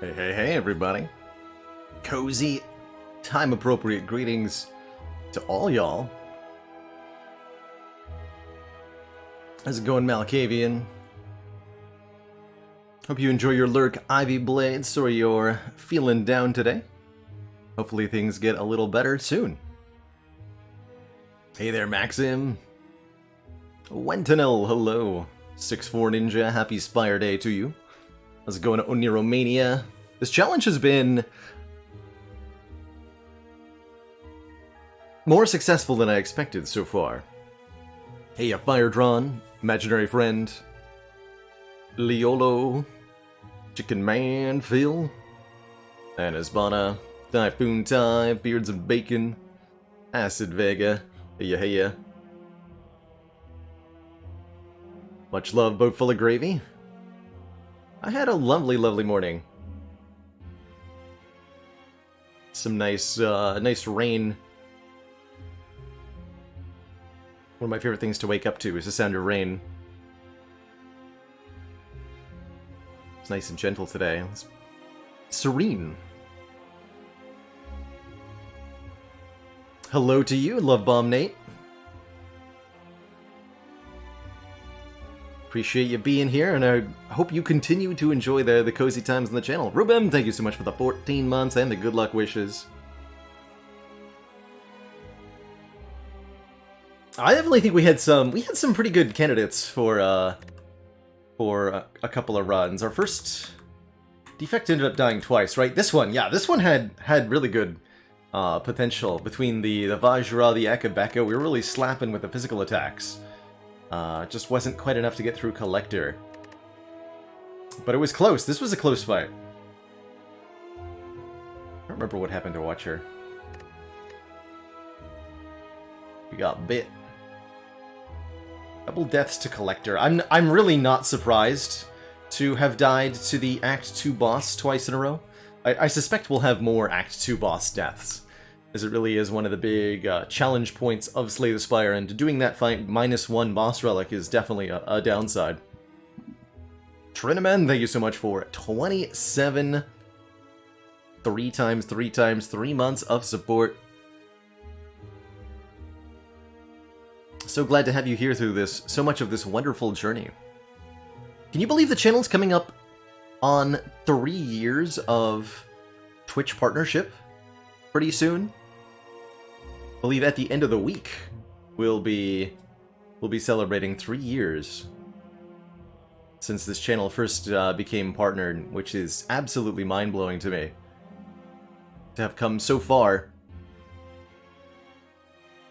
Hey, everybody. Cozy, time-appropriate greetings to all y'all. How's it going, Malkavian? Hope you enjoy your Lurk Ivy Blades, or you're feeling down today. Hopefully things get a little better soon. Hey there, Maxim. Wentanel, hello. 6'4 Ninja, happy Spire Day to you. How's it going, Oniromania? This challenge has been more successful than I expected so far. Hey, a Fire Drawn, Imaginary Friend, Liolo, Chicken Man, Phil, Anasbana, Typhoon Tai, Beards of Bacon, Acid Vega, heya. Much love, boat full of gravy. I had a lovely morning. Some nice rain. One of my favorite things to wake up to is the sound of rain. It's nice and gentle today. It's serene. Hello to you, Love Bomb Nate. Appreciate you being here, and I hope you continue to enjoy the cozy times on the channel. Rubem, thank you so much for the 14 months and the good luck wishes. I definitely think we had some pretty good candidates for a couple of runs. Our first Defect ended up dying twice, right? This one had really good potential. Between the Vajra, the Akabeka, we were really slapping with the physical attacks. Just wasn't quite enough to get through Collector. But it was close. This was a close fight. I don't remember what happened to Watcher. We got bit. Double deaths to Collector. I'm really not surprised to have died to the Act 2 boss twice in a row. I suspect we'll have more Act 2 boss deaths, as it really is one of the big challenge points of Slay the Spire, and doing that fight -1 boss relic is definitely a downside. Trinaman, thank you so much for 27 3 times 3 months of support. So glad to have you here through so much of this wonderful journey. Can you believe the channel's coming up on 3 years of Twitch partnership pretty soon? I believe at the end of the week we'll be celebrating 3 years since this channel first became partnered, which is absolutely mind-blowing to me. To have come so far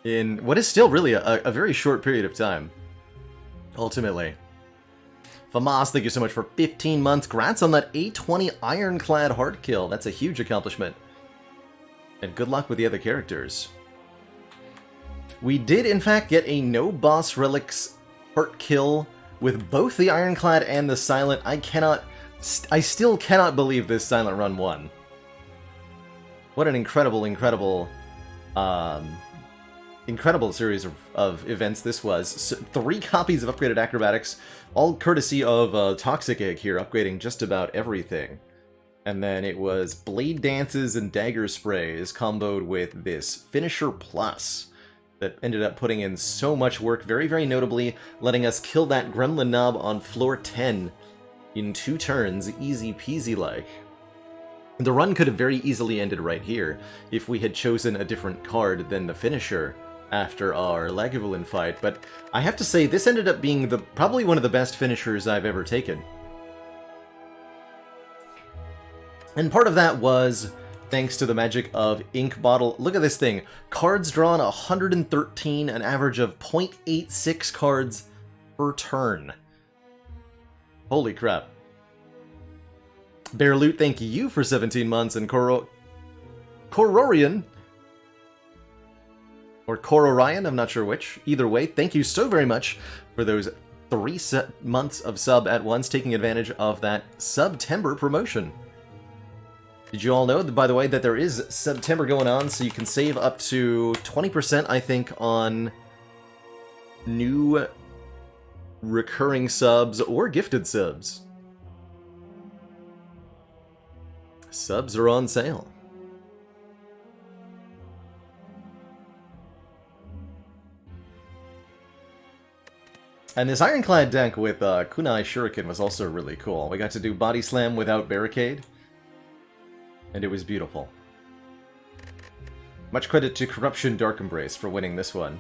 in what is still really a very short period of time, ultimately. Famas, thank you so much for 15 months. Grats on that 820 Ironclad hard kill. That's a huge accomplishment. And good luck with the other characters. We did, in fact, get a no boss relics heart kill with both the Ironclad and the Silent. I still cannot believe this Silent run won. What an incredible series of events this was. So, 3 copies of upgraded acrobatics, all courtesy of Toxic Egg here, upgrading just about everything. And then it was Blade Dances and Dagger Sprays comboed with this Finisher Plus that ended up putting in so much work, very notably letting us kill that Gremlin Knob on floor 10 in 2 turns, easy peasy like. The run could have very easily ended right here if we had chosen a different card than the Finisher after our Lagavulin fight, but I have to say this ended up being probably one of the best finishers I've ever taken. And part of that was thanks to the magic of Ink Bottle. Look at this thing. Cards drawn 113, an average of 0.86 cards per turn. Holy crap. Bear Loot, thank you for 17 months, and Kororian, or Kororian, I'm not sure which. Either way, thank you so very much for those 3 months of sub at once, taking advantage of that September promotion. Did you all know, by the way, that there is September going on, so you can save up to 20%, I think, on new recurring subs or gifted subs. Subs are on sale. And this Ironclad deck with Kunai Shuriken was also really cool. We got to do Body Slam without Barricade, and it was beautiful. Much credit to Corruption Dark Embrace for winning this one.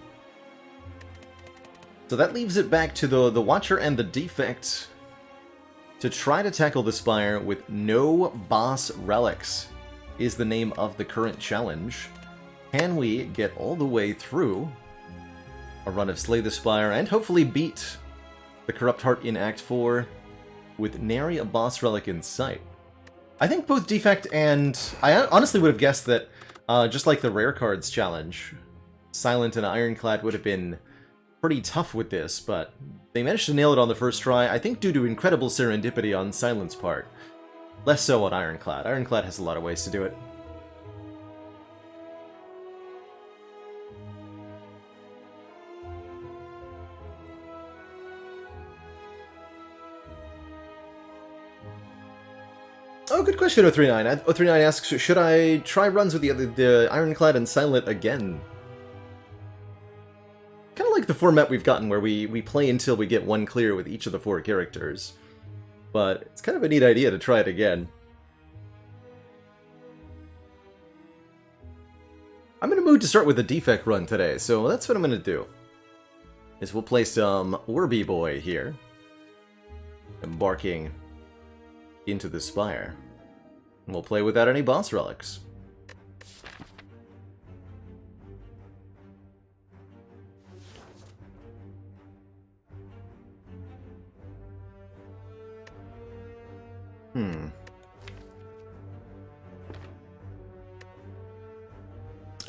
So that leaves it back to the Watcher and the Defect to try to tackle the Spire with no boss relics, is the name of the current challenge. Can we get all the way through a run of Slay the Spire and hopefully beat the Corrupt Heart in Act 4 with nary a boss relic in sight? I think both Defect and... I honestly would have guessed that, just like the Rare Cards challenge, Silent and Ironclad would have been pretty tough with this, but they managed to nail it on the first try, I think due to incredible serendipity on Silent's part. Less so on Ironclad. Ironclad has a lot of ways to do it. Oh, good question, 039. 039 asks, should I try runs with the Ironclad and Silent again? Kind of like the format we've gotten, where we play until we get one clear with each of the 4 characters. But it's kind of a neat idea to try it again. I'm in a mood to start with a Defect run today, so that's what I'm going to do. Is we'll play some Orby Boy here. Embarking into the Spire. And we'll play without any boss relics.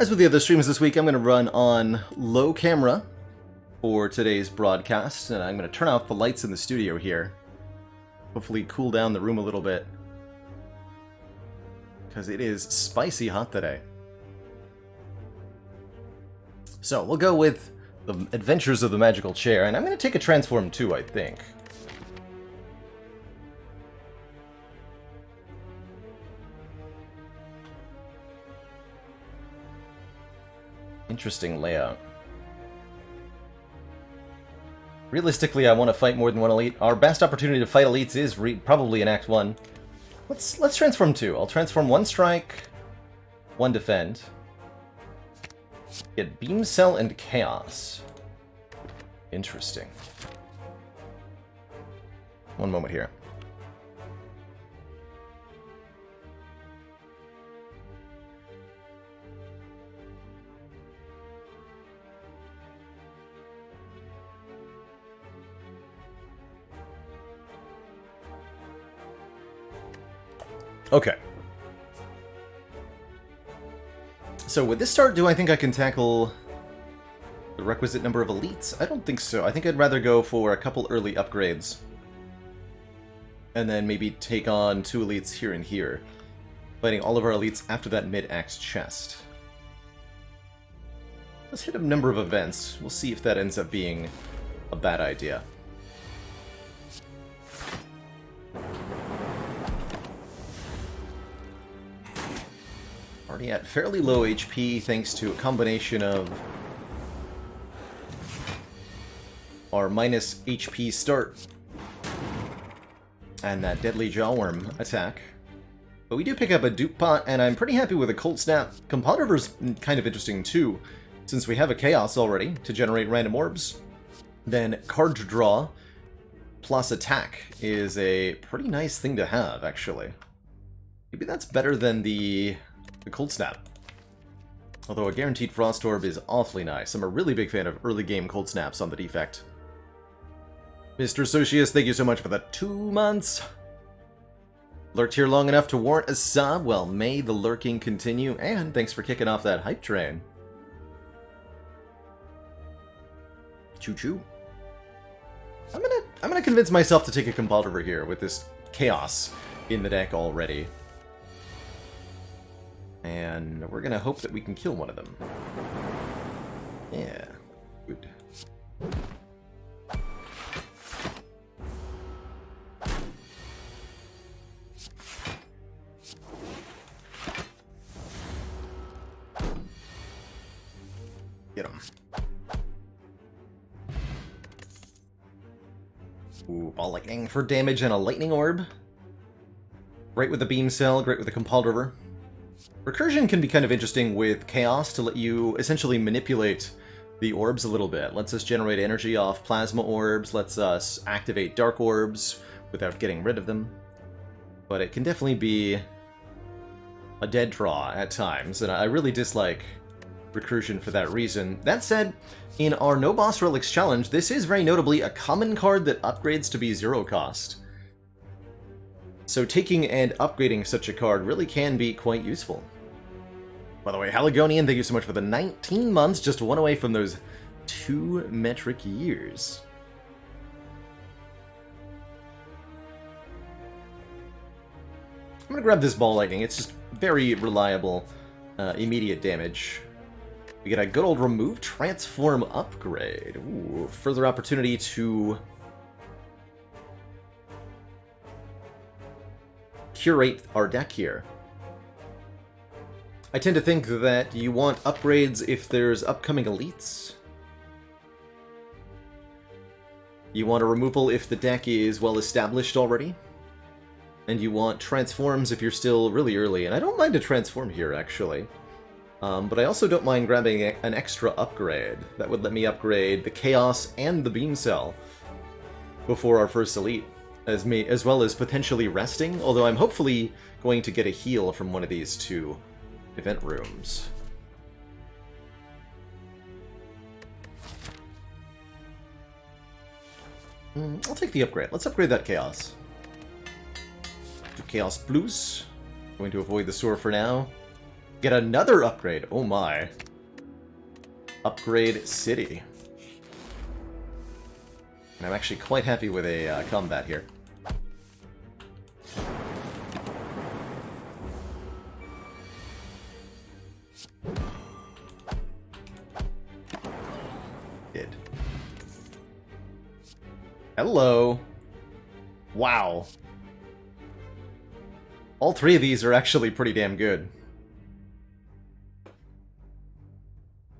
As with the other streams this week, I'm going to run on low camera for today's broadcast, and I'm going to turn off the lights in the studio here. Hopefully cool down the room a little bit, because it is spicy hot today. So we'll go with the Adventures of the Magical Chair, and I'm going to take a Transform too, I think. Interesting layout. Realistically, I want to fight more than one elite. Our best opportunity to fight elites is probably in Act 1. Let's transform 2. I'll transform 1 strike, 1 defend. Get Beam Cell and Chaos. Interesting. One moment here. Okay. So with this start, do I think I can tackle the requisite number of elites? I don't think so. I think I'd rather go for a couple early upgrades. And then maybe take on 2 elites here and here. Fighting all of our elites after that mid-act chest. Let's hit a number of events. We'll see if that ends up being a bad idea. Already at fairly low HP thanks to a combination of our minus HP start and that deadly jawworm attack. But we do pick up a dupe pot, and I'm pretty happy with a cold snap. Competitor's kind of interesting too, since we have a chaos already to generate random orbs. Then card draw plus attack is a pretty nice thing to have, actually. Maybe that's better than the cold snap. Although a guaranteed frost orb is awfully nice. I'm a really big fan of early game cold snaps on the Defect. Mr. Socius, thank you so much for the 2 months. Lurked here long enough to warrant a sub. Well, may the lurking continue, and thanks for kicking off that hype train. Choo-choo. I'm gonna convince myself to take a Compulsiver here with this chaos in the deck already. And we're gonna hope that we can kill one of them. Yeah, good. Get him. Ooh, ball lightning for damage and a lightning orb. Great with the beam cell, great with the compelled river. Recursion can be kind of interesting with chaos to let you essentially manipulate the orbs a little bit. Lets us generate energy off plasma orbs, lets us activate dark orbs without getting rid of them. But it can definitely be a dead draw at times, and I really dislike recursion for that reason. That said, in our No Boss Relics challenge, this is very notably a common card that upgrades to be 0 cost. So taking and upgrading such a card really can be quite useful. By the way, Haligonian, thank you so much for the 19 months, just one away from those 2 metric years. I'm gonna grab this ball lightning, it's just very reliable, immediate damage. We get a good old remove transform upgrade. Ooh, further opportunity to curate our deck here. I tend to think that you want upgrades if there's upcoming elites. You want a removal if the deck is well established already. And you want transforms if you're still really early. And I don't mind a transform here, actually. But I also don't mind grabbing an extra upgrade. That would let me upgrade the Chaos and the Beam Cell before our first elite, as well as potentially resting, although I'm hopefully going to get a heal from one of these 2 event rooms. I'll take the upgrade. Let's upgrade that Chaos. To Chaos Plus. Going to avoid the Soar for now. Get another upgrade. Oh my. Upgrade City. And I'm actually quite happy with a combat here. Did. Hello. Wow. All 3 of these are actually pretty damn good.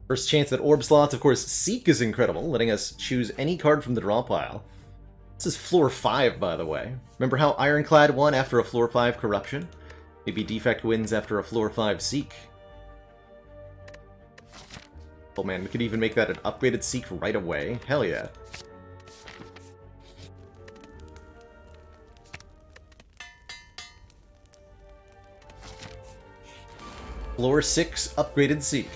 First chance at orb slots, of course, Seek is incredible, letting us choose any card from the draw pile. This is floor 5, by the way. Remember how Ironclad won after a floor 5 Corruption? Maybe Defect wins after a floor 5 Seek. Oh man, we could even make that an upgraded Seek right away. Hell yeah. Floor 6 upgraded Seek.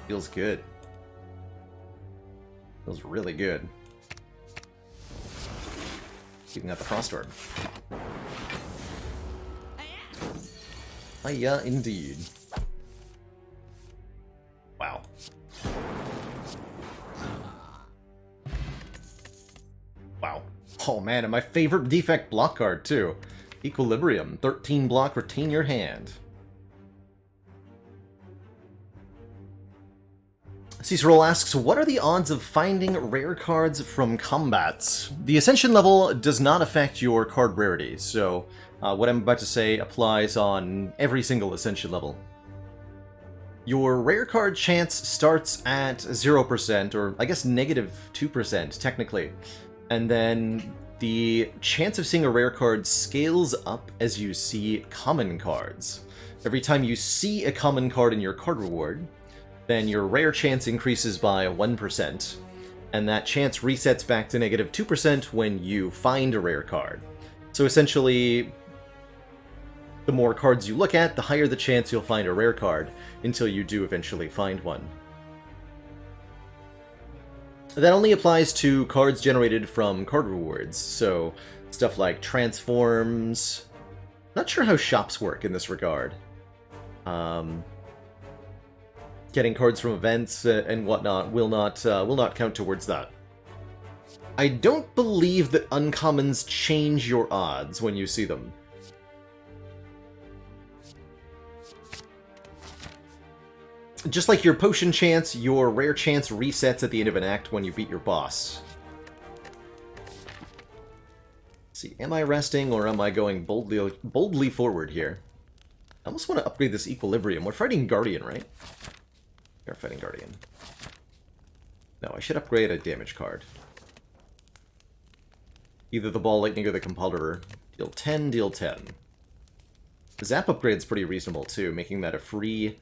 Feels good. Feels really good. Keeping out the Frost Orb. Yeah, indeed. Wow. Wow. Oh man, and my favorite Defect block card too. Equilibrium. 13 block, retain your hand. Cicero asks, what are the odds of finding rare cards from combats? The Ascension level does not affect your card rarity, so what I'm about to say applies on every single Ascension level. Your rare card chance starts at 0%, or I guess -2% technically, and then the chance of seeing a rare card scales up as you see common cards. Every time you see a common card in your card reward, then your rare chance increases by 1%, and that chance resets back to -2% when you find a rare card. So essentially, the more cards you look at, the higher the chance you'll find a rare card, until you do eventually find one. That only applies to cards generated from card rewards, so stuff like transforms. Not sure how shops work in this regard. Getting cards from events and whatnot will not count towards that. I don't believe that uncommons change your odds when you see them. Just like your potion chance, your rare chance resets at the end of an act when you beat your boss. Let's see, am I resting or am I going boldly forward here? I almost want to upgrade this Equilibrium. We're fighting Guardian, right? Fighting Guardian. No, I should upgrade a damage card. Either the Ball Lightning or the Compulder. Deal 10, deal 10. The Zap upgrade's pretty reasonable, too, making that a free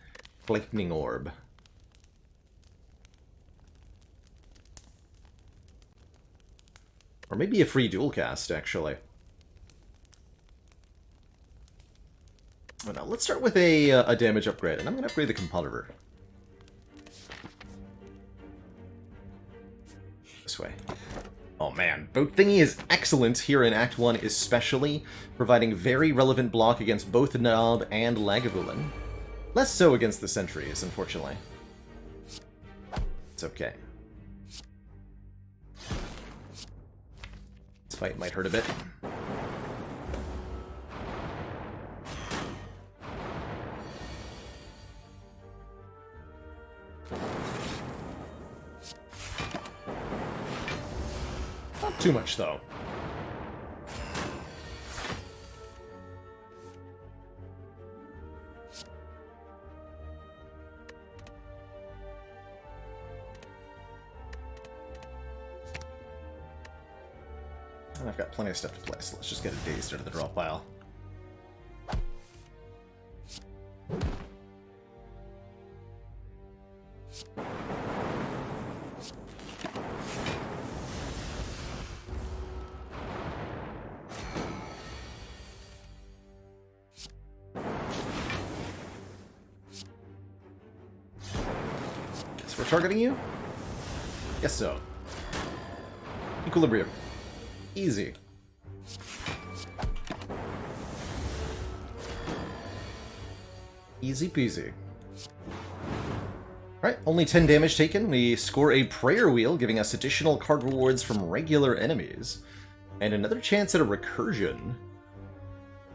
Lightning Orb. Or maybe a free dual cast, actually. Oh, now, let's start with a damage upgrade, and I'm going to upgrade the Compulder. This way. Oh man, Boat Thingy is excellent here in Act 1 especially, providing very relevant block against both Nob and Lagavulin. Less so against the Sentries, unfortunately. It's okay. This fight might hurt a bit. Not too much, though. And I've got plenty of stuff to play, so let's just get a Dazed out of the draw pile. We're targeting you? Yes, so. Equilibrium. Easy. Easy peasy. Alright, only 10 damage taken. We score a Prayer Wheel, giving us additional card rewards from regular enemies. And another chance at a recursion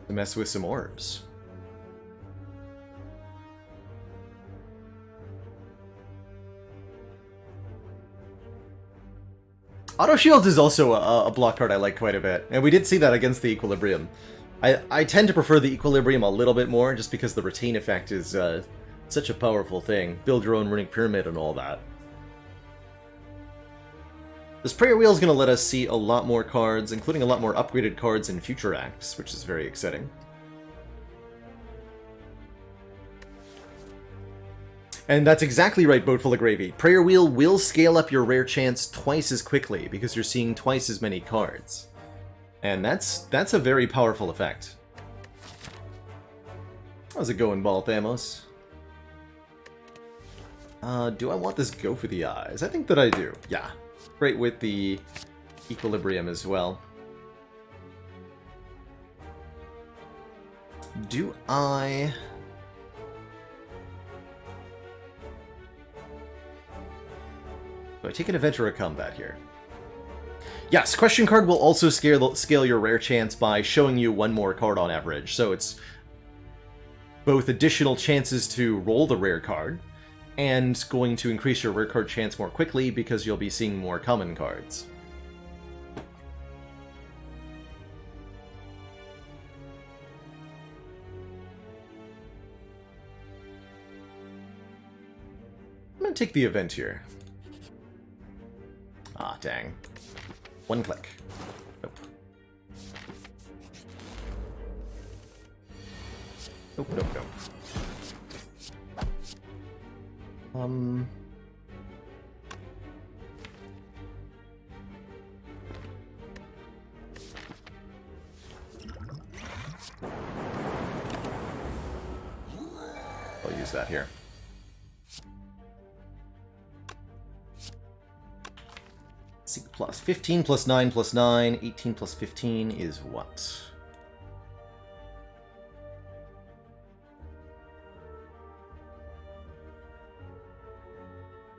to mess with some orbs. Auto Shields is also a block card I like quite a bit, and we did see that against the Equilibrium. I tend to prefer the Equilibrium a little bit more, just because the Retain effect is such a powerful thing. Build your own Runic Pyramid and all that. This Prayer Wheel is going to let us see a lot more cards, including a lot more upgraded cards in future acts, which is very exciting. And that's exactly right, Boatful of Gravy. Prayer Wheel will scale up your rare chance twice as quickly, because you're seeing twice as many cards. And that's a very powerful effect. How's it going, Balthamos? Do I want this Go for the Eyes? I think that I do, yeah. Great with the Equilibrium as well. Do I... Do I take an event or a combat here? Yes, Question Card will also scale your rare chance by showing you one more card on average, so it's both additional chances to roll the rare card, and going to increase your rare card chance more quickly because you'll be seeing more common cards. I'm gonna take the event here. Ah, dang. One click. Nope. Nope, nope, nope. I'll use that here. Plus 15 plus 9 plus 9, 18 plus 15 is what?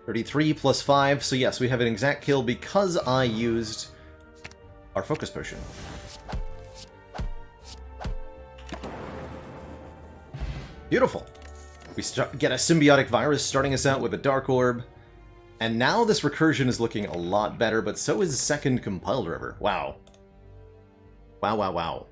$33 plus 5, so yes, we have an exact kill because I used our Focus Potion. Beautiful. We get a Symbiotic Virus starting us out with a Dark Orb. And now this recursion is looking a lot better, but so is second Compiled River. Wow. Wow, wow, wow.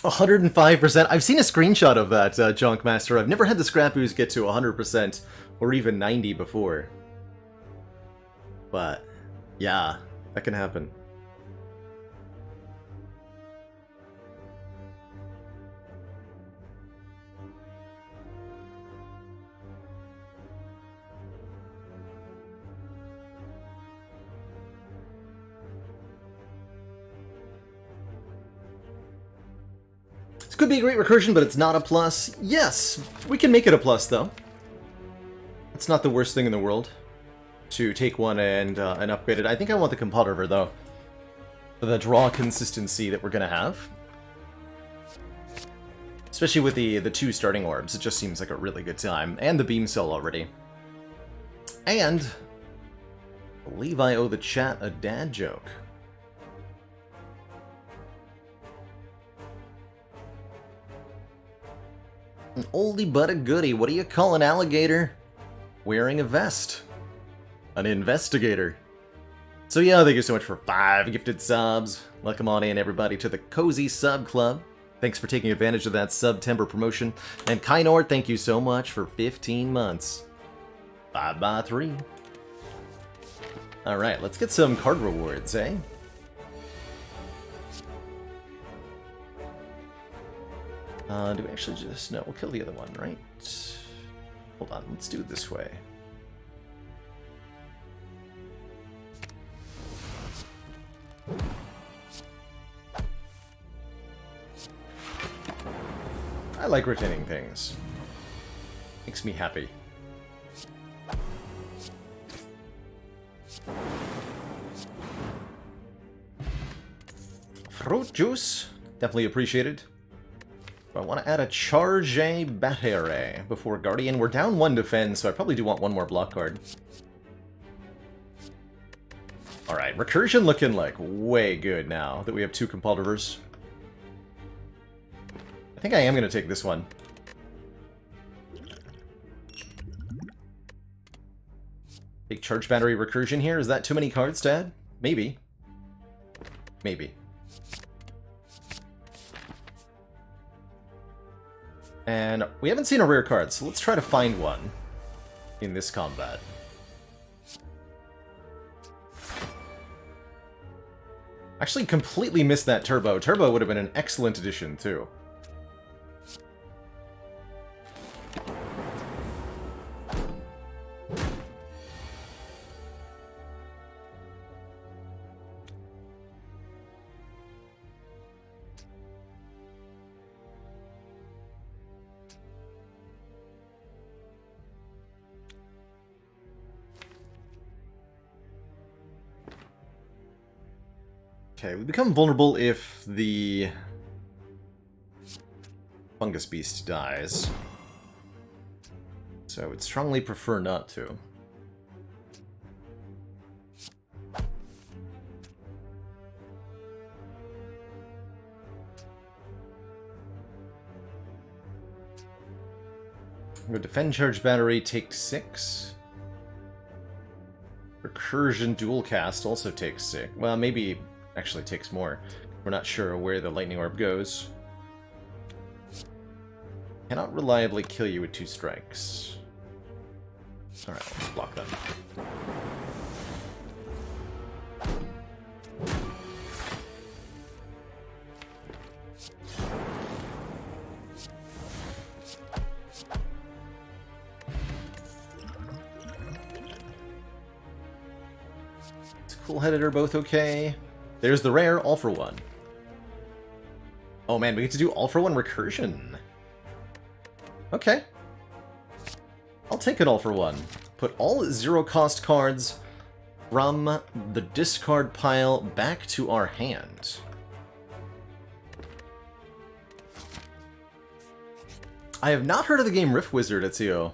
105%. I've seen a screenshot of that, Junkmaster. I've never had the Scrap Ooze get to 100% or even 90 before. But, yeah, that can happen. This could be a great recursion, but it's not a plus. Yes, we can make it a plus, though. It's not the worst thing in the world to take one and upgrade it. I think I want the Compulver, though, for the draw consistency that we're going to have. Especially with the 2 starting orbs, it just seems like a really good time. And the beam cell already. And I believe I owe the chat a dad joke. An oldie but a goodie. What do you call an alligator wearing a vest? An investigator. So yeah, thank you so much for 5 gifted subs. Welcome on in, everybody, to the Cozy Sub Club. Thanks for taking advantage of that September promotion. And Kainor, thank you so much for 15 months. 5x3. Alright, let's get some card rewards, eh? Do we actually just... No, we'll kill the other one, right? Hold on, let's do it this way. I like retaining things. Makes me happy. Fruit juice, definitely appreciated. I want to add a Charge Battery before Guardian. We're down 1 defense, so I probably do want 1 more block card. Alright, Recursion looking like way good now that we have 2 Compulvers. I think I am going to take this one. Take Charge Battery Recursion here. Is that too many cards to add? Maybe. Maybe. And we haven't seen a rare card, so let's try to find one in this combat. Actually completely missed that Turbo. Turbo would have been an excellent addition, too. Okay, we become vulnerable if the Fungus Beast dies. So I would strongly prefer not to. I'm going to defend Charge Battery, take 6. Recursion Dual Cast also takes 6. Well, maybe actually takes more. We're not sure where the Lightning Orb goes. Cannot reliably kill you with 2 strikes. Alright, let's block them. Cool-headed are both okay. There's the rare, all for 1. Oh man, we get to do all for 1 recursion. Okay. I'll take it all for 1. Put all 0-cost cards from the discard pile back to our hand. I have not heard of the game Rift Wizard, Ezio.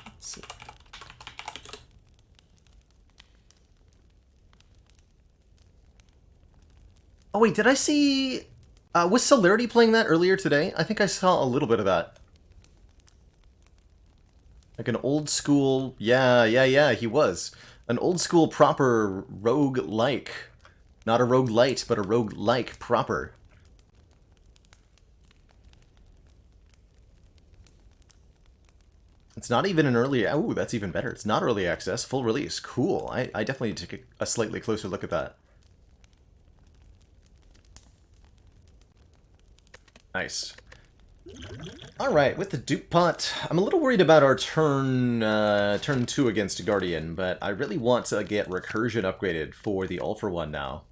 Let's see. Oh wait, did I see... was Celerity playing that earlier today? I think I saw a little bit of that. Like an old school... Yeah, he was. An old school proper rogue-like. Not a roguelite, but a roguelike proper. It's not even an early... Oh, that's even better. It's not early access. Full release. Cool. I definitely need to take a slightly closer look at that. Nice. Alright, with the Duke Pot, I'm a little worried about our turn 2 against Guardian, but I really want to get Recursion upgraded for the All for One now.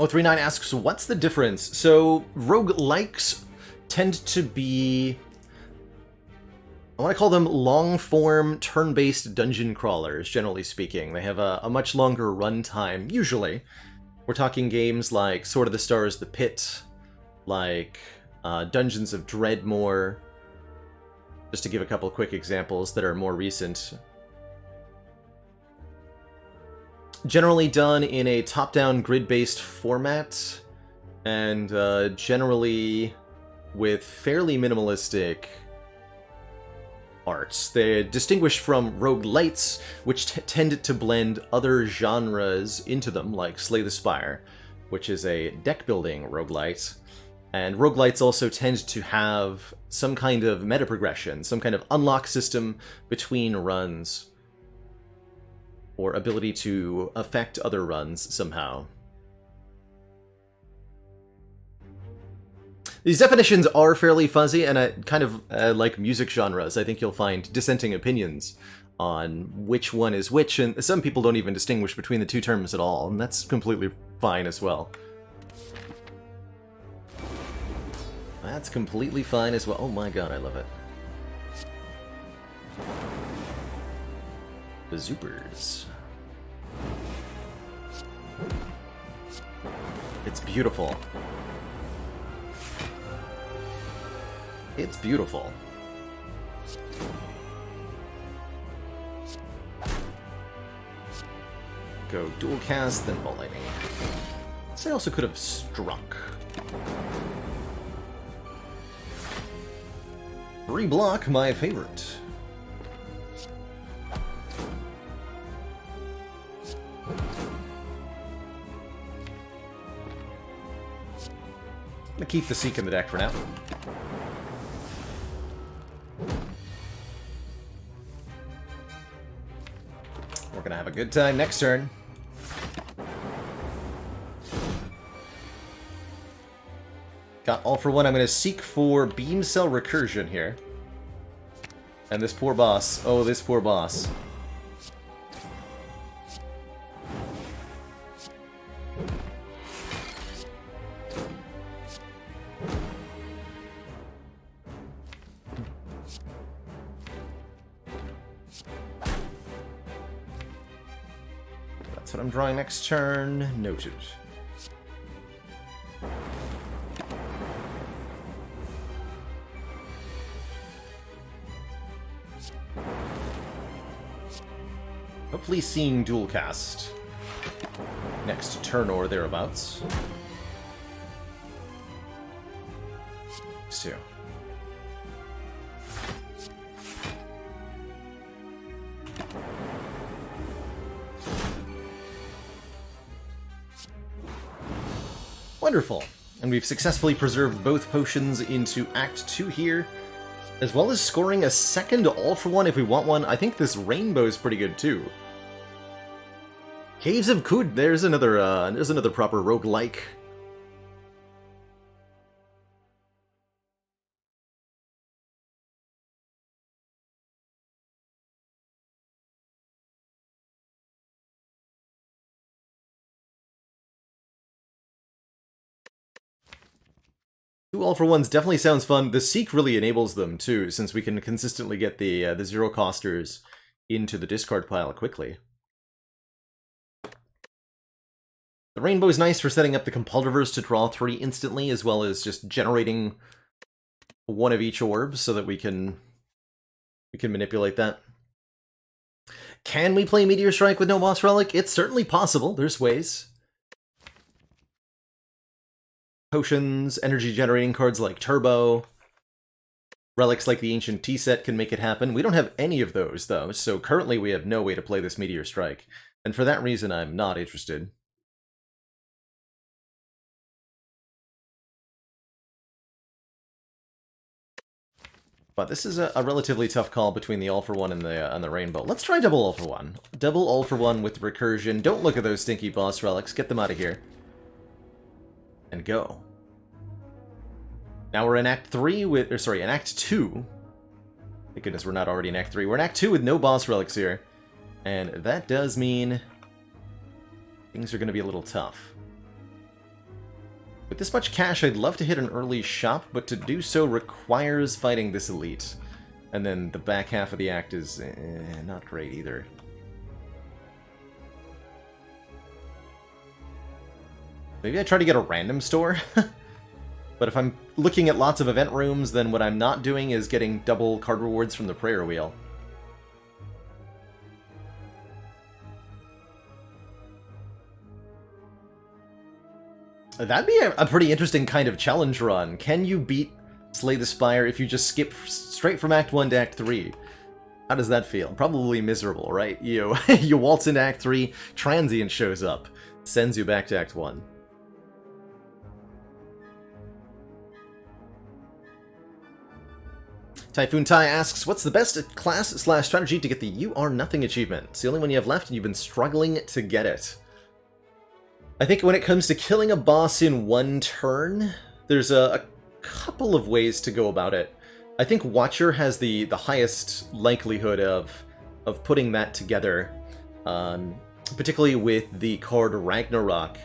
039 asks, what's the difference? So, roguelikes tend to be... I want to call them long-form, turn-based dungeon crawlers, generally speaking. They have a much longer runtime, usually. We're talking games like Sword of the Stars, The Pit, like Dungeons of Dreadmore, just to give a couple quick examples that are more recent. Generally done in a top-down grid-based format, and generally with fairly minimalistic arts. They distinguish from roguelites, which tend to blend other genres into them, like Slay the Spire, which is a deck-building roguelite. And roguelites also tend to have some kind of meta progression, some kind of unlock system between runs, or ability to affect other runs somehow. These definitions are fairly fuzzy, and kind of like music genres, I think you'll find dissenting opinions on which one is which, and some people don't even distinguish between the two terms at all, and that's completely fine as well. That's completely fine as well. Oh my god, I love it. The Zoopers. It's beautiful. It's beautiful. Go dual cast, then ball lightning. So I also could have struck. Reblock, my favorite. I'm gonna keep the Seek in the deck for now. We're gonna have a good time next turn. Got All for One. I'm gonna seek for Beam Cell Recursion here. And this poor boss. Oh, this poor boss. That's what I'm drawing next turn. Noted. Hopefully seeing dual cast next turn or thereabouts. Two. Wonderful. And we've successfully preserved both potions into Act 2 here, as well as scoring a second All for One if we want one. I think this rainbow is pretty good too. Caves of Kud, there's another proper roguelike. Two All for Ones definitely sounds fun. The Seek really enables them too, since we can consistently get the zero costers into the discard pile quickly. The rainbow is nice for setting up the Compulsivers to draw 3 instantly, as well as just generating one of each orb so that we can manipulate that. Can we play Meteor Strike with no Boss Relic? It's certainly possible. There's ways. Potions, energy generating cards like Turbo, relics like the Ancient Tea Set can make it happen. We don't have any of those, though, so currently we have no way to play this Meteor Strike. And for that reason, I'm not interested. But this is a relatively tough call between the all-for-one and the Rainbow. Let's try double all-for-one. Double all-for-one with Recursion. Don't look at those stinky boss relics. Get them out of here. And go. Now we're in Act 3 with... Or sorry, in Act 2. Thank goodness we're not already in Act 3. We're in Act 2 with no boss relics here. And that does mean... things are going to be a little tough. With this much cash, I'd love to hit an early shop, but to do so requires fighting this elite. And then the back half of the act is not great either. Maybe I try to get a random store? But if I'm looking at lots of event rooms, then what I'm not doing is getting double card rewards from the prayer wheel. That'd be a pretty interesting kind of challenge run. Can you beat Slay the Spire if you just skip straight from Act 1 to Act 3? How does that feel? Probably miserable, right? You waltz into Act 3, Transient shows up, sends you back to Act 1. Typhoon Tai asks, what's the best class/strategy to get the You Are Nothing achievement? It's the only one you have left and you've been struggling to get it. I think when it comes to killing a boss in one turn, there's a couple of ways to go about it. I think Watcher has the highest likelihood of putting that together, particularly with the card Ragnarok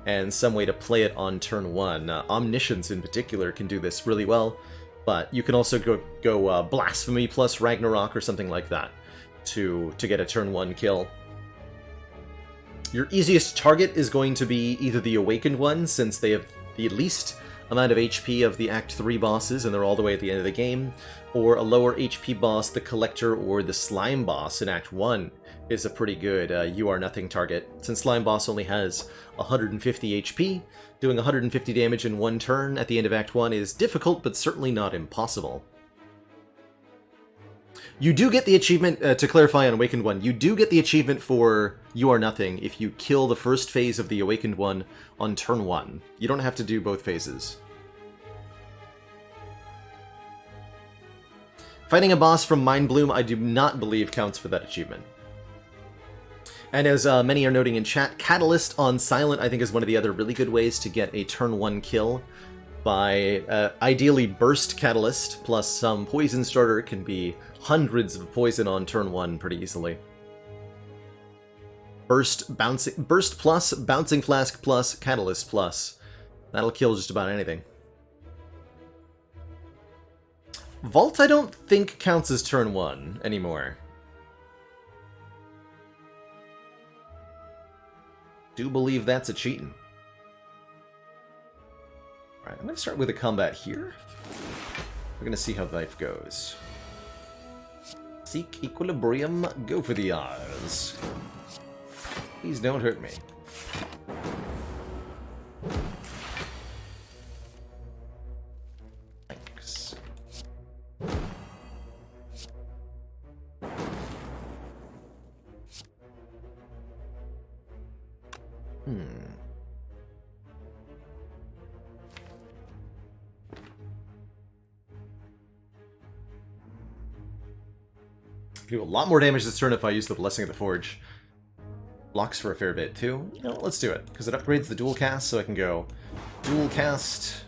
and some way to play it on turn 1. Omniscience in particular can do this really well, but you can also go Blasphemy plus Ragnarok or something like that to get a turn 1 kill. Your easiest target is going to be either the Awakened one, since they have the least amount of HP of the Act 3 bosses, and they're all the way at the end of the game, or a lower HP boss, the Collector or the Slime boss in Act 1 is a pretty good You Are Nothing target. Since Slime boss only has 150 HP, doing 150 damage in one turn at the end of Act 1 is difficult, but certainly not impossible. You do get the achievement, to clarify on Awakened One, you do get the achievement for You Are Nothing if you kill the first phase of the Awakened One on turn 1. You don't have to do both phases. Fighting a boss from Mind Bloom, I do not believe counts for that achievement. And as many are noting in chat, Catalyst on Silent I think is one of the other really good ways to get a turn 1 kill. By ideally Burst Catalyst plus some Poison Starter can be hundreds of poison on turn 1 pretty easily. Burst plus, Bouncing Flask plus, Catalyst plus. That'll kill just about anything. Vault I don't think counts as turn 1 anymore. Do believe that's a cheatin'. Alright, I'm going to start with a combat here. We're going to see how life goes. Seek equilibrium, go for the R's. Please don't hurt me. Thanks. Do a lot more damage this turn if I use the Blessing of the Forge. Blocks for a fair bit too. You know, let's do it, because it upgrades the dual cast, so I can go dual cast,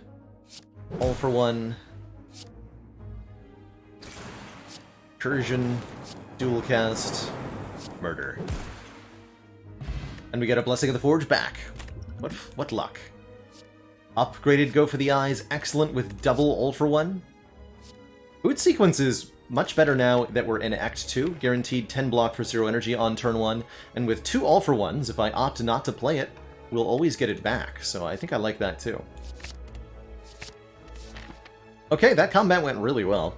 all for one, incursion, dual cast, murder. And we get a Blessing of the Forge back. What luck. Upgraded Go for the Eyes, excellent with double all for one. Boot sequence is much better now that we're in Act 2, guaranteed 10 block for 0 energy on turn 1, and with 2 all-for-ones, if I opt not to play it, we'll always get it back, so I think I like that too. Okay, that combat went really well.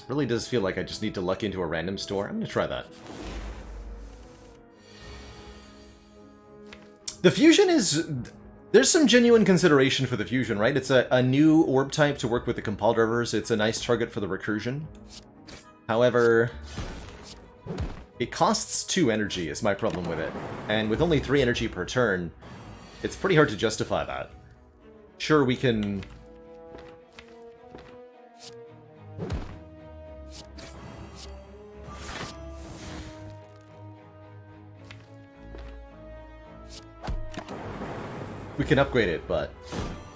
Really does feel like I just need to luck into a random store. I'm gonna try that. The fusion is... There's some genuine consideration for the fusion, right? It's a new orb type to work with the compile drivers. It's a nice target for the recursion. However, it costs 2 energy is my problem with it. And with only 3 energy per turn, it's pretty hard to justify that. Sure, we can... We can upgrade it, but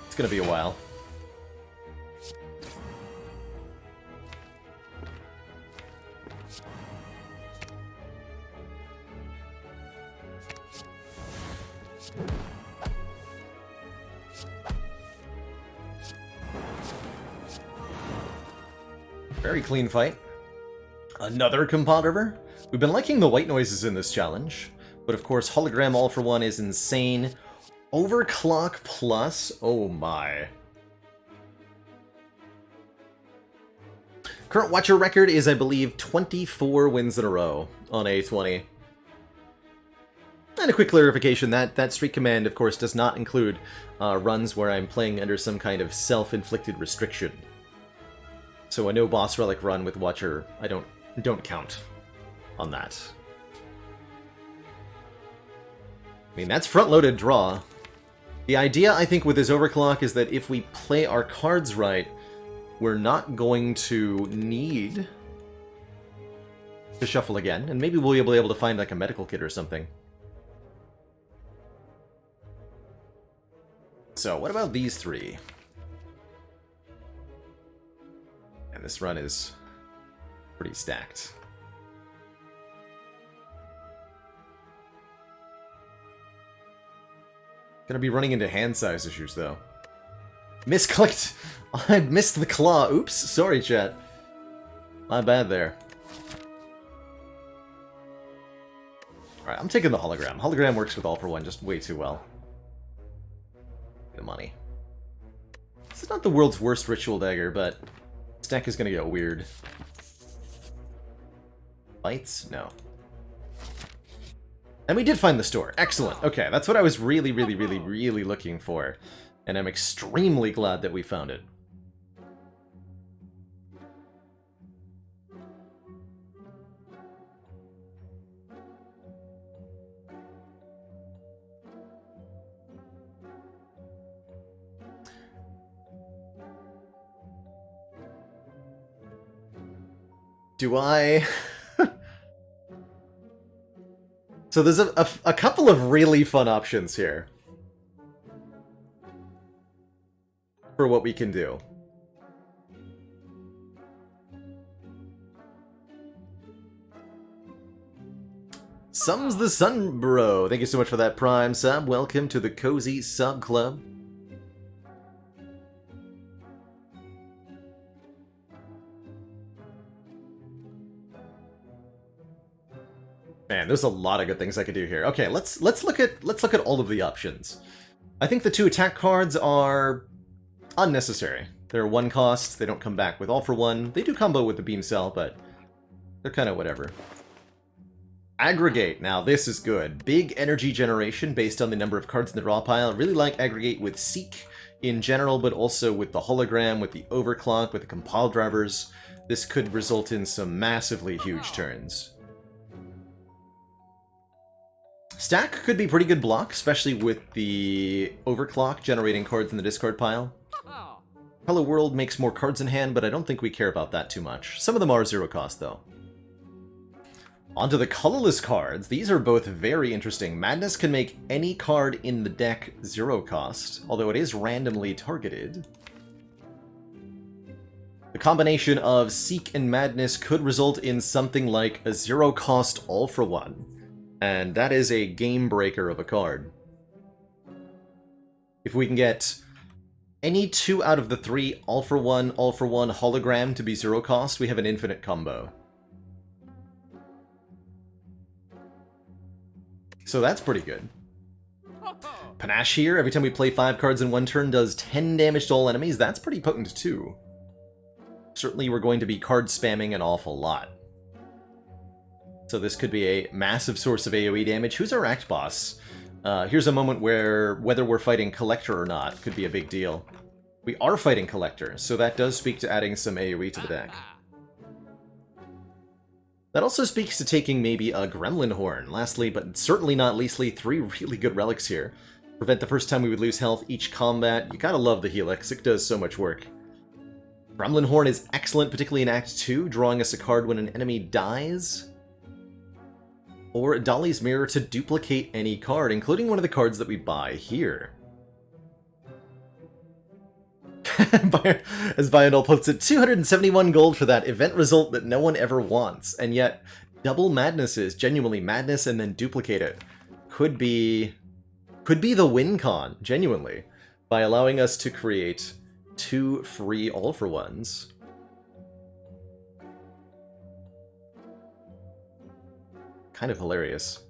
it's gonna be a while. Very clean fight. Another compile driver. We've been liking the white noises in this challenge, but of course hologram all for one is insane. Overclock plus, oh my. Current Watcher record is, I believe, 24 wins in a row on A20. And a quick clarification, that streak command, of course, does not include runs where I'm playing under some kind of self-inflicted restriction. So a no boss relic run with Watcher, I don't count on that. I mean, that's front-loaded draw. The idea, I think, with this overclock is that if we play our cards right, we're not going to need to shuffle again, and maybe we'll be able to find like a medical kit or something. So, what about these 3? And this run is pretty stacked. Gonna be running into hand size issues, though. Misclicked! I missed the claw. Oops, sorry, chat. My bad there. Alright, I'm taking the hologram. Hologram works with all for one just way too well. The money. This is not the world's worst ritual dagger, but this deck is gonna get weird. Lights? No. And we did find the store. Excellent. Okay, that's what I was really looking for. And I'm extremely glad that we found it. Do I... So there's a couple of really fun options here for what we can do. Sums the Sun Bro. Thank you so much for that Prime sub. Welcome to the Cozy Sub Club. Man, there's a lot of good things I could do here. Okay, let's look at all of the options. I think the 2 attack cards are unnecessary. They're 1 cost, they don't come back with all for one. They do combo with the beam cell, but they're kind of whatever. Aggregate. Now this is good. Big energy generation based on the number of cards in the draw pile. I really like Aggregate with Seek in general, but also with the hologram, with the overclock, with the compile drivers. This could result in some massively huge turns. Stack could be pretty good block, especially with the overclock generating cards in the discard pile. Hello World makes more cards in hand, but I don't think we care about that too much. Some of them are 0 cost, though. Onto the colorless cards. These are both very interesting. Madness can make any card in the deck 0 cost, although it is randomly targeted. The combination of Seek and Madness could result in something like a 0 cost all for one. And that is a game breaker of a card. If we can get any 2 out of the 3 all for one hologram to be 0 cost, we have an infinite combo. So that's pretty good. Panache here, every time we play 5 cards in 1 turn, does 10 damage to all enemies. That's pretty potent too. Certainly we're going to be card spamming an awful lot. So this could be a massive source of AoE damage. Who's our act boss? Here's a moment where whether we're fighting Collector or not could be a big deal. We are fighting Collector, so that does speak to adding some AoE to the deck. That also speaks to taking maybe a Gremlin Horn. Lastly, but certainly not leastly, 3 really good relics here. Prevent the first time we would lose health each combat. You gotta love the Helix, it does so much work. Gremlin Horn is excellent, particularly in Act 2, drawing us a card when an enemy dies. Or Dolly's Mirror to duplicate any card, including one of the cards that we buy here. As Biondol puts it, 271 gold for that event result that no one ever wants, and yet double madnesses, genuinely madness and then duplicate it, could be the win con, genuinely, by allowing us to create 2 free all-for-ones. Kind of hilarious.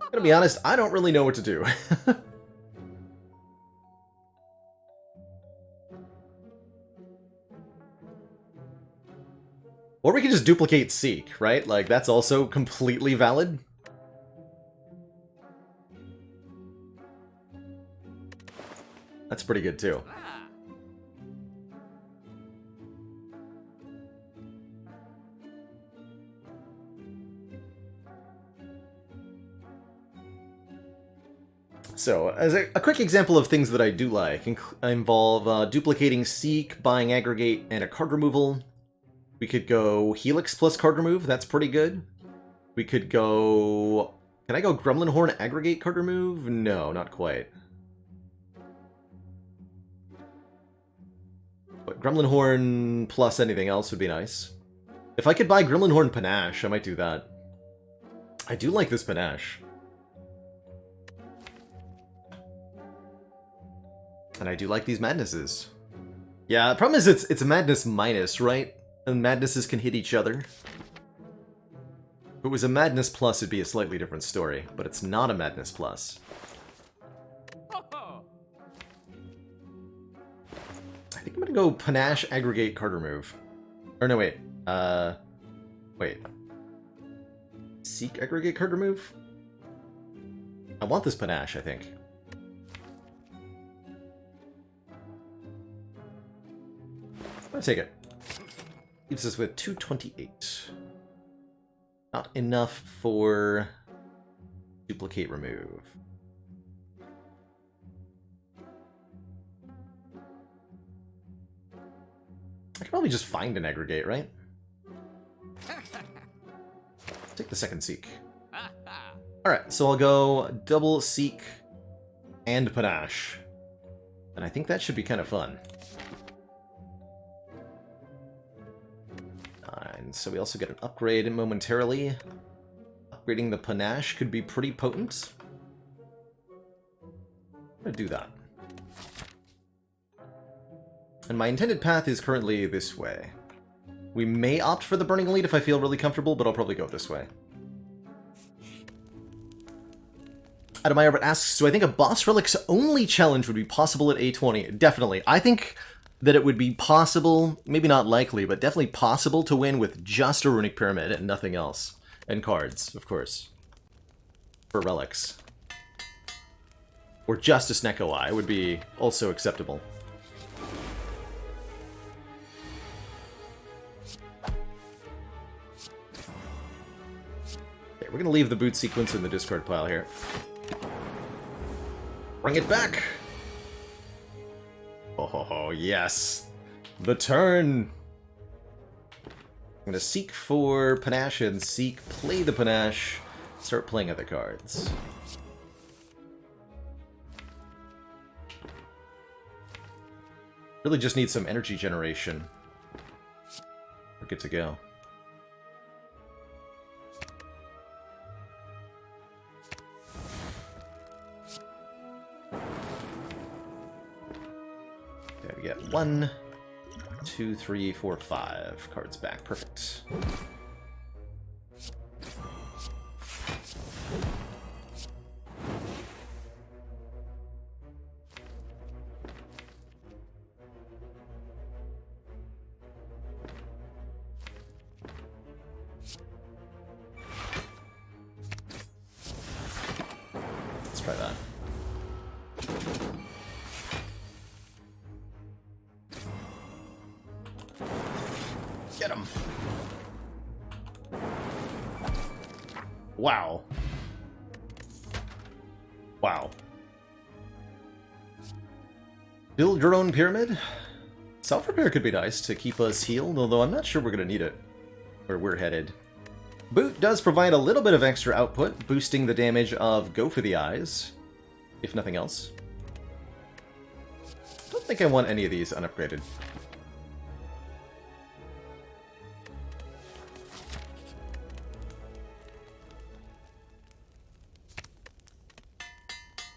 I'm gonna be honest, I don't really know what to do. Or we could just duplicate Seek, right? Like, that's also completely valid. That's pretty good, too. So, as a quick example of things that I do like, involve duplicating Seek, buying Aggregate, and a card removal. We could go Helix plus card remove, that's pretty good. We could go... Can I go Gremlin Horn Aggregate card remove? No, not quite. But Gremlin Horn plus anything else would be nice. If I could buy Gremlin Horn Panache, I might do that. I do like this Panache. And I do like these madnesses. Yeah, the problem is it's a madness minus, right? And madnesses can hit each other. If it was a madness plus, it'd be a slightly different story, but it's not a madness plus. I think I'm gonna go Panache Aggregate card remove. Or no, wait. Wait. Seek Aggregate card remove? I want this Panache, I think. I'm gonna take it. Leaves us with 228. Not enough for duplicate remove. I could probably just find an aggregate, right? Take the second Seek. Alright, so I'll go double Seek and Panache. And I think that should be kind of fun. So we also get an upgrade momentarily. Upgrading the Panache could be pretty potent. I'm gonna do that. And my intended path is currently this way. We may opt for the Burning Elite if I feel really comfortable, but I'll probably go this way. Adamire asks, do I think a Boss Relic's only challenge would be possible at A20? Definitely. I think that it would be possible, maybe not likely, but definitely possible to win with just a Runic Pyramid and nothing else. And cards, of course. For relics. Or just a Snecko Eye would be also acceptable. Okay, we're gonna leave the boot sequence in the discard pile here. Bring it back! Oh, yes. The turn. I'm going to seek for Panache and seek, play the Panache, start playing other cards. Really just need some energy generation. We're good to go. We get 1, 2, 3, 4, 5 cards back. Perfect. Let's try that. Get him! Wow. Wow. Build your own pyramid? Self-repair could be nice to keep us healed, although I'm not sure we're going to need it where we're headed. Boot does provide a little bit of extra output, boosting the damage of Go for the Eyes, if nothing else. I don't think I want any of these unupgraded.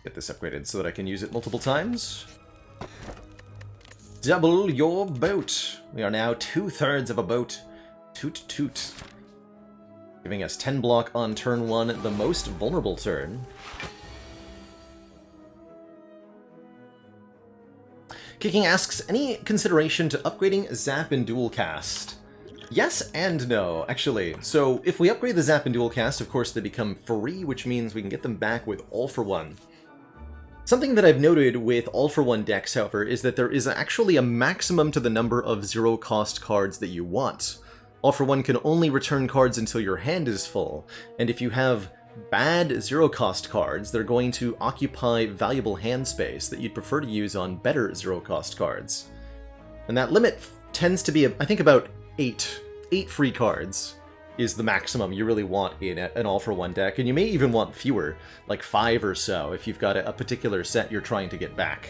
Get this upgraded so that I can use it multiple times. Double your boat. We are now 2/3 of a boat. Toot toot. Giving us 10 block on turn 1, the most vulnerable turn. Kicking asks, any consideration to upgrading Zap and Dual Cast? Yes and no, actually. So if we upgrade the Zap and Dual Cast, of course they become free, which means we can get them back with All for One. Something that I've noted with All for One decks, however, is that there is actually a maximum to the number of zero-cost cards that you want. All for One can only return cards until your hand is full, and if you have bad zero-cost cards, they're going to occupy valuable hand space that you'd prefer to use on better zero-cost cards. And that limit tends to be, I think, about 8. 8 free cards is the maximum you really want in an all-for-one deck, and you may even want fewer, like 5 or so, if you've got a particular set you're trying to get back.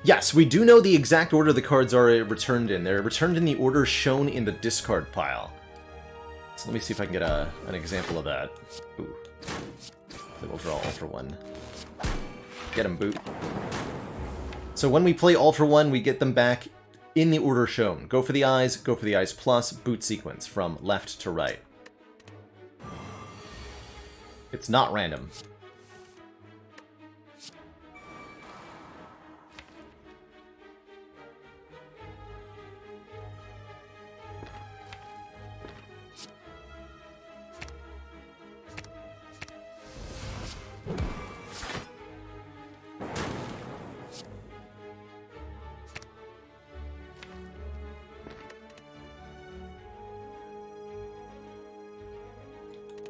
Yes, we do know the exact order the cards are returned in. They're returned in the order shown in the discard pile. So let me see if I can get an example of that. Ooh. Then we'll draw all-for-one. Get him, Boot. So when we play all-for-one, we get them back in the order shown. Go for the Eyes plus, Boot sequence from left to right. It's not random.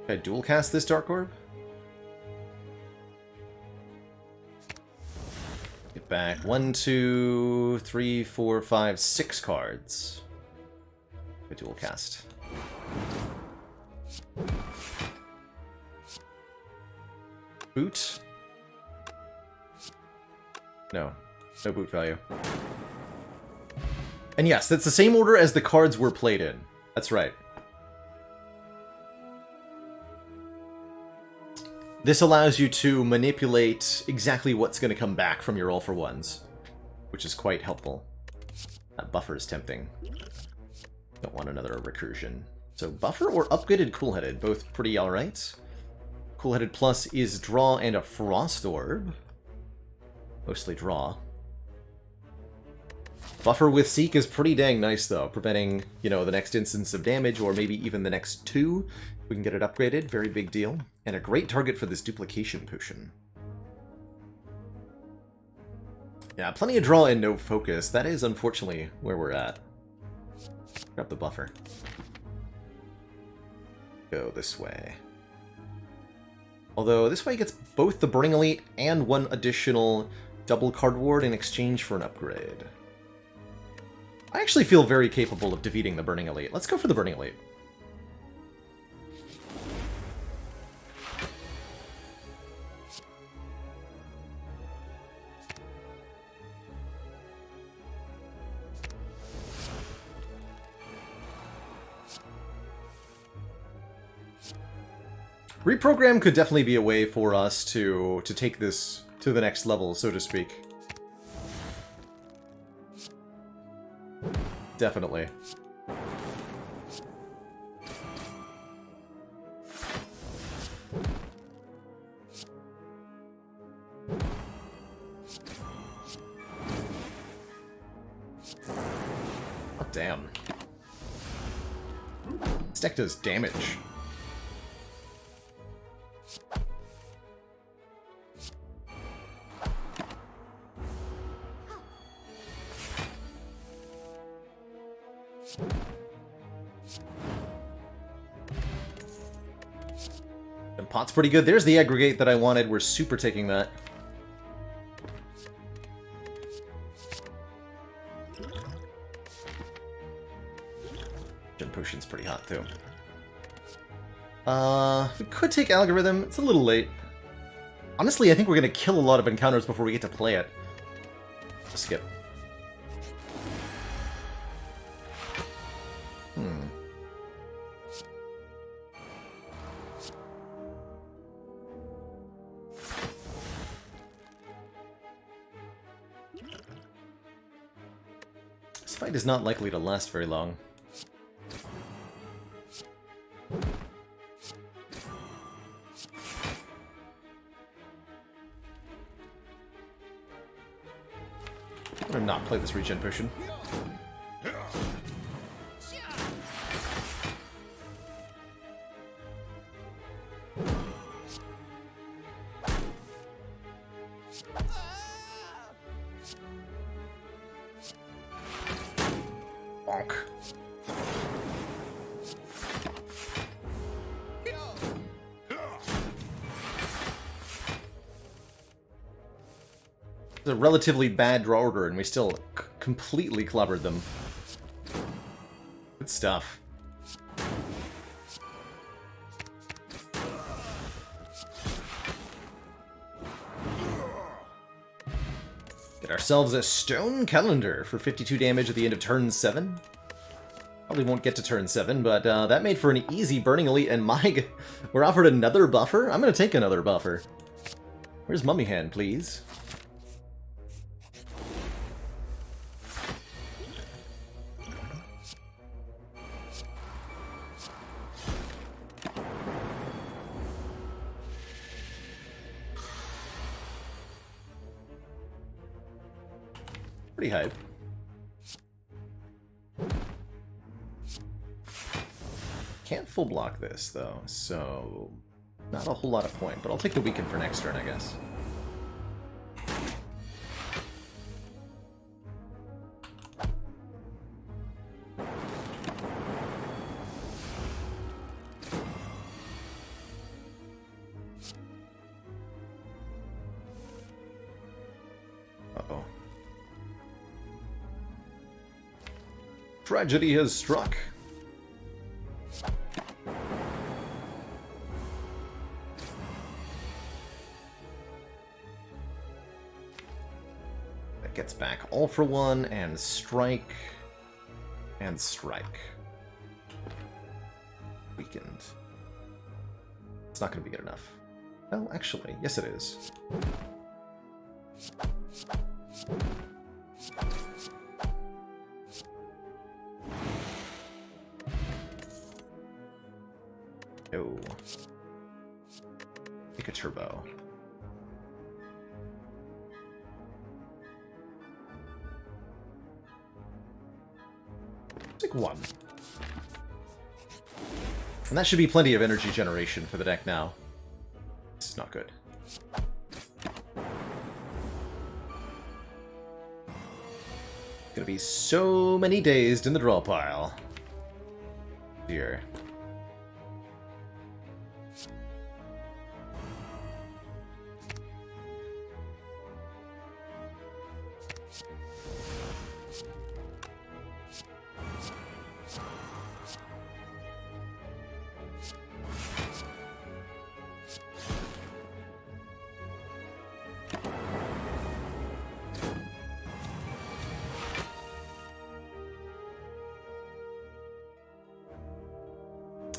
Can I dual cast this Dark Orb? Get back 1, 2, 3, 4, 5, 6 cards. I dual cast. Boot? No. No boot value. And yes, that's the same order as the cards were played in. That's right. This allows you to manipulate exactly what's going to come back from your all-for-ones, which is quite helpful. That buffer is tempting. Don't want another recursion. So buffer or upgraded Cool-Headed, both pretty alright. Cool-Headed Plus is draw and a Frost Orb. Mostly draw. Buffer with Seek is pretty dang nice, though, preventing, you know, the next instance of damage, or maybe even the next 2. We can get it upgraded, very big deal. And a great target for this duplication potion. Yeah, plenty of draw and no focus. That is, unfortunately, where we're at. Grab the buffer. Go this way. Although, this way gets both the Burning Elite and 1 additional double card ward in exchange for an upgrade. I actually feel very capable of defeating the Burning Elite. Let's go for the Burning Elite. Reprogram could definitely be a way for us to take this to the next level, so to speak. Definitely. Oh, damn. This deck does damage. And pot's pretty good. There's the aggregate that I wanted. We're super taking that. Gem potion's pretty hot too. We could take algorithm. It's a little late. Honestly, I think we're gonna kill a lot of encounters before we get to play it. Skip. This fight is not likely to last very long. I'm gonna not play this regen potion. Bonk. It's a relatively bad draw order, and we still completely clobbered them. Good stuff. Get ourselves a stone calendar for 52 damage at the end of turn 7. Probably won't get to turn 7, but that made for an easy Burning Elite, and we're offered another buffer? I'm gonna take another buffer. Where's Mummy Hand, please? Pretty hype. Can't full block this, though, so not a whole lot of point, but I'll take the weaken for next turn, I guess. Uh-oh. Tragedy has struck. That gets back all for one, and strike, and strike. Weakened. It's not going to be good enough. Well, actually, yes it is. Oh. Take a turbo. Take one. And that should be plenty of energy generation for the deck now. This is not good. Gonna be so many dazed in the draw pile. Dear.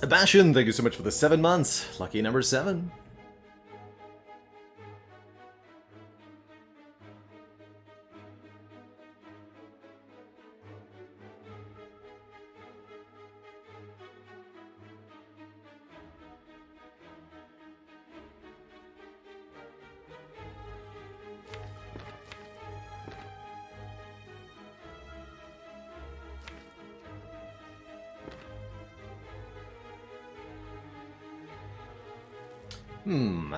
Bastion, thank you so much for the 7 months. Lucky number 7.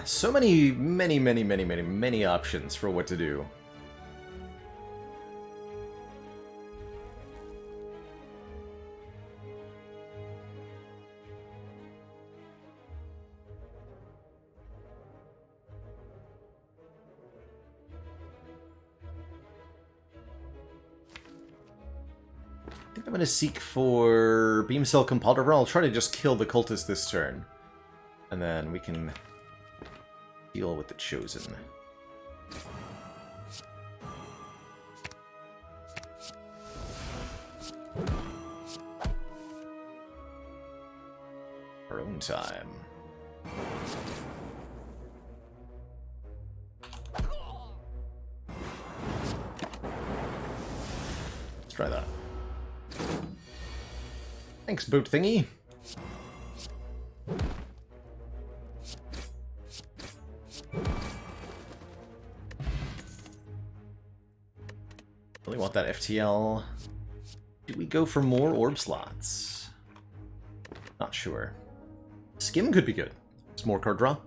So many options for what to do. going to seek for Beam Cell Compulder. I'll try to just kill the cultist this turn. And then we can deal with the Chosen. Our own time. Let's try that. Thanks, boot thingy. Really want that FTL. Do we go for more orb slots? Not sure. Skim could be good. It's more card draw.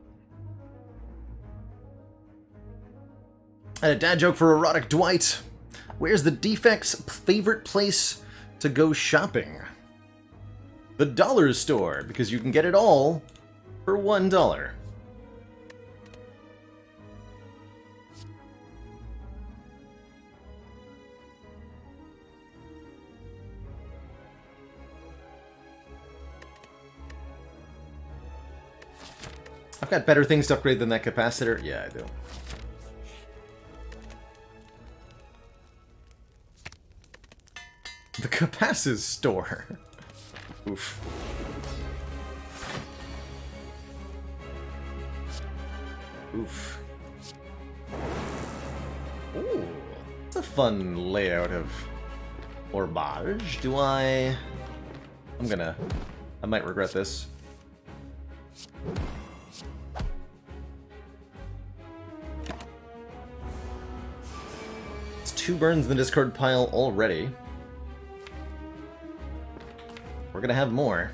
And a dad joke for erotic Dwight. Where's the Defect's favorite place to go shopping? The dollar store, because you can get it all for $1. I've got better things to upgrade than that capacitor. Yeah, I do. The capacitor store. Oof. Oof. Ooh. It's a fun layout of Orbage. Do I... I might regret this. It's 2 burns in the discard pile already. We're gonna have more.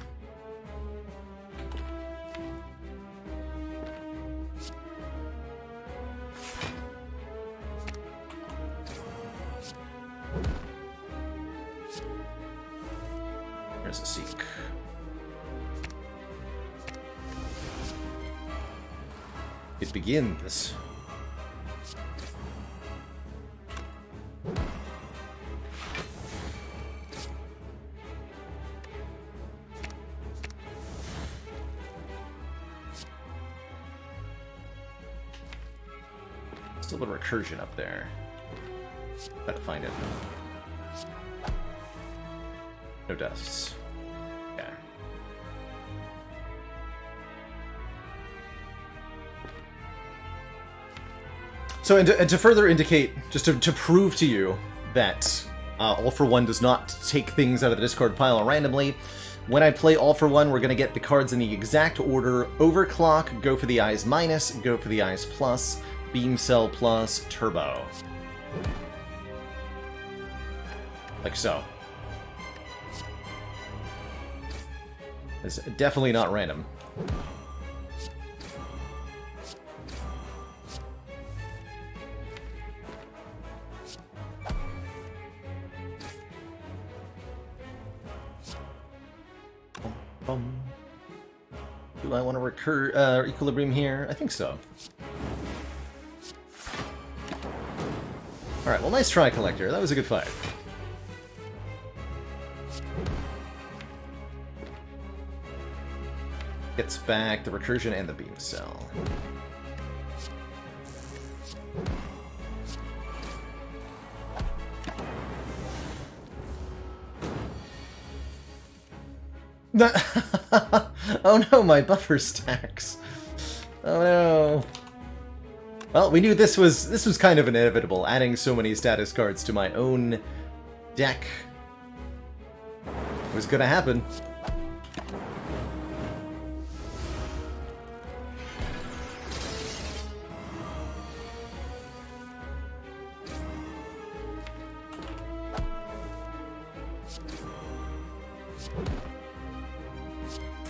There's a Seek. It begins. Still a recursion up there. Gotta find it. No dusts. Yeah. So, and to further indicate, just to prove to you that All for One does not take things out of the discard pile randomly, when I play All for One, we're going to get the cards in the exact order: Overclock, go for the Eyes minus, go for the Eyes plus, Beam Cell plus, Turbo. Like so. It's definitely not random. Do I want to recur Equilibrium here? I think so. Alright, well, nice try, Collector. That was a good fight. Gets back the Recursion and the Beam Cell. Oh no, my buffer stacks. Oh no. Well, we knew this was kind of inevitable, adding so many status cards to my own deck was gonna happen.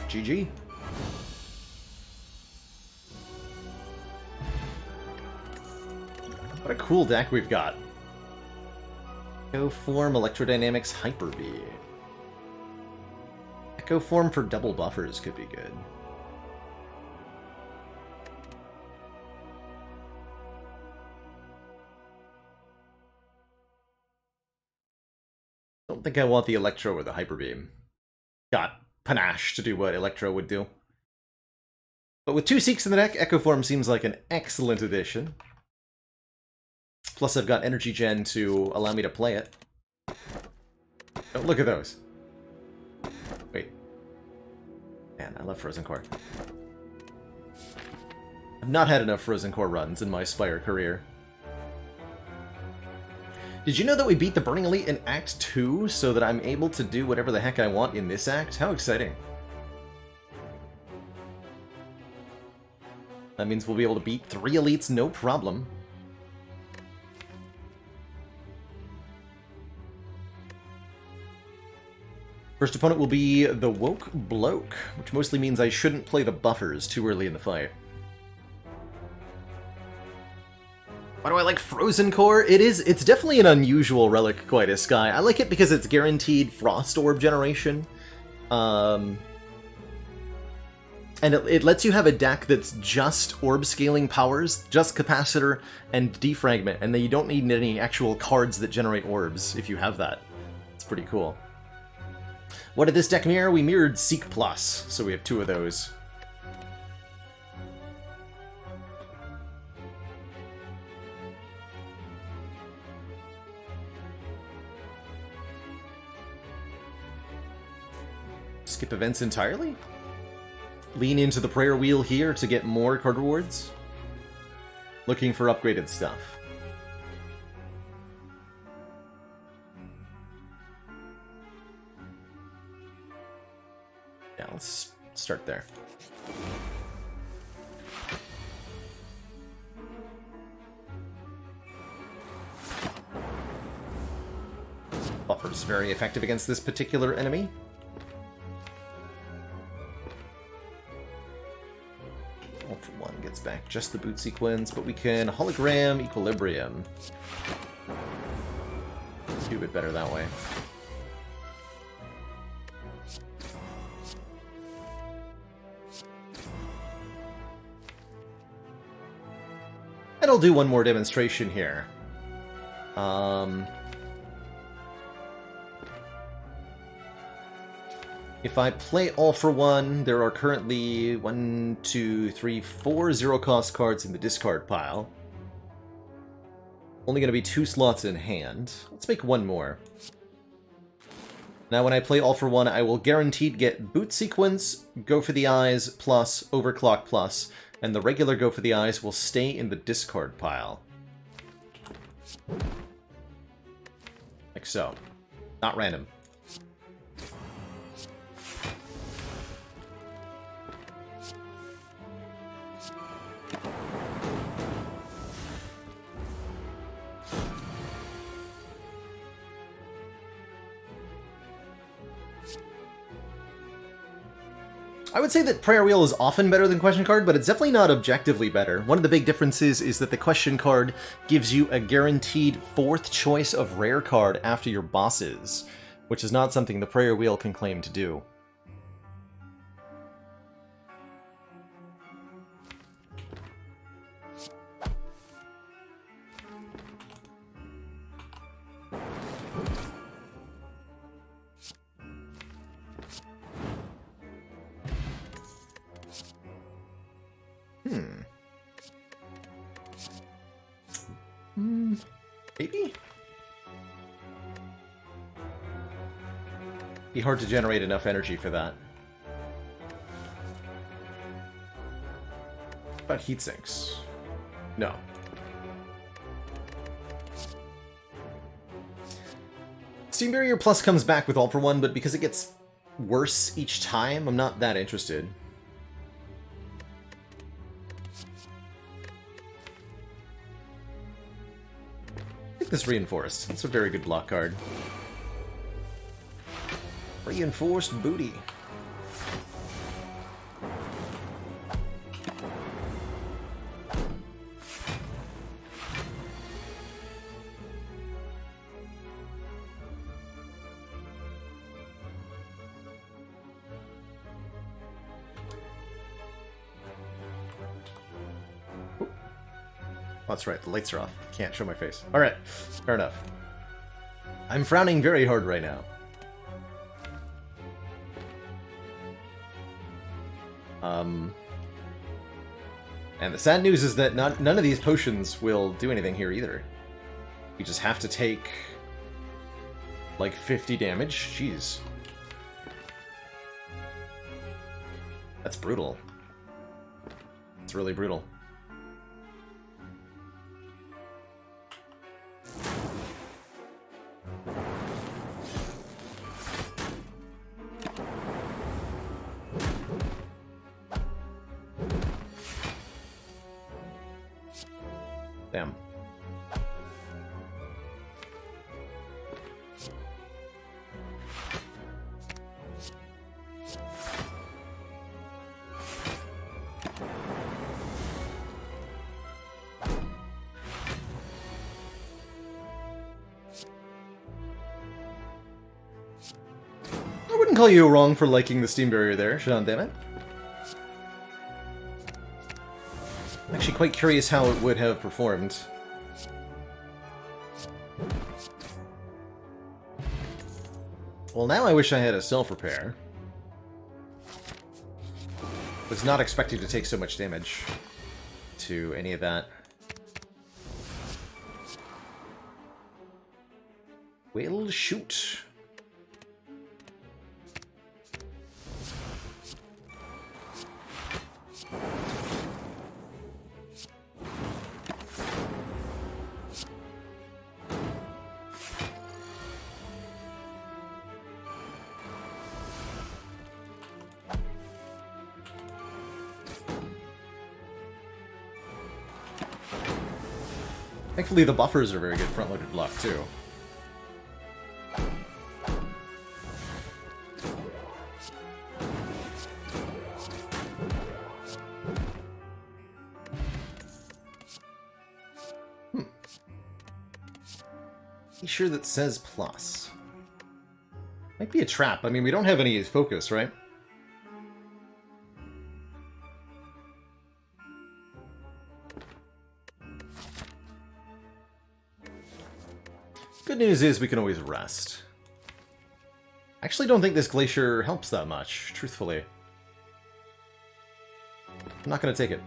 GG. What a cool deck we've got. Echo Form, Electrodynamics, Hyper-V. Echo Form for double buffers could be good. don't think I want the Electro or the Hyper Beam. Got panache to do what Electro would do. But with 2 Seeks in the deck, Echo Form seems like an excellent addition. Plus I've got Energy Gen to allow me to play it. Oh, look at those. Wait. Man, I love Frozen Core. I've not had enough Frozen Core runs in my Spire career. Did you know that we beat the Burning Elite in Act 2 so that I'm able to do whatever the heck I want in this act? How exciting. That means we'll be able to beat 3 elites no problem. First opponent will be the Woke Bloke, which mostly means I shouldn't play the buffers too early in the fight. Why do I like Frozen Core? It's definitely an unusual Relic Quietus guy. I like it because it's guaranteed Frost Orb generation. And it lets you have a deck that's just Orb scaling powers, just Capacitor and Defragment, and then you don't need any actual cards that generate orbs if you have that. It's pretty cool. What did this deck mirror? We mirrored Seek Plus, so we have 2 of those. Skip events entirely? Lean into the prayer wheel here to get more card rewards? Looking for upgraded stuff. Yeah, let's start there. Buffer's very effective against this particular enemy. All for one gets back just the boot sequence, but we can hologram Equilibrium. Do a bit better that way. And I'll do one more demonstration here. If I play All for One, there are currently 1, 2, 3, 4 zero-cost cards in the discard pile. Only going to be 2 slots in hand. Let's make 1 more. Now when I play All for One, I will guaranteed get Boot Sequence, Go for the Eyes, plus Overclock plus, and the regular Go for the Eyes will stay in the discard pile. Like so. Not random. I would say that Prayer Wheel is often better than Question Card, but it's definitely not objectively better. One of the big differences is that the Question Card gives you a guaranteed 4th choice of rare card after your bosses, which is not something the Prayer Wheel can claim to do. Maybe? Be hard to generate enough energy for that. What about heat sinks? No. Steam Barrier Plus comes back with All for One, but because it gets worse each time, I'm not that interested. This Reinforced. It's a very good block card. Reinforced Booty. Oh, that's right, the lights are off. Can't show my face. Alright, fair enough. I'm frowning very hard right now. And the sad news is that none of these potions will do anything here either. We just have to take like 50 damage. Jeez. That's brutal. It's really brutal. Damn. I wouldn't call you wrong for liking the Steam Barrier there, Sean, damn it. I'm actually quite curious how it would have performed. Well, now I wish I had a self-repair. Was not expecting to take so much damage to any of that. Well, shoot. Thankfully, the buffers are very good front-loaded block, too. Be sure that says plus. Might be a trap. I mean, we don't have any focus, right? Good news is we can always rest. I actually don't think this glacier helps that much, truthfully. I'm not going to take it.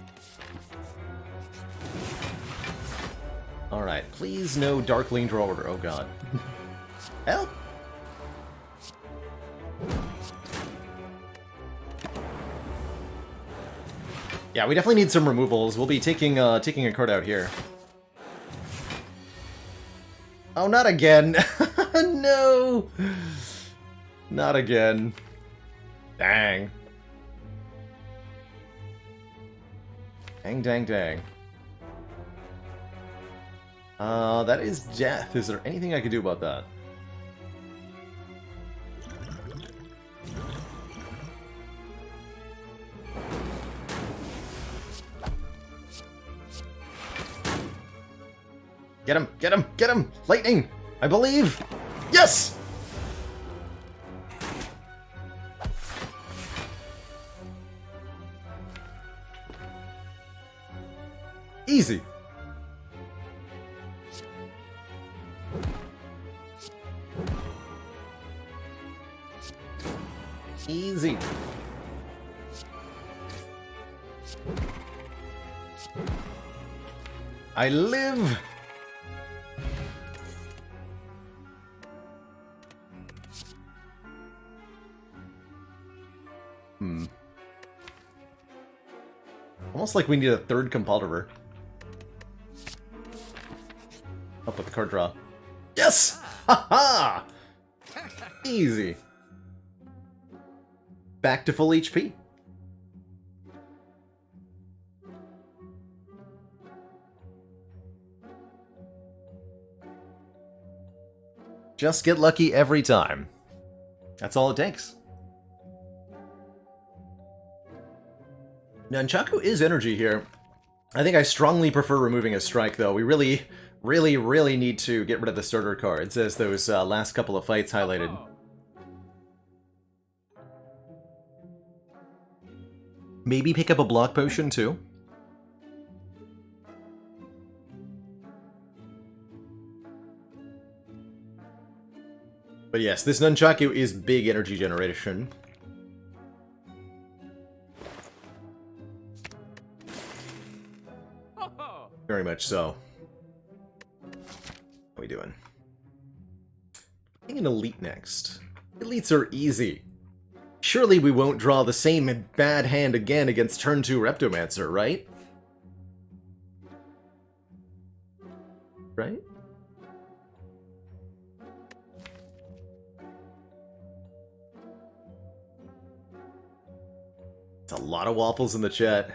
Alright, please no Darkling Draw Order. Oh god. Help! Yeah, we definitely need some removals. We'll be taking a card out here. Oh, not again! No! Not again. Dang. Dang, dang, dang. That is death. Is there anything I can do about that? Get him! Get him! Get him! Lightning! I believe! Yes! Easy. Easy. I live! Almost like we need a third compulsory. Up with the card draw. Yes! Ha ha! Easy. Back to full HP. Just get lucky every time. That's all it takes. Nunchaku is energy here. I think I strongly prefer removing a strike, though. We really, really need to get rid of the starter cards, as those last couple of fights highlighted. Maybe pick up a block potion, too? But yes, this Nunchaku is big energy generation. Very much so. How are we doing? Getting an elite next. Elites are easy. Surely we won't draw the same bad hand again against turn 2 Reptomancer, right? Right? It's a lot of waffles in the chat.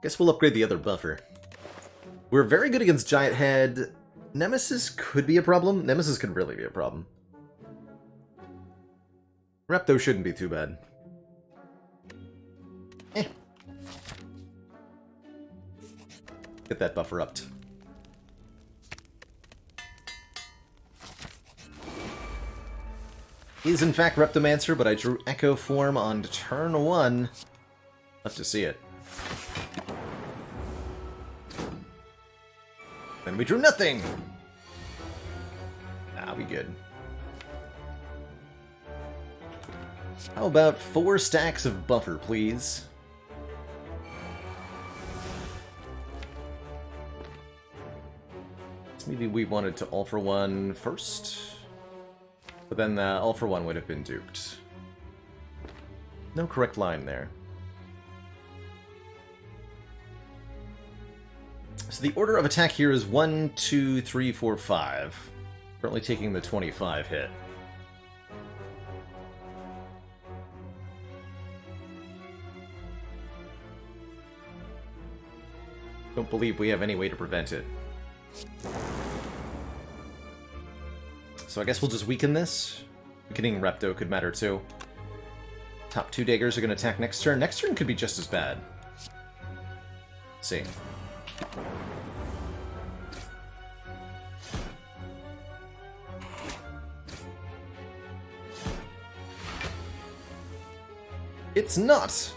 Guess we'll upgrade the other buffer. We're very good against Giant Head. Nemesis could be a problem. Nemesis could really be a problem. Repto shouldn't be too bad. Get that buffer upped. Is in fact Reptomancer, but I drew Echo Form on turn 1. Love to see it. Then we drew nothing! Ah, we good. How about 4 stacks of buffer, please? So maybe we wanted to All for One first? But then All for One would have been duped. No correct line there. So the order of attack here is 1, 2, 3, 4, 5. Currently taking the 25 hit. Don't believe we have any way to prevent it. So I guess we'll just weaken this. Weakening Repto could matter too. Top 2 daggers are going to attack next turn. Next turn could be just as bad. Let's see. It's not!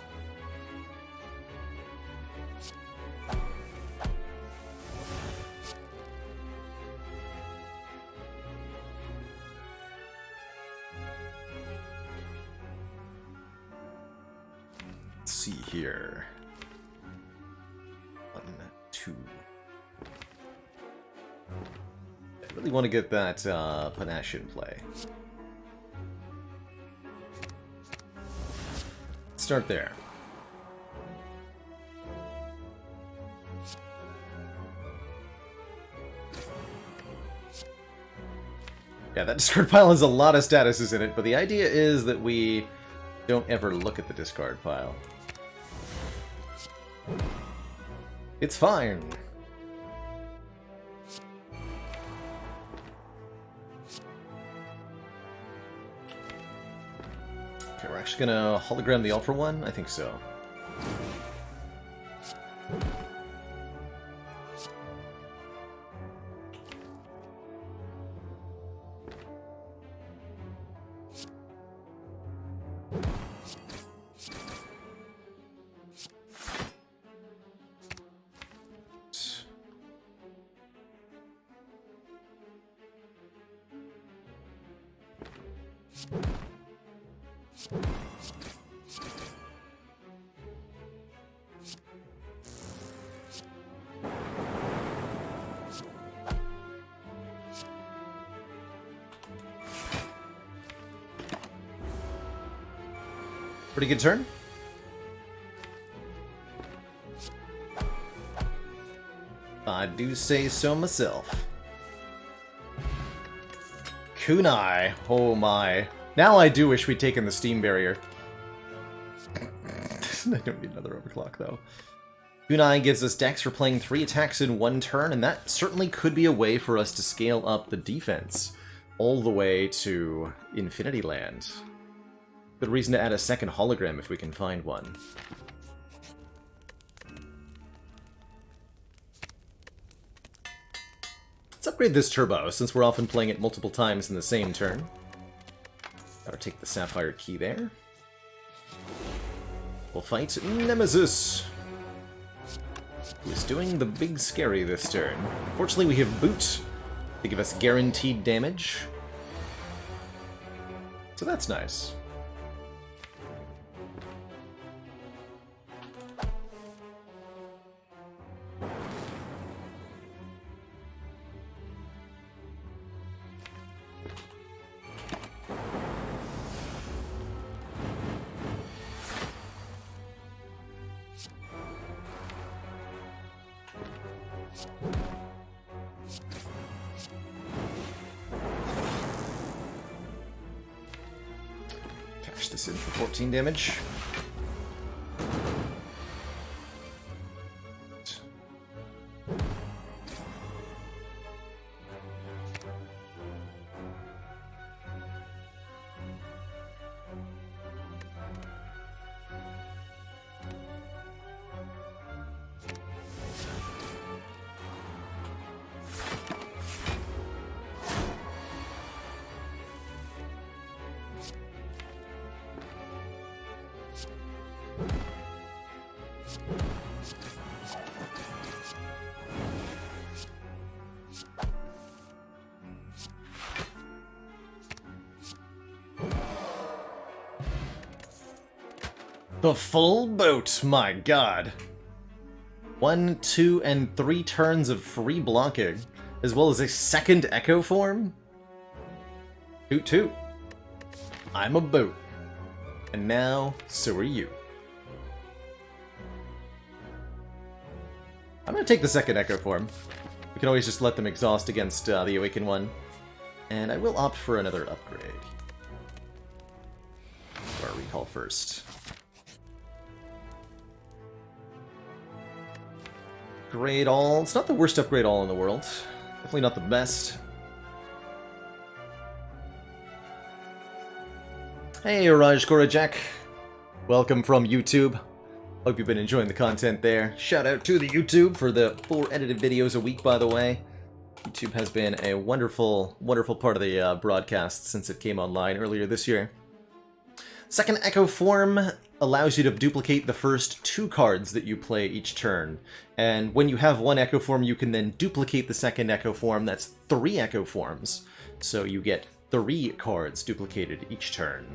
Let's see here. 1, 2. I really want to get that panache in play. Start there. Yeah, that discard pile has a lot of statuses in it, but the idea is that we don't ever look at the discard pile. It's fine. Okay, we're actually gonna hologram the All for One? I think so. Pretty good turn. I do say so myself. Kunai, oh my. Now I do wish we'd taken the Steam Barrier. I don't need another Overclock, though. Kunai gives us dex for playing 3 attacks in 1 turn, and that certainly could be a way for us to scale up the defense all the way to Infinity Land. Good reason to add a second hologram if we can find one. Let's upgrade this turbo, since we're often playing it multiple times in the same turn. Gotta take the Sapphire Key there. We'll fight Nemesis, who's doing the big scary this turn. Fortunately, we have Boot to give us guaranteed damage. So that's nice. push this in for 14 damage. The full boat, my god. 1, 2, and 3 turns of free blocking, as well as a second Echo form? Toot toot. I'm a boat. And now, so are you. I'm gonna take the second Echo form. We can always just let them exhaust against the Awakened one. And I will opt for another upgrade. Or recall first. Upgrade all. It's not the worst upgrade all in the world. Definitely not the best. Hey, Raj Korajak. Welcome from YouTube. Hope you've been enjoying the content there. Shout out to the YouTube for the 4 edited videos a week, by the way. YouTube has been a wonderful, wonderful part of the broadcast since it came online earlier this year. Second Echo form allows you to duplicate the first 2 cards that you play each turn. And when you have 1 Echo form, you can then duplicate the second Echo form. That's 3 Echo forms. So you get 3 cards duplicated each turn.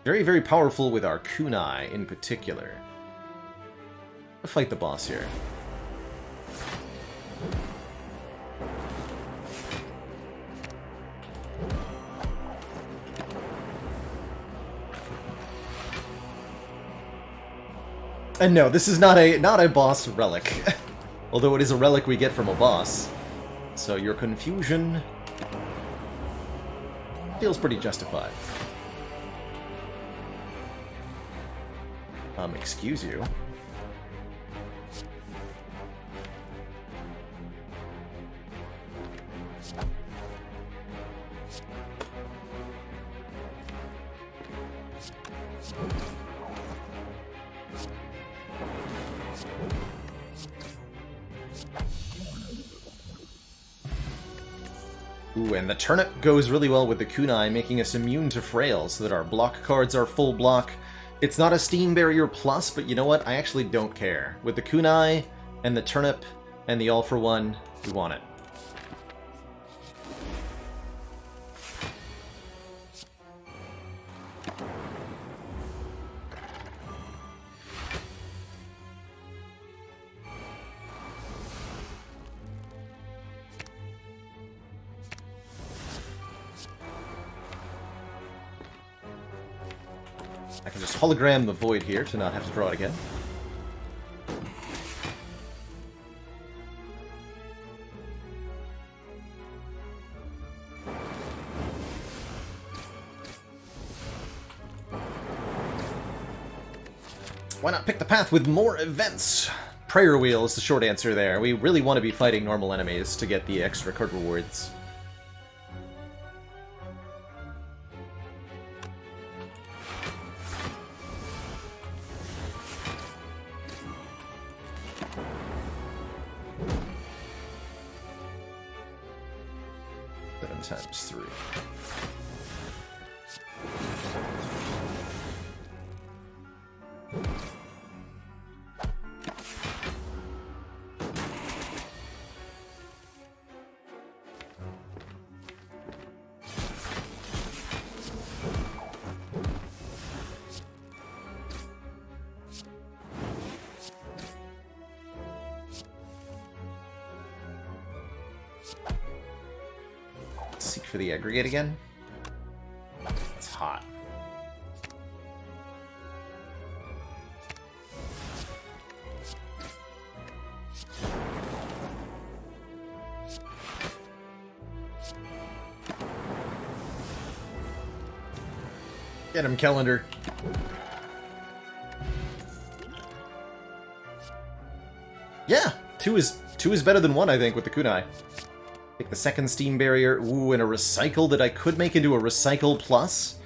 Very, very powerful with our kunai in particular. Let's fight the boss here. And no, this is not a boss relic. Although it is a relic we get from a boss. So your confusion feels pretty justified. Excuse you. Ooh, and the turnip goes really well with the kunai, making us immune to frail, so that our block cards are full block. It's not a Steam Barrier Plus, but you know what? I actually don't care. With the kunai, and the turnip, and the all-for-one, we want it. I can just hologram the void here to not have to draw it again. Why not pick the path with more events? Prayer Wheel is the short answer there. We really want to be fighting normal enemies to get the extra card rewards. Times 3. Seek for the aggregate again. It's hot. Get him, Calendar. Yeah, two is better than one, I think, with the kunai. Take the second steam barrier. Ooh, and a recycle that I could make into a recycle plus.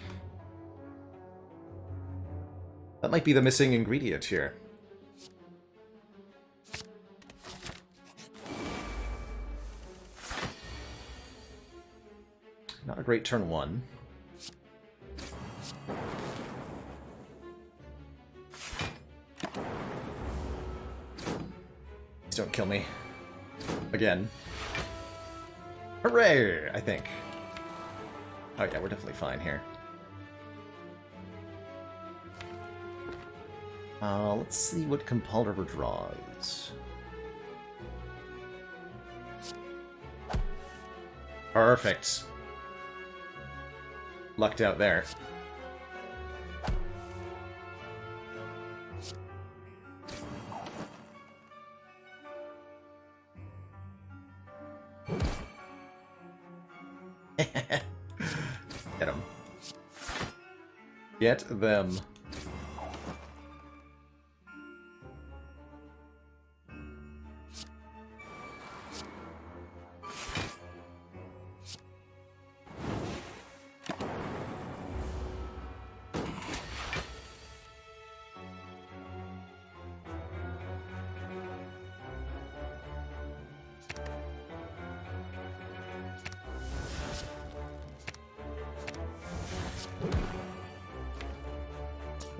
That might be the missing ingredient here. Not a great turn one. Please don't kill me. Again. Hooray! I think. Oh yeah, we're definitely fine here. Let's see what Compelled River draws. Perfect. Lucked out there. Get him. Get them.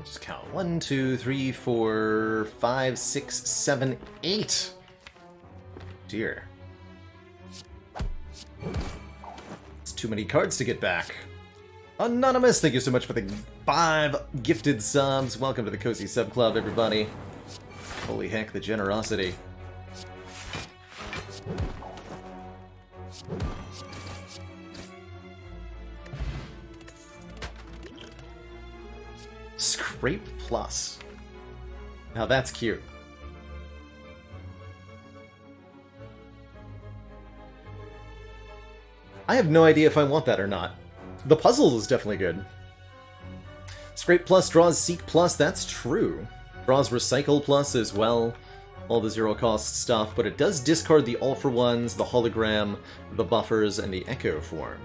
Just count. 1, 2, 3, 4, 5, 6, 7, 8. Dear. It's too many cards to get back. Anonymous, thank you so much for the 5 gifted subs. Welcome to the Cozy Sub Club, everybody. Holy heck, the generosity. Scrape Plus. Now that's cute. I have no idea if I want that or not. The puzzle is definitely good. Scrape Plus draws Seek Plus, that's true. Draws Recycle Plus as well. All the zero cost stuff, but it does discard the All for Ones, the Hologram, the Buffers, and the Echo form.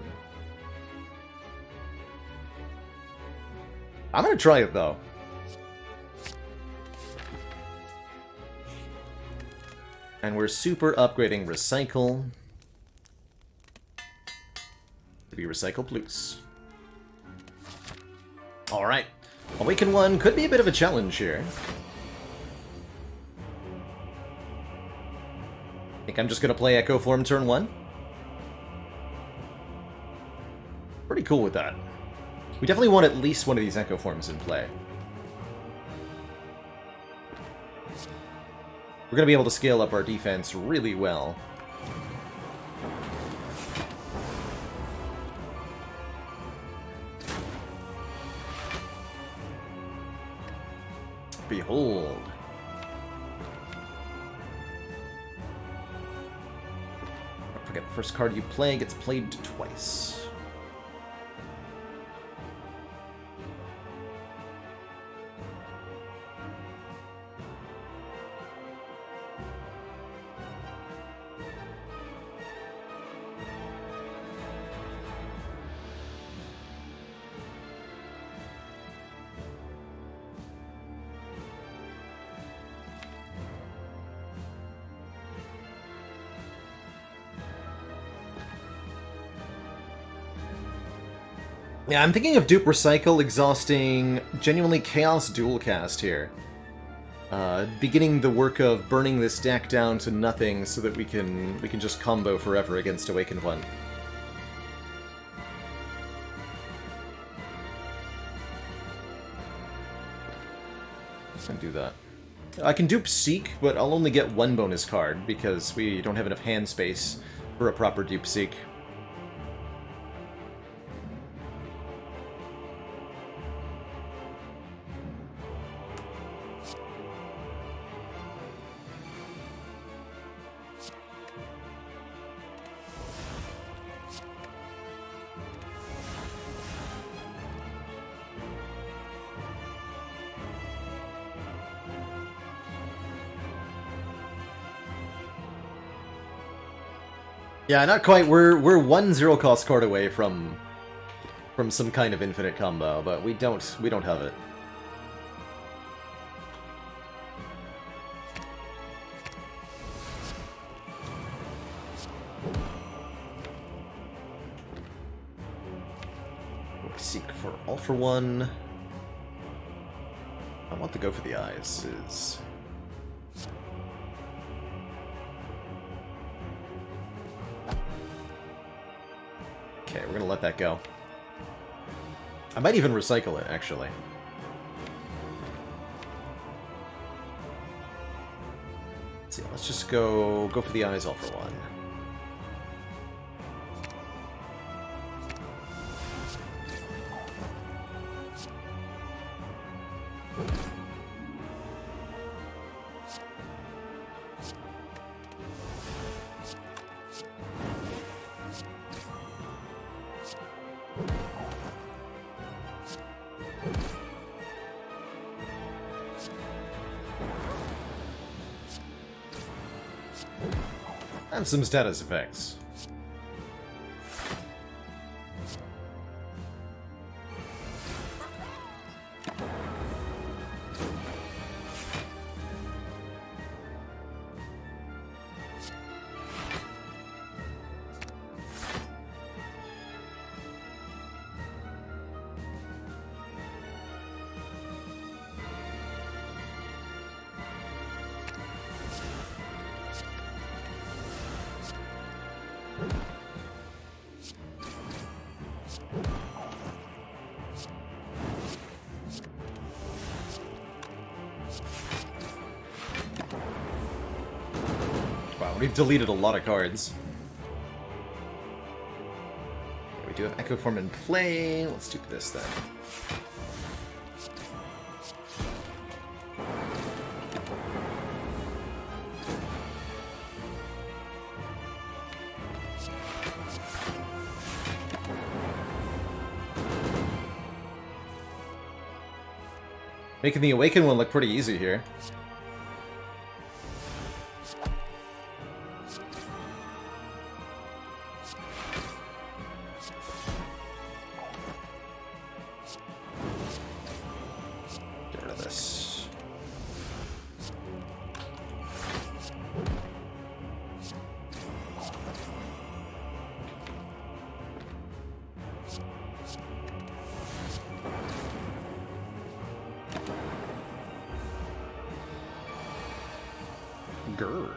I'm gonna try it though. And we're super upgrading Recycle to be Recycle Plus. Alright. Awaken 1 could be a bit of a challenge here. I think I'm just gonna play Echo Form turn 1. Pretty cool with that. We definitely want at least one of these Echo Forms in play. We're going to be able to scale up our defense really well. Behold. Don't forget, the first card you play gets played twice. Yeah, I'm thinking of Dupe Recycle exhausting genuinely Chaos Dualcast here. Beginning the work of burning this deck down to nothing so that we can just combo forever against Awakened One. I can do that. I can dupe Seek, but I'll only get one bonus card because we don't have enough hand space for a proper dupe Seek. Yeah, not quite. We're 1 cost card away from some kind of infinite combo, but we don't have it. Seek for all for one. I want to go for the eyes. Is okay. We're gonna let that go. I might even recycle it, actually. Let's see. Let's just go for the eyes all for one. And some status effects. We've deleted a lot of cards. We do have Echo Form in play. Let's do this then. Making the Awaken one look pretty easy here. Grr.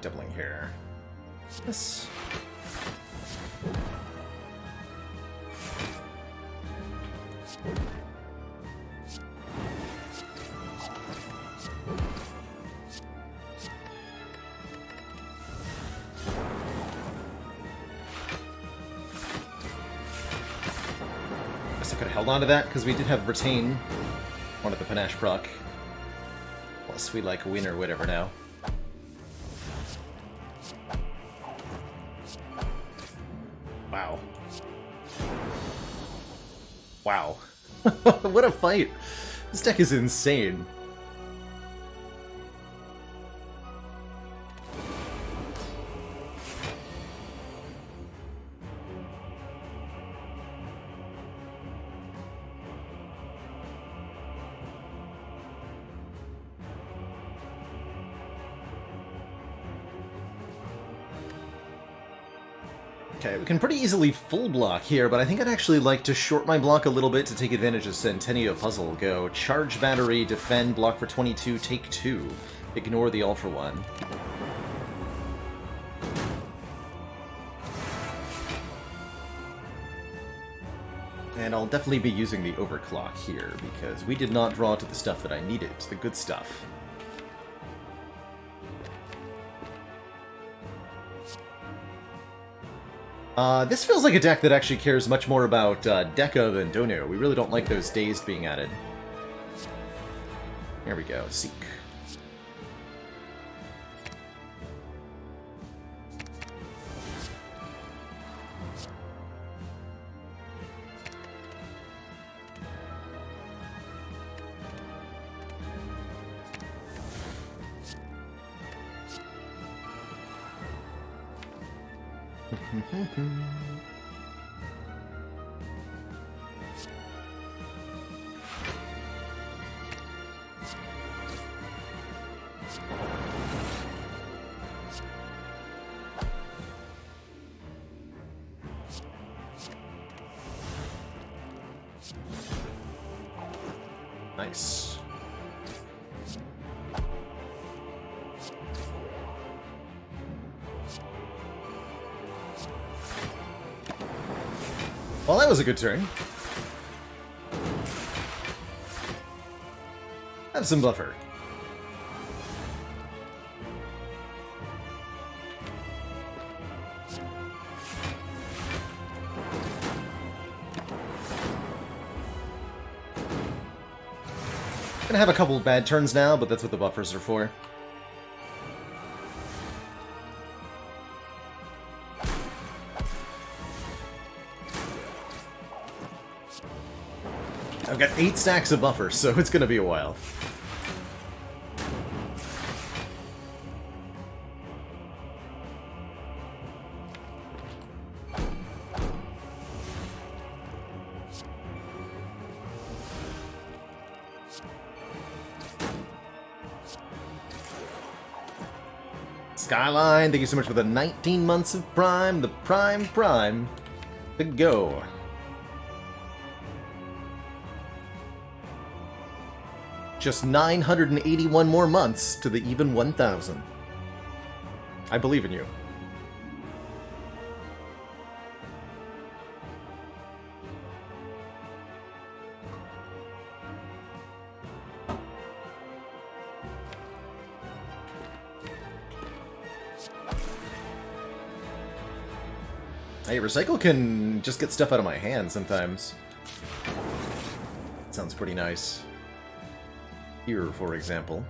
Doubling here. Yes. Guess I could have held on to that because we did have retain one of the panache proc. Plus we like win or whatever now. Wow. Wow. What a fight! This deck is insane. Okay, we can pretty easily full block here, but I think I'd actually like to short my block a little bit to take advantage of Centennial Puzzle. Go charge battery, defend, block for 22, take 2. Ignore the all for 1. And I'll definitely be using the overclock here, because we did not draw to the stuff that I needed, the good stuff. This feels like a deck that actually cares much more about Deca than Donu. We really don't like those dazed being added. There we go, Seek. Nice. Well, that was a good turn. Have some buffer. Gonna have a couple of bad turns now, but that's what the buffers are for. I've got 8 stacks of buffers, so it's gonna be a while. Skyline, thank you so much for the 19 months of Prime, the Prime to go. Just 981 more months to the even 1,000. I believe in you. Hey, Recycle can just get stuff out of my hand sometimes. Sounds pretty nice. Here, for example.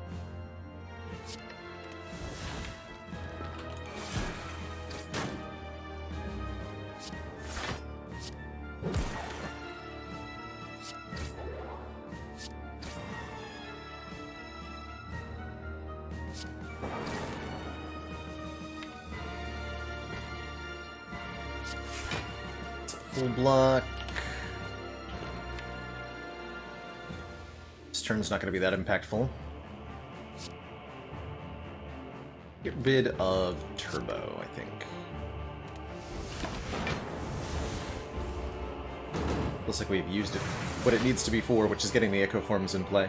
It's a full block. Turn's not going to be that impactful. Get rid of Turbo, I think. Looks like we've used it what it needs to be for, which is getting the Echo Forms in play.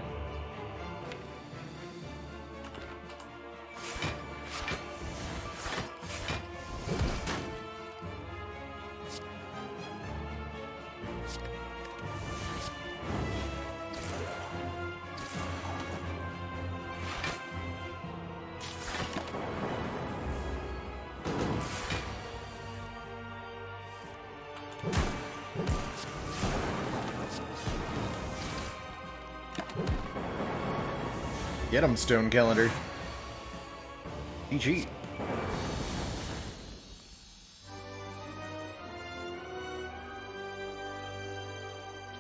Get him, Stone Calendar. GG.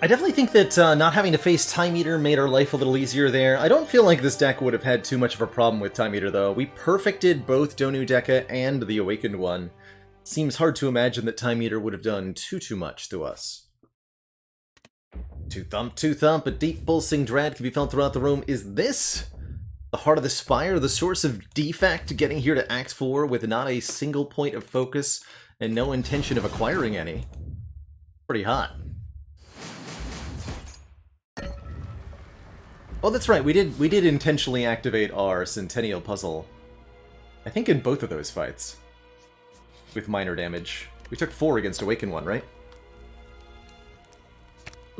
I definitely think that not having to face Time Eater made our life a little easier there. I don't feel like this deck would have had too much of a problem with Time Eater, though. We perfected both Donu Deca and the Awakened one. Seems hard to imagine that Time Eater would have done too much to us. Two thump, a deep pulsing dread can be felt throughout the room. Is this the heart of the Spire, the source of Defect, getting here to Act 4 with not a single point of focus and no intention of acquiring any? Pretty hot. Oh, that's right, we did intentionally activate our Centennial Puzzle. I think in both of those fights. With minor damage. We took 4 against Awakened one, right?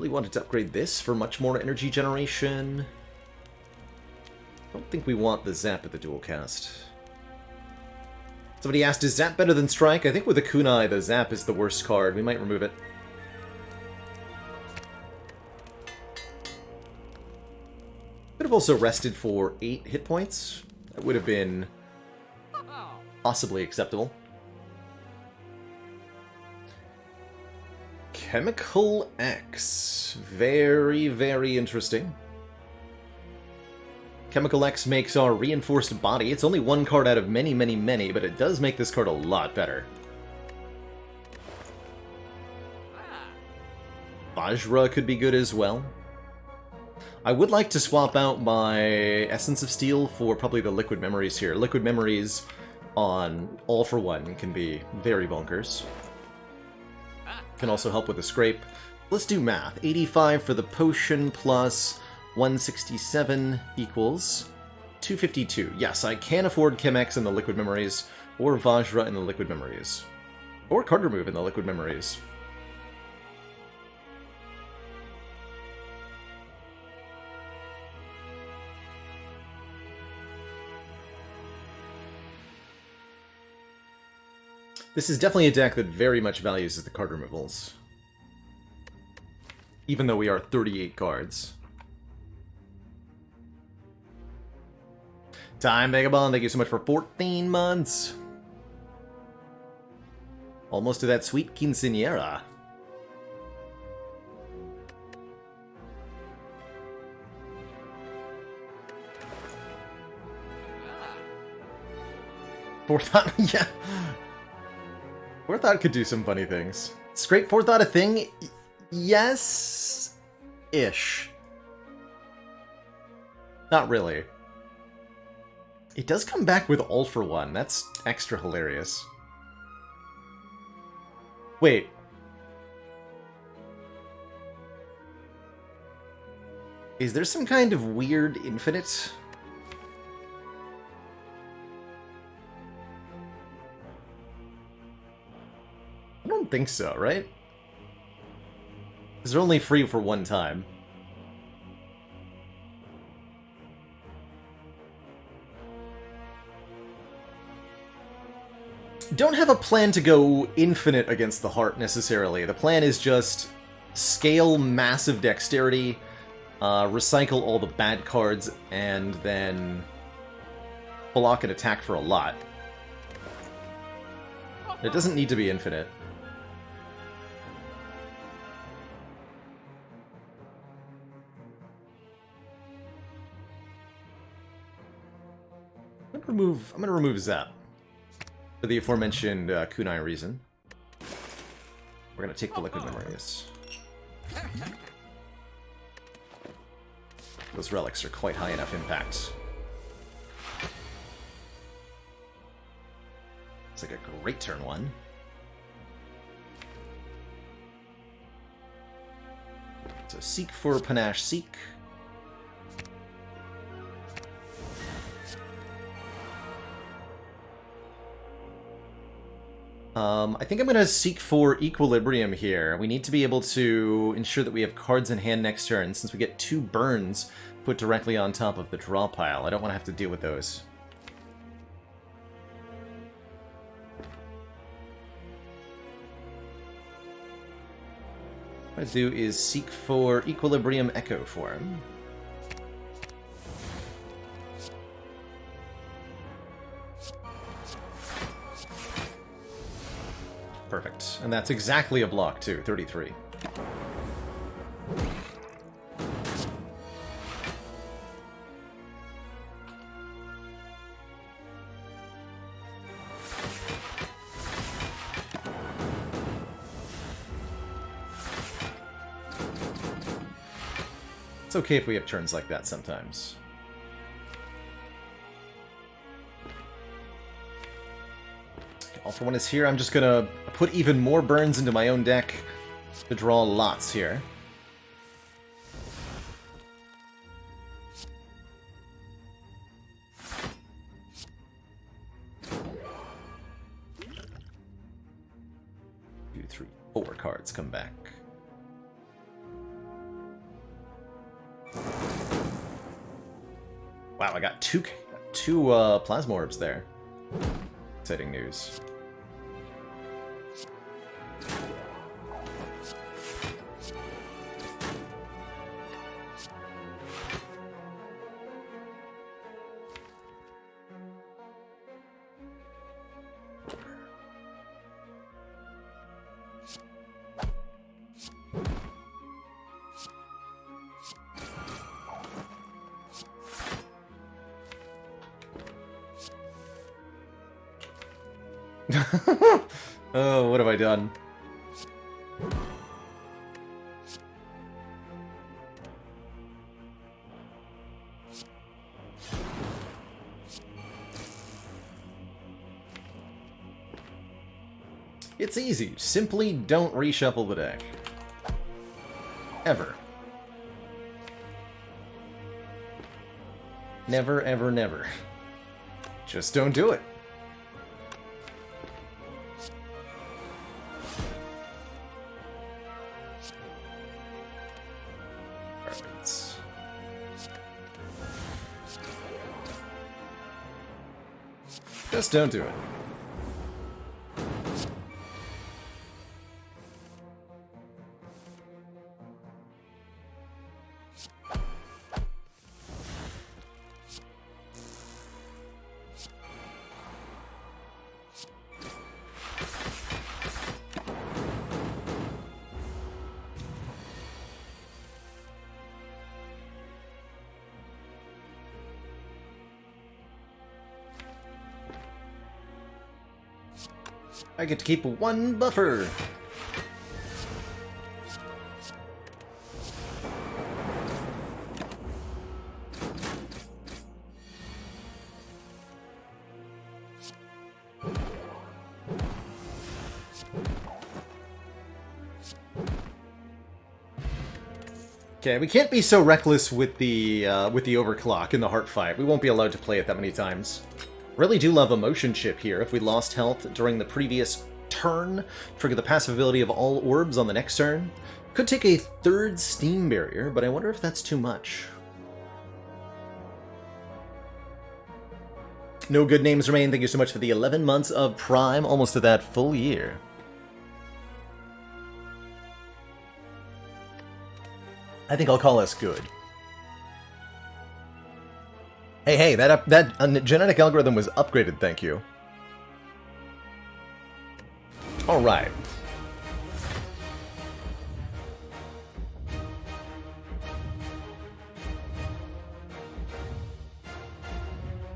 Really wanted to upgrade this for much more energy generation. Don't think we want the Zap at the dual cast. Somebody asked, is Zap better than Strike? I think with the Kunai, the Zap is the worst card. We might remove it. Could have also rested for 8 hit points. That would have been possibly acceptable. Chemical X. Very, very interesting. Chemical X makes our Reinforced Body. It's only one card out of many, many, many, but it does make this card a lot better. Vajra could be good as well. I would like to swap out my Essence of Steel for probably the Liquid Memories here. Liquid Memories on All for One can be very bonkers. Can also help with the Scrape. Let's do math. 85 for the potion plus 167 equals 252. Yes, I can afford Chemex in the Liquid Memories, or Vajra in the Liquid Memories. Or Card Remove in the Liquid Memories. This is definitely a deck that very much values the card removals. Even though we are 38 cards. Time Vagabond, thank you so much for 14 months. Almost to that sweet quinceañera. Forethought, yeah. Forethought could do some funny things. Scrape Forethought a thing? Yes-ish. Not really. It does come back with All for One. That's extra hilarious. Wait. Is there some kind of weird infinite? I don't think so, right? Because they're only free for one time. Don't have a plan to go infinite against the heart, necessarily. The plan is just scale massive dexterity, recycle all the bad cards, and then block and attack for a lot. It doesn't need to be infinite. I'm gonna remove Zap. For the aforementioned kunai reason. We're gonna take the Liquid Memories. Those relics are quite high enough impact. It's like a great turn one. So seek for Panache Seek. I think I'm going to seek for Equilibrium here. We need to be able to ensure that we have cards in hand next turn, since we get 2 burns put directly on top of the draw pile. I don't want to have to deal with those. What I do is seek for Equilibrium Echo Form. Perfect. And that's exactly a block, too. 33. It's okay if we have turns like that sometimes. All for One is here. I'm just gonna put even more burns into my own deck to draw lots here. Two, three, 4 cards come back. I got two plasma orbs there. Exciting news. Oh, what have I done? It's easy. Simply don't reshuffle the deck. Ever. Never, ever, never. Just don't do it. Just don't do it. I get to keep one buffer. Okay, we can't be so reckless with the overclock in the heart fight. We won't be allowed to play it that many times. Really do love a motion chip here. If we lost health during the previous turn, trigger the passive ability of all orbs on the next turn. Could take a third steam barrier, but I wonder if that's too much. No good names remain. Thank you so much for the 11 months of Prime, almost to that full year. I think I'll call us good. Hey, that genetic algorithm was upgraded, thank you. Alright.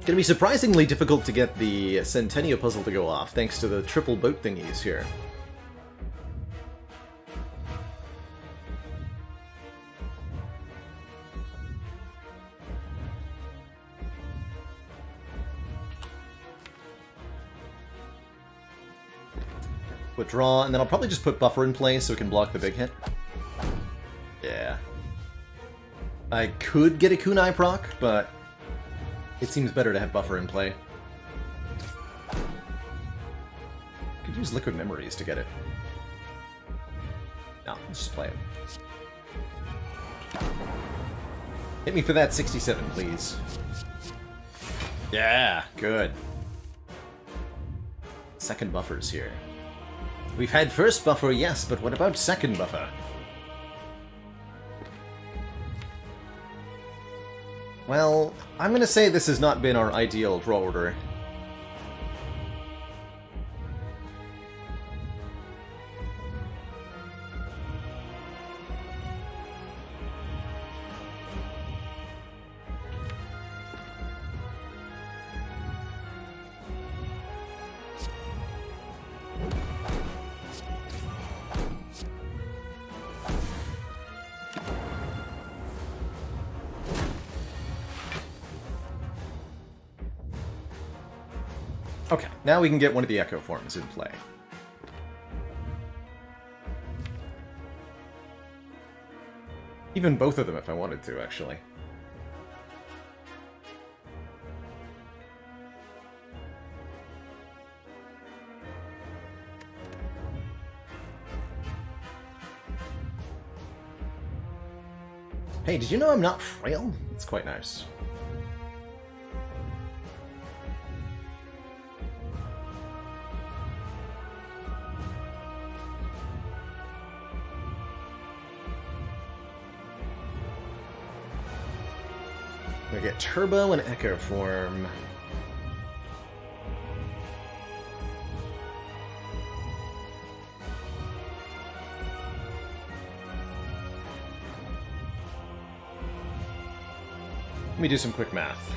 Gonna be surprisingly difficult to get the Centennial puzzle to go off, thanks to the triple boat thingies here. Withdraw, and then I'll probably just put buffer in place so it can block the big hit. Yeah. I could get a kunai proc, but it seems better to have buffer in play. Could use liquid memories to get it. No, let's just play it. Hit me for that 67, please. Yeah, good. Second buffer's here. We've had first buffer, yes, but what about second buffer? Well, I'm gonna say this has not been our ideal draw order. Okay, now we can get one of the Echo forms in play. Even both of them if I wanted to, actually. Hey, did you know I'm not frail? It's quite nice. We get Turbo and Echo Form. Let me do some quick math.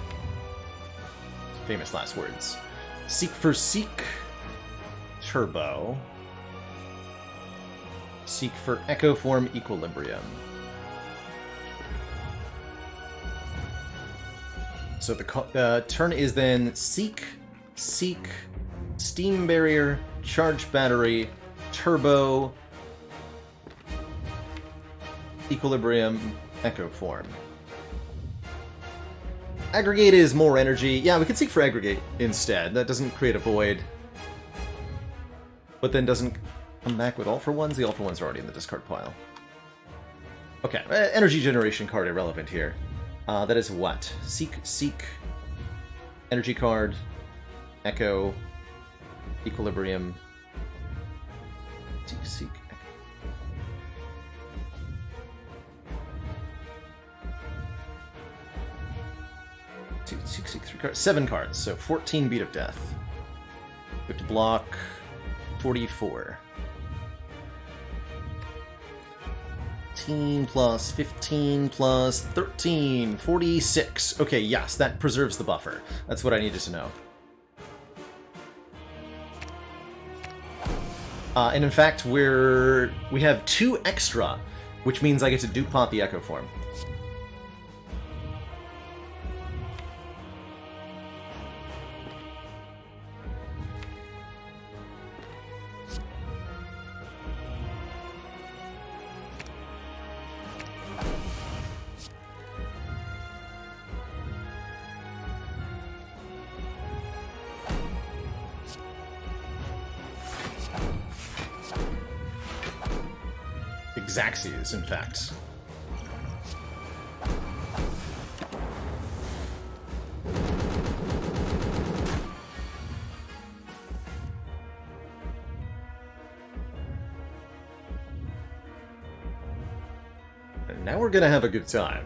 Famous last words. Seek for Seek. Turbo. Seek for Echo Form Equilibrium. So the turn is then Seek, Seek, Steam Barrier, Charge Battery, Turbo, Equilibrium, Echo Form. Aggregate is more energy. Yeah, we could Seek for Aggregate instead. That doesn't create a void. But then doesn't come back with All-for-Ones? The All-for-Ones are already in the discard pile. Okay, energy generation card irrelevant here. That is what? Seek, Seek, Energy card, Echo, Equilibrium, Seek, Seek, Echo. Seek, 3 cards. 7 cards, so 14 Beat of Death. We have to block 44. 15 plus 15 plus 13, 46. Okay, yes, that preserves the buffer. That's what I needed to know. And in fact, we have 2 extra, which means I get to Dupont the Echo Form. Xaxes, in fact. And now we're gonna have a good time.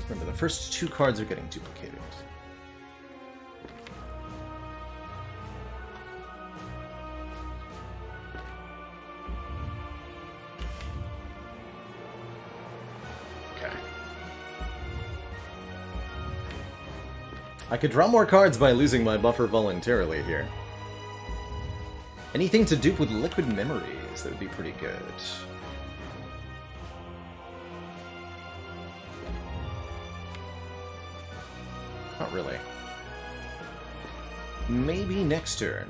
Remember, the first 2 cards are getting duplicated. Okay. I could draw more cards by losing my buffer voluntarily here. Anything to dupe with Liquid Memories, that would be pretty good. Not really. Maybe next turn.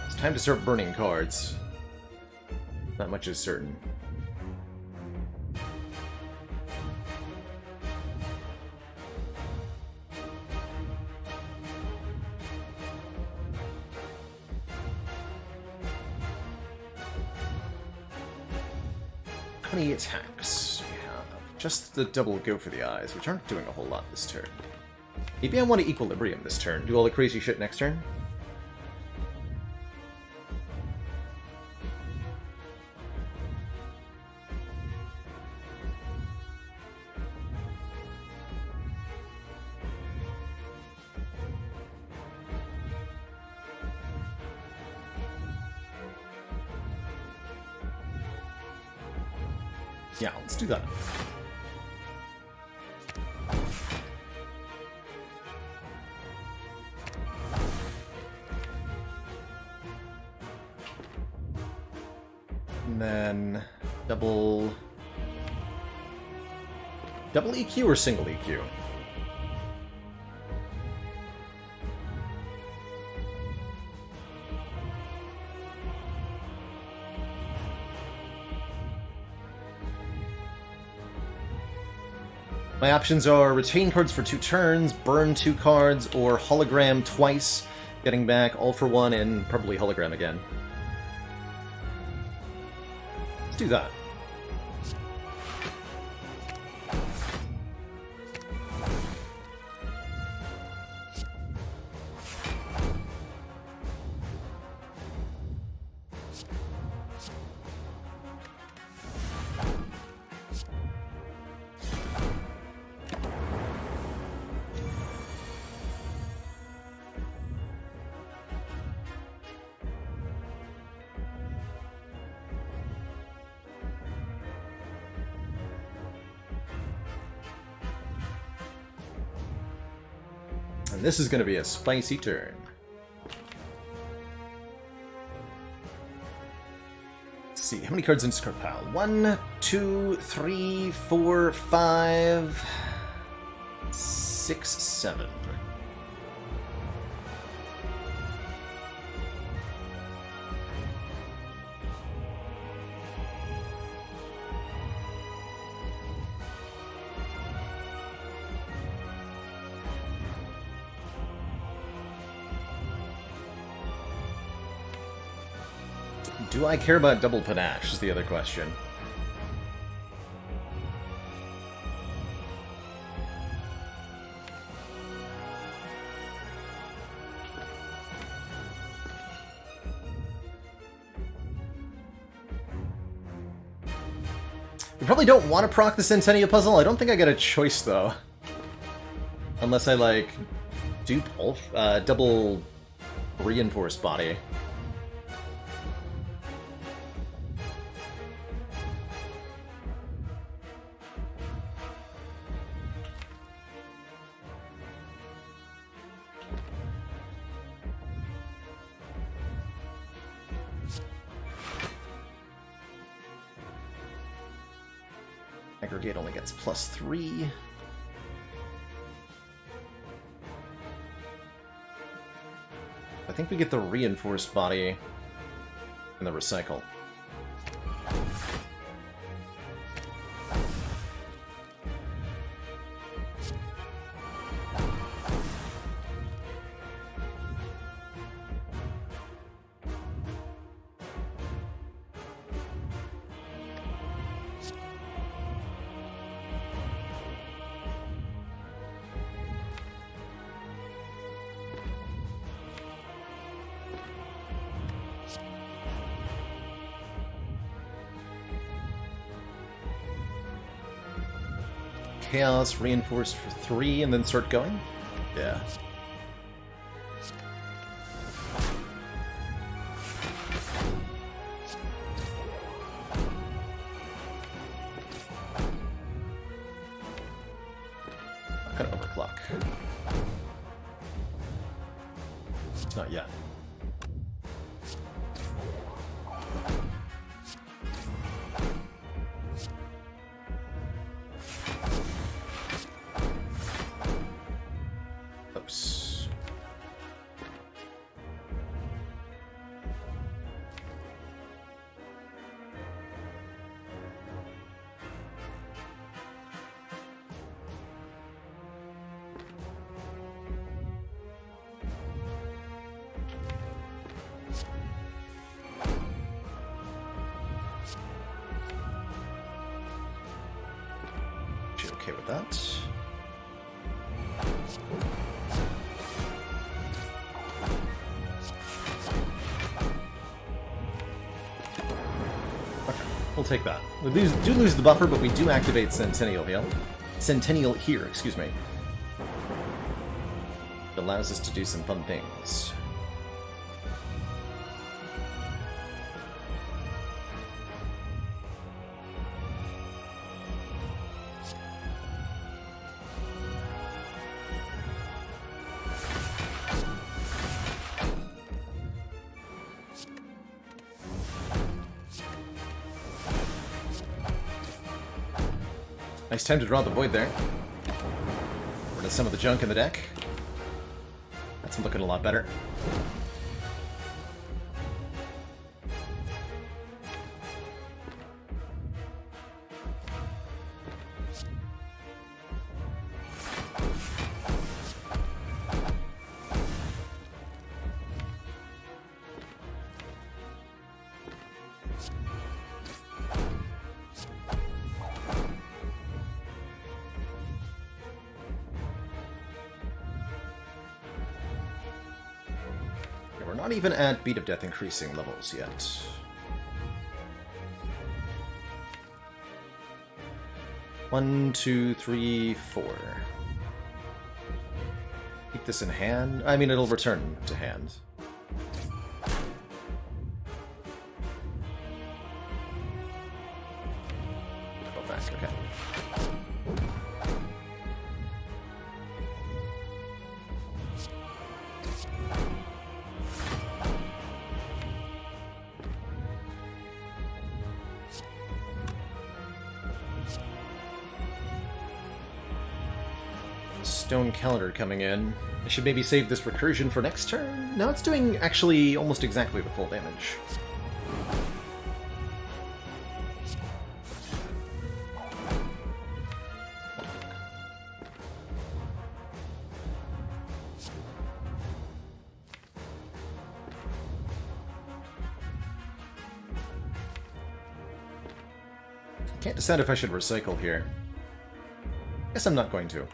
It's time to start burning cards. Not much is certain. How many attacks do we have? Just the double go for the eyes, which aren't doing a whole lot this turn. Maybe I want to Equilibrium this turn. Do all the crazy shit next turn? Yeah, let's do that. And then double EQ or single EQ? My options are retain cards for 2 turns, burn 2 cards, or hologram twice, getting back all for 1 and probably hologram again. do that. And this is going to be a spicy turn. Let's see, how many cards in discard pile? 1, 2, 3, 4, 5, 6, 7. Do I care about double panache is the other question. We probably don't want to proc the Centennial Puzzle. I don't think I get a choice, though. Unless I, like, dupe double reinforced body. Aggregate only gets +3. I think we get the reinforced body and the recycle. Chaos reinforced for 3 and then start going? Yeah. Not gonna overclock. Not yet. Oops. She okay with that? We'll take that. We do lose the buffer, but we do activate Centennial here. Centennial here, excuse me. It allows us to do some fun things. Nice time to draw the void there. Rid of some of the junk in the deck. That's looking a lot better. not even at Beat of Death increasing levels yet. One, two, three, four. Keep this in hand. I mean, it'll return to hand. Go back, okay. Stone Calendar coming in. I should maybe save this recursion for next turn. No, it's doing actually almost exactly the full damage. Can't decide if I should recycle here. Guess I'm not going to.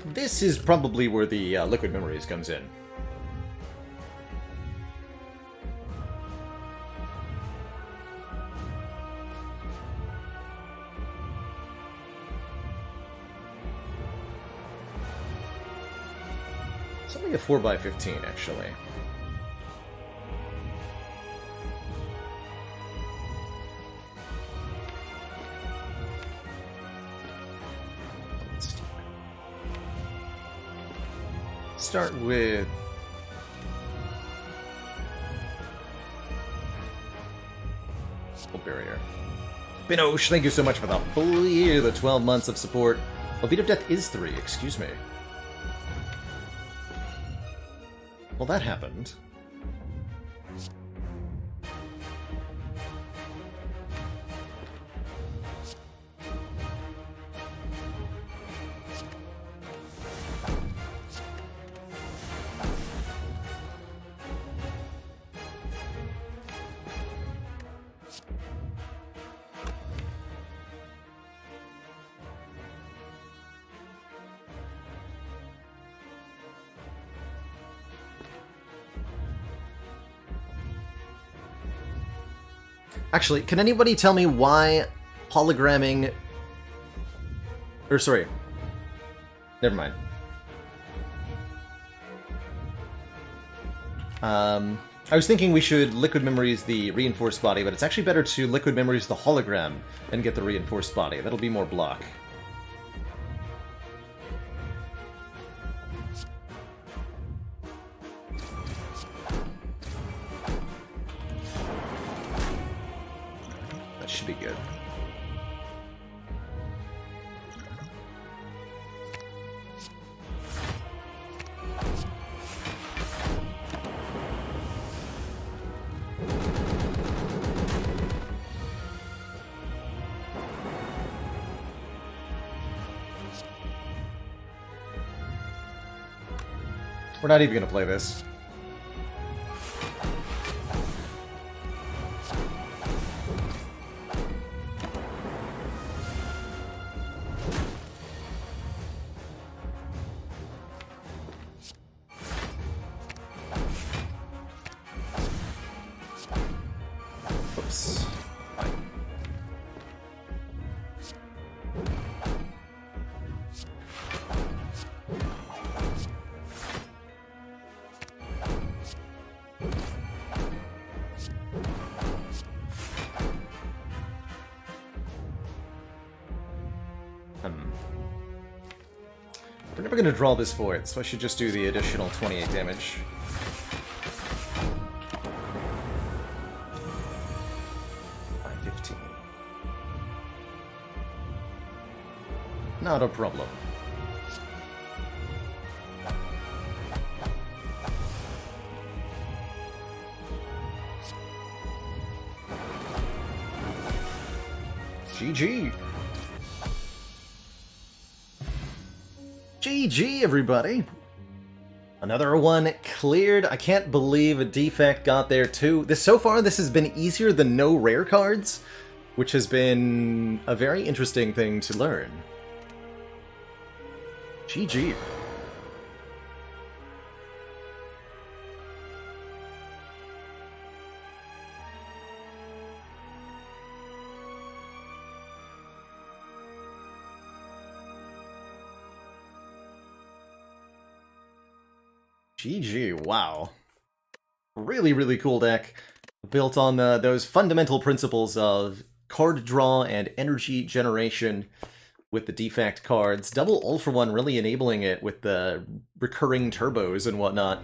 This is probably where the Liquid Memories comes in. It's only a 4x15, actually. Start with barrier. Binoche, thank you so much for the full year, the 12 months of support. Oh, Beat of Death is 3, excuse me. Well, that happened. Actually, can anybody tell me why hologramming... Or, sorry. Never mind. I was thinking we should Liquid Memories the reinforced body, but it's actually better to Liquid Memories the hologram and get the reinforced body. That'll be more block. Should be good. We're not even going to play this. We're never going to draw this void, so I should just do the additional 28 damage. Not a problem. GG. GG, everybody. Another one cleared. I can't believe a Defect got there too. So far, this has been easier than no rare cards, which has been a very interesting thing to learn. GG. GG, wow. Really, really cool deck. Built on those fundamental principles of card draw and energy generation with the Defect cards. Double All for One really enabling it with the recurring turbos and whatnot.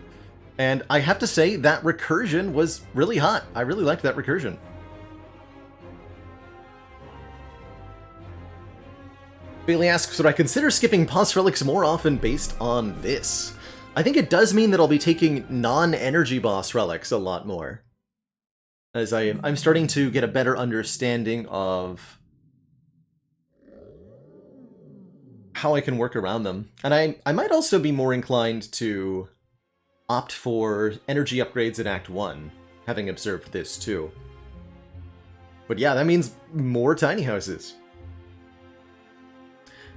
And I have to say, that recursion was really hot. I really liked that recursion. Bailey asks, would I consider skipping Pos Relics more often based on this? I think it does mean that I'll be taking non-energy boss relics a lot more. As I'm starting to get a better understanding of how I can work around them. And I might also be more inclined to opt for energy upgrades in Act 1, having observed this too. But yeah, that means more tiny houses.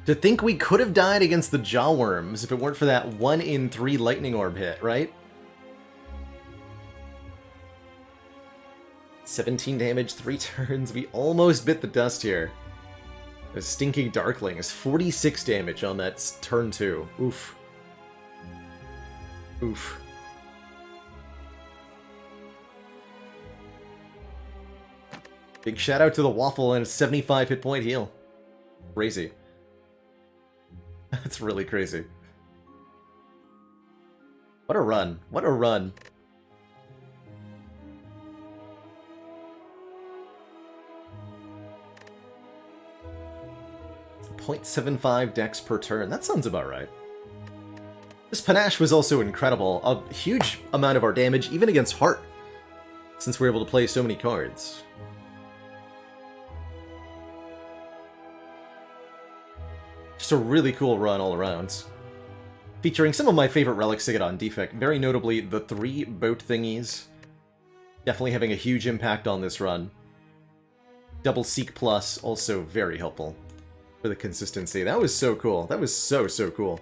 To think we could have died against the Jawworms if it weren't for that 1 in 3 Lightning Orb hit, right? 17 damage, 3 turns. We almost bit the dust here. A Stinking Darkling is 46 damage on that turn 2. Oof. Oof. Big shout out to the Waffle and a 75 hit point heal. Crazy. That's really crazy. What a run. What a run. .75 dex per turn. That sounds about right. This Panache was also incredible. A huge amount of our damage, even against Heart, since we're able to play so many cards. Just a really cool run all around. Featuring some of my favorite relics to get on Defect, very notably the 3 boat thingies. Definitely having a huge impact on this run. Double Seek Plus, also very helpful for the consistency. That was so cool. That was so, so cool.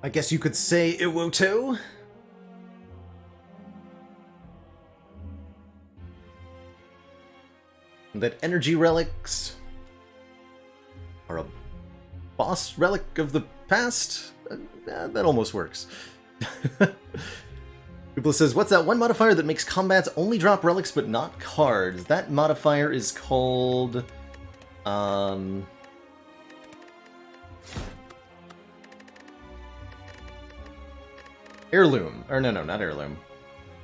I guess you could say Iwoto? That energy relics are a boss relic of the past? That almost works. People says, what's that one modifier that makes combats only drop relics but not cards? That modifier is called... Heirloom. Or no, not Heirloom.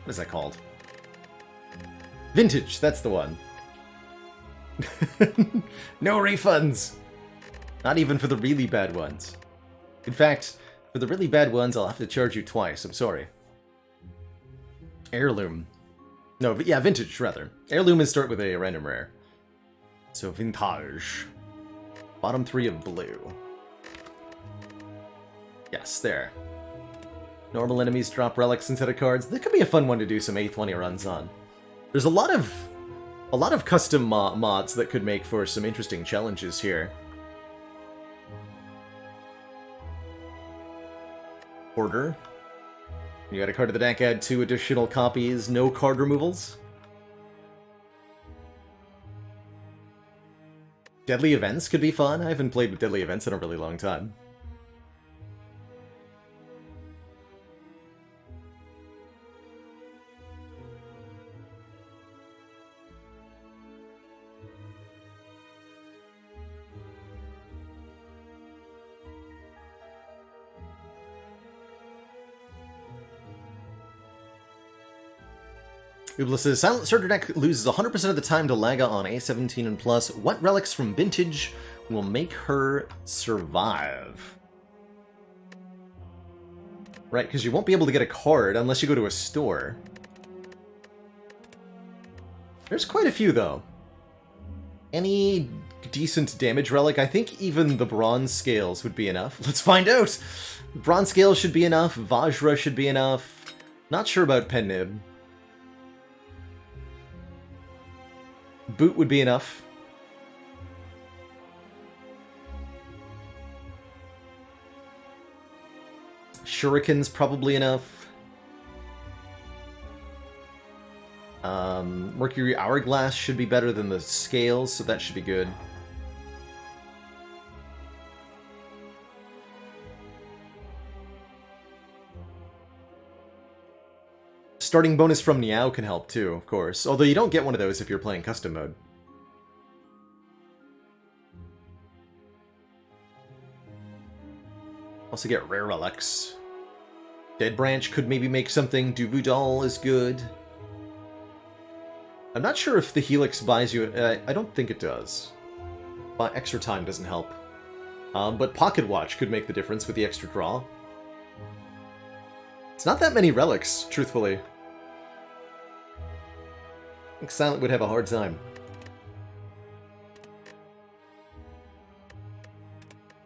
What is that called? Vintage, that's the one. No refunds! Not even for the really bad ones. In fact, for the really bad ones, I'll have to charge you twice. I'm sorry. Heirloom. No, yeah, Vintage, rather. Heirloom is start with a random rare. So, Vintage. Bottom 3 of blue. Yes, there. Normal enemies drop relics instead of cards. That could be a fun one to do some A20 runs on. There's a lot of custom mods that could make for some interesting challenges here. Order. You got a card to the deck, add 2 additional copies, no card removals. Deadly Events could be fun. I haven't played with Deadly Events in a really long time. Ubla says, Silent Starter deck loses 100% of the time to Laga on A17 and plus. What relics from Vintage will make her survive? Right, because you won't be able to get a card unless you go to a store. There's quite a few, though. Any decent damage relic? I think even the Bronze Scales would be enough. Let's find out! Bronze Scales should be enough. Vajra should be enough. Not sure about Pennib. Boot would be enough. Shuriken's probably enough. Mercury Hourglass should be better than the Scales, so that should be good. Starting bonus from Niao can help too, of course, although you don't get one of those if you're playing custom mode. Also get rare relics. Dead Branch could maybe make something. Duvudal is good. I'm not sure if the Helix buys you... I don't think it does. Extra time doesn't help. But Pocket Watch could make the difference with the extra draw. It's not that many relics, truthfully. I think Silent would have a hard time.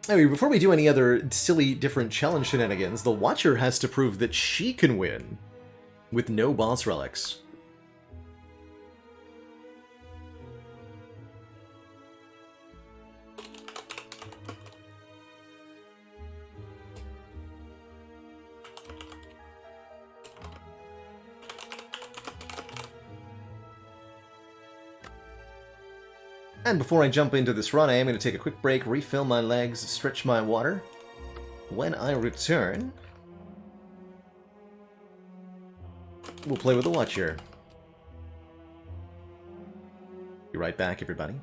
Anyway, before we do any other silly different challenge shenanigans, the Watcher has to prove that she can win with no boss relics. And before I jump into this run, I am going to take a quick break, refill my legs, stretch my water. When I return, we'll play with the Watcher. Be right back, everybody.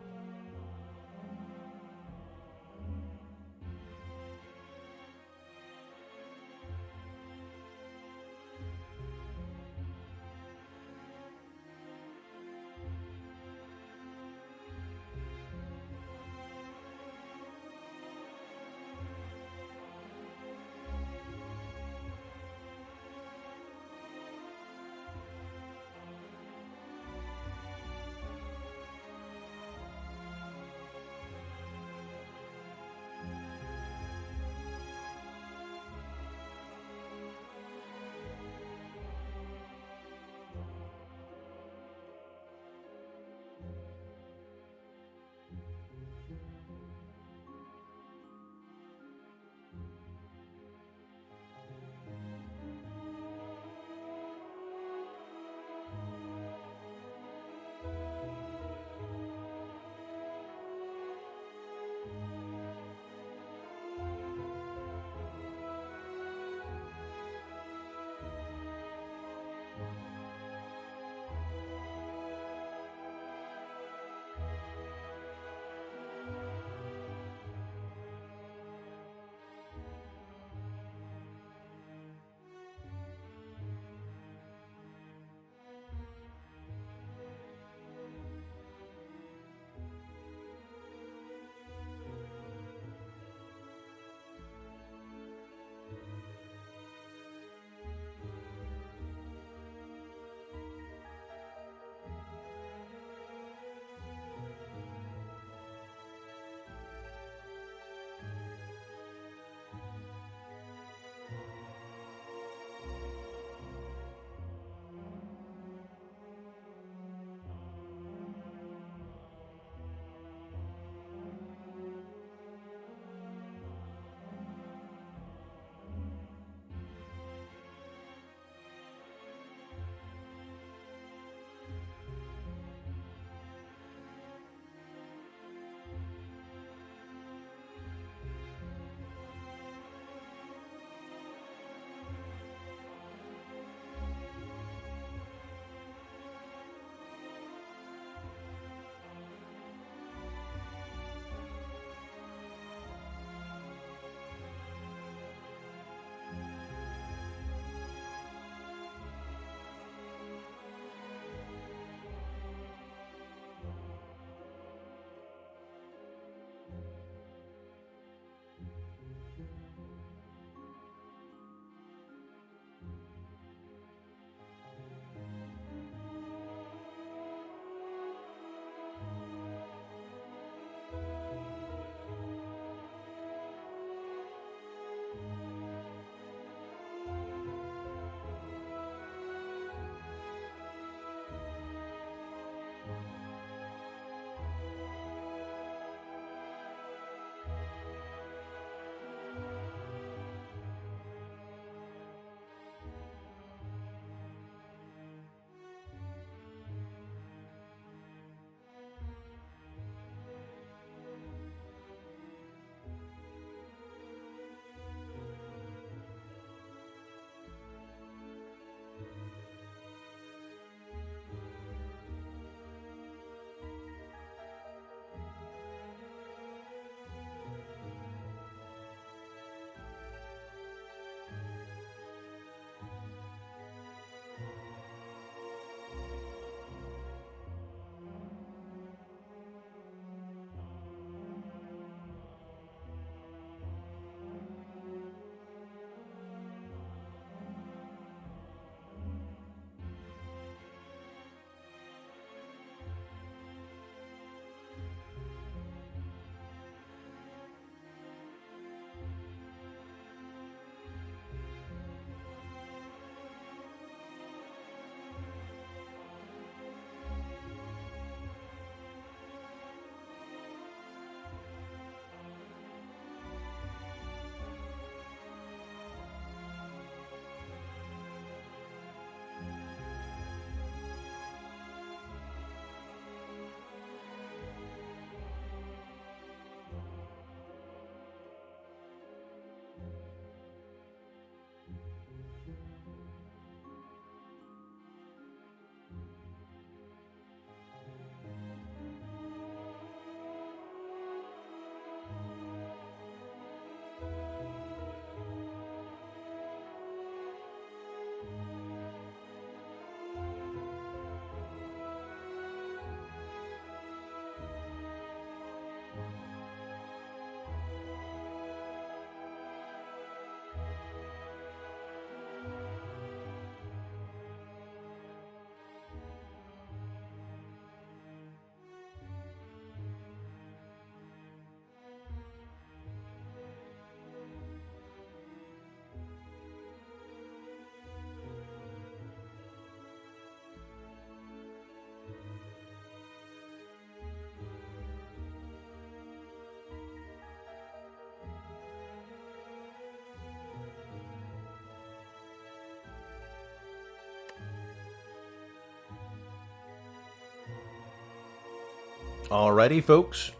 Alrighty, folks.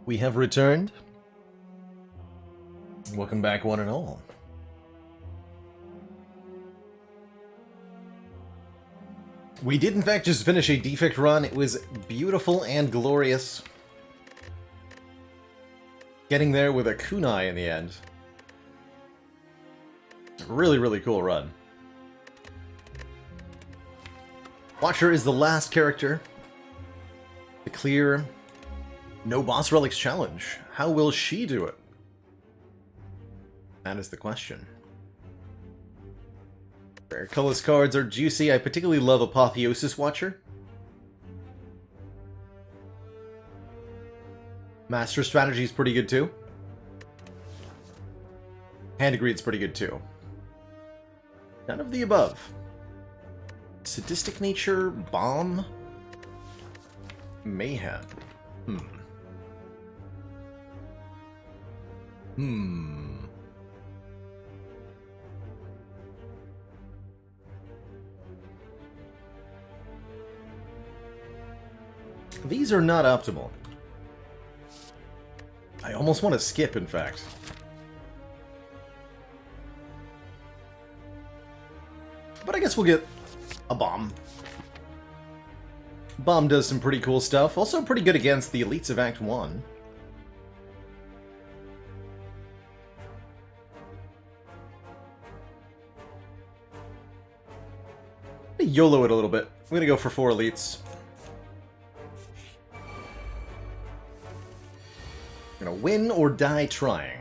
We have returned. Welcome back, one and all. We did, in fact, just finish a Defect run. It was beautiful and glorious. Getting there with a kunai in the end. Really, really cool run. Watcher is the last character. The clear no boss relics challenge. How will she do it? That is the question. Rare colorless cards are juicy. I particularly love Apotheosis Watcher. Master Strategy is pretty good too. Hand Greed's pretty good too. None of the above. Sadistic Nature, Bomb, Mayhem. These are not optimal. I almost want to skip, in fact. But I guess we'll get a Bomb. Bomb does some pretty cool stuff. Also pretty good against the Elites of Act 1. YOLO it a little bit. I'm gonna go for 4 Elites. I'm gonna win or die trying.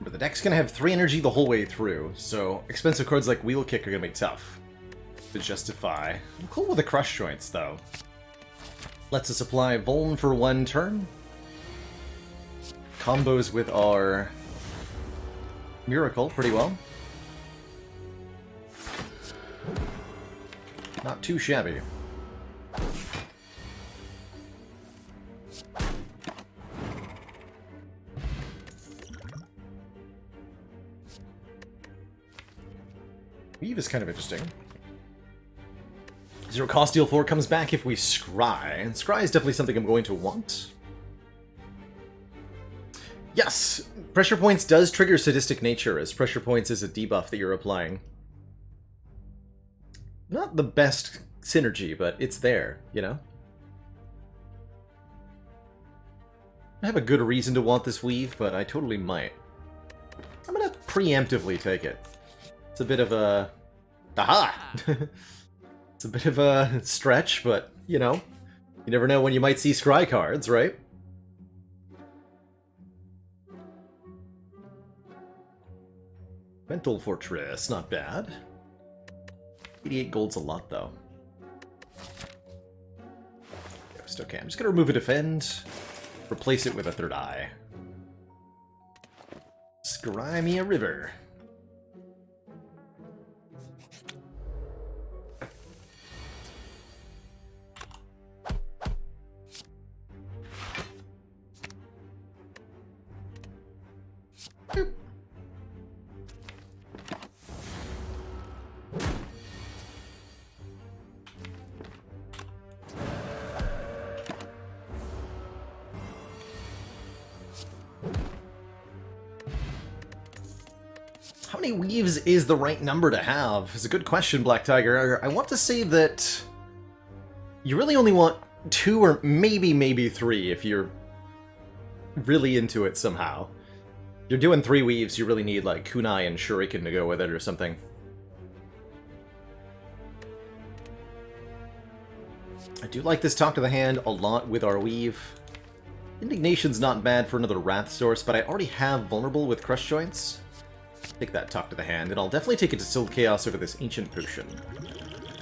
But the deck's gonna have 3 energy the whole way through, so expensive cards like Wheel Kick are gonna be tough to justify. I'm cool with the Crush Joints, though. Lets us apply Vuln for 1 turn. Combos with our Miracle pretty well. Not too shabby. Weave is kind of interesting. Zero cost deal 4 comes back if we scry, and scry is definitely something I'm going to want. Yes! Pressure Points does trigger Sadistic Nature, as Pressure Points is a debuff that you're applying. Not the best synergy, but it's there, you know? I have a good reason to want this weave, but I totally might. I'm gonna preemptively take it. It's a bit of a... Aha! It's a bit of a stretch, but, you know, you never know when you might see scry cards, right? Mental Fortress, not bad. 88 gold's a lot, though. Ghost, okay, I'm just gonna remove a defend, replace it with a 3rd eye. Scry me a river. How many weaves is the right number to have? It's a good question, Black Tiger. I want to say that you really only want 2 or maybe 3 if you're really into it somehow. If you're doing 3 weaves, you really need like kunai and shuriken to go with it or something. I do like this Talk to the Hand a lot with our weave. Indignation's not bad for another Wrath source, but I already have Vulnerable with Crush Joints. Take that Talk to the Hand, and I'll definitely take it to Distilled Chaos over this Ancient Potion.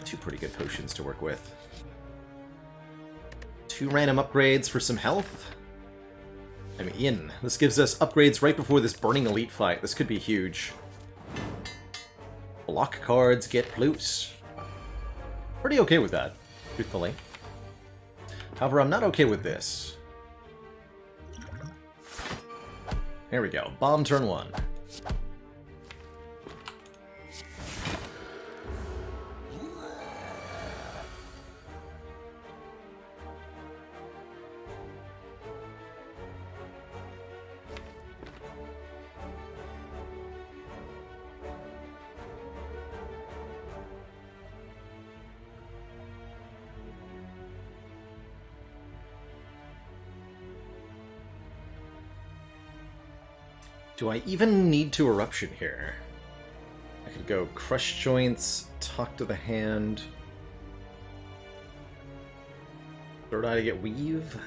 2 pretty good potions to work with. 2 random upgrades for some health. I'm in. This gives us upgrades right before this Burning Elite fight. This could be huge. block cards get plus. Pretty okay with that, truthfully. However, I'm not okay with this. Here we go. Bomb turn 1. Do I even need to Eruption here? I could go Crush Joints, Talk to the Hand. Third eye to get Weave.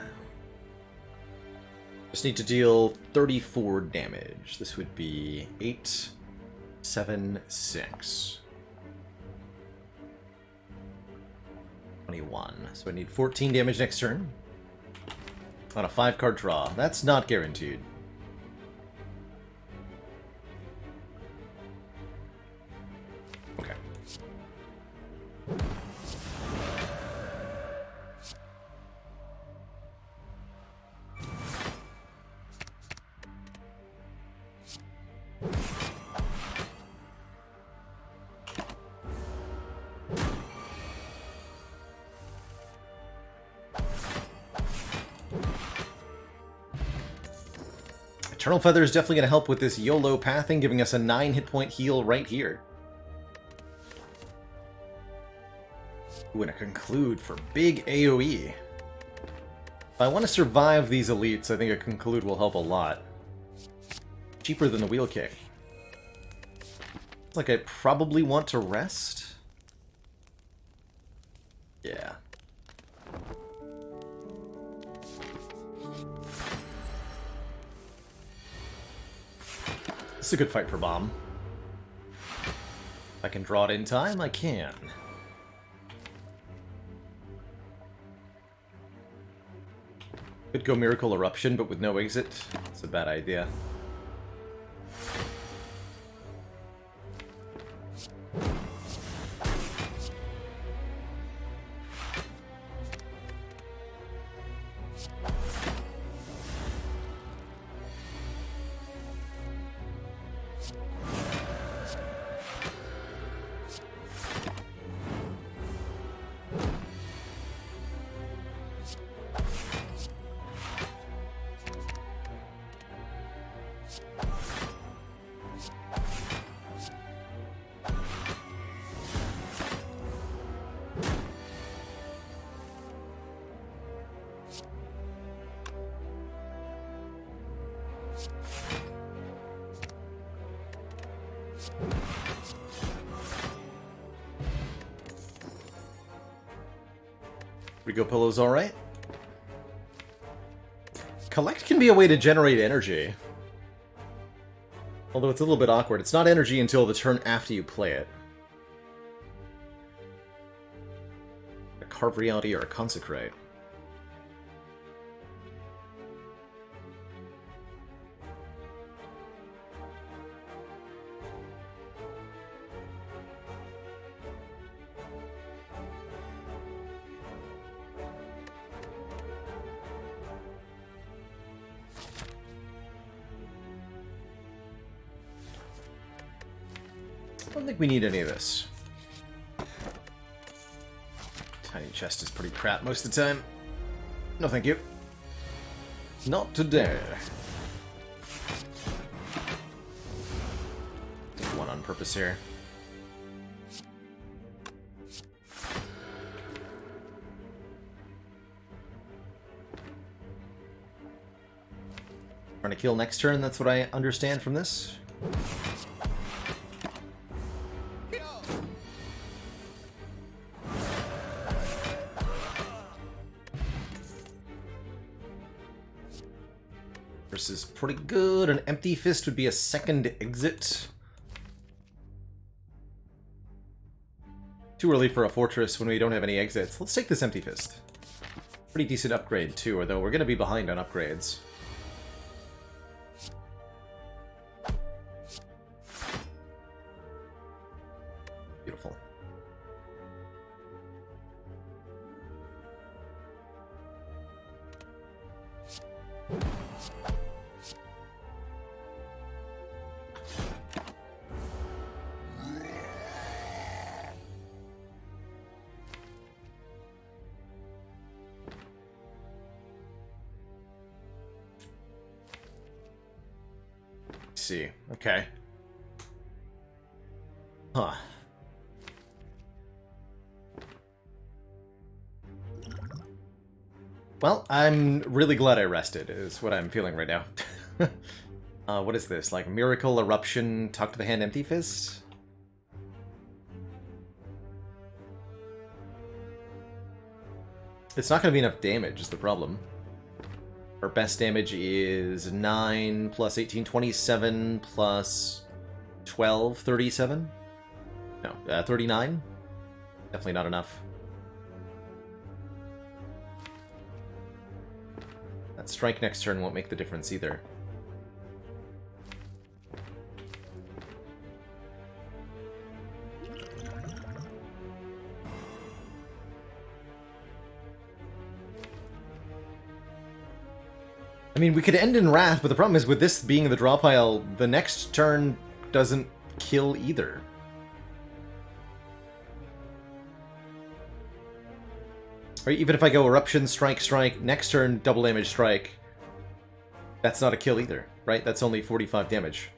Just need to deal 34 damage. This would be 8, 7, 6. 21. So I need 14 damage next turn. On a 5-card draw. That's not guaranteed. Eternal Feather is definitely going to help with this YOLO pathing, giving us a 9 hit point heal right here. Ooh, and a Conclude for big AoE. If I want to survive these elites, I think a Conclude will help a lot. Cheaper than the Wheel Kick. It's like I probably want to rest. Yeah. This is a good fight for Bomb. If I can draw it in time, I can. Could go Miracle Eruption, but with no exit. It's a bad idea. Rigo Pillow's alright. Collect can be a way to generate energy. Although it's a little bit awkward. It's not energy until the turn after you play it. A Carve Reality or a Consecrate. I don't think we need any of this. Tiny chest is pretty crap most of the time. No thank you. Not today. Take one on purpose here. Trying to kill next turn, that's what I understand from this. This is pretty good. An Empty Fist would be a second exit. Too early for a Fortress when we don't have any exits. Let's take this Empty Fist. Pretty decent upgrade too, although we're going to be behind on upgrades. See. Okay. Huh. Well, I'm really glad I rested, is what I'm feeling right now. What is this? Like, Miracle, Eruption, Talk to the Hand, Empty Fist? It's not going to be enough damage, is the problem. Our best damage is 9 plus 18, 27 plus 12, 37? No, 39? Definitely not enough. That strike next turn won't make the difference either. I mean, we could end in Wrath, but the problem is with this being the draw pile, the next turn doesn't kill either. Or even if I go Eruption, Strike, Strike, next turn, double damage Strike, that's not a kill either, right? That's only 45 damage.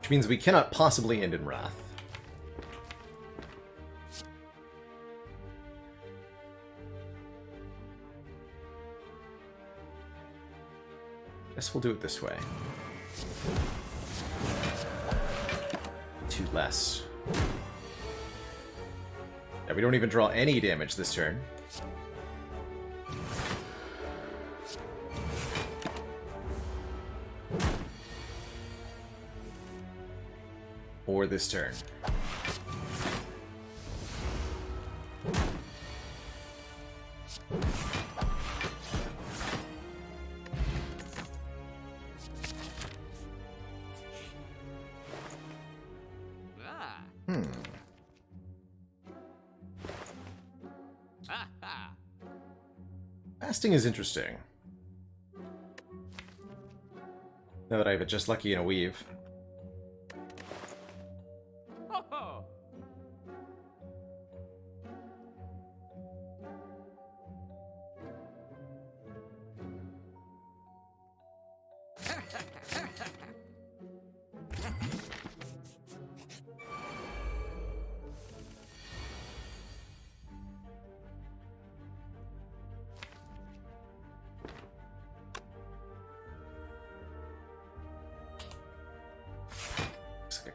Which means we cannot possibly end in Wrath. Guess we'll do it this way. 2 less. Yeah, we don't even draw any damage this turn. Or this turn. Fasting is interesting. Now that I have it just lucky in a weave.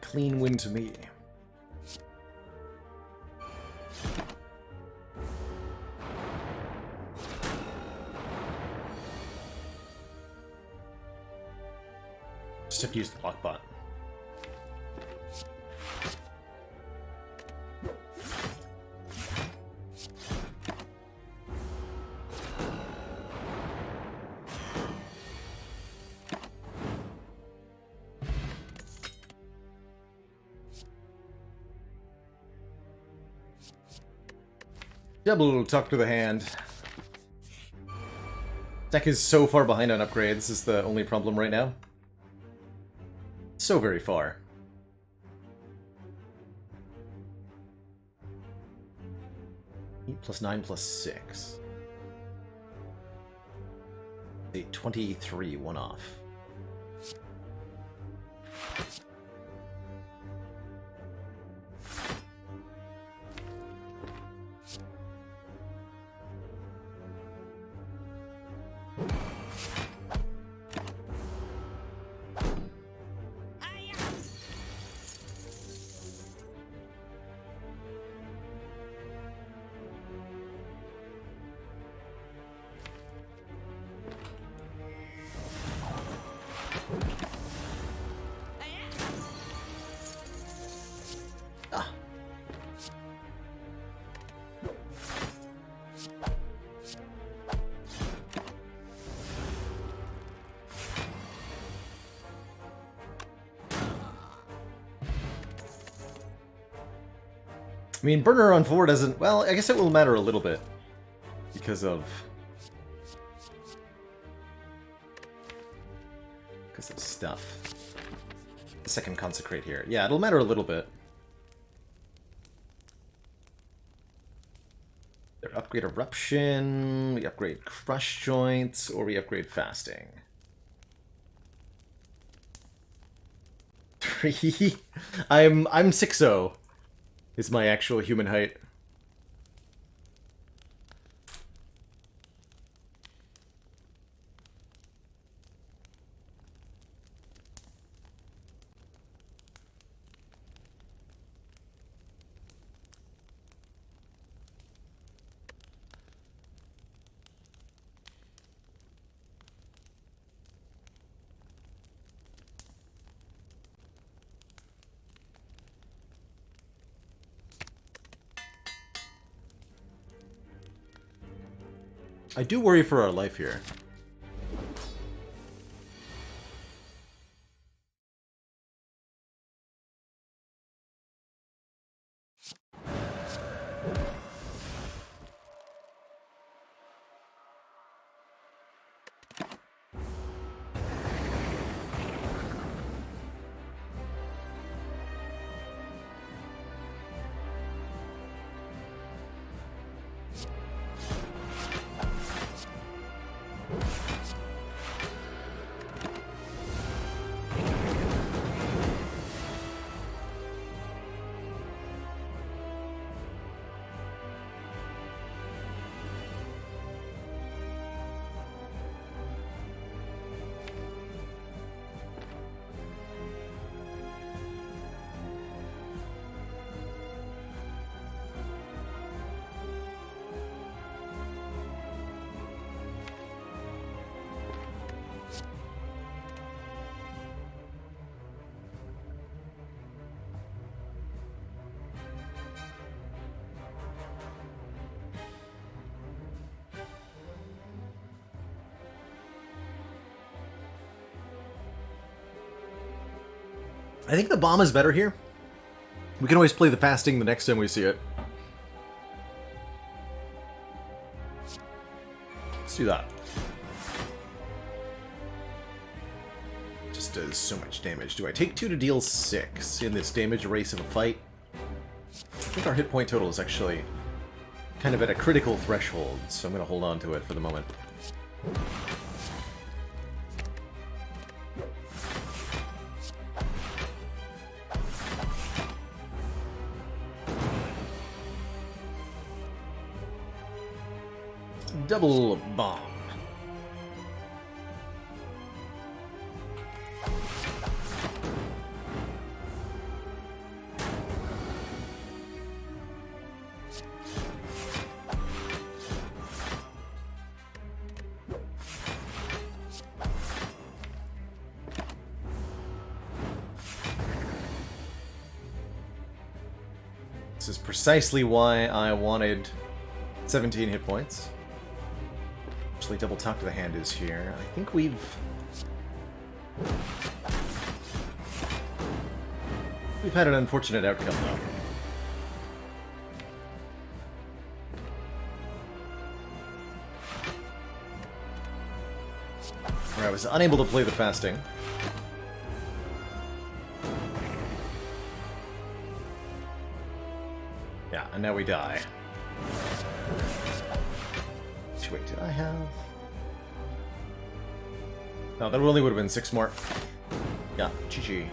Clean win to me. Just have to use the block bot. Double Talk to the Hand. Deck is so far behind on upgrades, is the only problem right now. So very far. +9 +6. A 23 one-off. I mean, Burner on 4 doesn't... Well, I guess it will matter a little bit. Because of... stuff. The second Consecrate here. Yeah, it'll matter a little bit. Either upgrade Eruption, we upgrade Crush Joints, or we upgrade Fasting. 3. I'm 6'0", is my actual human height. I do worry for our life here. I think the bomb is better here. We can always play the fasting the next time we see it. Let's do that. Just does so much damage. Do I take 2 to deal 6 in this damage race of a fight? I think our hit point total is actually kind of at a critical threshold, so I'm going to hold on to it for the moment. Double bomb. This is precisely why I wanted 17 hit points. Actually, double talk to the hand is here. I think we've had an unfortunate outcome, though. Where I was unable to play the fasting. Yeah, and now we die. Wait, did I have... No, that only would have been 6 more. Yeah, GG.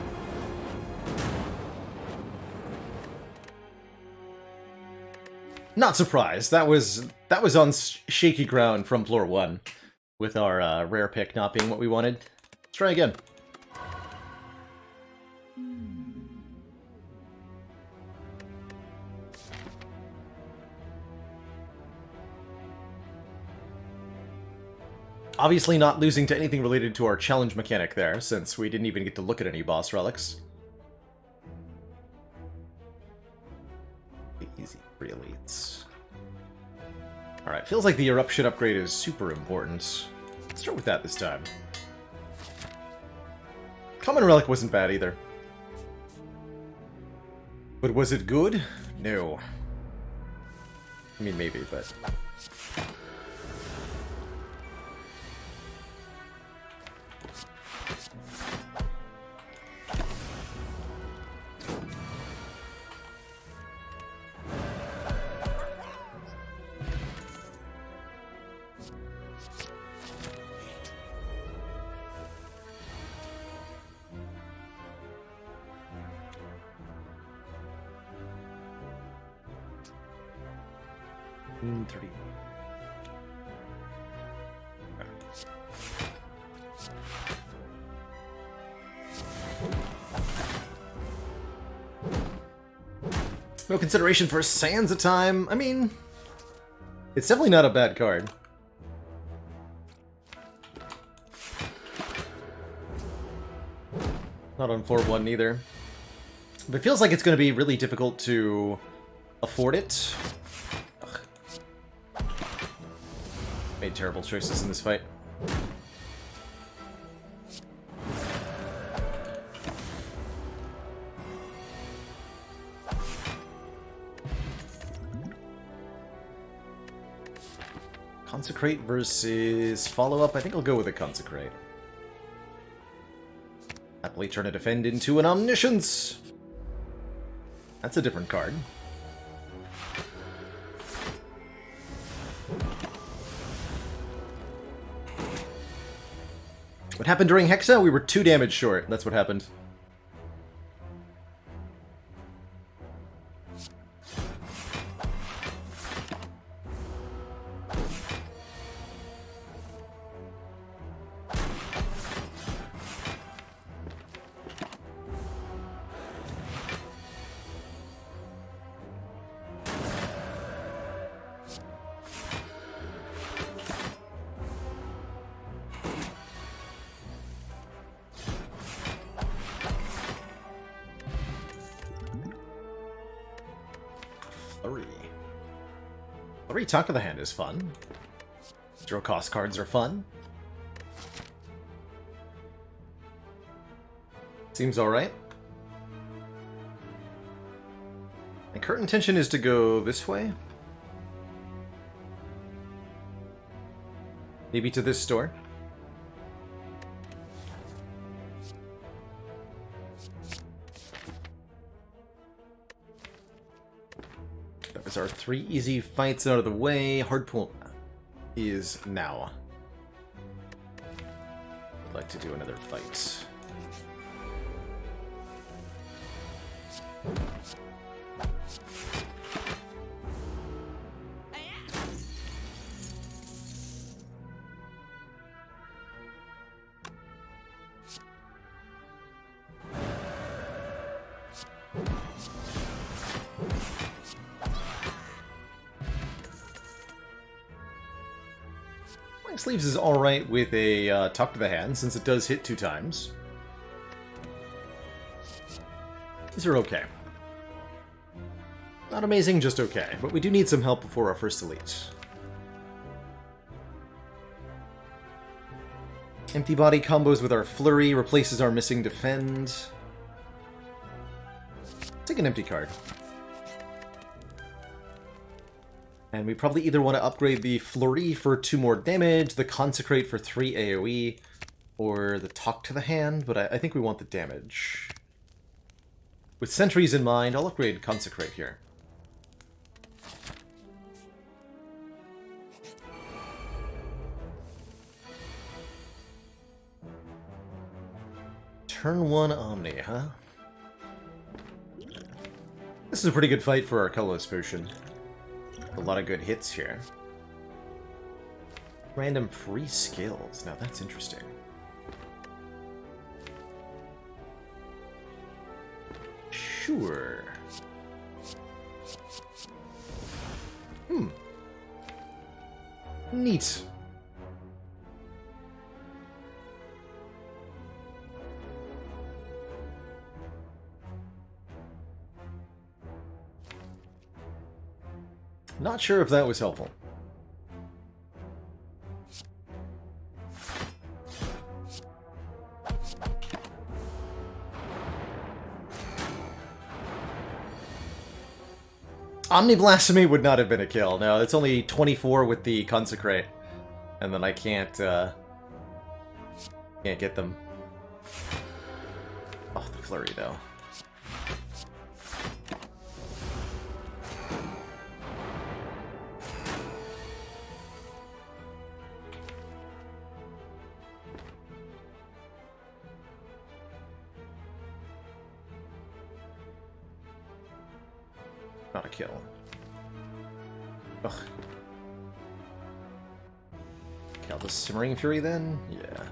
Not surprised. That was on shaky ground from floor 1, with our rare pick not being what we wanted. Let's try again. Obviously not losing to anything related to our challenge mechanic there, since we didn't even get to look at any boss relics. Easy, 3 elites. Alright, feels like the eruption upgrade is super important. Let's start with that this time. Common relic wasn't bad either. But was it good? No. I mean, maybe, but... $30. No consideration for Sands of Time. I mean, it's definitely not a bad card. Not on 4-1 either. But it feels like it's going to be really difficult to afford it. Ugh. Made terrible choices in this fight. Consecrate versus follow-up. I think I'll go with a Consecrate. Happily turn a Defend into an Omniscience. That's a different card. What happened during Hexa? We were 2 damage short. That's what happened. Flurry Talk of the Hand is fun. Zero cost cards are fun. Seems alright. My current intention is to go this way. Maybe to this store. That was our 3 easy fights out of the way. Hardpoint is now. I'd like to do another fight. Sleeves is alright with a Talk to the Hand, since it does hit 2 times. These are okay. Not amazing, just okay. But we do need some help before our first elite. Empty Body combos with our Flurry, replaces our missing Defend. Take an empty card. And we probably either want to upgrade the Flurry for 2 more damage, the Consecrate for 3 AoE, or the Talk to the Hand, but I think we want the damage. With Sentries in mind, I'll upgrade Consecrate here. Turn 1 Omni, huh? This is a pretty good fight for our Colorless Potion. A lot of good hits here. Random free skills. Now that's interesting. Sure. Neat. Not sure if that was helpful. Omni-Blasphemy would not have been a kill. No, it's only 24 with the Consecrate. And then I can't get them. Oh, the Flurry, though. Not a kill. Ugh. Kill the Simmering Fury, then? Yeah.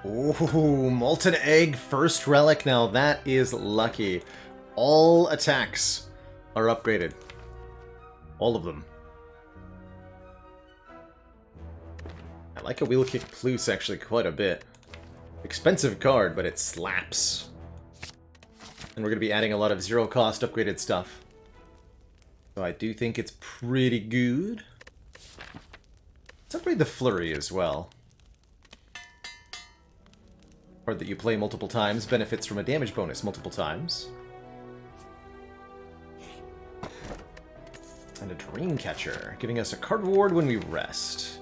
Ooh, Molten Egg, first relic. Now that is lucky. All attacks are upgraded. All of them. I like a Wheel Kick Plus actually quite a bit. Expensive card, but it slaps. And we're going to be adding a lot of zero-cost upgraded stuff. So I do think it's pretty good. Let's upgrade the Flurry as well. Card that you play multiple times benefits from a damage bonus multiple times. And a Dreamcatcher, giving us a card reward when we rest.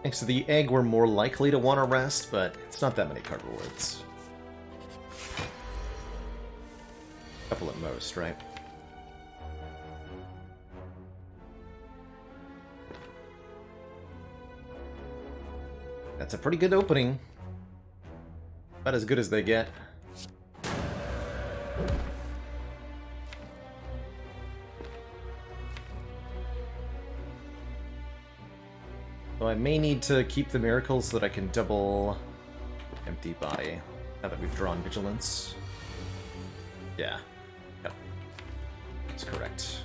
Thanks to the egg, we're more likely to want to rest, but it's not that many card rewards. A couple at most, right? That's a pretty good opening. About as good as they get. So I may need to keep the Miracle so that I can double Empty Body, now that we've drawn Vigilance. Yeah. Yep. That's correct.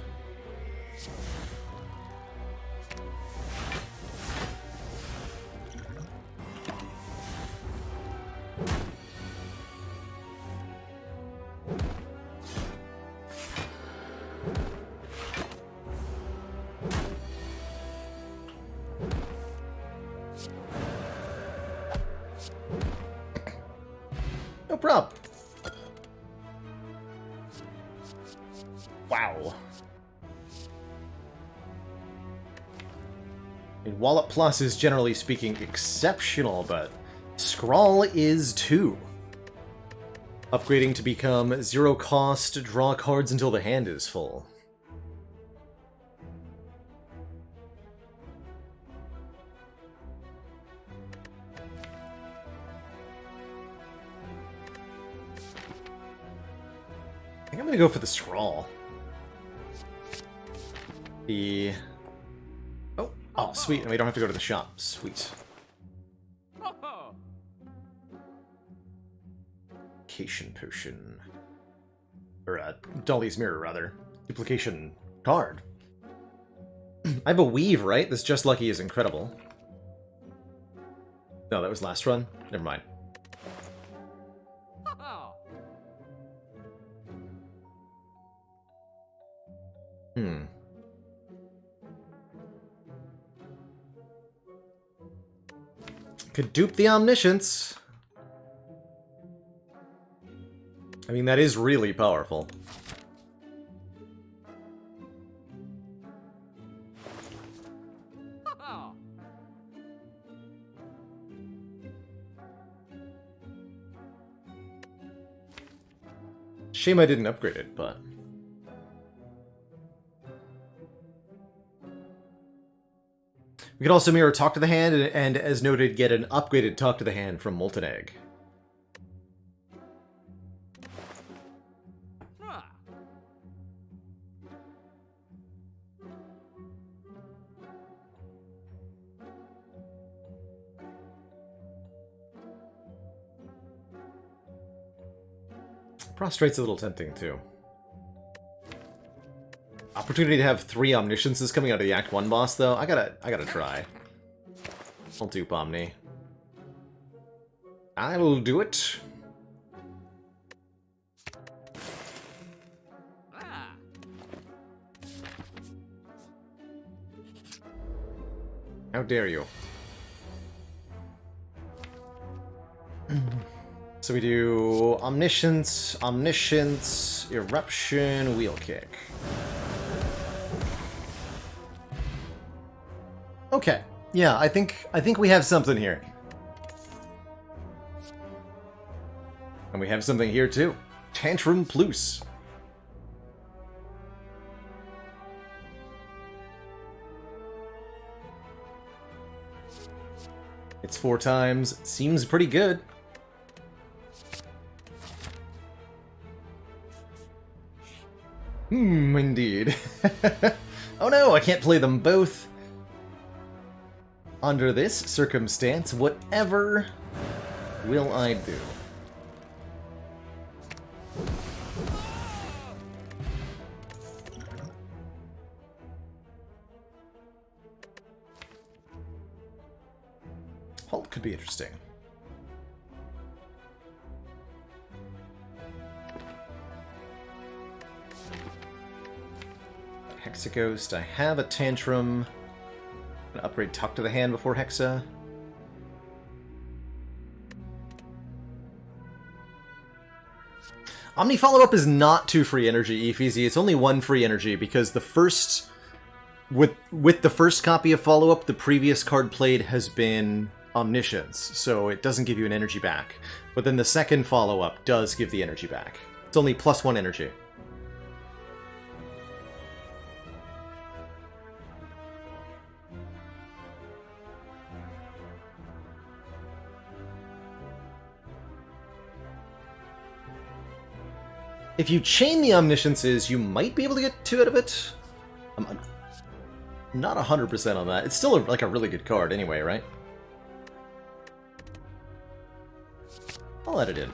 No problem. Wow. And Wallet Plus is, generally speaking, exceptional, but Scrawl is too. Upgrading to become zero cost, draw cards until the hand is full. I think I'm gonna go for the Scrawl. Oh, sweet, and we don't have to go to the shop. Sweet. Duplication Potion. Or, Dolly's Mirror, rather. Duplication card. I have a Weave, right? This Just Lucky is incredible. No, that was last run? Never mind. Could dupe the Omniscience. I mean, that is really powerful. Shame I didn't upgrade it, but... We can also mirror Talk to the Hand, and as noted, get an upgraded Talk to the Hand from Molten Egg. Prostrate's a little tempting, too. Opportunity to have 3 Omnisciences coming out of the Act 1 boss, though. I gotta try. I'll dupe Omni. I'll do it. How dare you? So we do Omniscience, Omniscience, Eruption, Wheel Kick. Okay. Yeah, I think we have something here. And we have something here too. Tantrum Plus. It's 4 times. Seems pretty good. Indeed. Oh no, I can't play them both. Under this circumstance, whatever will I do? Halt could be interesting. Hexaghost, I have a Tantrum. I'm gonna upgrade Talk to the Hand before Hexa. Omni follow-up is not 2 free energy, Efeezy. It's only 1 free energy because the first... With the first copy of follow-up, the previous card played has been Omniscience, so it doesn't give you an energy back. But then the second follow-up does give the energy back. It's only +1 energy. If you chain the Omnisciences, you might be able to get 2 out of it. I'm not 100% on that. It's still like a really good card anyway, right? I'll add it in.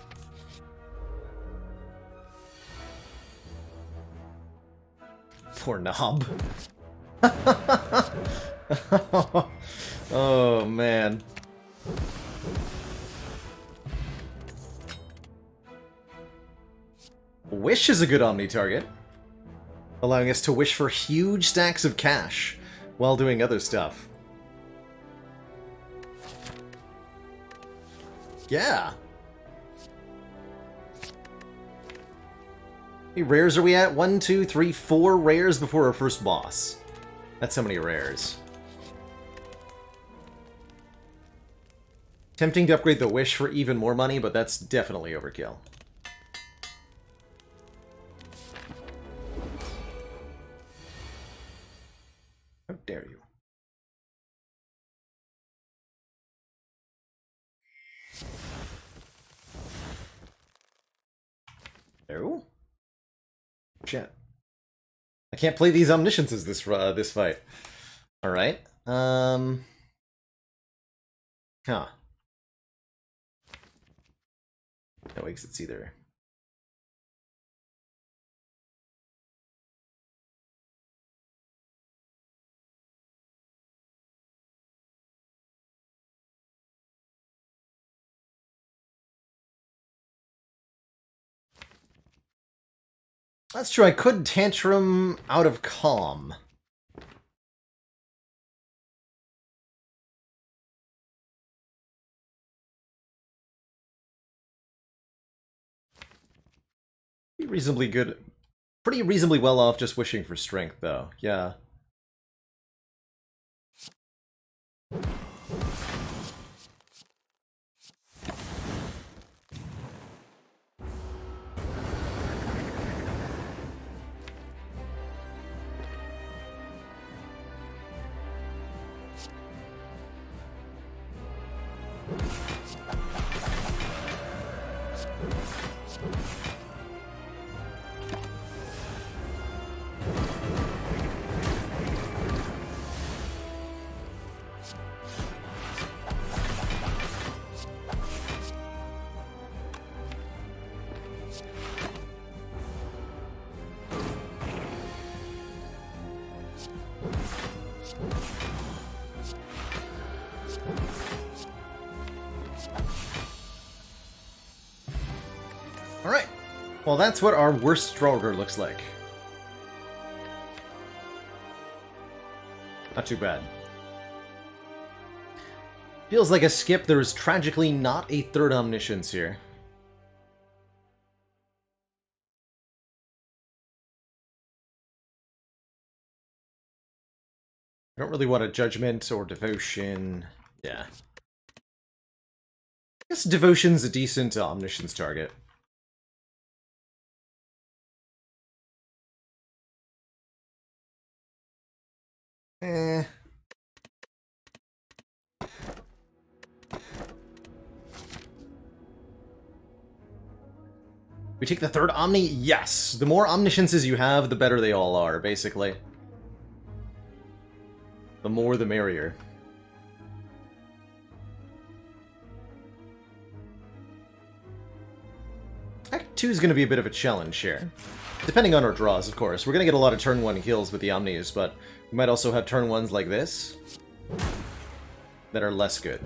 Poor knob. Oh, man. Wish is a good Omni target, allowing us to wish for huge stacks of cash while doing other stuff. Yeah. How many rares are we at? 1, 2, 3, 4 rares before our first boss. That's so many rares. Tempting to upgrade the Wish for even more money, but that's definitely overkill. How dare you? No? Shit. I can't play these Omnisciences this fight. Alright. Huh. No exits either. That's true, I could Tantrum out of Calm. Reasonably good. Pretty reasonably well off just wishing for strength, though. Yeah. Alright. Well, that's what our worst draw order looks like. Not too bad. Feels like a skip. There is tragically not a third Omniscience here. I don't really want a Judgment or Devotion. Yeah. I guess Devotion's a decent Omniscience target. Eh. We take the third Omni? Yes! The more Omnisciences you have, the better they all are, basically. The more the merrier. Act 2 is going to be a bit of a challenge here. Depending on our draws, of course. We're going to get a lot of turn 1 kills with the Omnis, but we might also have turn 1s like this that are less good.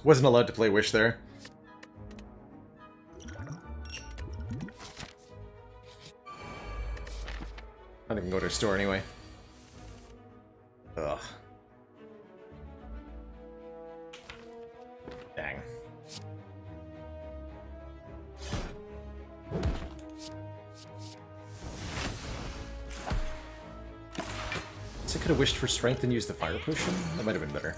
Wasn't allowed to play Wish there. I didn't go to a store anyway. Ugh. Dang. So I could have wished for strength and used the fire potion? That might have been better.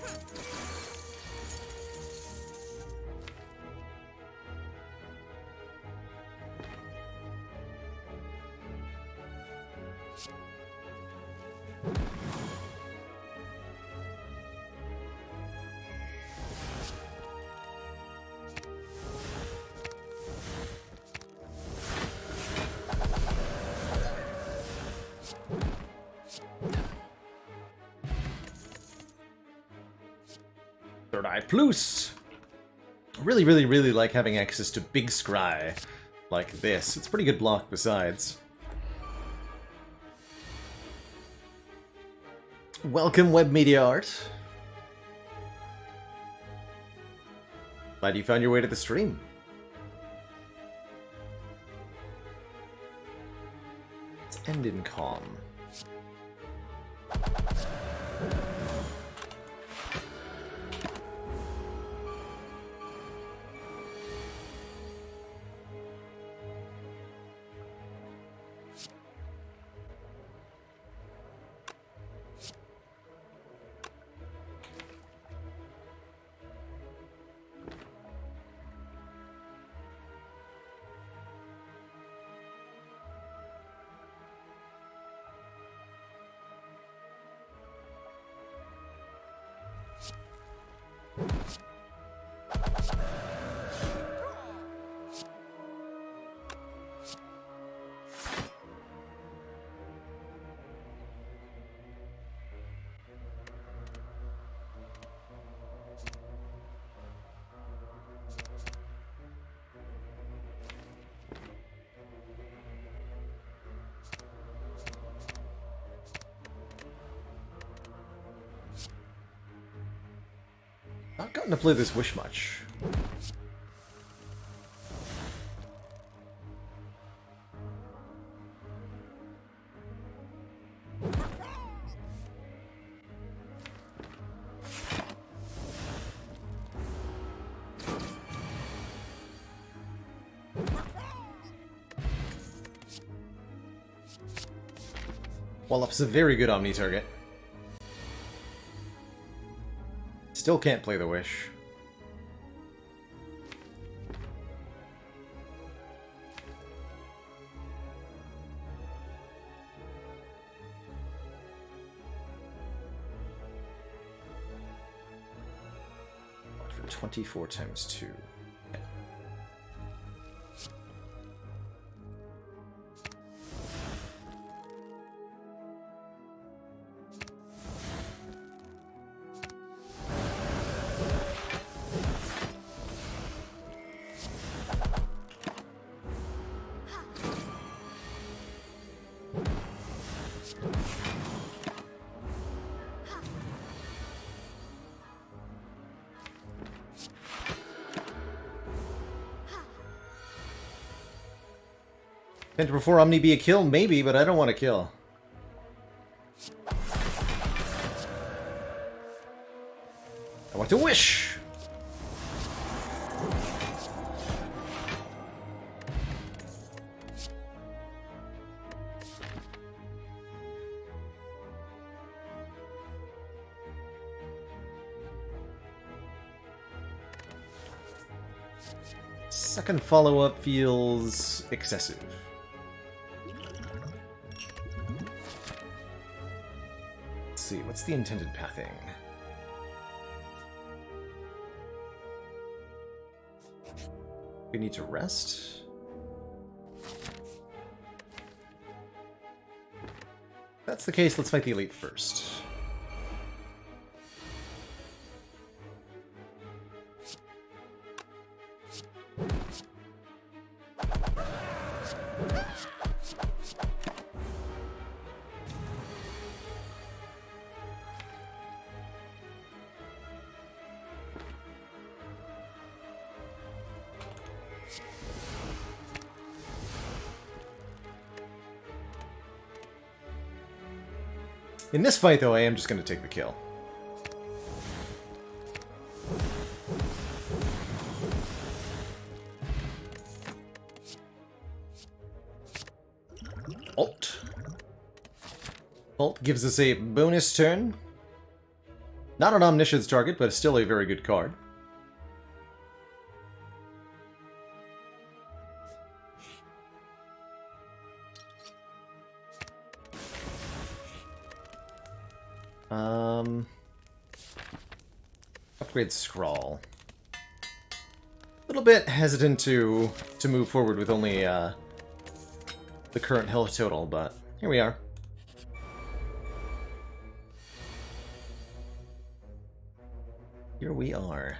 Third Eye Plus! Really, really, really like having access to Big Scry like this. It's a pretty good block besides. Welcome, Web Media Art. Glad you found your way to the stream. Let's end in calm. Not gotten to play this Wish much. Wallop's a very good Omni target. Still can't play the Wish. 24 times 2. Can before Omni be a kill? Maybe, but I don't want to kill. I want to wish! Second follow-up feels excessive. See, what's the intended pathing? We need to rest? If that's the case, let's fight the elite first. In this fight, though, I am just going to take the kill. Alt. Alt gives us a bonus turn. Not an Omniscience target, but still a very good card. Upgrade Scrawl. A little bit hesitant to move forward with only the current health total, but here we are. Here we are.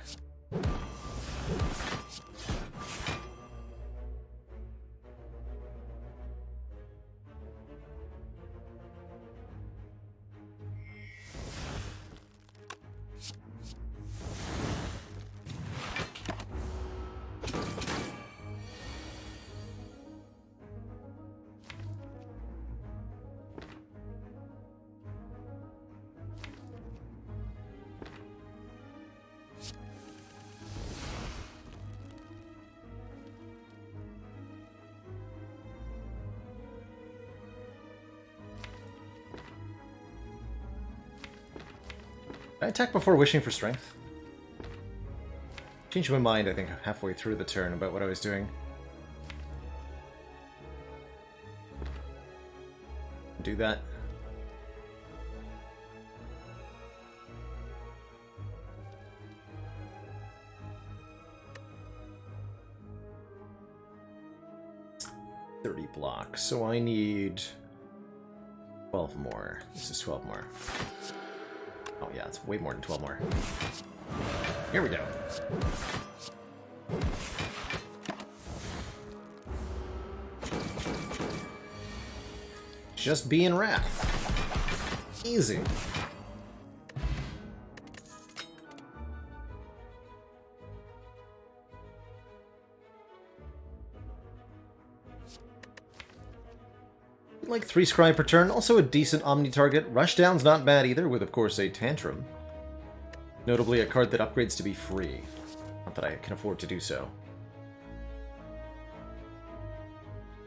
Did I attack before wishing for strength? Changed my mind, I think, halfway through the turn about what I was doing. Do that. $30 blocks, so I need 12 more. This is 12 more. Oh yeah, it's way more than 12 more. Here we go. Just being Wrath. Easy. Like 3 scry per turn, also a decent Omni target. Rushdown's not bad either, with of course a Tantrum. Notably a card that upgrades to be free. Not that I can afford to do so.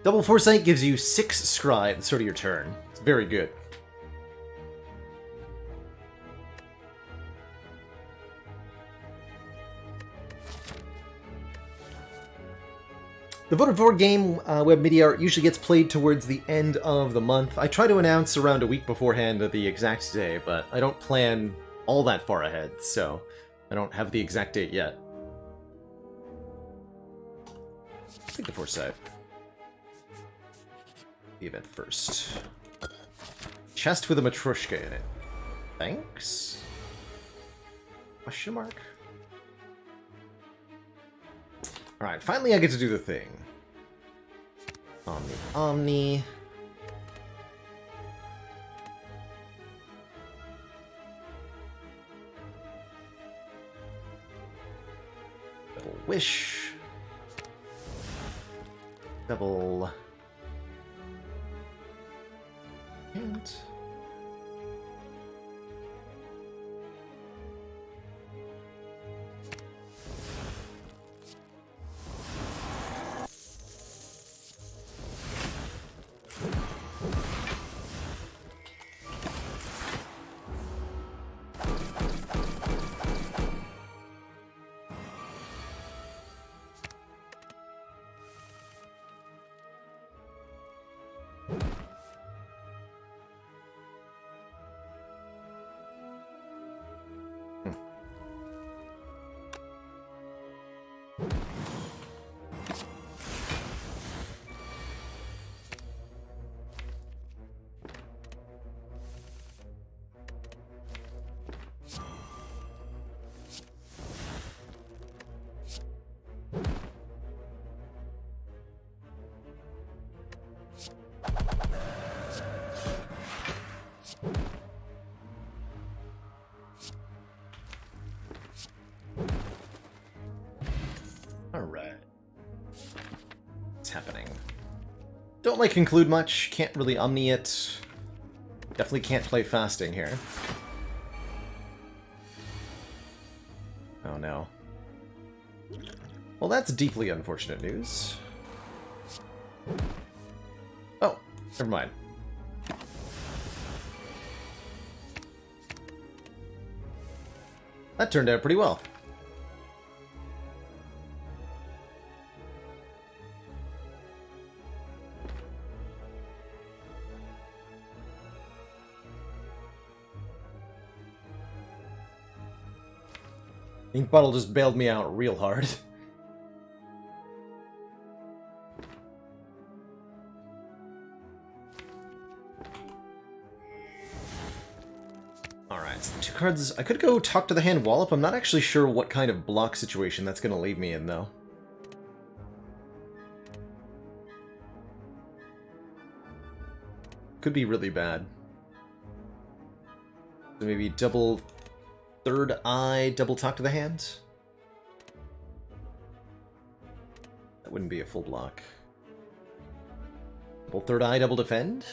Double Foresight gives you 6 scry at the start of your turn. It's very good. The Voted For game web media art usually gets played towards the end of the month. I try to announce around a week beforehand of the exact day, but I don't plan all that far ahead, so I don't have the exact date yet. Take the foresight. The event first. Chest with a Matryoshka in it. Thanks? Question mark? Alright, finally I get to do the thing. Omni, Omni. Double Wish. Double... Hint. Alright. What's happening? Don't like conclude much, can't really omni it. Definitely can't play fasting here. Oh no. Well, that's deeply unfortunate news. Oh, never mind. That turned out pretty well. Ink Bottle just bailed me out real hard. Alright, so 2 cards. I could go Talk to the Hand Wallop. I'm not actually sure what kind of block situation that's going to leave me in, though. Could be really bad. So maybe double... Third Eye, double Talk to the Hand? That wouldn't be a full block. Double Third Eye, double Defend?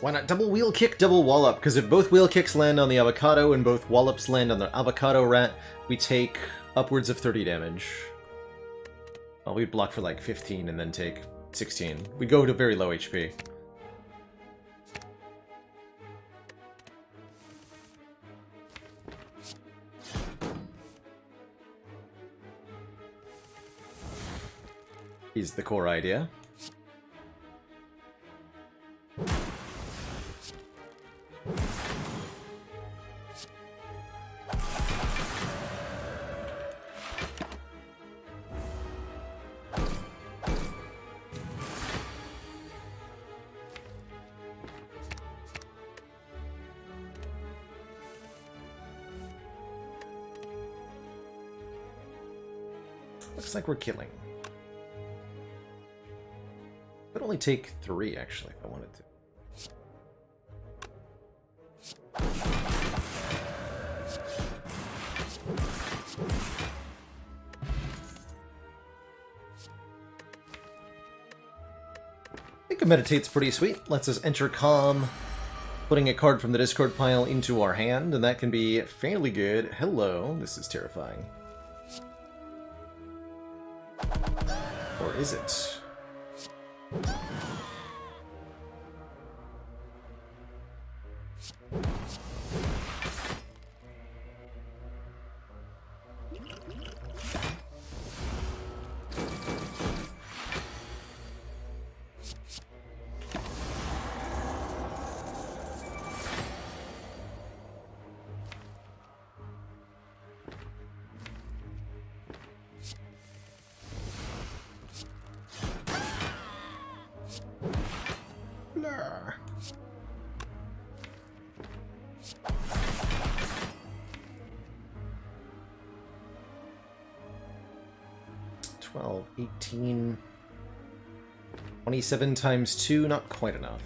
Why not double wheel kick, double wallop? Because if both wheel kicks land on the avocado and both wallops land on the avocado rat, we take upwards of 30 damage. Well, we'd block for like 15 and then take 16. We'd go to very low HP. Is the core idea. Looks like we're killing. Could only take 3, actually, if I wanted to. I think a Meditate's pretty sweet. Lets us enter Calm, putting a card from the discard pile into our hand, and that can be fairly good. Hello, this is terrifying. Or is it? Blah. 12, 18, 27 times 2, not quite enough.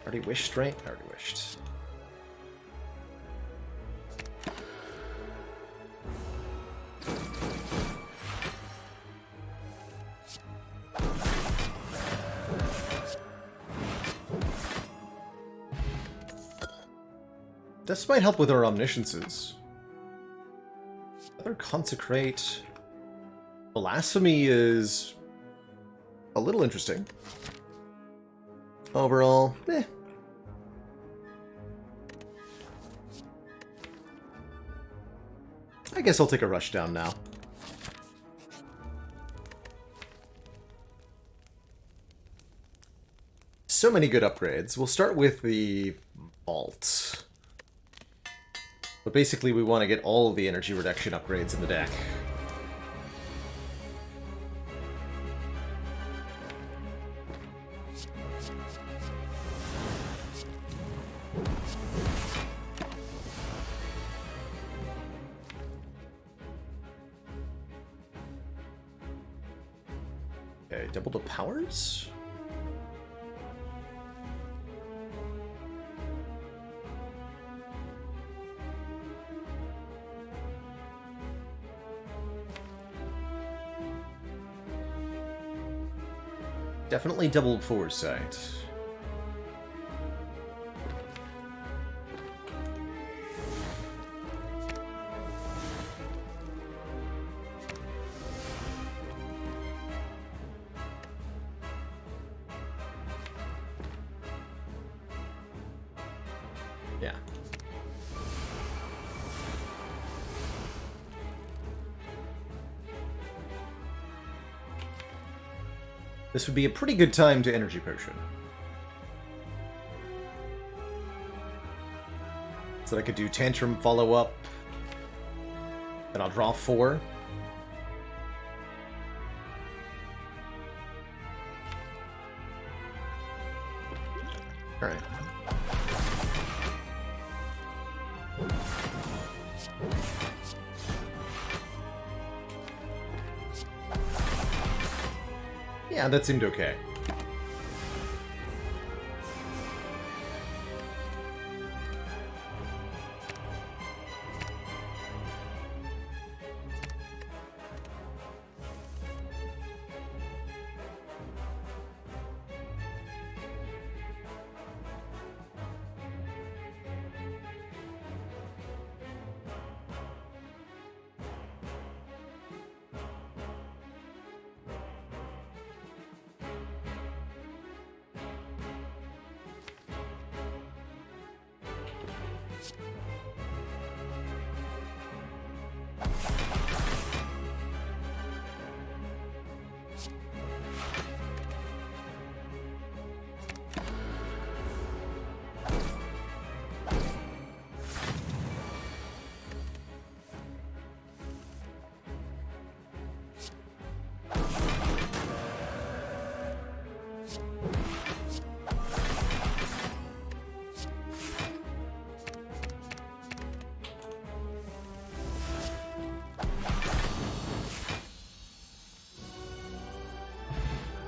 Already wished, right? Already wished. This might help with our omnisciences. Other consecrate. Blasphemy is a little interesting. Overall, eh. I guess I'll take a rush down now. So many good upgrades. We'll start with the vault. But basically we want to get all of the energy reduction upgrades in the deck. Okay, double the powers? Definitely double foresight. Yeah. This would be a pretty good time to energy potion. So that I could do tantrum follow-up. Then I'll draw 4. Alright. Yeah, that seemed okay.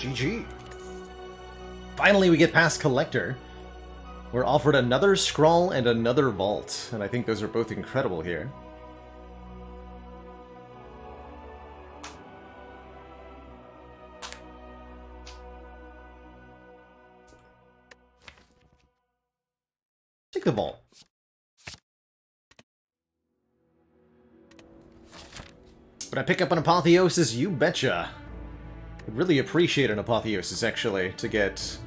GG. Finally, we get past Collector. We're offered another Scrawl and another Vault, and I think those are both incredible here. take the vault. But I pick up an Apotheosis, you betcha. I'd really appreciate an Apotheosis, actually, to get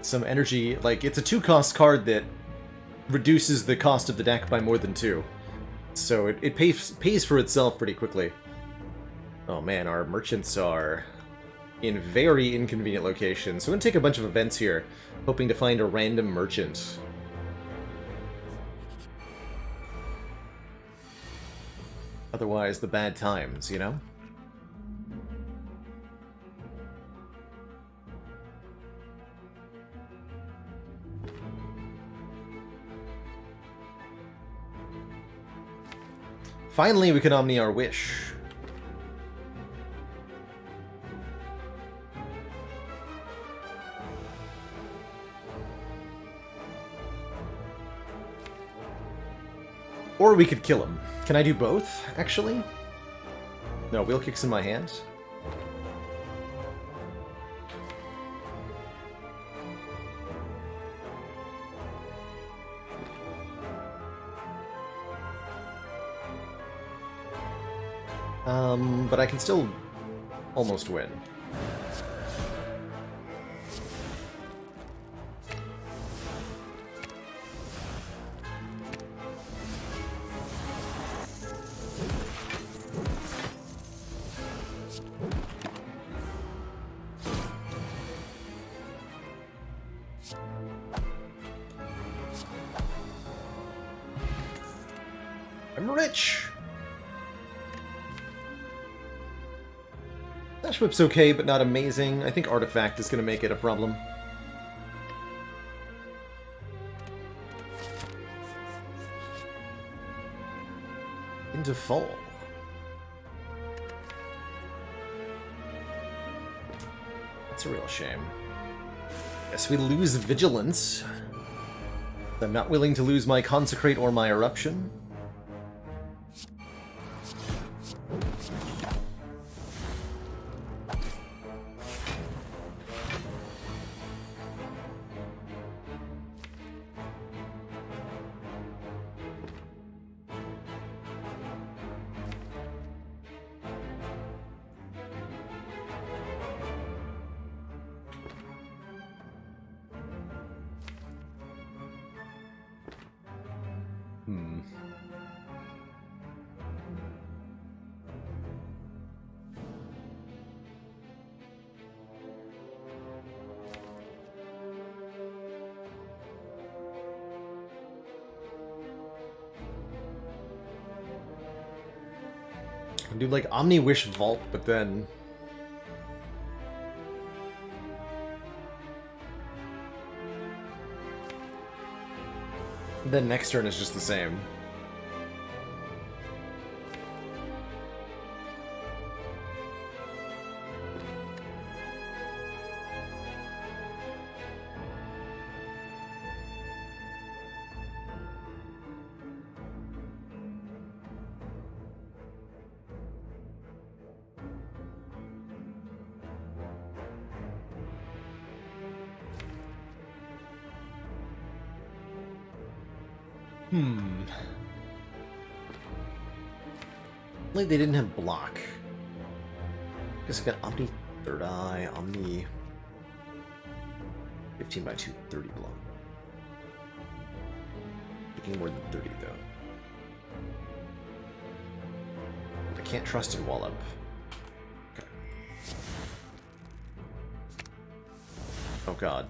some energy. Like, it's a 2-cost card that reduces the cost of the deck by more than 2. So it pays for itself pretty quickly. Oh man, our merchants are in very inconvenient locations. So I'm going to take a bunch of events here, hoping to find a random merchant. Otherwise, the bad times, you know? Finally, we can Omni our wish. Or we could kill him. Can I do both, actually? No, wheel kick's in my hand. But I can still almost win. I'm rich! Dash Whip's okay, but not amazing. I think Artifact is going to make it a problem. Into Fall. That's a real shame. Guess we lose Vigilance. I'm not willing to lose my Consecrate or my Eruption. I can do like Omni Wish Vault, but then next turn is just the same. Like they didn't have block. Guess I got Omni Third Eye, Omni 15 by 2, 30 block. Taking more than 30 though. I can't trust in Wallop. Okay. Oh god.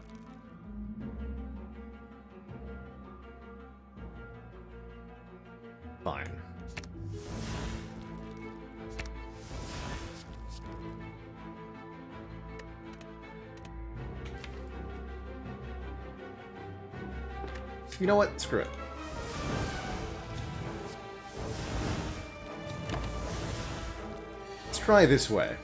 Fine. You know what? Screw it. Let's try this way.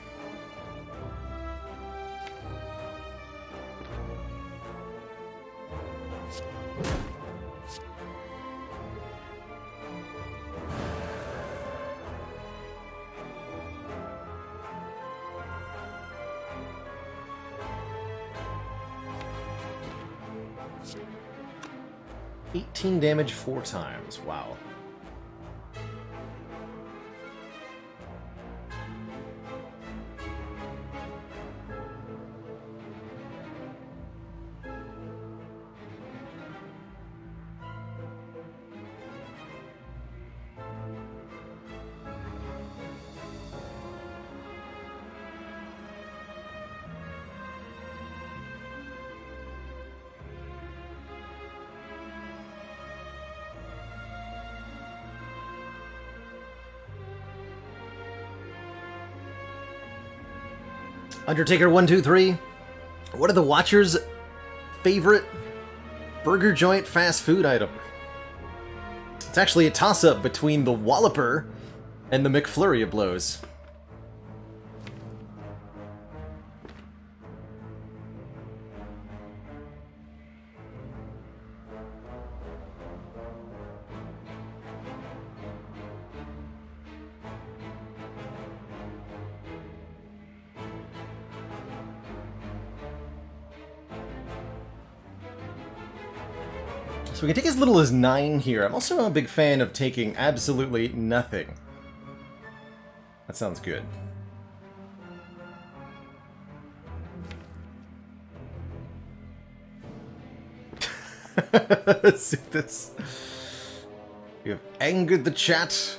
18 damage 4 times. Wow. Undertaker 123. What are the Watchers' favorite burger joint fast food item? It's actually a toss-up between the Walloper and the McFlurry of Blows. So we can take as little as 9 here. I'm also a big fan of taking absolutely nothing. That sounds good. See this. You have angered the chat.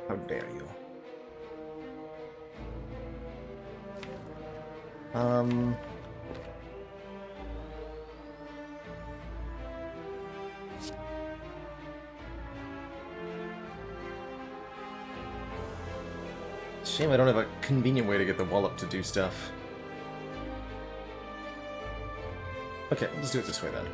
How dare you? Shame I don't have a convenient way to get the Wallop to do stuff. Okay, let's do it this way then.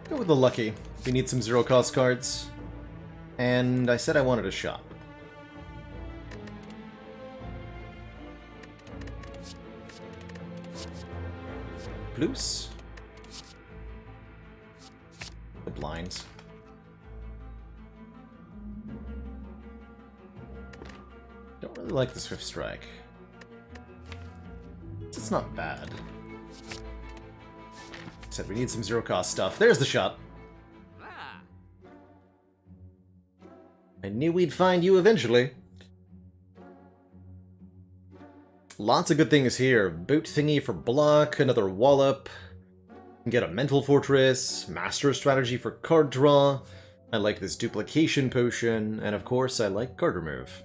Go with the lucky. We need some zero-cost cards. And I said I wanted a shop. Plus. The blinds. Don't really like the Swift Strike. It's not bad. Said we need some zero-cost stuff. There's the shop. I knew we'd find you eventually. Lots of good things here. Boot thingy for block, another Wallop. Get a Mental Fortress, Master Strategy for card draw. I like this Duplication Potion, and of course I like card remove.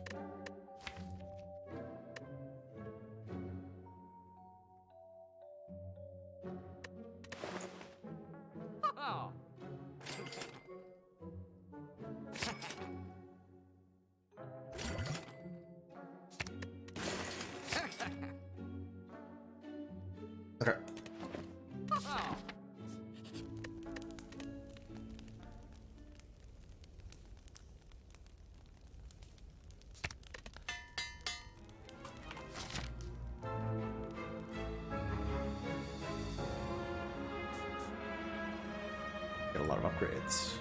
Okay. Get a lot of upgrades.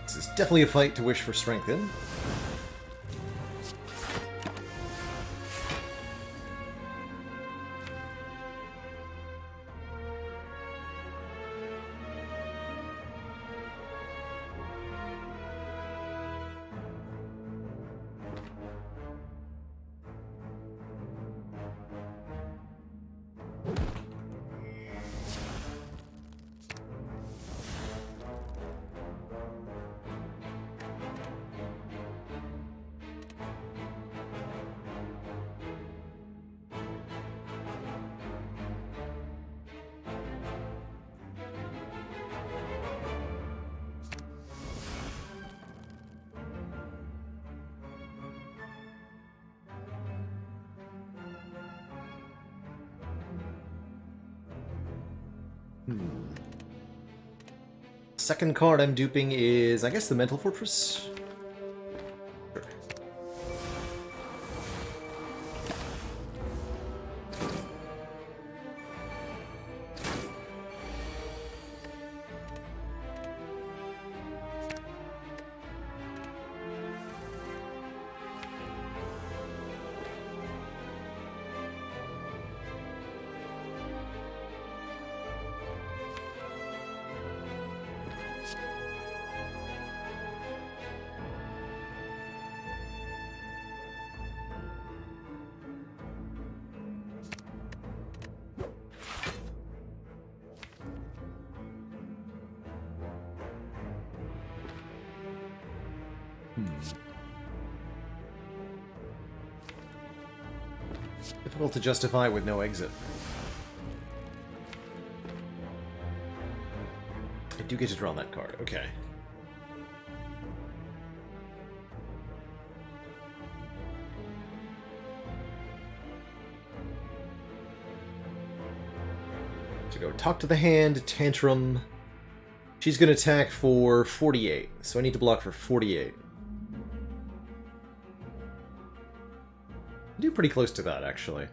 This is definitely a fight to wish for strength in. Second card I'm duping is, I guess, the Mental Fortress? Sure. Difficult to justify with no exit. I do get to draw that card, okay. To go talk to the hand, tantrum. She's gonna attack for 48, so I need to block for 48. Do pretty close to that, actually.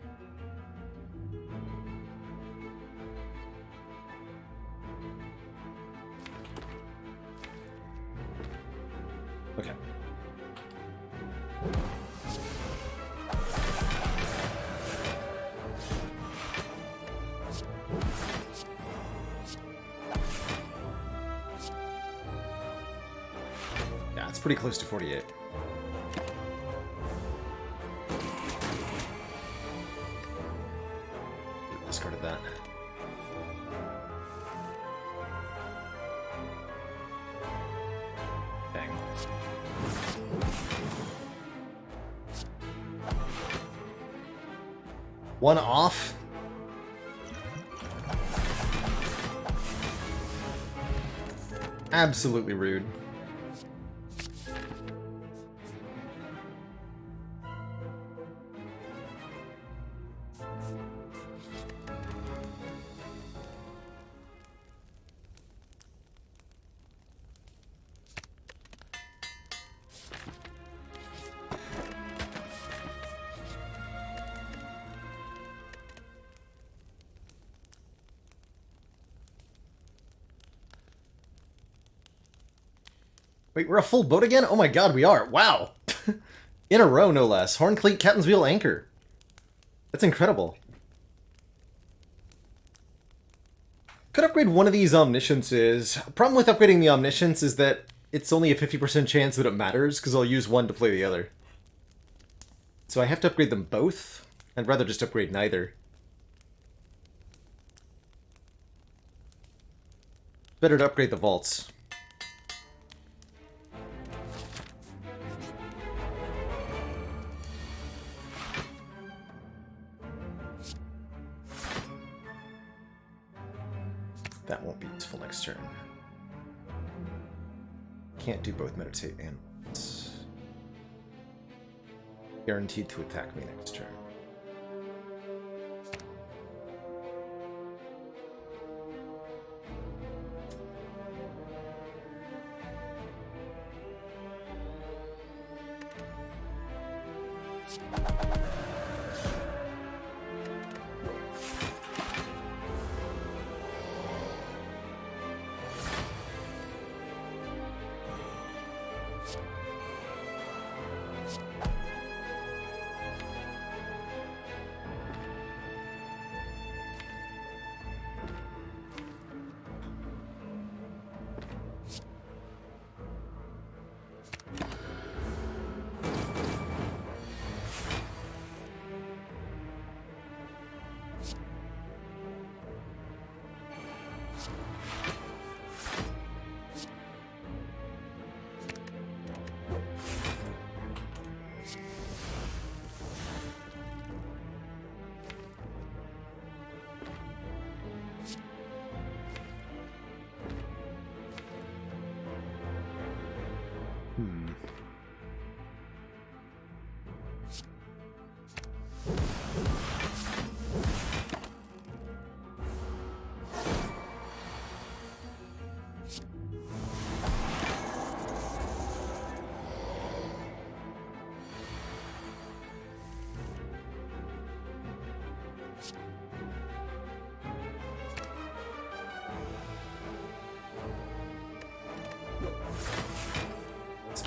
Okay. Yeah, it's pretty close to 48. Discarded that. Bang. One off. Absolutely rude. Wait, we're a full boat again? Oh my god, we are. Wow. In a row, no less. Horncleat, Captain's Wheel, Anchor. That's incredible. Could upgrade one of these Omnisciences. Problem with upgrading the Omniscience is that it's only a 50% chance that it matters, because I'll use one to play the other. So I have to upgrade them both. I'd rather just upgrade neither. Better to upgrade the vaults. That won't be useful next turn. Can't do both meditate and guaranteed to attack me next turn.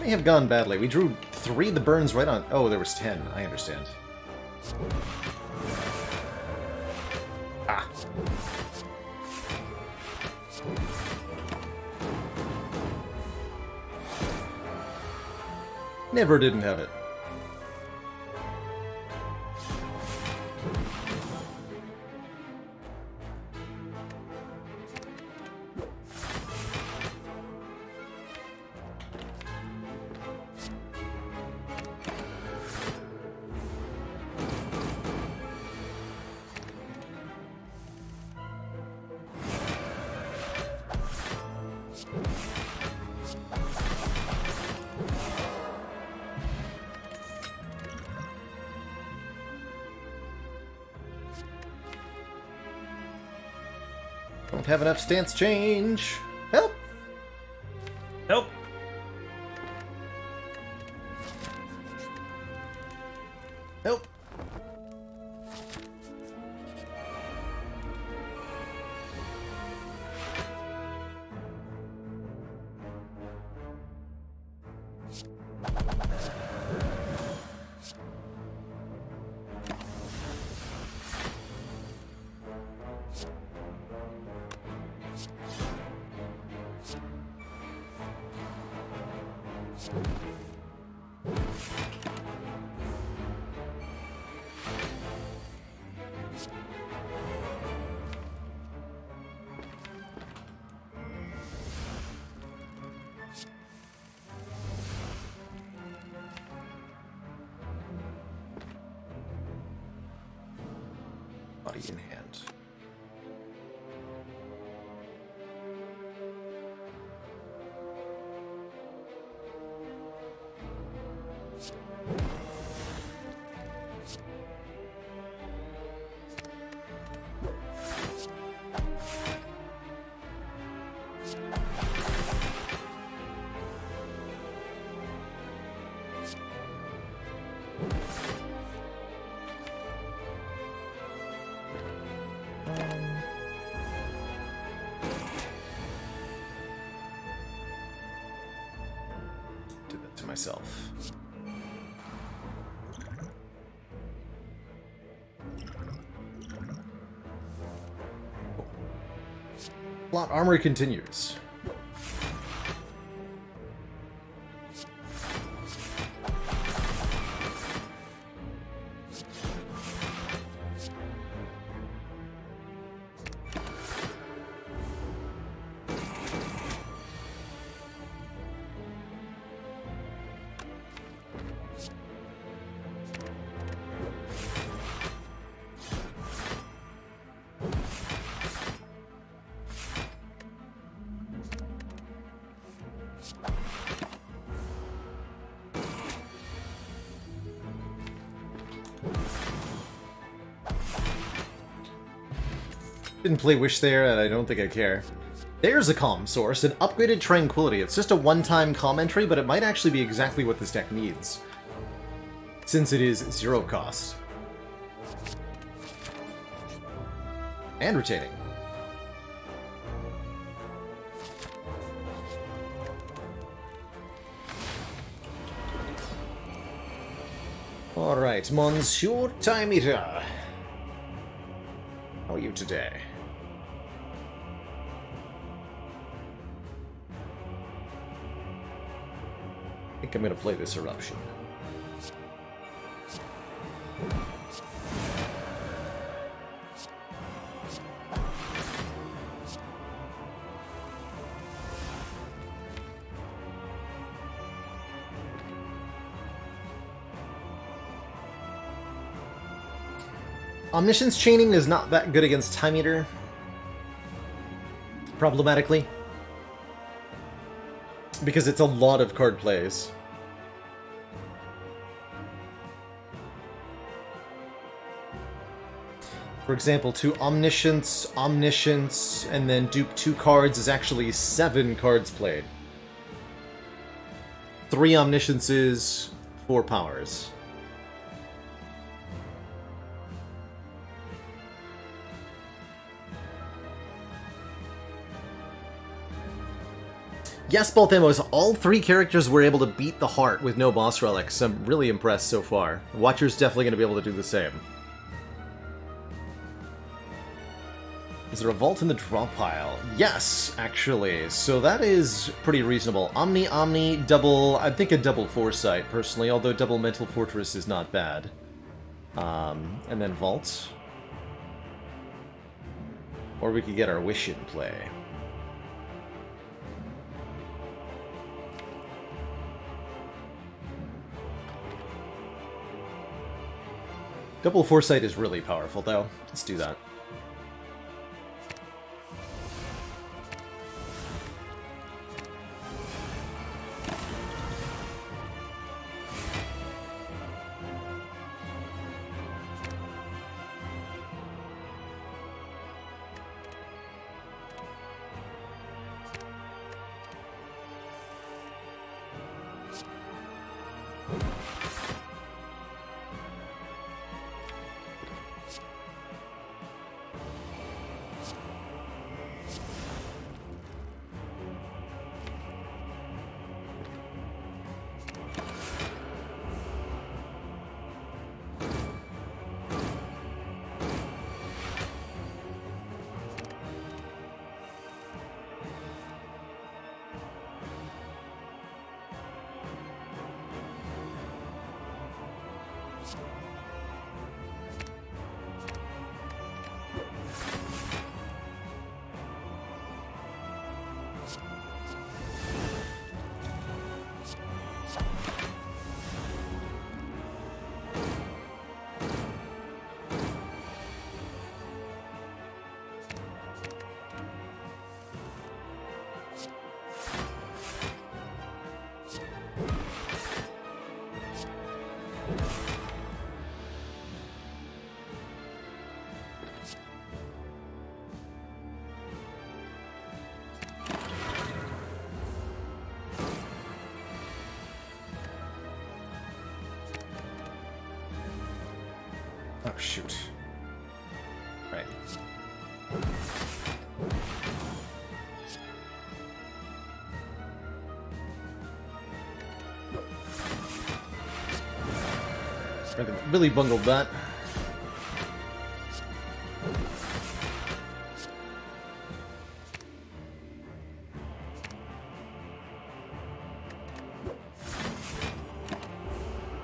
may have gone badly. We drew 3 of the burns right on... Oh, there was 10. I understand. Ah. Never didn't have it. Don't have enough stance change. Help! Help! Help! Body in hand. Did that to myself. Plot armor continues. Didn't play Wish there, and I don't think I care. There's a comm source, an upgraded Tranquility. It's just a one-time comm entry, but it might actually be exactly what this deck needs, since it is 0 cost. And retaining. Alright, Monsieur Time Eater. How are you today? I think I'm gonna play this Eruption. Omniscience chaining is not that good against Time Eater. Problematically. Because it's a lot of card plays. For example, to Omniscience, Omniscience, and then dupe 2 cards is actually 7 cards played. 3 Omnisciences, 4 powers. Yes, both ammos. All three characters were able to beat the heart with no boss relics. I'm really impressed so far. Watcher's definitely going to be able to do the same. Is there a vault in the drop pile? Yes, actually. So that is pretty reasonable. Omni, double... I think a double Foresight, personally, although double Mental Fortress is not bad. And then vault. Or we could get our wish in play. Double Foresight is really powerful, though. Let's do that. Oh, shoot. Right. Really bungled that.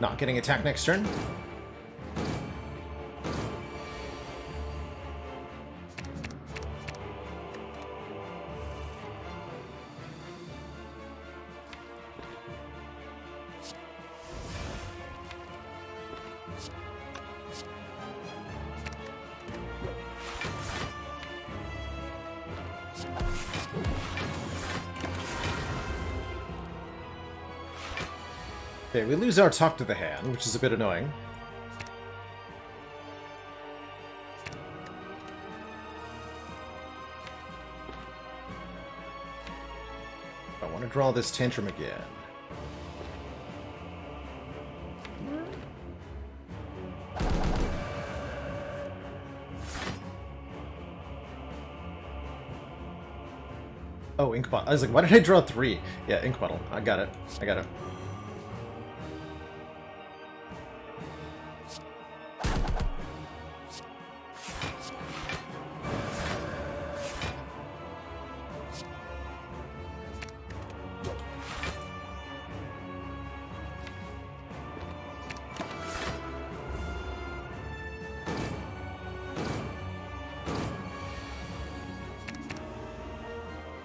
Not getting attacked next turn. Okay, we lose our talk to the hand, which is a bit annoying. I want to draw this tantrum again. Oh, ink bottle. I was like, why did I draw 3? Yeah, ink bottle. I got it. I got it.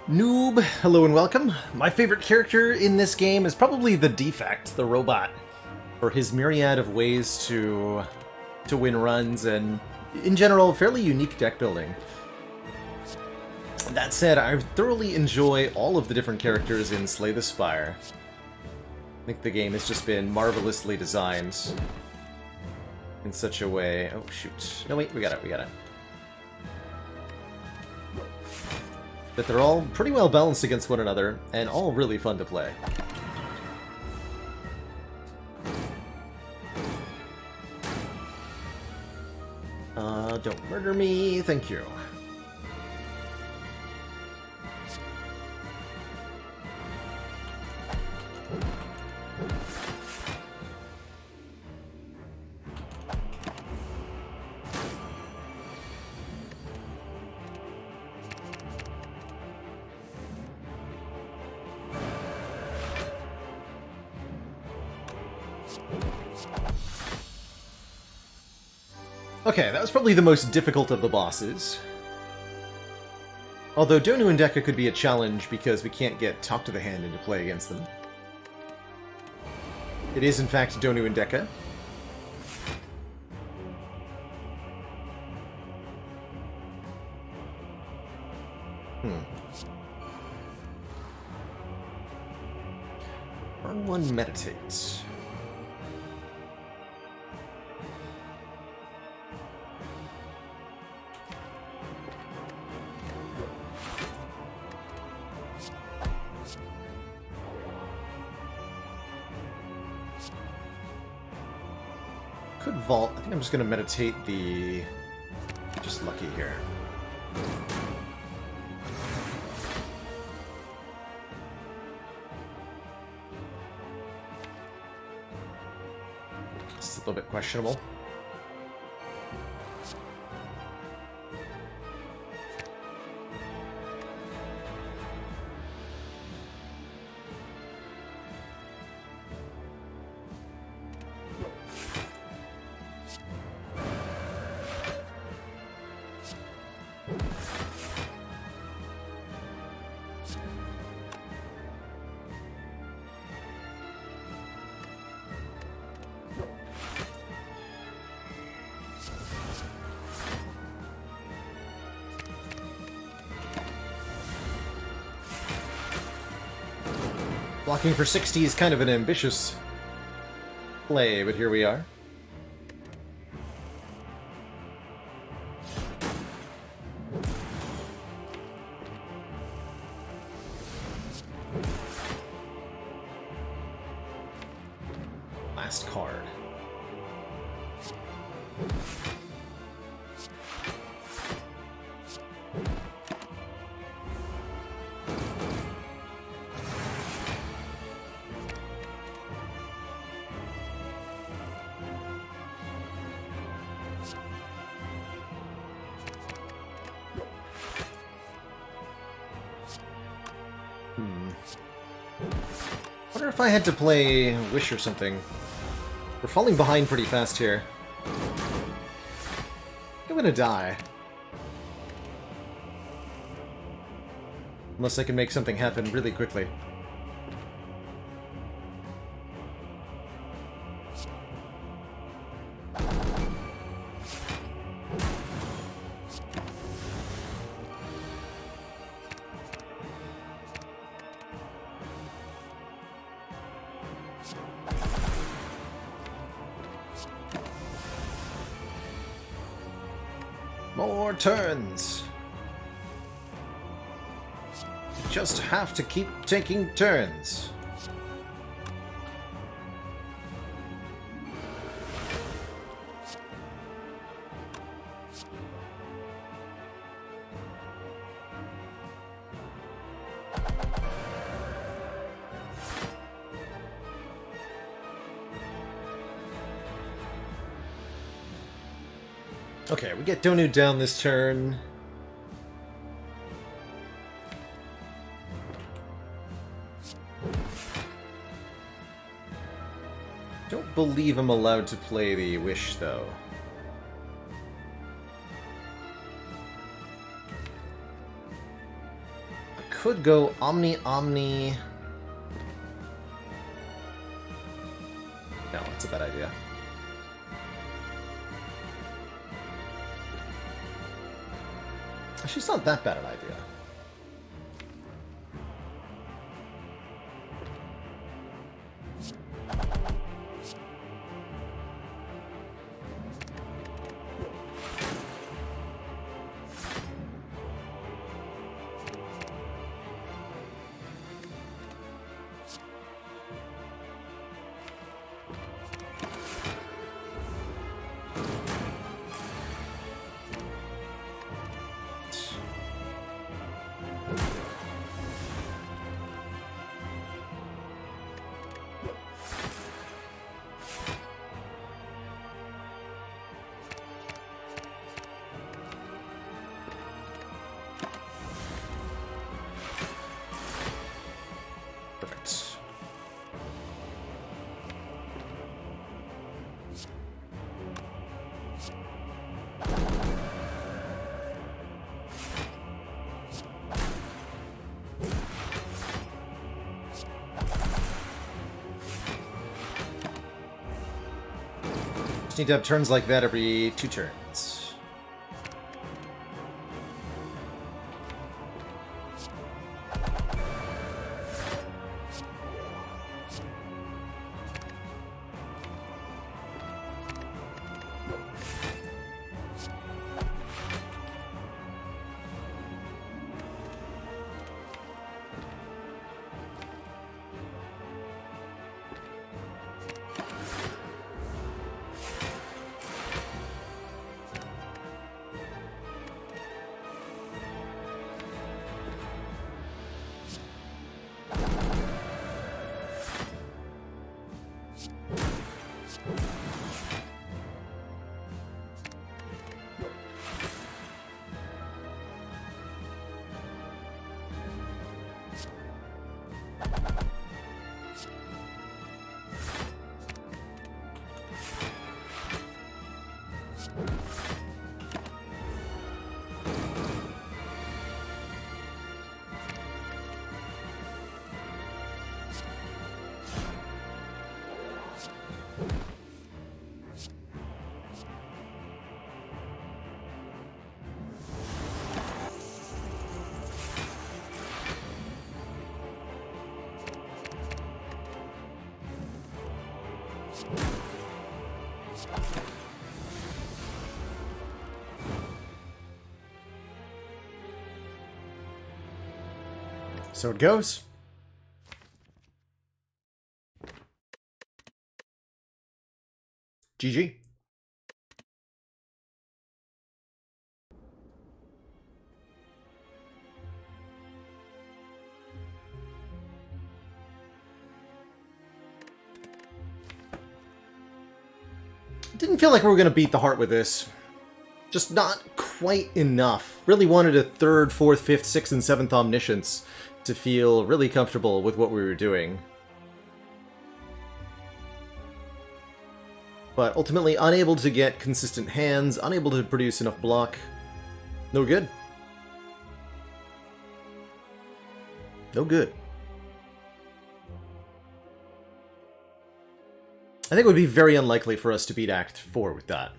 Noob, hello and welcome. My favorite character in this game is probably the Defect, the robot, for his myriad of ways to win runs and, in general, fairly unique deck building. That said, I thoroughly enjoy all of the different characters in Slay the Spire. I think the game has just been marvelously designed in such a way... Oh, shoot. No, wait, we got it, we got it. That they're all pretty well balanced against one another, and all really fun to play. Don't murder me, thank you. Okay, that was probably the most difficult of the bosses. Although Donu and Deka could be a challenge because we can't get Talk to the Hand into play against them. It is, in fact, Donu and Deka. Turn 1 meditates. Could vault. I think I'm just going to meditate the... Just lucky here. It's a little bit questionable. Blocking for 60 is kind of an ambitious play, but here we are. Last card. I wonder if I had to play Wish or something. We're falling behind pretty fast here. I'm gonna die. Unless I can make something happen really quickly. More turns. You just have to keep taking turns. Okay, we get Donu down this turn. Don't believe I'm allowed to play the Wish, though. I could go Omni Omni. No, that's a bad idea. Actually, it's not that bad an idea. Just need to have turns like that every 2 turns. So it goes. GG. Didn't feel like we were going to beat the heart with this. Just not quite enough. Really wanted a 3rd, 4th, 5th, 6th, and 7th Omniscience to feel really comfortable with what we were doing. But ultimately unable to get consistent hands, unable to produce enough block. No good. No good. I think it would be very unlikely for us to beat Act 4 with that.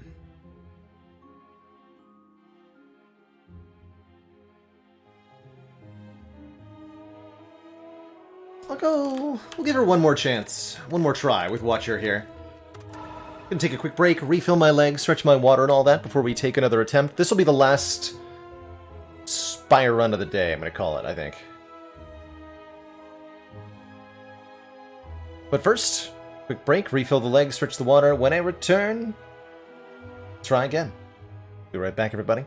We'll give her one more chance. One more try with Watcher here. Gonna take a quick break, refill my legs, stretch my water and all that before we take another attempt. This will be the last Spire run of the day, I'm gonna call it, I think. But first, quick break, refill the legs, stretch the water. When I return, try again. Be right back, everybody.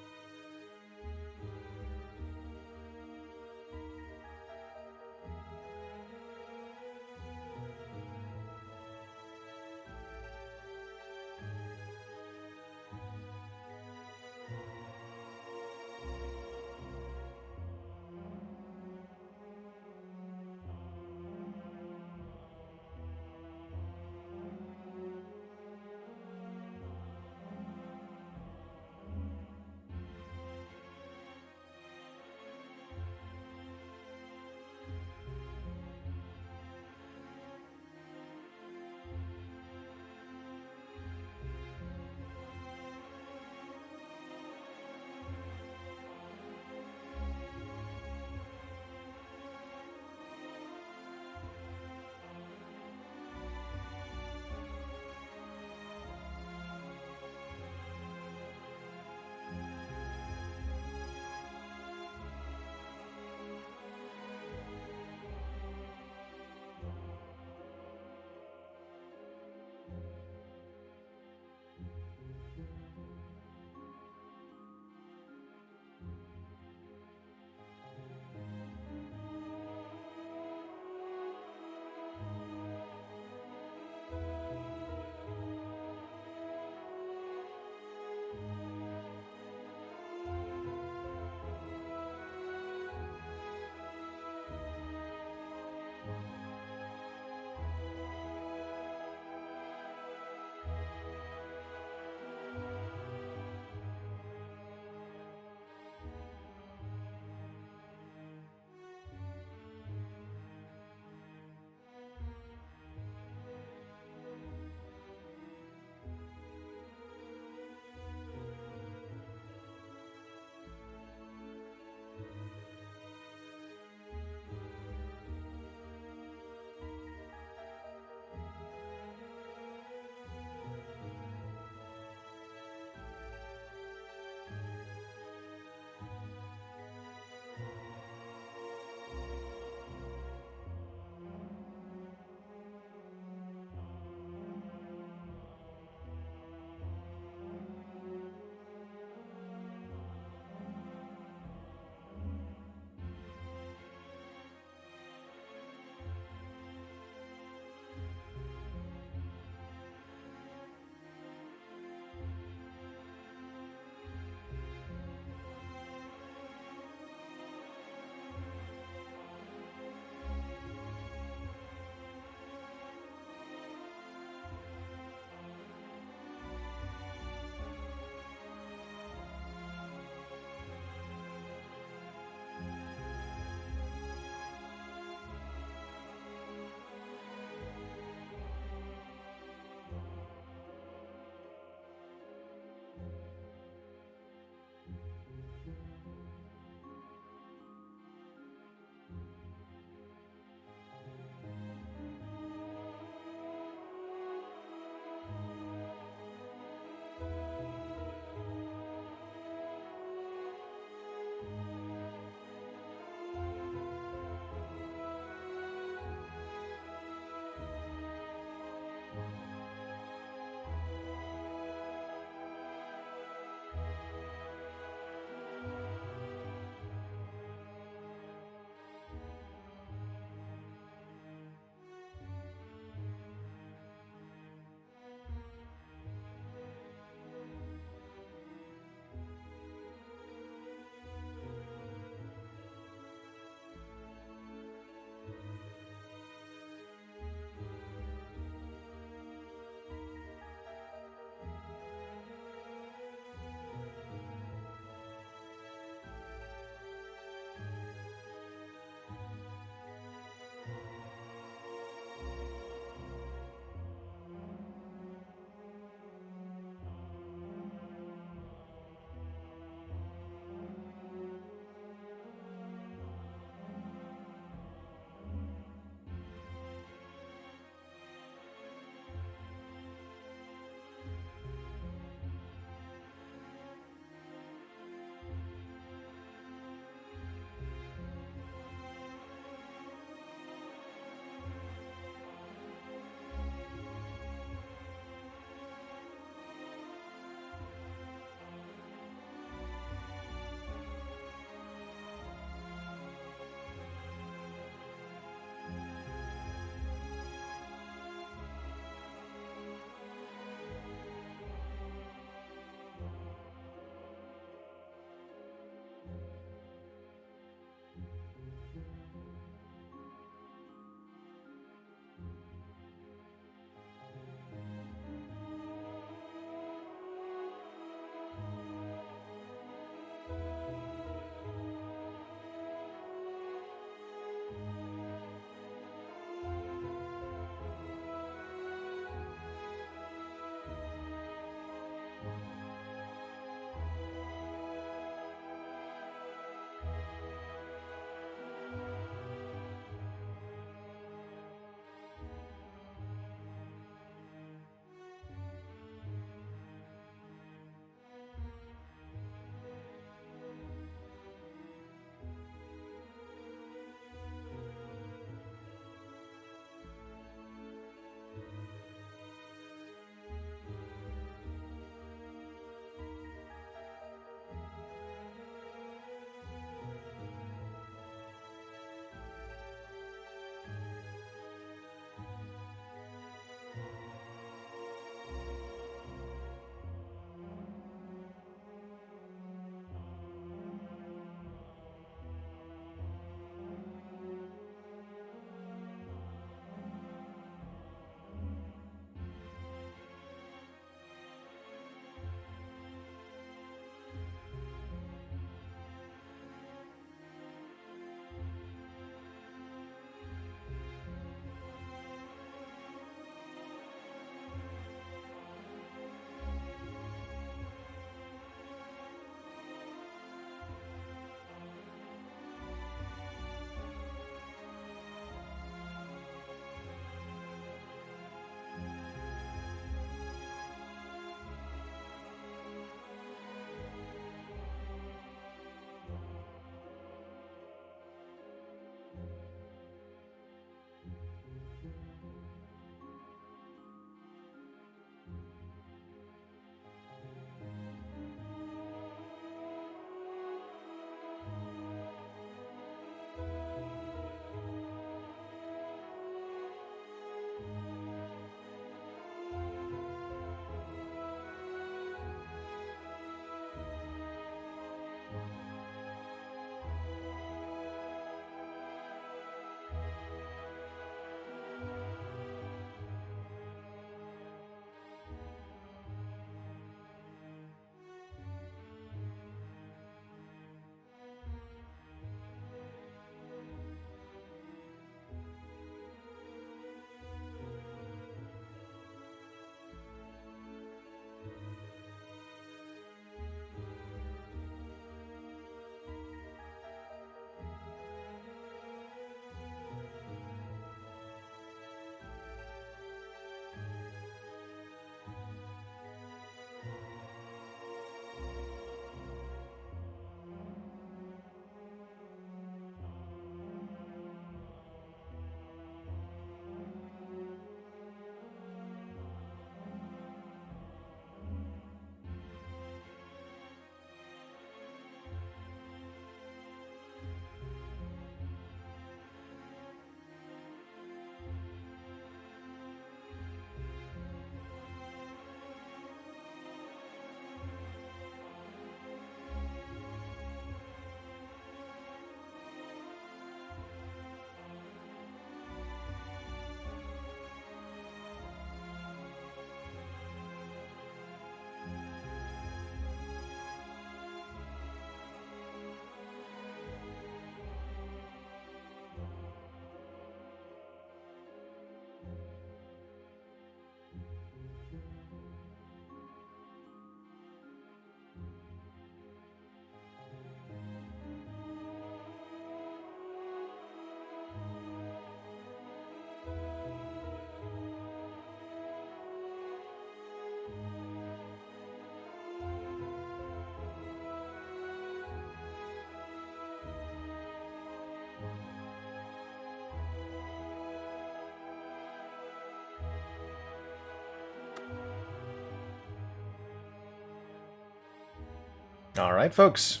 Alright, folks.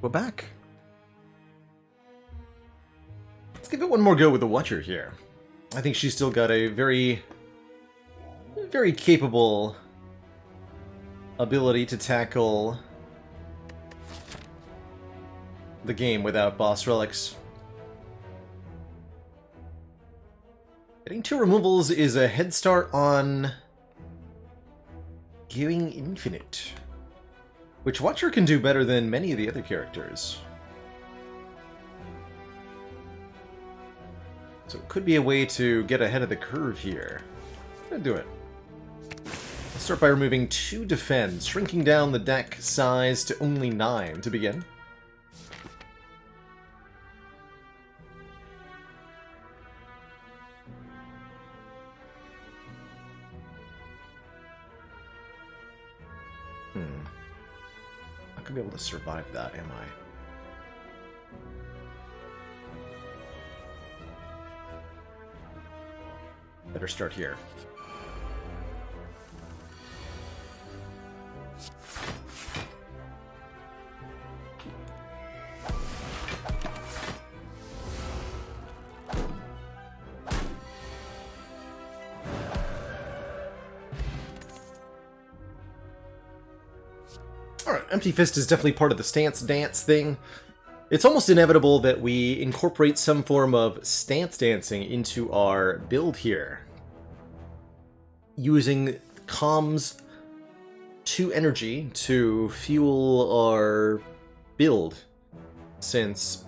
We're back. Let's give it one more go with the Watcher here. I think she's still got a very capable ability to tackle the game without boss relics. Getting 2 removals is a head start on going infinite, which Watcher can do better than many of the other characters. So it could be a way to get ahead of the curve here. I'm gonna do it. Let's start by removing 2 defense, shrinking down the deck size to only 9 to begin. Not gonna be able to survive that, am I? Better start here. Alright, Empty Fist is definitely part of the stance dance thing. It's almost inevitable that we incorporate some form of stance dancing into our build here. Using comms to energy to fuel our build, since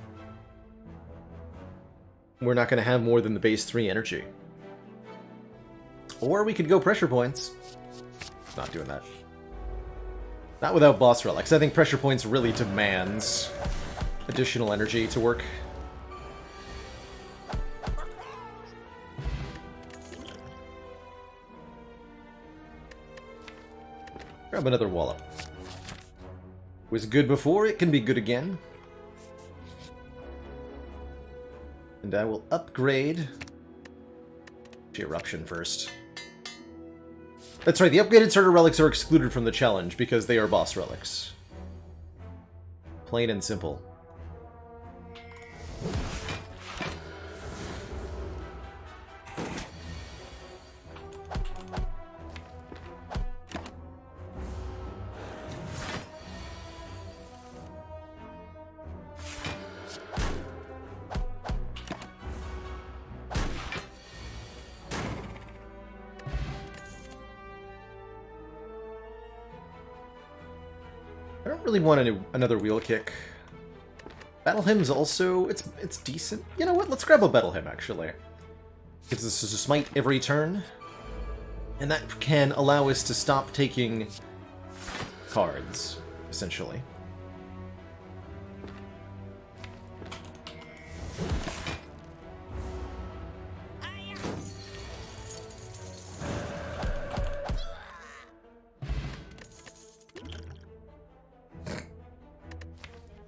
we're not going to have more than the base 3 energy. Or we could go pressure points. Not doing that. Not without boss relics. I think pressure points really demands additional energy to work. Grab another wallop. Was good before, it can be good again. And I will upgrade to Eruption first. That's right, the upgraded starter relics are excluded from the challenge because they are boss relics. Plain and simple. I don't really want another wheel kick. Battle Hymn's also, it's decent. You know what, let's grab a Battle Hymn, actually. Gives us a smite every turn. And that can allow us to stop taking cards, essentially.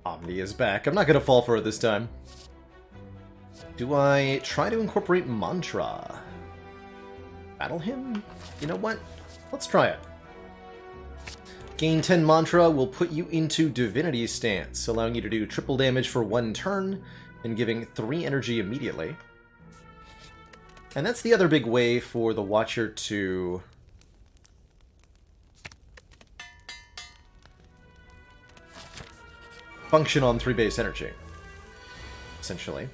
Omni is back. I'm not going to fall for it this time. Do I try to incorporate Mantra? Battle Hymn? You know what? Let's try it. Gain 10 Mantra will put you into Divinity stance, allowing you to do triple damage for 1 turn, and giving 3 energy immediately. And that's the other big way for the Watcher to function on 3 base energy, essentially.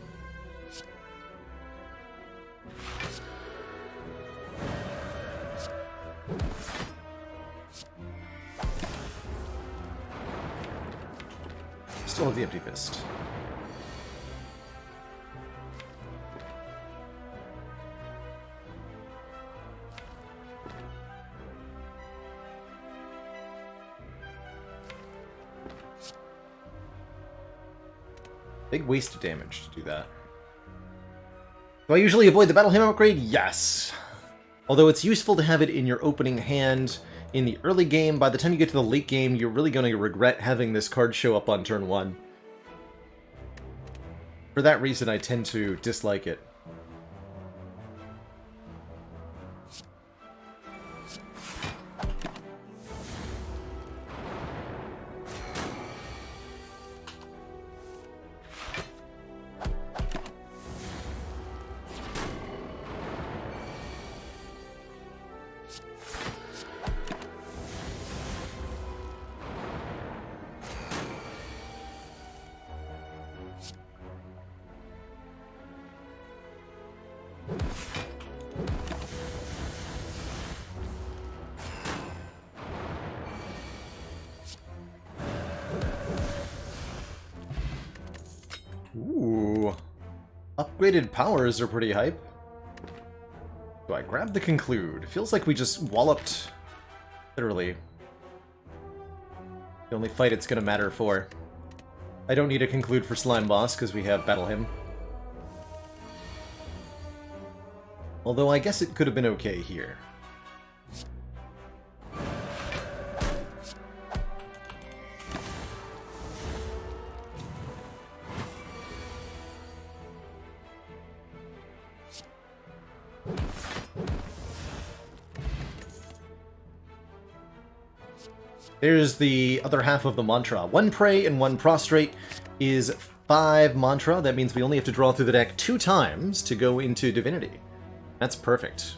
Still have the Empty Fist. Big waste of damage to do that. Do I usually avoid the Battle Hymn upgrade? Yes. Although it's useful to have it in your opening hand in the early game. By the time you get to the late game, you're really going to regret having this card show up on turn 1. For that reason, I tend to dislike it. Upgraded powers are pretty hype. Do I grab the conclude? Feels like we just walloped, literally, the only fight it's gonna matter for. I don't need a conclude for Slime Boss, because we have Battle Hymn. Although I guess it could have been okay here. There's the other half of the mantra. 1 pray and 1 prostrate is 5 mantra. That means we only have to draw through the deck 2 times to go into divinity. That's perfect.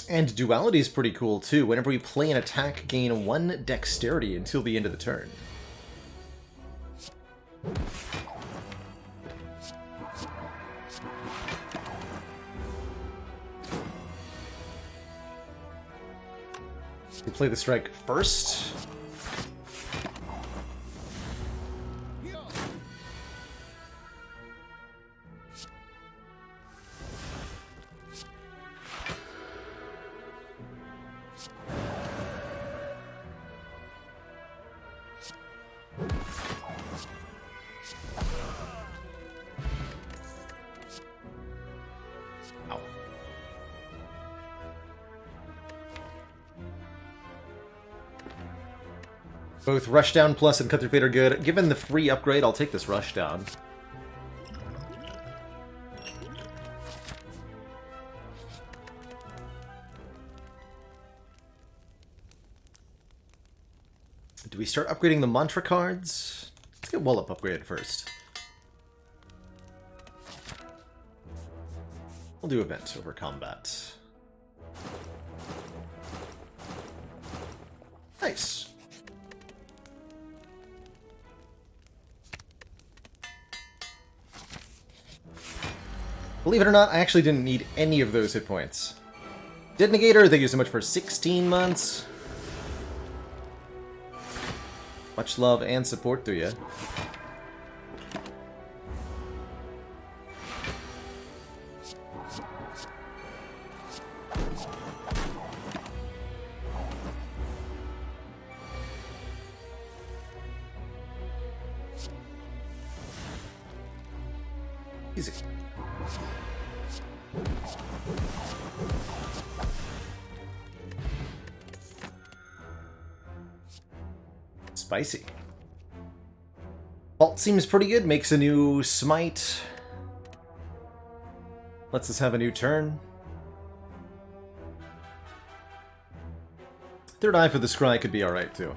And duality is pretty cool too. Whenever we play an attack, gain 1 dexterity until the end of the turn. We play the strike first. Ow. Both Rushdown Plus and Cut Through Fate are good. Given the free upgrade, I'll take this Rushdown. Do we start upgrading the mantra cards? Let's get Wallop upgraded first. We'll do event over combat. Nice. Believe it or not, I actually didn't need any of those hit points. Detonator, thank you so much for 16 months. Much love and support to you. Easy. Spicy. Vault seems pretty good. Makes a new smite. Lets us have a new turn. Third Eye for the Scry could be alright too.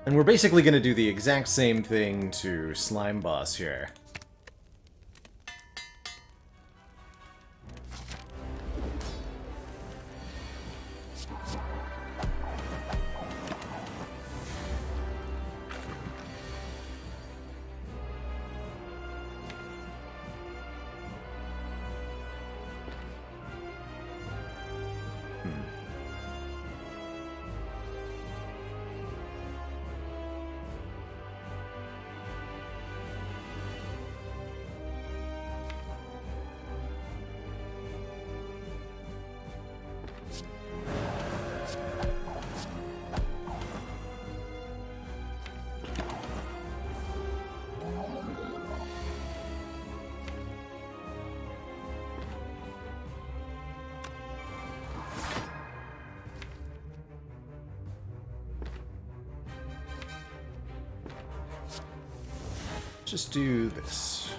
And we're basically going to do the exact same thing to Slime Boss here. Just do this.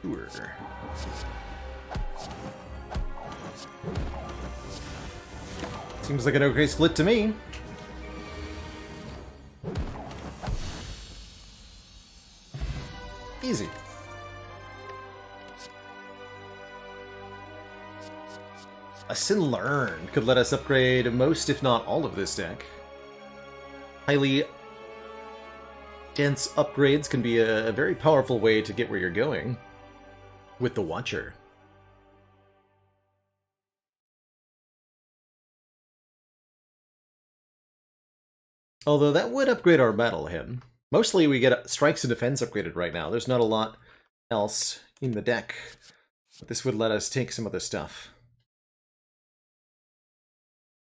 Sure. Seems like an okay split to me. Easy. Lesson learned could let us upgrade most, if not all, of this deck. Highly dense upgrades can be a very powerful way to get where you're going with the Watcher. Although that would upgrade our battle hymn. Mostly we get strikes and defense upgraded right now. There's not a lot else in the deck. But this would let us take some of the stuff.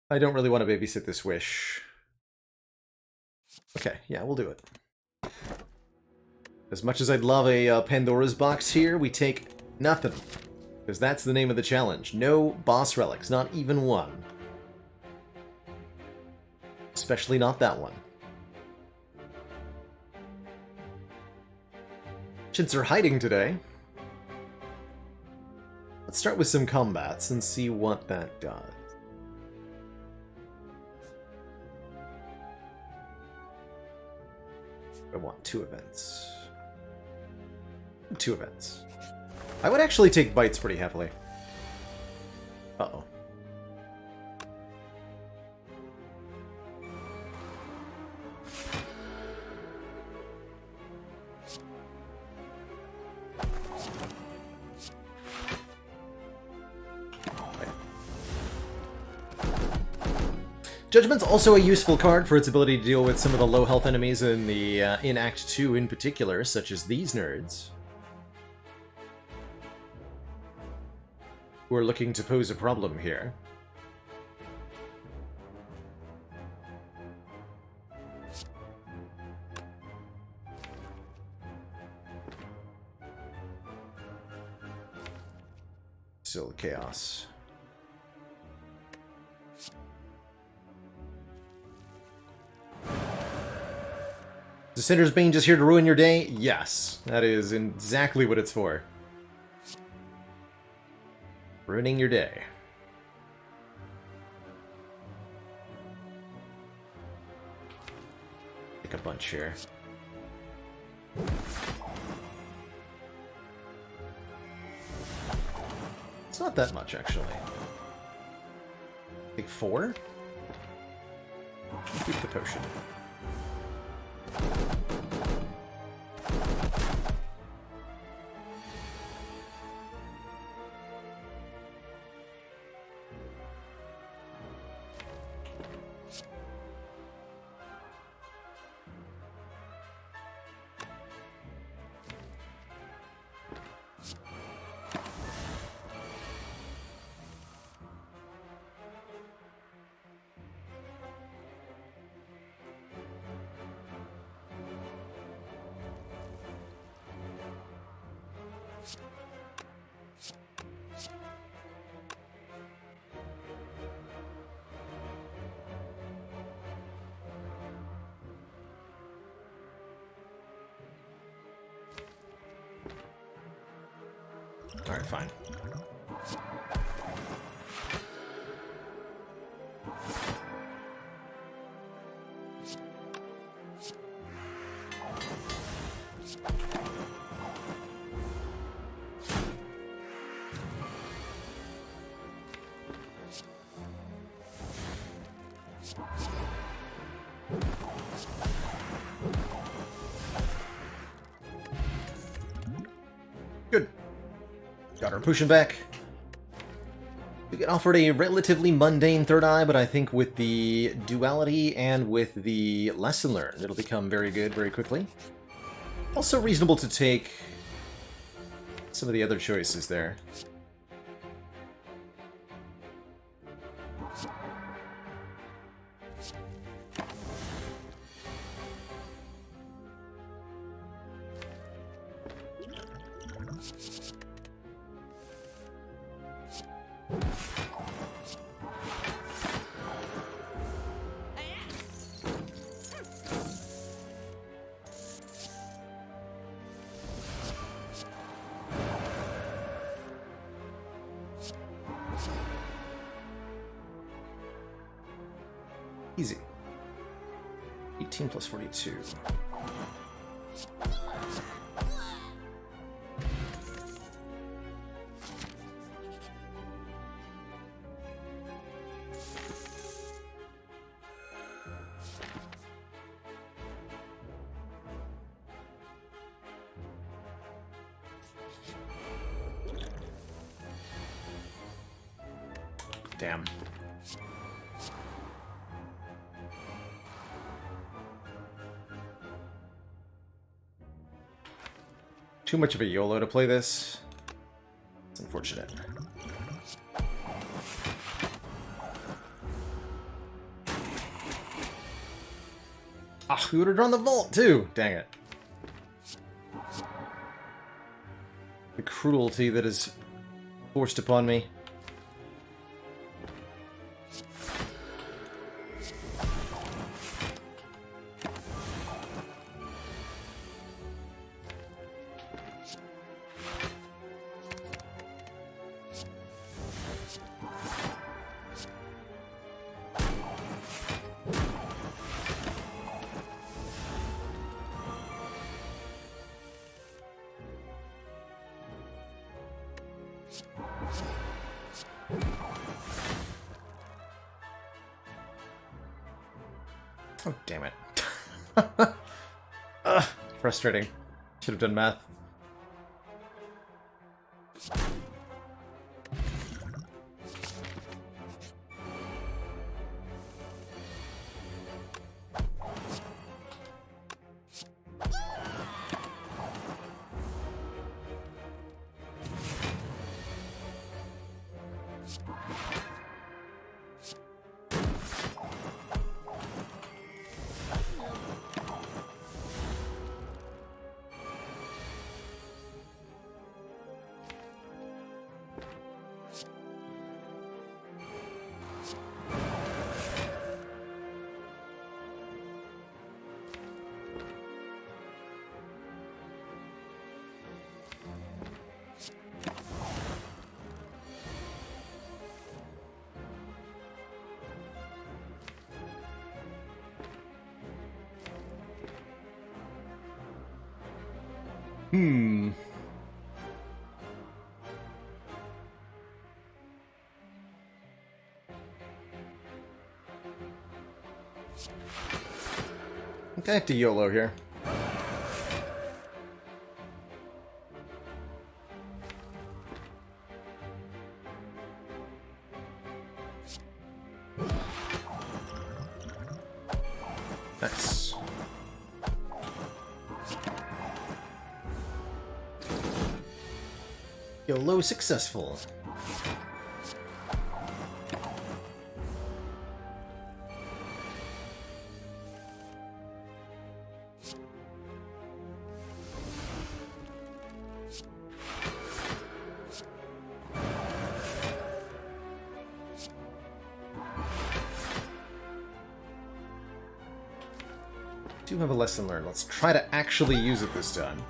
I don't really want to babysit this wish. Okay, yeah, we'll do it. As much as I'd love a Pandora's box here, we take nothing. Because that's the name of the challenge. No boss relics, not even one. Especially not that one. Chits are hiding today. Let's start with some combats and see what that does. I want 2 events. 2 events. I would actually take bites pretty heavily. Uh-oh. Judgment's also a useful card for its ability to deal with some of the low health enemies in the in Act 2 in particular, such as these nerds, who are looking to pose a problem here. Still chaos. Is Cinder's Bane just here to ruin your day? Yes, that is exactly what it's for. Ruining your day. Take a bunch here. It's not that much, actually. Take 4? Keep the potion. Alright, fine. Good. Got our potion back. We get offered a relatively mundane third eye, but I think with the duality and with the lesson learned, it'll become very good very quickly. Also reasonable to take some of the other choices there. Easy. 18 plus 42. damn. Too much of a YOLO to play this. It's unfortunate. Ah, we would have drawn the vault too! Dang it. The cruelty that is forced upon me. Oh, damn it. Ugh, frustrating. Should have done math. Hmm. I think I have to YOLO here. Nice. YOLO successful. Do have a lesson learned. Let's try to actually use it this time.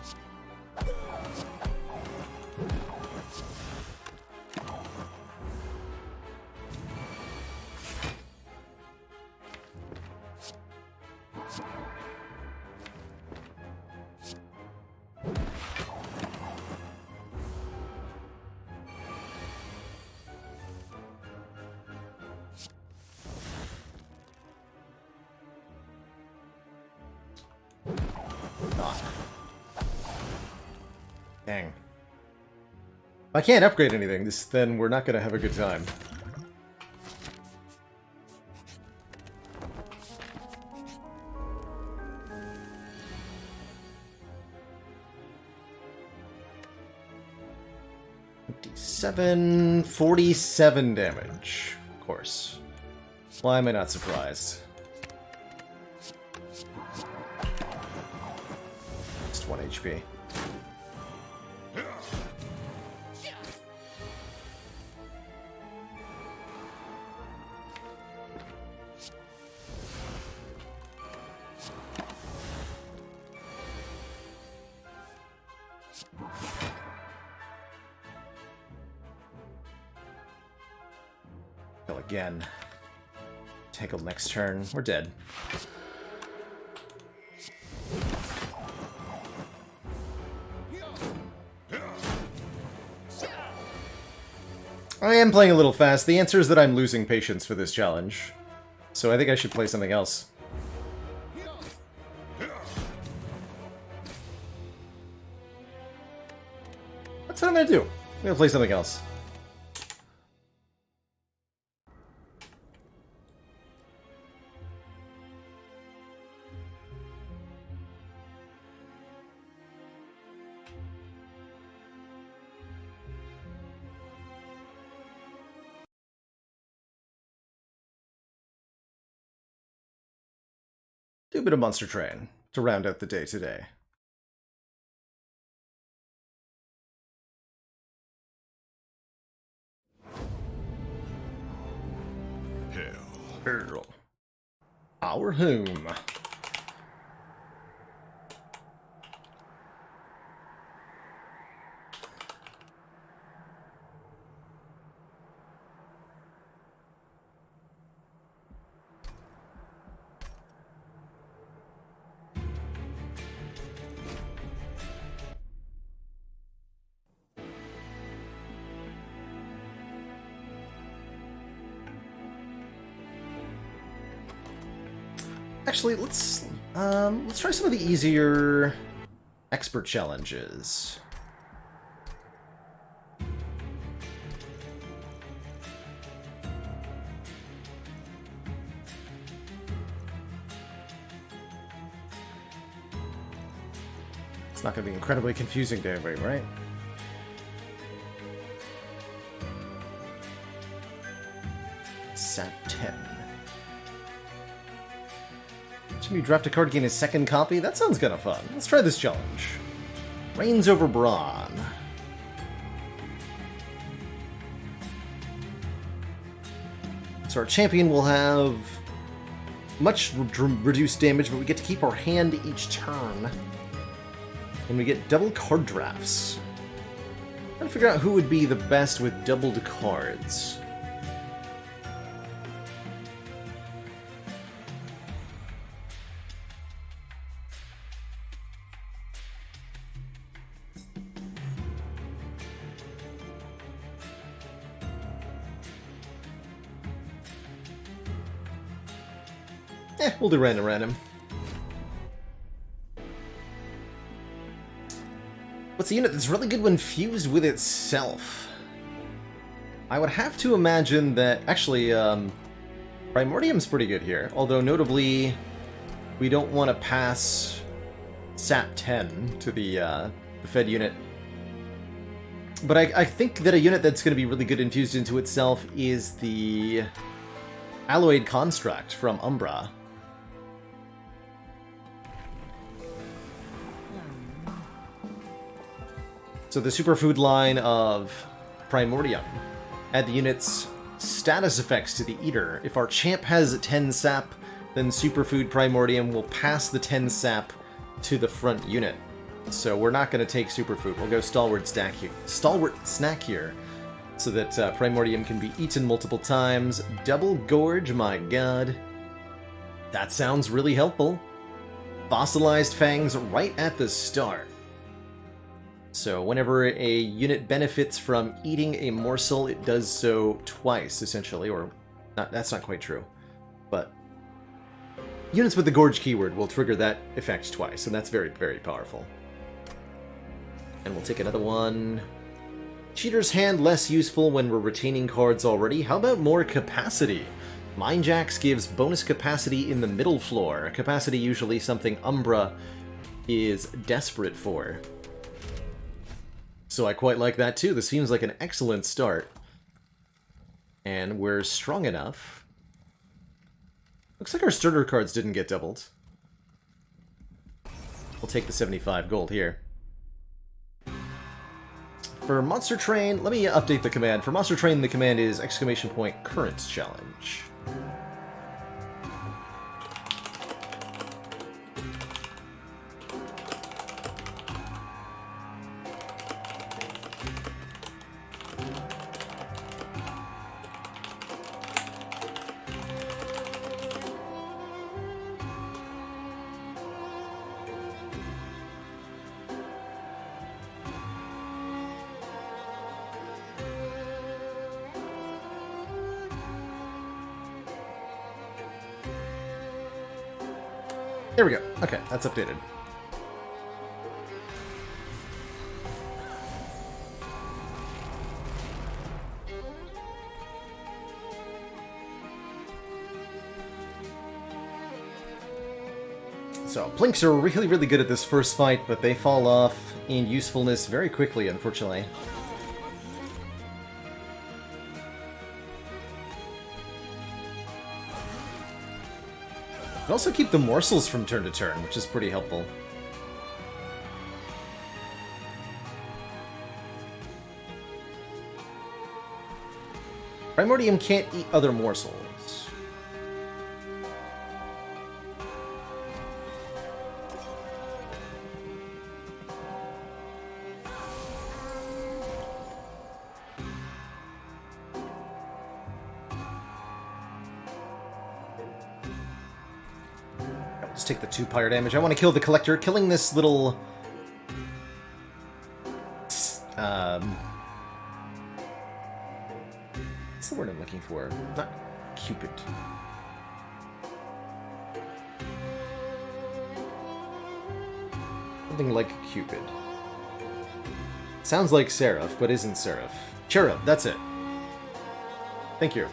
Dang. If I can't upgrade anything, then we're not going to have a good time. $47 damage, of course. Why am I not surprised? Just 1 HP. Again. Tackle next turn. We're dead. I am playing a little fast. The answer is that I'm losing patience for this challenge. So I think I should play something else. That's what I'm gonna do. I'm gonna play something else. Do a bit of Monster Train to round out the day today. Hell. Our home. Actually, let's try some of the easier expert challenges. It's not going to be incredibly confusing to everybody, right? Sat 10. Should we draft a card, gain a second copy? That sounds kind of fun. Let's try this challenge. Reigns over Brawn. So our champion will have much reduced damage, but we get to keep our hand each turn. And we get double card drafts. I'm trying to figure out who would be the best with doubled cards. We'll do random. What's a unit that's really good when fused with itself? I would have to imagine that... Actually, Primordium's pretty good here. Although, notably, we don't want to pass SAP 10 to the Fed unit. But I think that a unit that's going to be really good infused into itself is the Alloyed Construct from Umbra. So the superfood line of Primordium. Add the unit's status effects to the Eater. If our champ has 10 sap, then superfood Primordium will pass the 10 sap to the front unit. So we're not going to take superfood. We'll go Stalwart Snack here. So that Primordium can be eaten multiple times. Double Gorge, my god. That sounds really helpful. Fossilized Fangs right at the start. So whenever a unit benefits from eating a morsel, it does so twice, essentially, or not, that's not quite true. But units with the Gorge keyword will trigger that effect twice, and that's very, very powerful. And we'll take another one. Cheater's Hand, less useful when we're retaining cards already. How about more capacity? Mindjacks gives bonus capacity in the middle floor, a capacity usually something Umbra is desperate for. So I quite like that too. This seems like an excellent start. And we're strong enough. Looks like our starter cards didn't get doubled. We'll take the 75 gold here. For Monster Train, let me update the command. For Monster Train, the command is !current challenge. There we go. Okay, that's updated. So, Blinks are really, really good at this first fight, but they fall off in usefulness very quickly, unfortunately. can also keep the morsels from turn to turn, which is pretty helpful. Primordium can't eat other morsels. Let's take the 2 pyre damage. I want to kill the collector. Killing this little... what's the word I'm looking for? Not Cupid. Something like Cupid. Sounds like Seraph, but isn't Seraph. Cherub, that's it. Thank you.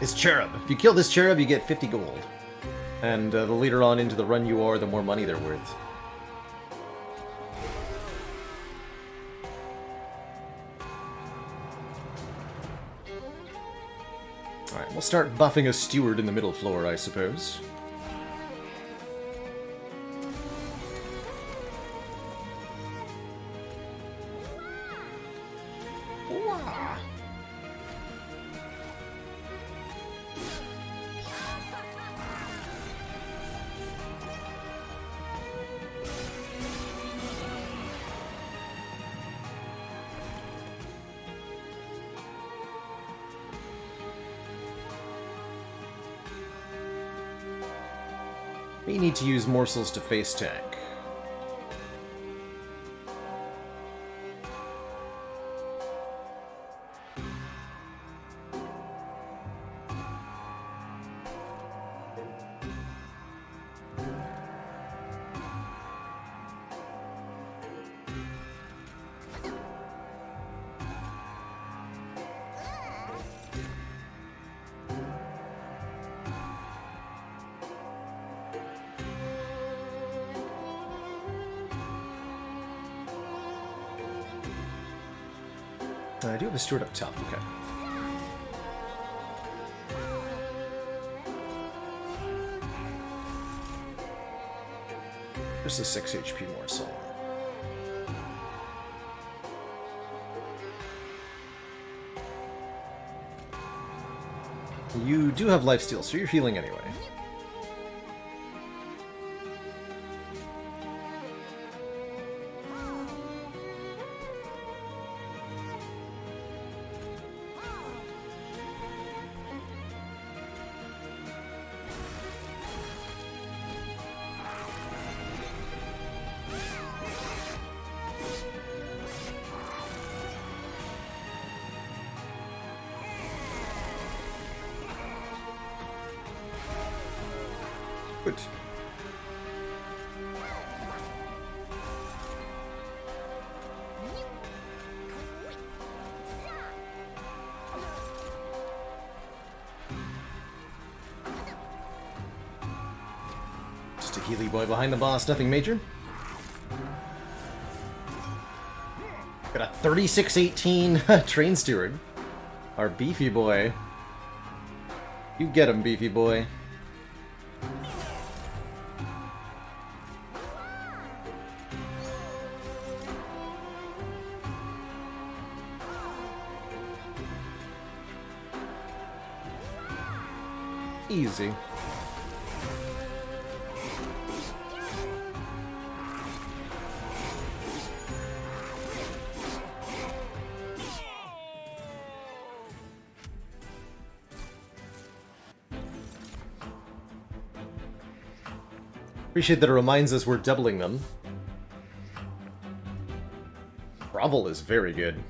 It's Cherub. If you kill this Cherub, you get 50 gold. And the later on into the run you are, the more money they're worth. Alright, we'll start buffing a steward in the middle floor, I suppose. We need to use morsels to face tank. I do have a steward up top, okay. Just a 6 HP morsel. You do have lifesteal, so you're healing anyway. Good. Just a Healy boy behind the boss, nothing major. Got a 3618 train steward. Our beefy boy. You get him, beefy boy. Easy. Appreciate that it reminds us we're doubling them. Grovel is very good.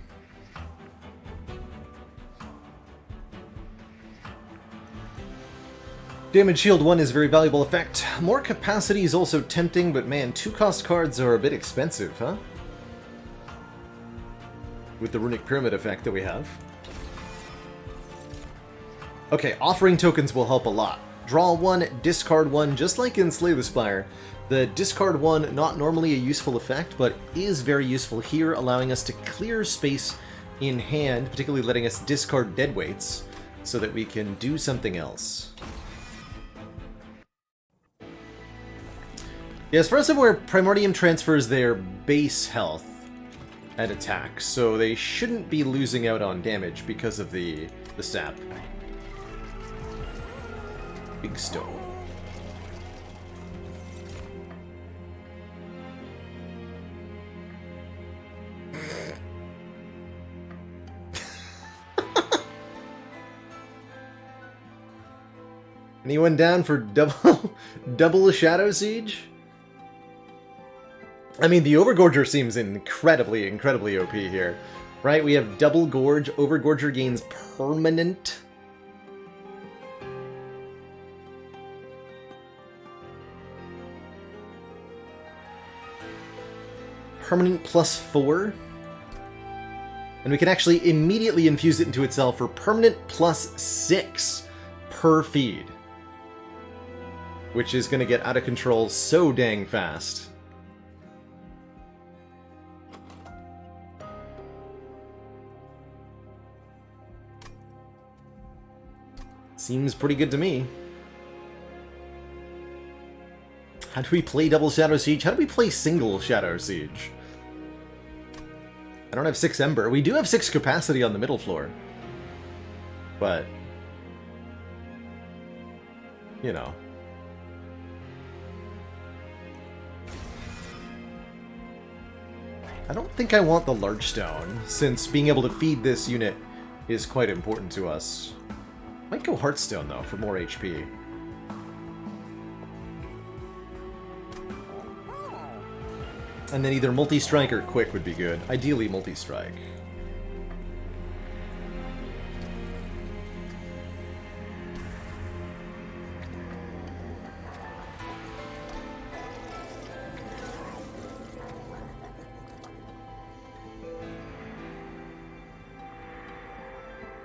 Damage Shield 1 is a very valuable effect. More capacity is also tempting, but man, 2-cost cards are a bit expensive, huh? With the Runic Pyramid effect that we have. Okay, offering tokens will help a lot. Draw 1, discard 1, just like in Slay the Spire. The discard 1, not normally a useful effect, but is very useful here, allowing us to clear space in hand, particularly letting us discard deadweights. so that we can do something else. Yeah, as far as I'm aware, Primordium transfers their base health and attack, so they shouldn't be losing out on damage because of the sap. Big stone. Anyone down for double Shadow Siege? I mean, the Overgorger seems incredibly OP here. Right, we have double Gorge. Overgorger gains permanent. Permanent +4. And we can actually immediately infuse it into itself for permanent +6 per feed. Which is going to get out of control so dang fast. Seems pretty good to me. How do we play double Shadow Siege? How do we play single Shadow Siege? I don't have 6 Ember. We do have 6 capacity on the middle floor. But... you know. I don't think I want the large stone, since being able to feed this unit is quite important to us. Might go Heartstone, though, for more HP. And then either multi-strike or quick would be good. Ideally, multi-strike.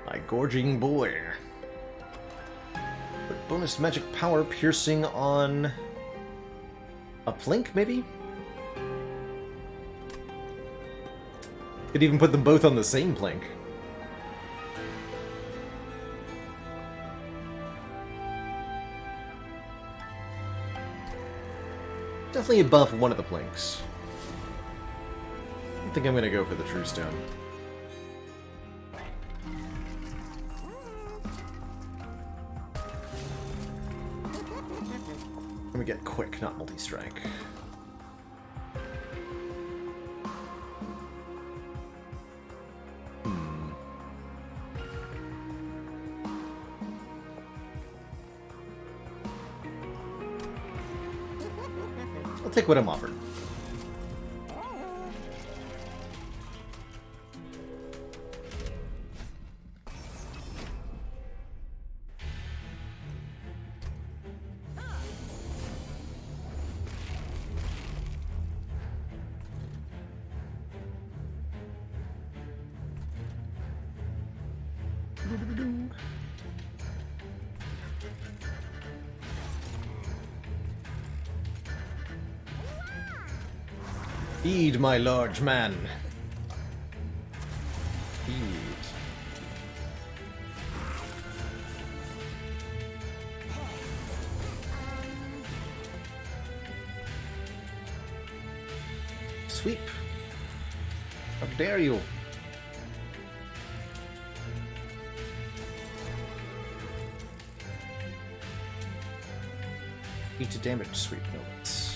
My gorging boy. Put bonus magic power piercing on a plink, maybe? Could even put them both on the same plink. Definitely above one of the plinks. I think I'm gonna go for the True Stone. Let me get quick, not multi-strike. I'll take what I'm offered. Feed, my large man. Feed. Sweep. How dare you? Eat a damage sweep notes.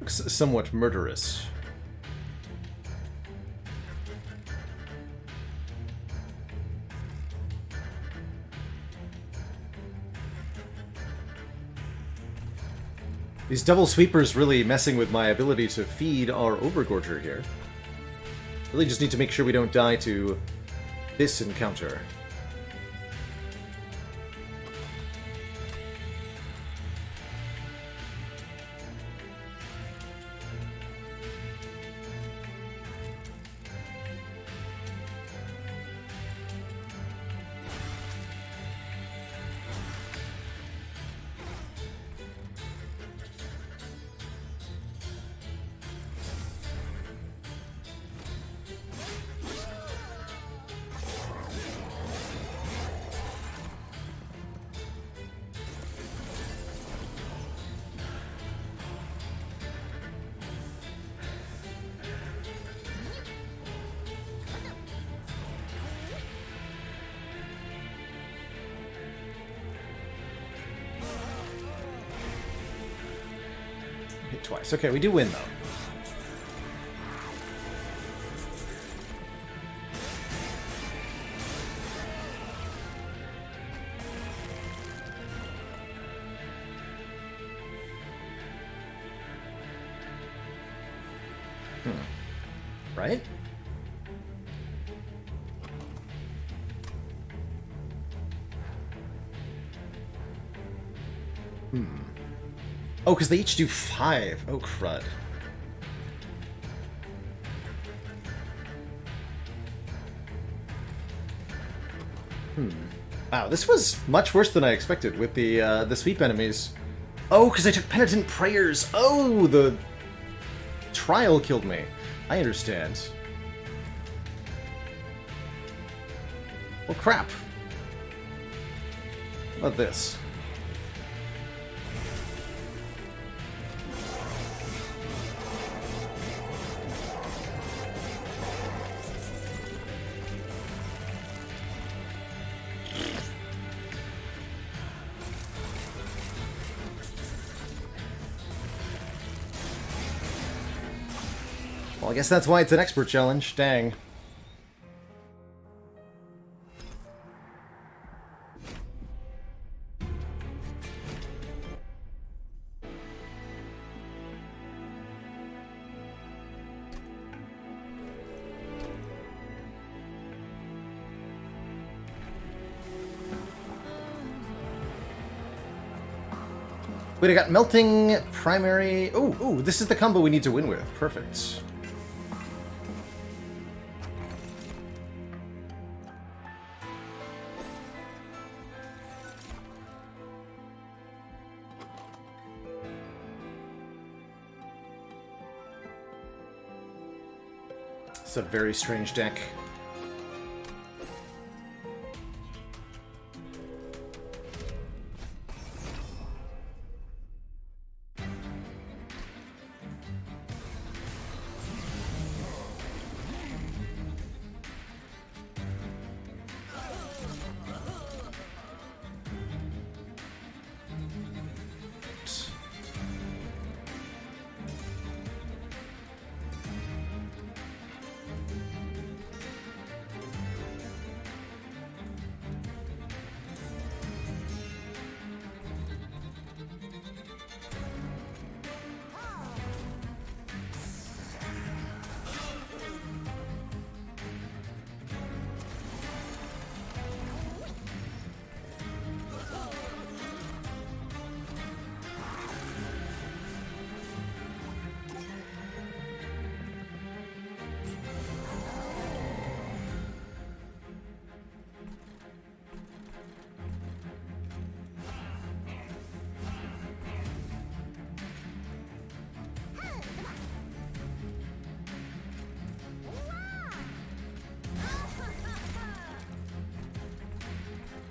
looks somewhat murderous. These double sweepers really messing with my ability to feed our Overgorger here. Really just need to make sure we don't die to this encounter. Hit twice. Okay, we do win, though. Right? Oh, because they each do 5. Oh, crud. Wow, this was much worse than I expected with the sweep enemies. Oh, because I took Penitent Prayers. Oh, the trial killed me. I understand. Well, crap. How about this? Well, I guess that's why it's an expert challenge. Dang. Wait, I got Melting, Primary... Ooh, this is the combo we need to win with. Perfect. It's a very strange deck.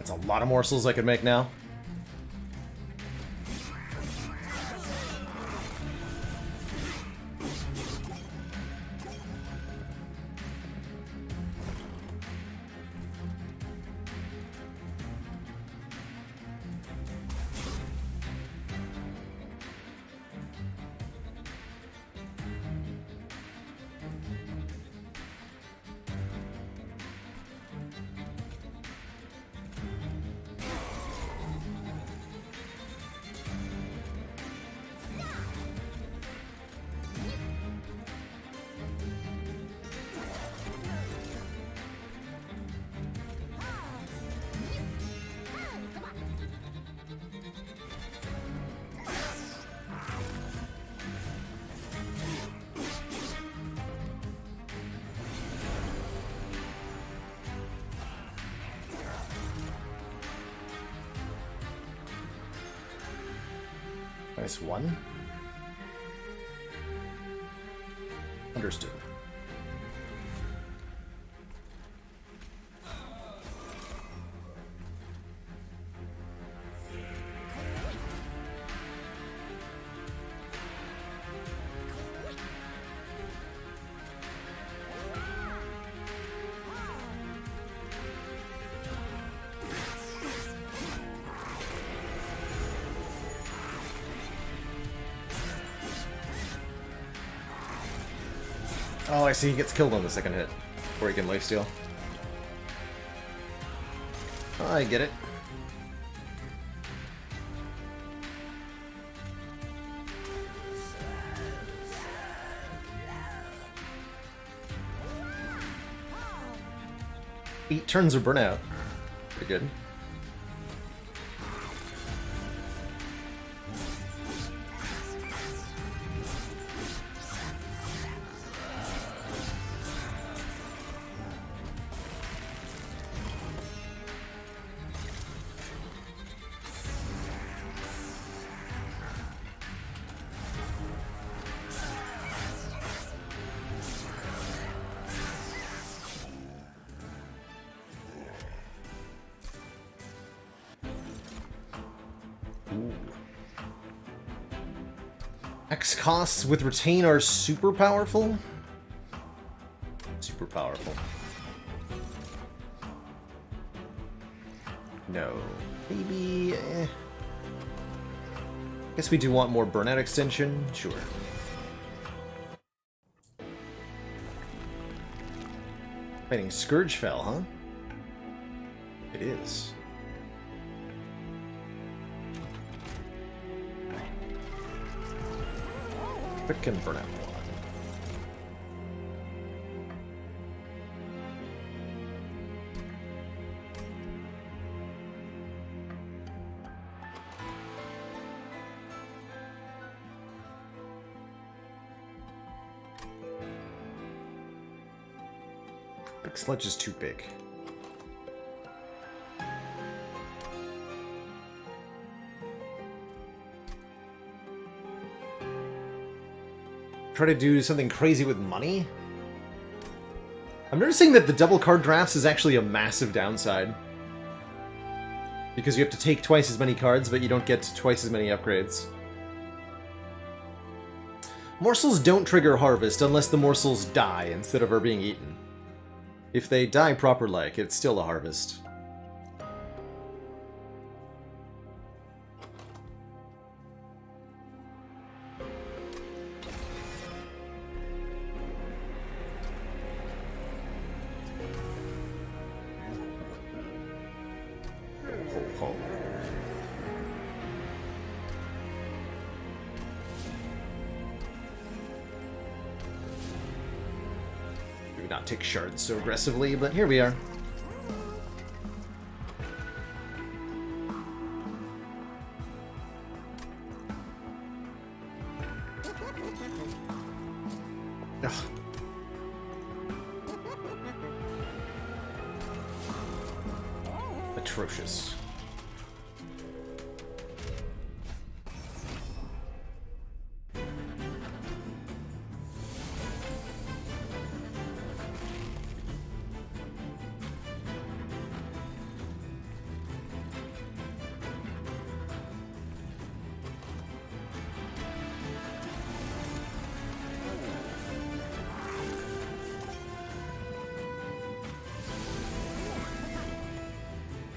That's a lot of morsels I could make now. -1. Understood. Oh, I see. He gets killed on the second hit before he can lifesteal. I get it. Eight turns of burnout. Pretty good. X costs with retain are super powerful? Super powerful. No. Maybe... Guess we do want more burnout extension? Sure. Fighting Scourgefell, huh? It is. Quick and burnout 1. Big Sledge is too big. Try to do something crazy with money? I'm noticing that the double card drafts is actually a massive downside. Because you have to take twice as many cards, but you don't get twice as many upgrades. Morsels don't trigger Harvest unless the morsels die instead of are being eaten. If they die proper-like, it's still a Harvest. Maybe not take shards so aggressively, but here we are. Ugh. Atrocious.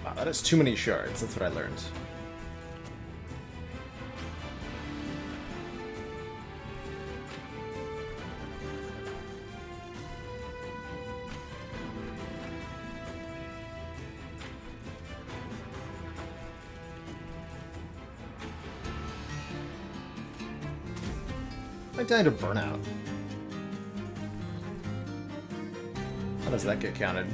Wow, that is too many shards. That's what I learned. I died of burnout. How does that get counted?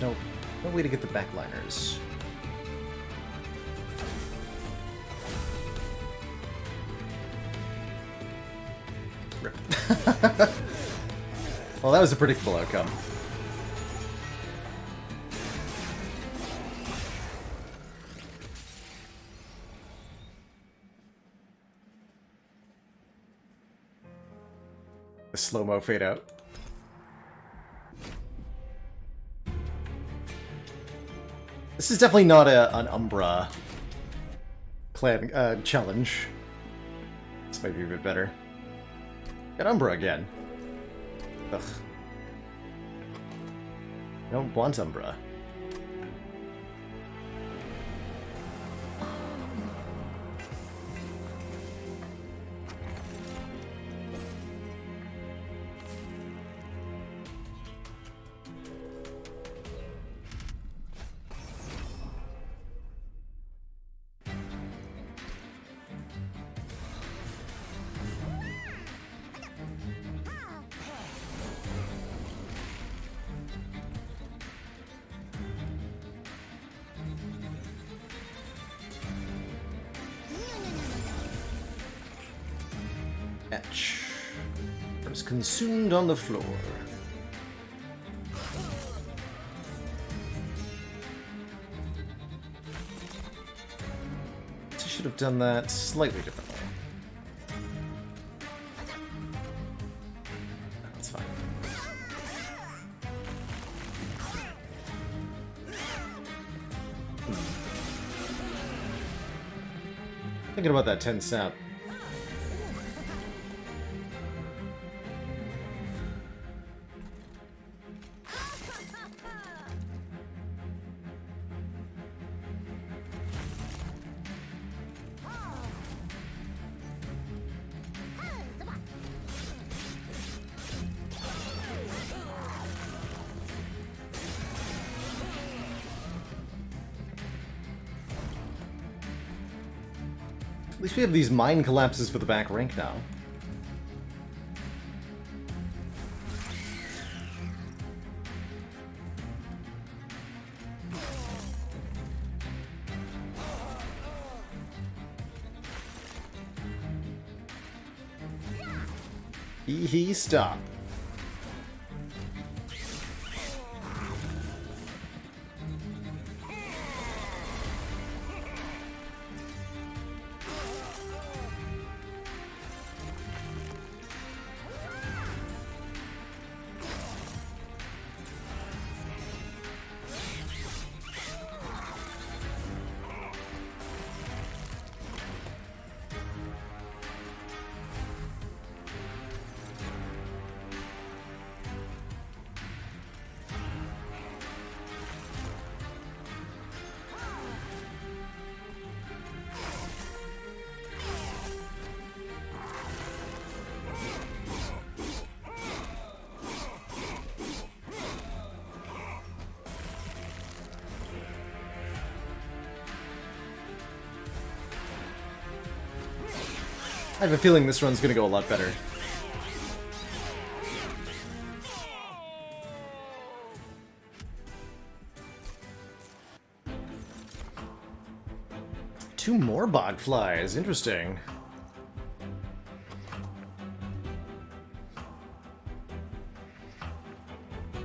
no way to get the backliners. Rip. Well, that was a predictable outcome. The slow-mo fade out. This is definitely not an Umbra clan challenge. This might be a bit better. Got Umbra again. Ugh. I don't want Umbra. Etch. Was consumed on the floor. I should have done that slightly differently. That's fine. Thinking about that 10 snap. At least we have these mine collapses for the back rank now. Hee stop. I have a feeling this run's gonna go a lot better. Two more bog flies, interesting.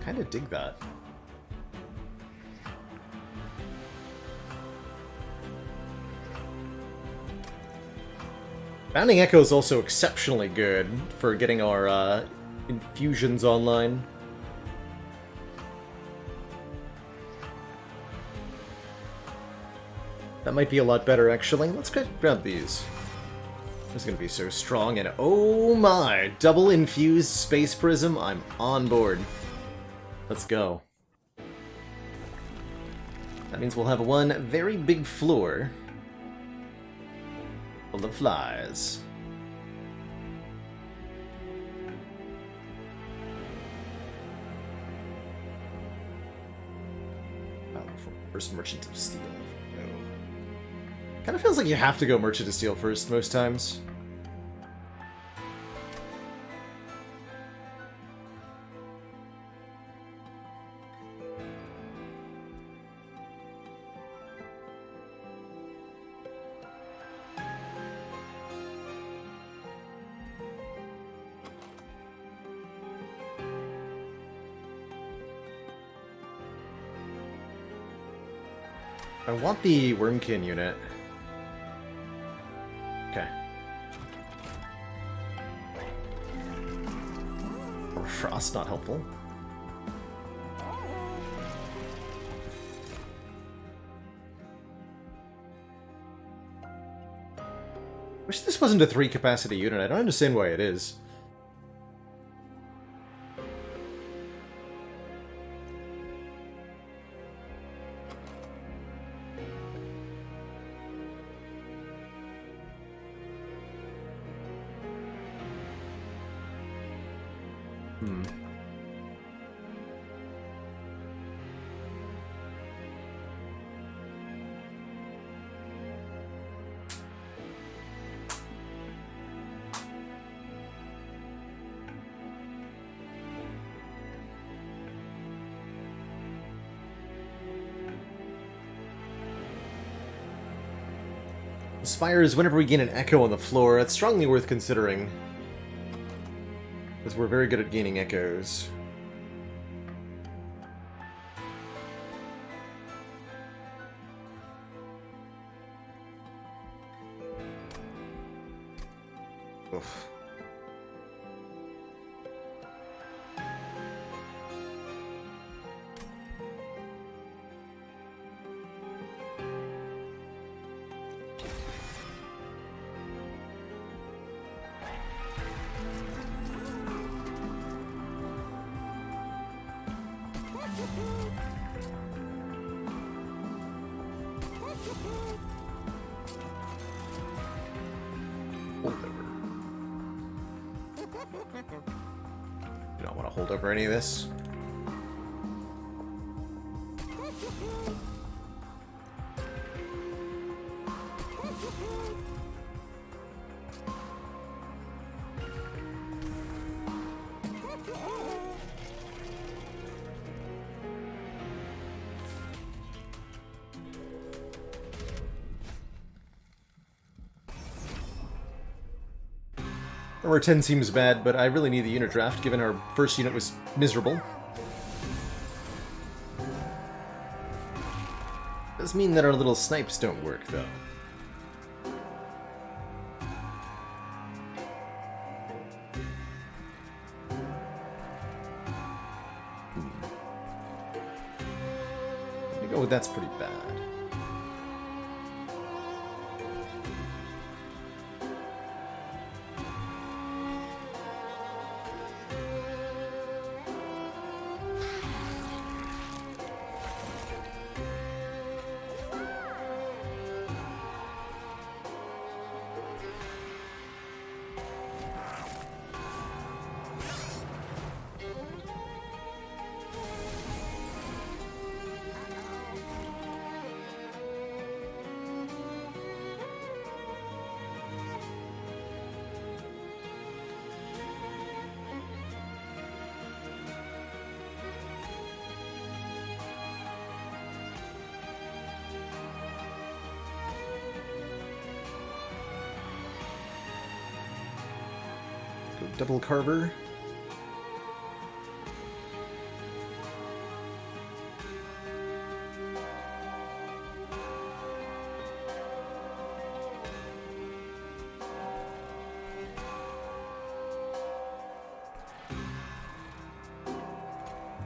Kinda dig that. Bounding Echo is also exceptionally good for getting our infusions online. That might be a lot better, actually. Let's grab these. This is going to be so strong, and oh my! Double infused Space Prism, I'm on board. Let's go. That means we'll have one very big floor full of flies. First Merchant of Steel. Kind of feels like you have to go Merchant of Steel first most times. I want the Wormkin unit. Okay. Frost not helpful. Wish this wasn't a 3 capacity unit. I don't understand why it is. Spire is whenever we gain an echo on the floor. It's strongly worth considering, because we're very good at gaining echoes. Oof. Do not want to hold over any of this. Number 10 seems bad, but I really need the unit draft, given our first unit was miserable. Does mean that our little snipes don't work, though. I go with that's pretty bad. Double Carver.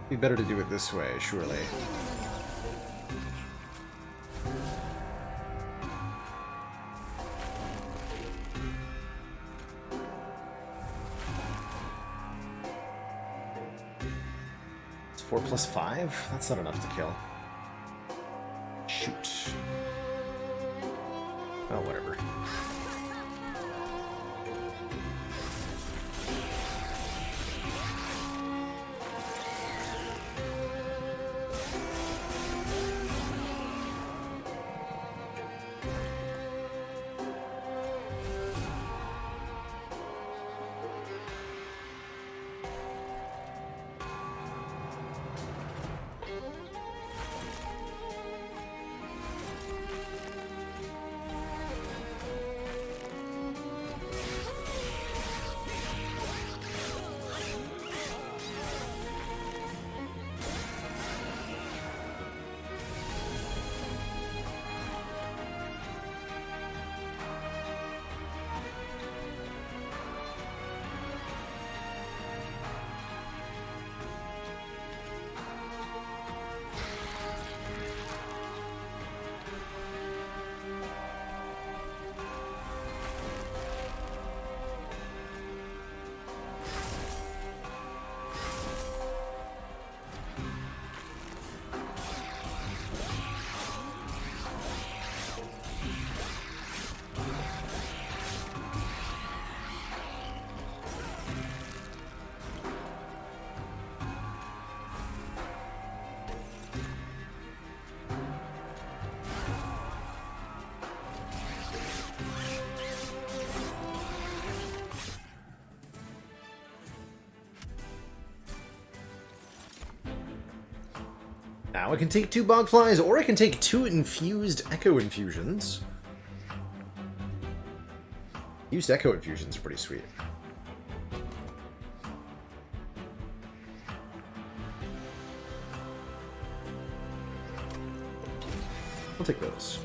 Be better to do it this way, surely. It's 4 plus 5? That's not enough to kill. Shoot. Oh, whatever. Now I can take 2 bog flies, or I can take 2 infused echo infusions. Used echo infusions are pretty sweet. I'll take those.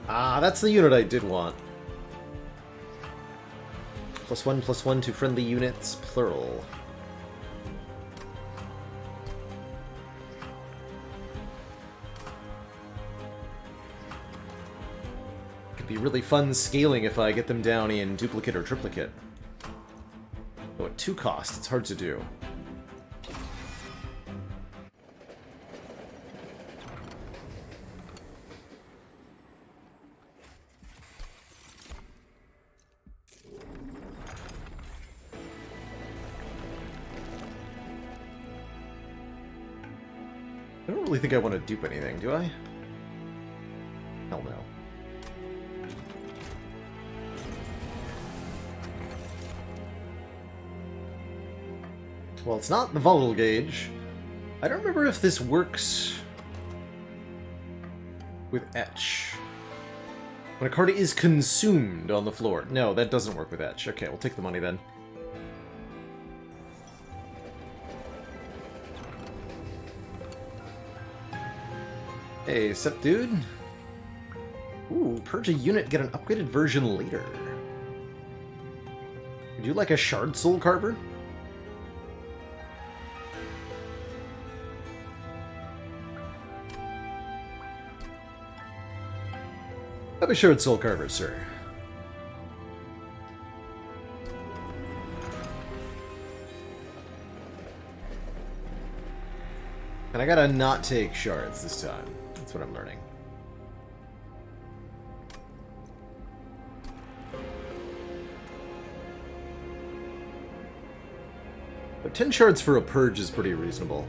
Ah, that's the unit I did want. +1/+1 to friendly units, plural. Could be really fun scaling if I get them down in duplicate or triplicate. Though at 2 cost, it's hard to do. I don't really think I want to dupe anything, do I? Hell no. Well, it's not the volatile gauge. I don't remember if this works with etch. When a card is consumed on the floor. No, that doesn't work with etch. Okay, we'll take the money then. Hey, sup, dude? Ooh, purge a unit, get an upgraded version later. Would you like a Shard Soul Carver? Have a Shard Soul Carver, sir. And I gotta not take shards this time. That's what I'm learning. But 10 shards for a purge is pretty reasonable.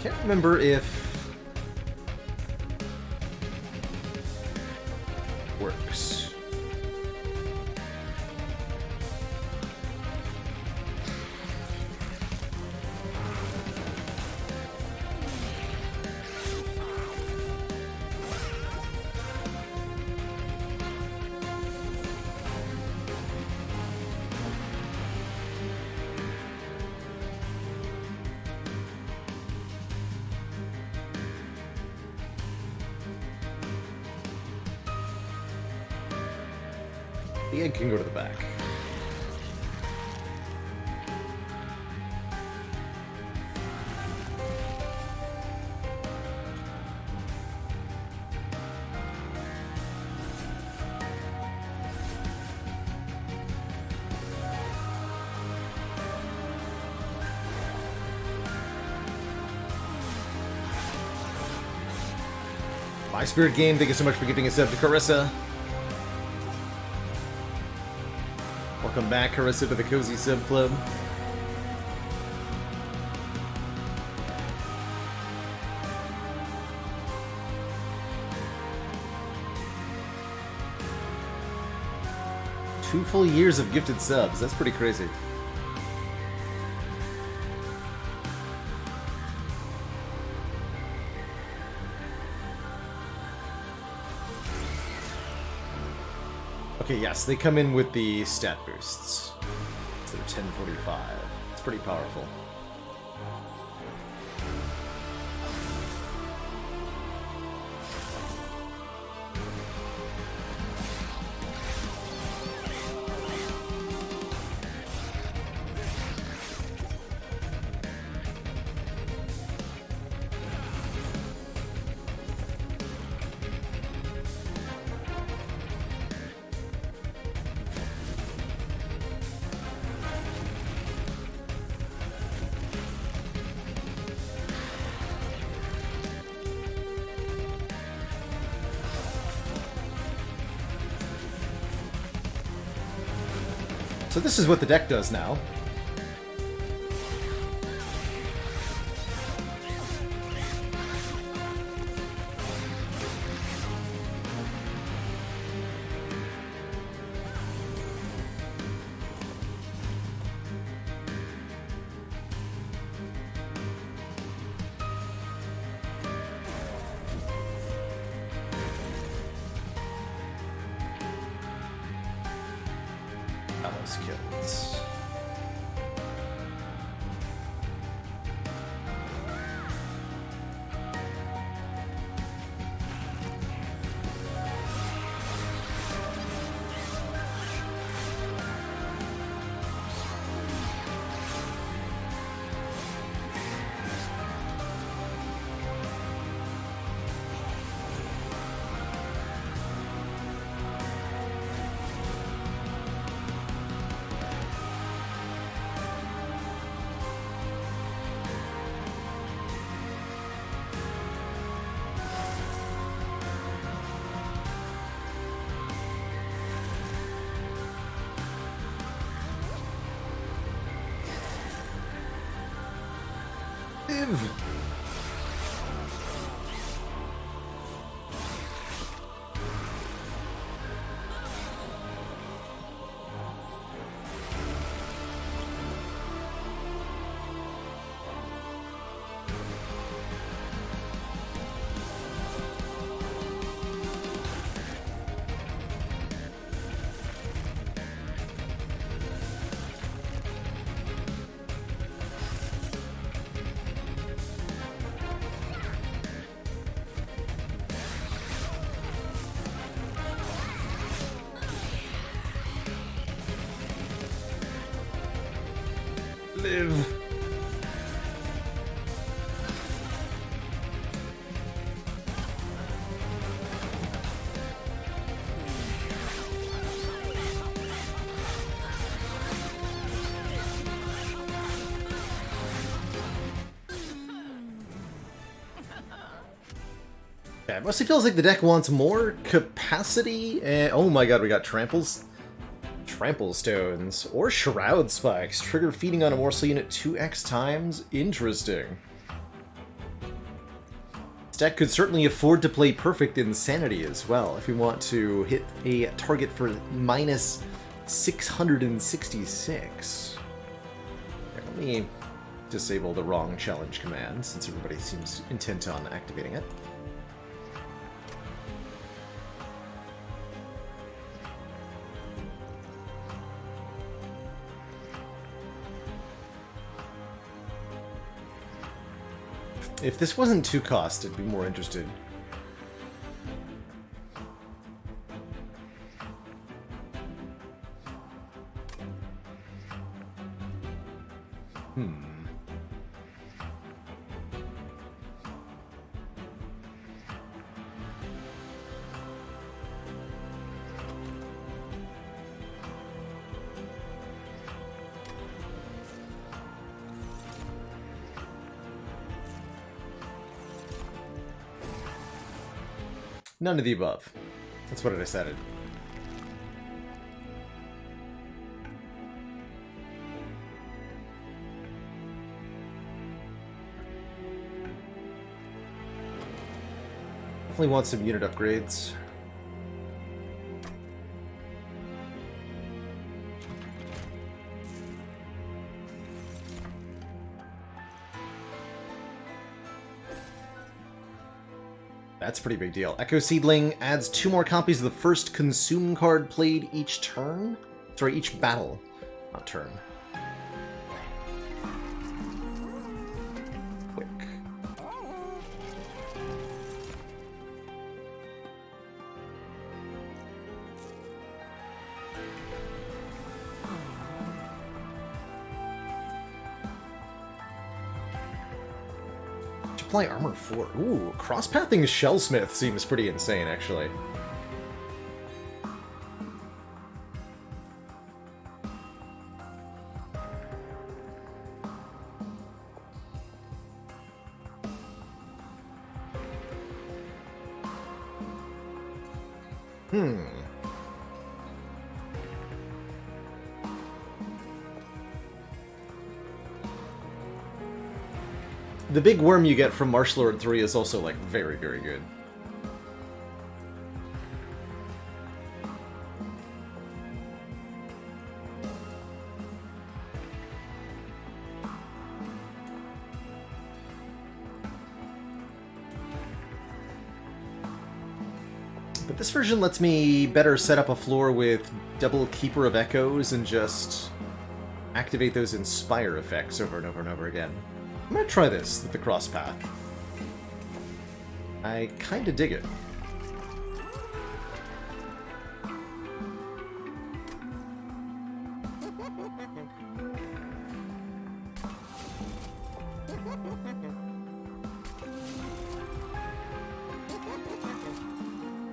Can't remember if works. The egg can go to the back. My Spirit Game, thank you so much for giving a sub to Carissa. Welcome back, Carissa, to the Cozy Sub Club. Two full years of gifted subs. That's pretty crazy. Okay, yes, they come in with the stat boosts. So they're 1045. It's pretty powerful. So this is what the deck does now. Alice kills. Live! Live! Yeah, it mostly feels like the deck wants more capacity. Oh my god, we got Trample Stones, or Shroud Spikes. Trigger feeding on a morsel unit 2x times? Interesting. This deck could certainly afford to play Perfect Insanity as well, if we want to hit a target for minus 666. Here, let me disable the wrong challenge command, since everybody seems intent on activating it. If this wasn't 2 cost, I'd be more interested. None of the above. That's what I decided. Definitely want some unit upgrades. That's a pretty big deal. Echo Seedling adds 2 more copies of the first consume card played each turn? Sorry, each battle. Not turn. Quick. Apply armor 4. Ooh, cross-pathing Shellsmith seems pretty insane, actually. The big worm you get from Martial Lord 3 is also, like, very, very good. But this version lets me better set up a floor with double Keeper of Echoes and just activate those Inspire effects over and over and over again. I'm gonna try this with the cross path. I kinda dig it.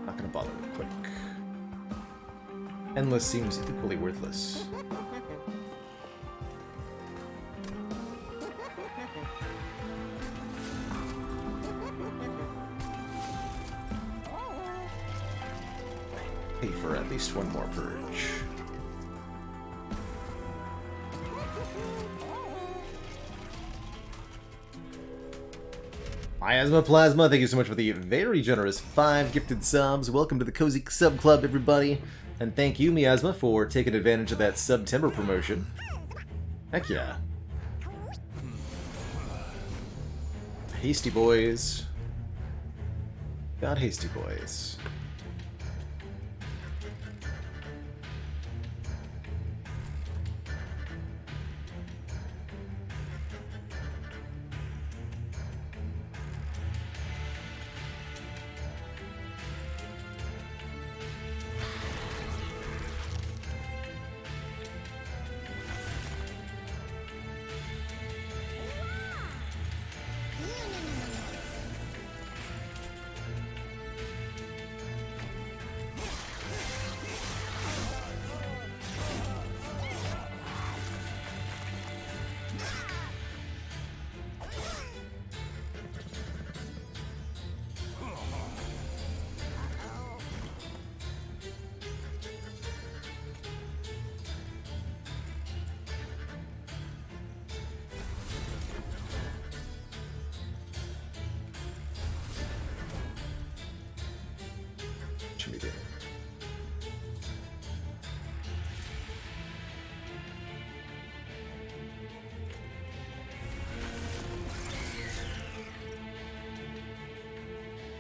Not gonna bother with quick. Endless seems equally worthless. Pay for at least one more purge. Miasma Plasma, thank you so much for the very generous 5 gifted subs. Welcome to the Cozy Sub Club, everybody. And thank you, Miasma, for taking advantage of that September promotion. Heck yeah. Hasty boys. God, hasty boys.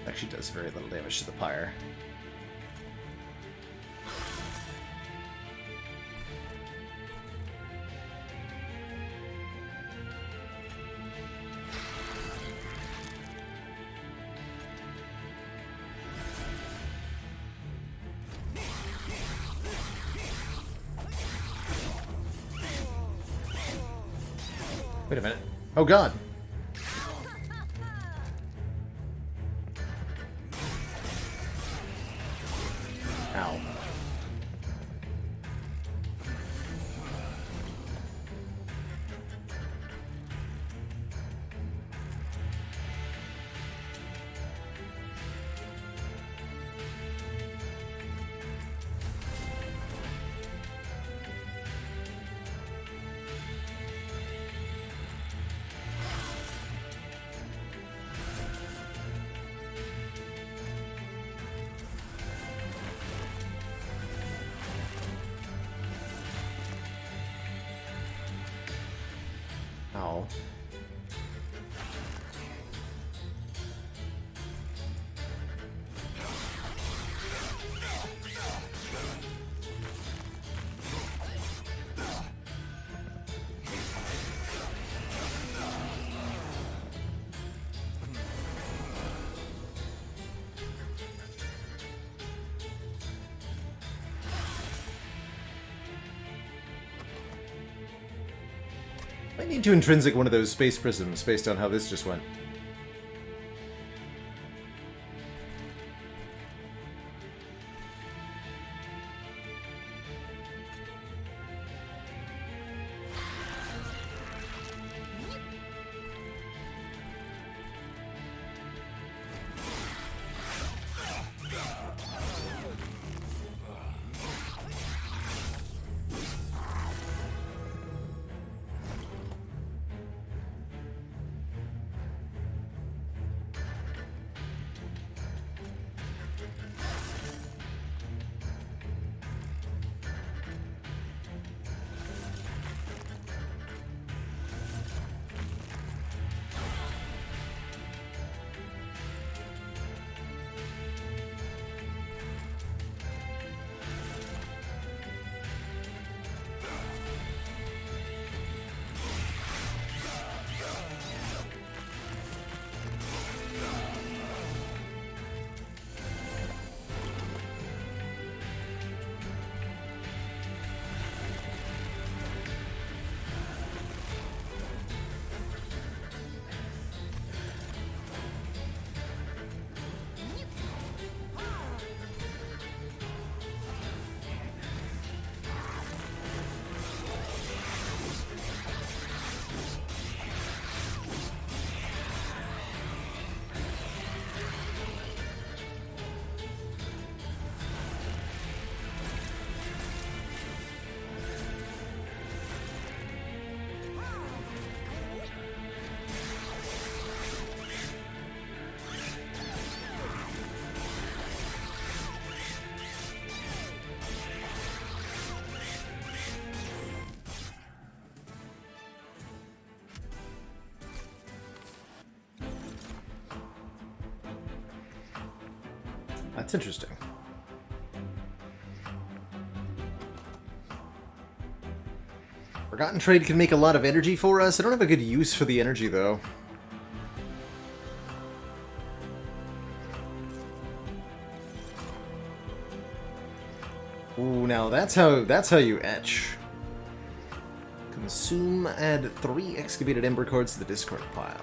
Actually does very little damage to the pyre. Wait a minute. Oh god! Ow. Ow. I need to intrinsic one of those space prisms based on how this just went. That's interesting. Forgotten Trade can make a lot of energy for us. I don't have a good use for the energy, though. Ooh, now that's how you etch. Consume, add 3 excavated ember cards to the discard pile.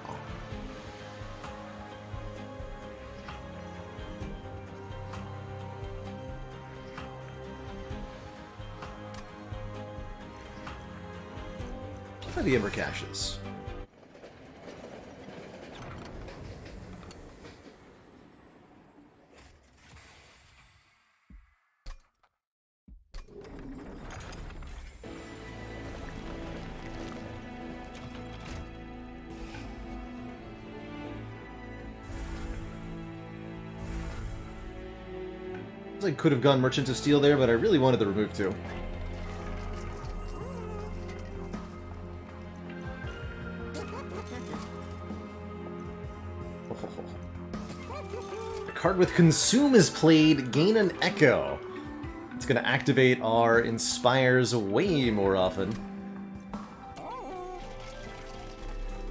What are the ember caches? I could have gone Merchant of Steel there, but I really wanted the remove too. A card with Consume is played, gain an Echo. It's going to activate our Inspires way more often.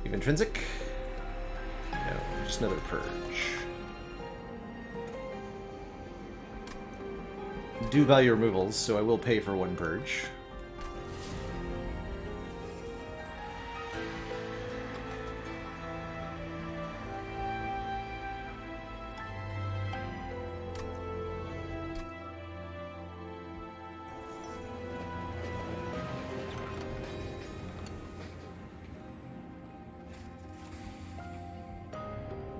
Leave Intrinsic? No, just another Purge. Do value removals, so I will pay for 1 Purge.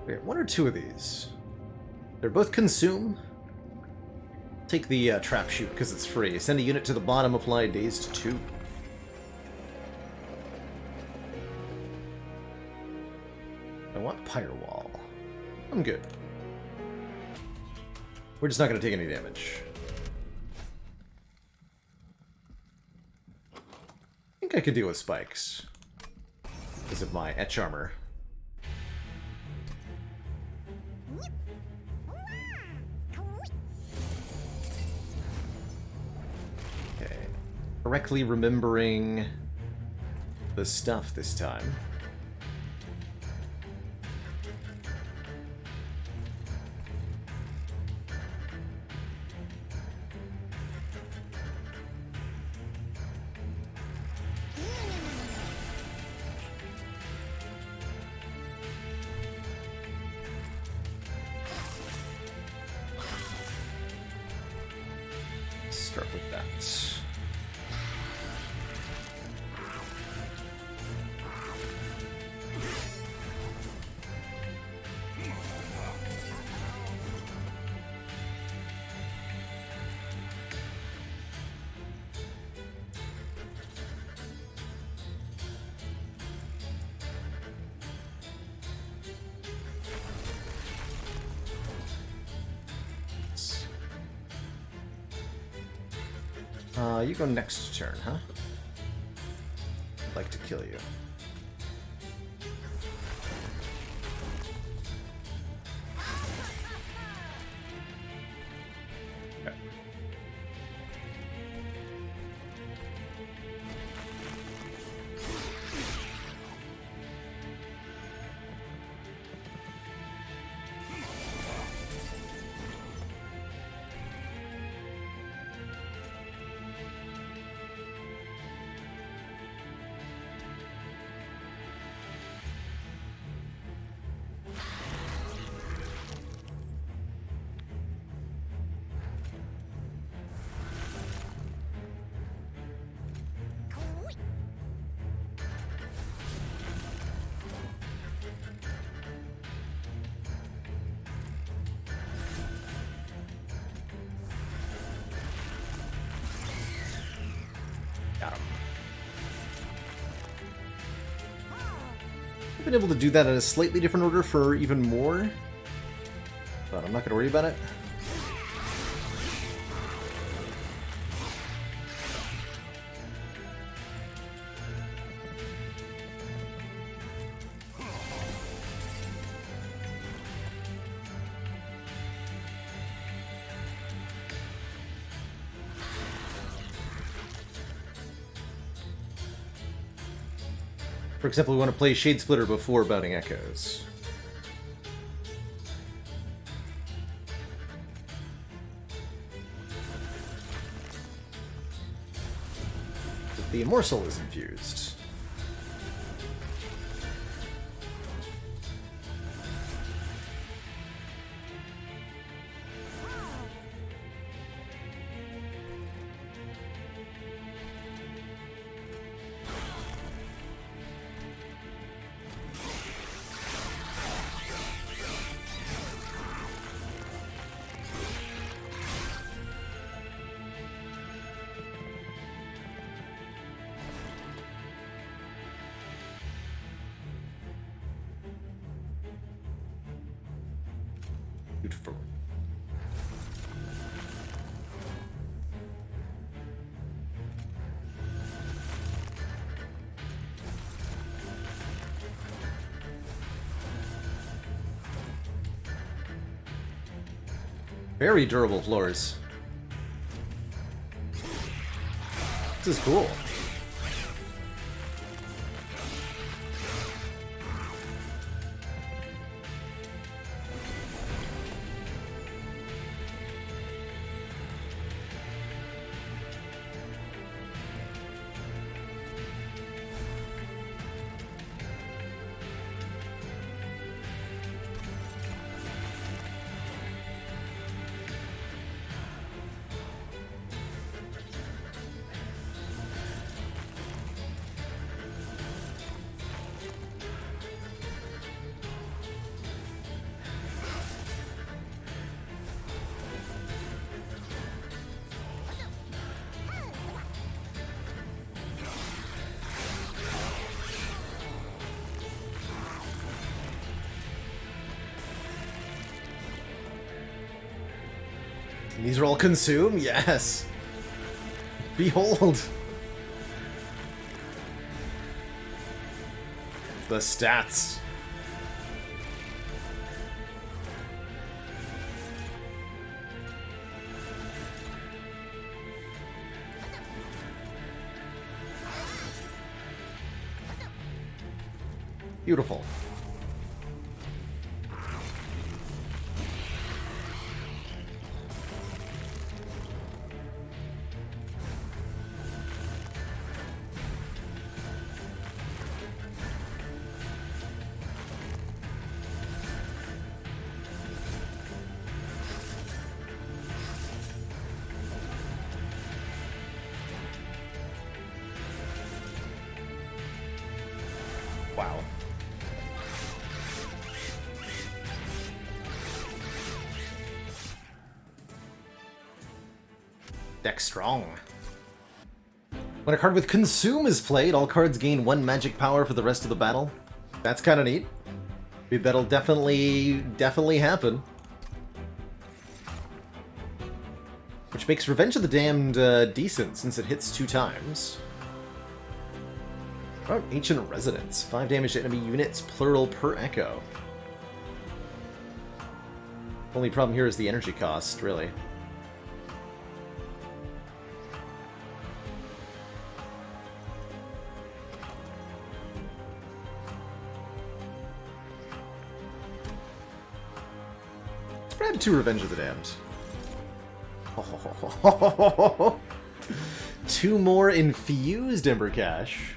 We have 1 or 2 of these. They're both Consume. Take the trap shoot because it's free. Send a unit to the bottom, apply dazed 2. I want Firewall. I'm good. We're just not going to take any damage. I think I could deal with spikes because of my etch armor. Correctly remembering the stuff this time. Start with that. You go next turn, huh? I'd like to kill you. Okay. I've been able to do that in a slightly different order for even more, but I'm not going to worry about it. For example, we want to play Shade Splitter before Bounding Echoes. The Immortal is infused. Beautiful. Very durable floors. This is cool. These are all consume? Yes! Behold! The stats. Beautiful. Wow. Deck strong. When a card with Consume is played, all cards gain 1 magic power for the rest of the battle. That's kind of neat. That'll definitely happen. Which makes Revenge of the Damned decent, since it hits 2 times. Oh, Ancient Resonance. 5 damage to enemy units, plural per echo. Only problem here is the energy cost, really. Let's grab 2 Revenge of the Damned. 2 more infused Ember Cache.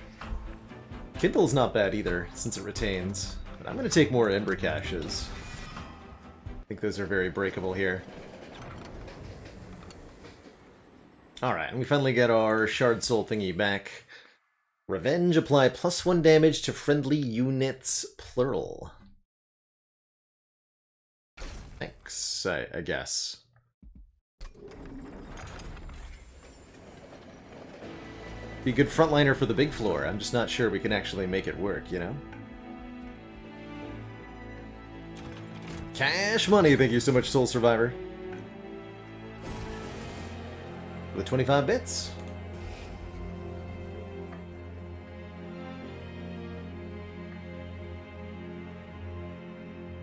Kindle's not bad either, since it retains. But I'm going to take more Ember Caches. I think those are very breakable here. Alright, and we finally get our Shard Soul thingy back. Revenge, apply +1 damage to friendly units, plural. Thanks, I guess. Be a good frontliner for the big floor. I'm just not sure we can actually make it work, you know? Cash money, thank you so much, Soul Survivor. With 25 bits.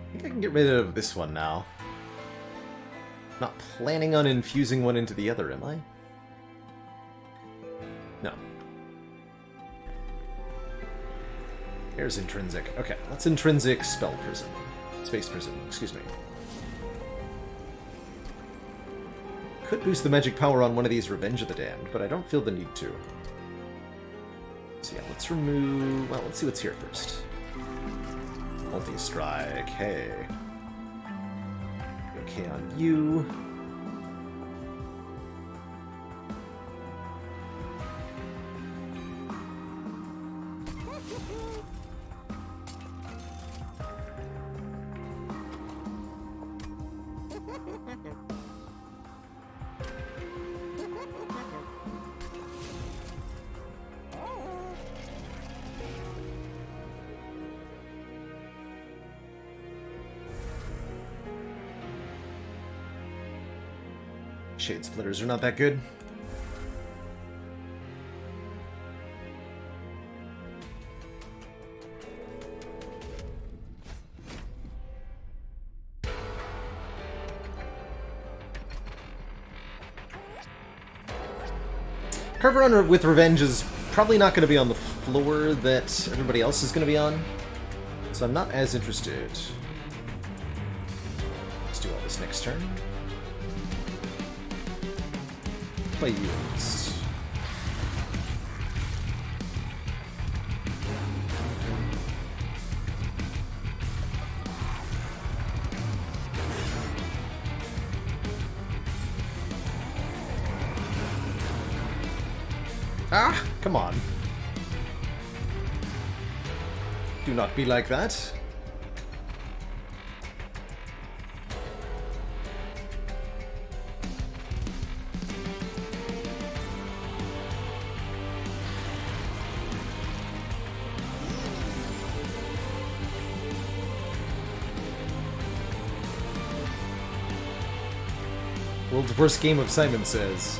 I think I can get rid of this one now. Not planning on infusing one into the other, am I? No. Here's intrinsic. Okay, let's intrinsic spell prism. Space prism, excuse me. Could boost the magic power on one of these Revenge of the Damned, but I don't feel the need to. So yeah, let's remove... Well, let's see what's here first. Multi-strike, hey. Okay on you. Shade splitters are not that good. Carver Run with Revenge is probably not going to be on the floor that everybody else is going to be on, so I'm not as interested. Let's do all this next turn. Play units. Ah, come on. Do not be like that. World's worst game of Simon Says.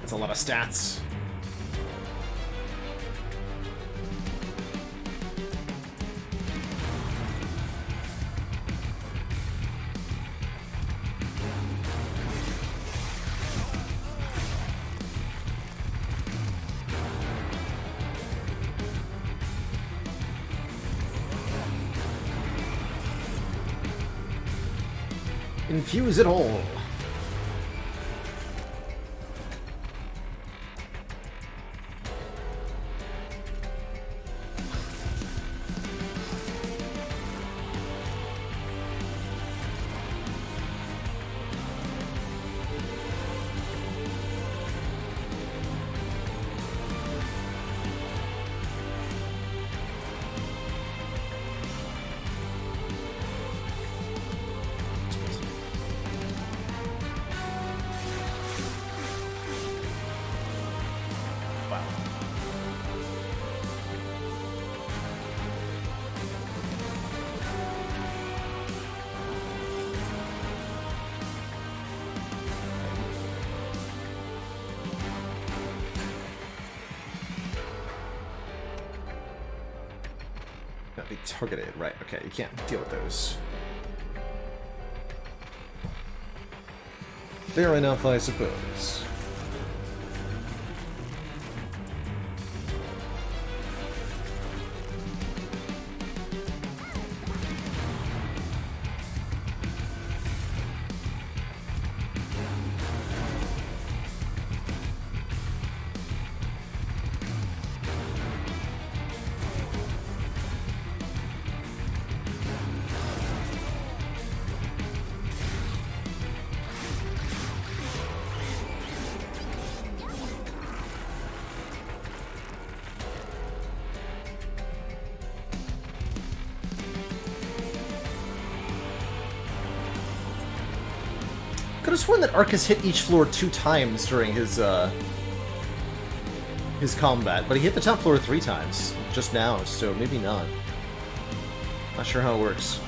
That's a lot of stats. Infuse it all. Not be targeted, right? Okay, you can't deal with those. Fair enough, I suppose. could have sworn that Arcus hit each floor 2 times during his combat, but he hit the top floor 3 times just now, so maybe not. Not sure how it works.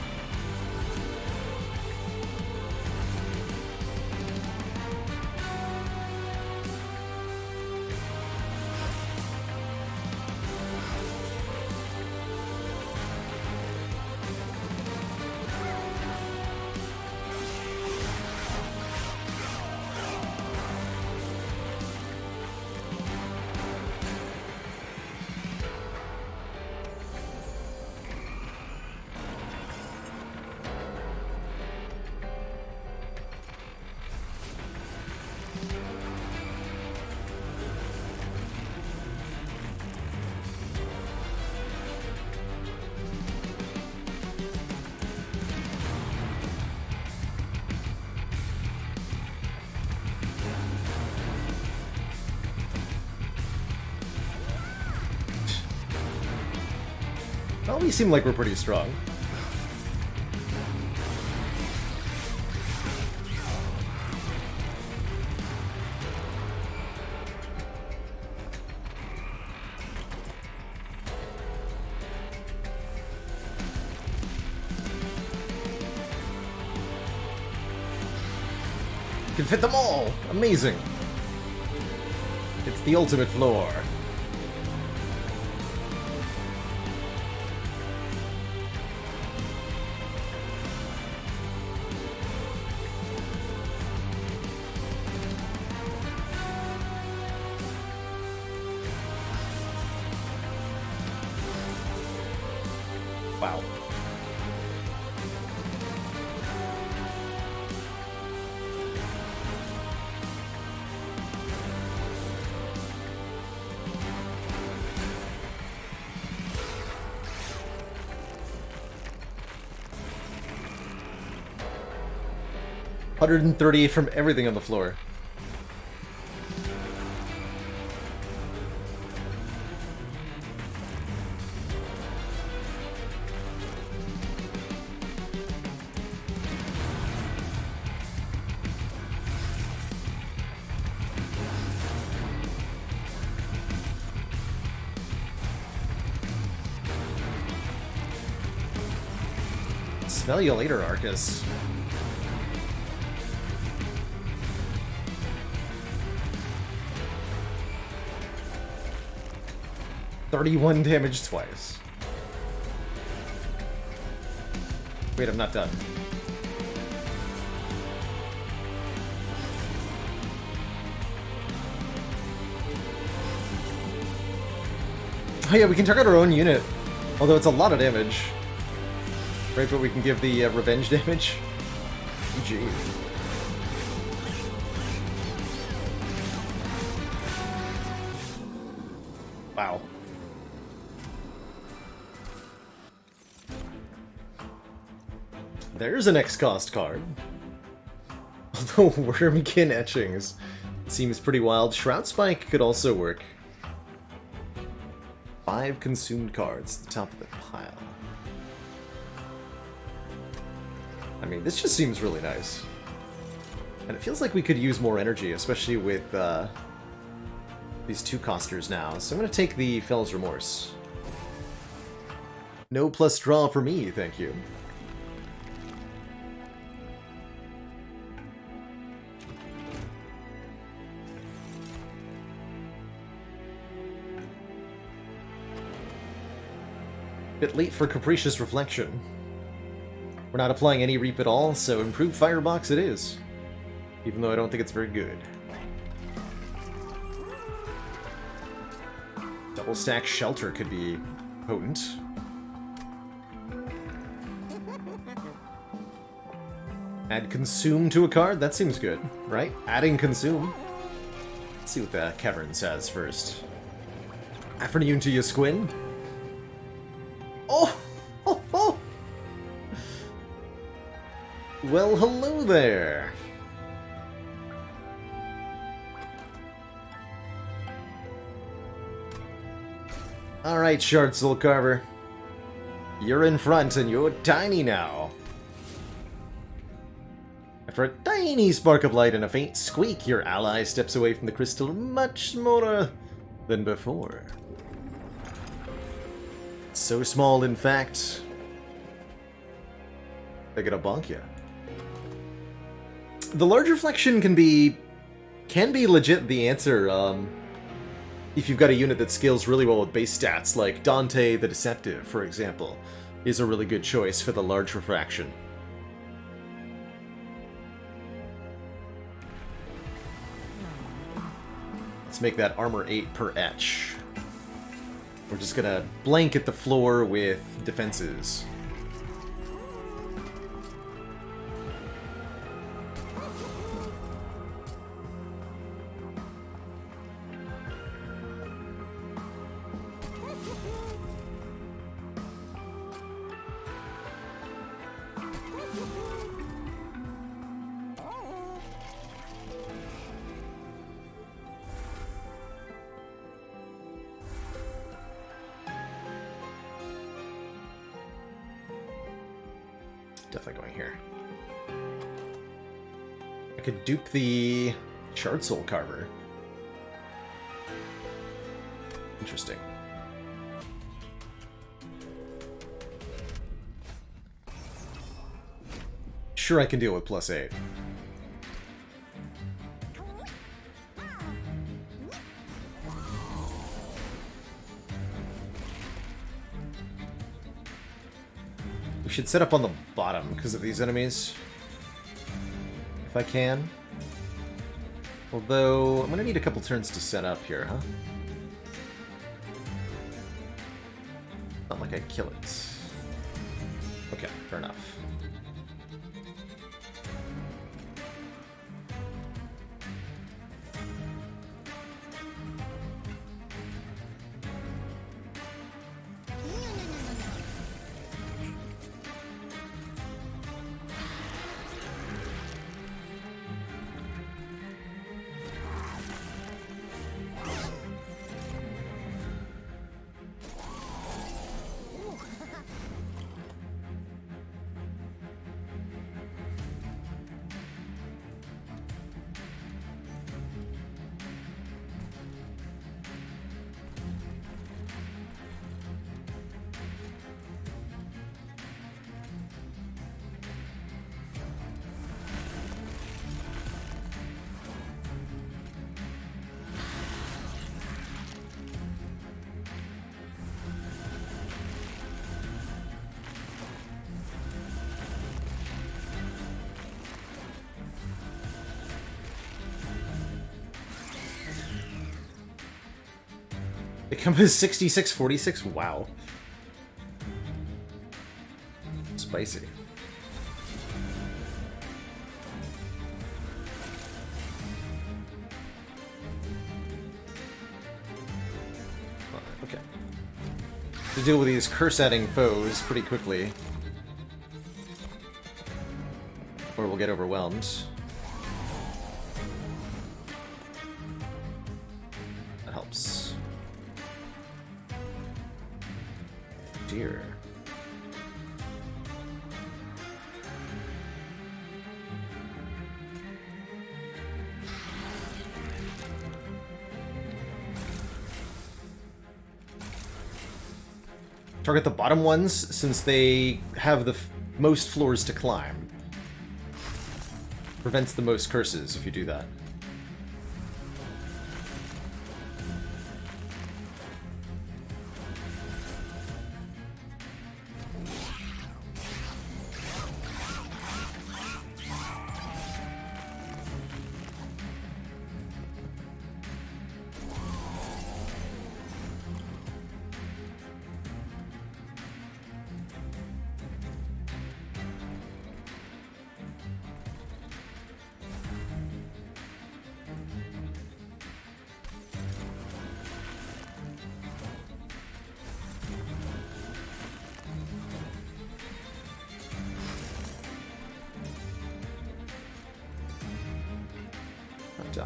Well, we seem like we're pretty strong. Can fit them all! Amazing! It's the ultimate floor. Wow. $138 from everything on the floor. Smell you later, Arcus. $31 damage twice. Wait, I'm not done. Oh yeah, we can target our own unit. Although it's a lot of damage. Right, but we can give the revenge damage. GG. Wow. There's an X-Cost card. Although Wormkin etchings seems pretty wild. Shroud Spike could also work. 5 consumed cards at the top of the pile. I mean, this just seems really nice. And it feels like we could use more energy, especially with these 2-costers now. So I'm going to take the Fell's Remorse. No plus draw for me, thank you. Bit late for Capricious Reflection. We're not applying any Reap at all, so improved Firebox it is. Even though I don't think it's very good. Double stack Shelter could be potent. Add Consume to a card? That seems good, right? Adding Consume. Let's see what the Cavern says first. Afternoon to you, Squin. Oh! Oh! Oh! Well, hello there! Alright, Shard Soul Carver. You're in front and you're tiny now. For a tiny spark of light and a faint squeak, your ally steps away from the crystal much smaller than before. So small, in fact, they're gonna bonk you. The large reflection can be legit the answer, if you've got a unit that scales really well with base stats, like Dante the Deceptive, for example, is a really good choice for the large refraction. Let's make that armor 8 per etch. We're just gonna blanket the floor with defenses. Definitely going here. I could dupe the Shard Soul Carver. Interesting. Sure, I can deal with +8. We should set up on the bottom because of these enemies. If I can. Although, I'm going to need a couple turns to set up here, huh? Not like I'd kill it. Okay, fair enough. It comes as 66-46? Wow. Spicy. Okay. To deal with these curse-adding foes pretty quickly. Or we'll get overwhelmed. That helps. Dear. Target the bottom ones since they have the most floors to climb. Prevents the most curses if you do that. Die.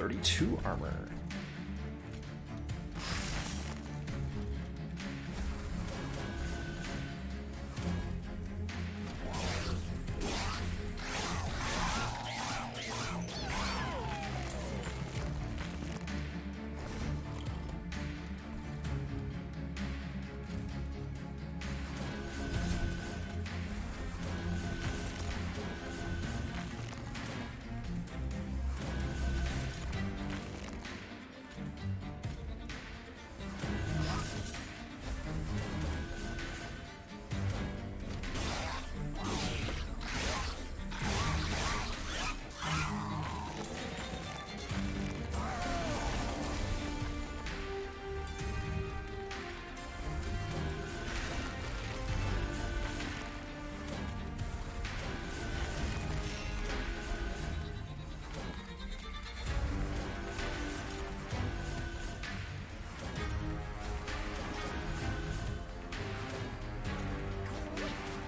32 armor.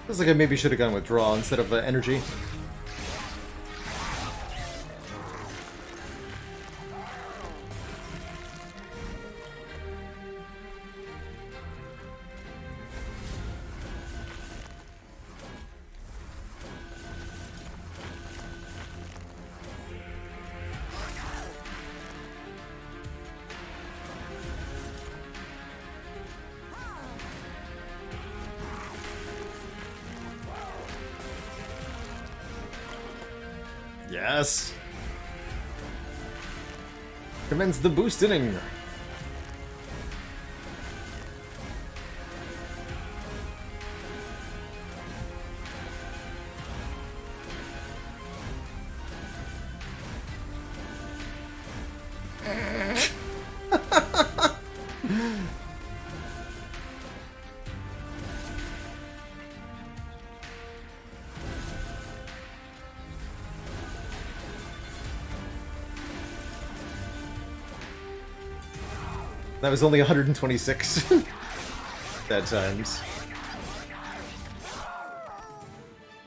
Feels like I maybe should have gone with draw instead of energy. Yes! Commence the boost inning! That was only 126 dead times.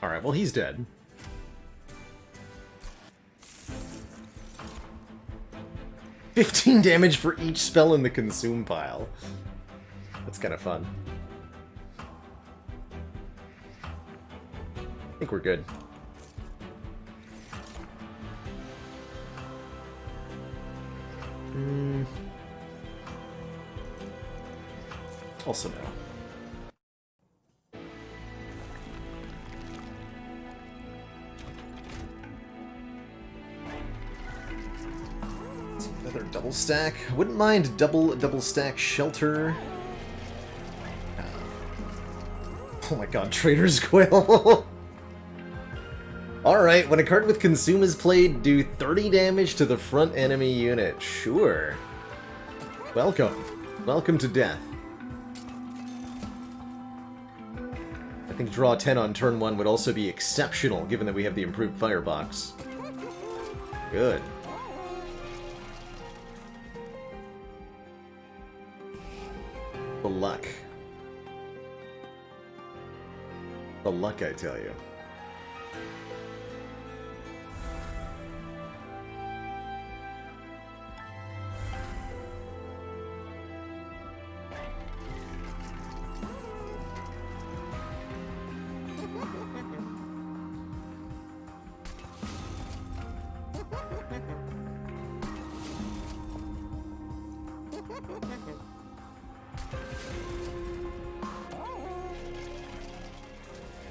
Alright, well he's dead. $15 damage for each spell in the consume pile. That's kind of fun. I think we're good. Also no. Another double stack. Wouldn't mind double stack shelter. Oh my god, Trader's Quill. Alright, when a card with Consume is played, do 30 damage to the front enemy unit. Sure. Welcome. Welcome to death. I think draw 10 on turn 1 would also be exceptional, given that we have the improved firebox. Good. The luck. The luck, I tell you.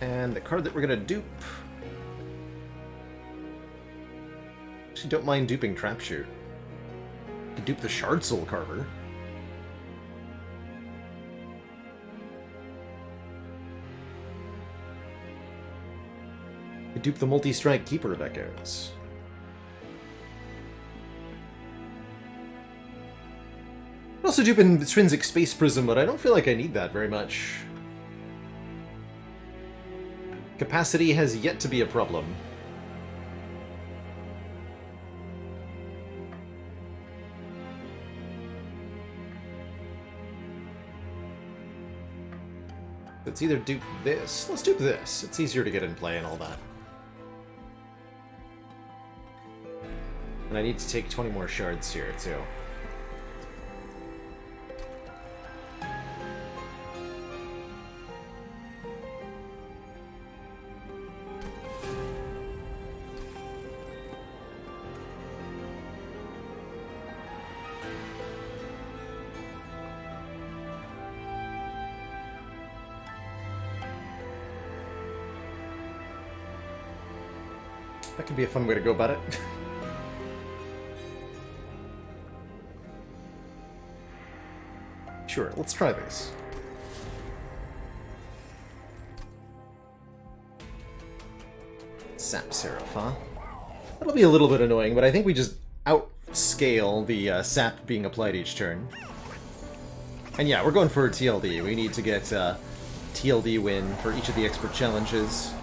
And the card that we're gonna dupe... Actually, don't mind duping Trapshoot. You can dupe the Shard Soul Carver. You dupe the Multi-Strike Keeper of Echoes. I also dupe an Intrinsic Space Prism, but I don't feel like I need that very much. Capacity has yet to be a problem. Let's either dupe this. Let's dupe this. It's easier to get in play and all that. And I need to take 20 more shards here, too. That could be a fun way to go about it. Sure, let's try this. Sap Seraph, huh? That'll be a little bit annoying, but I think we just outscale the sap being applied each turn. And yeah, we're going for a TLD. We need to get TLD win for each of the expert challenges.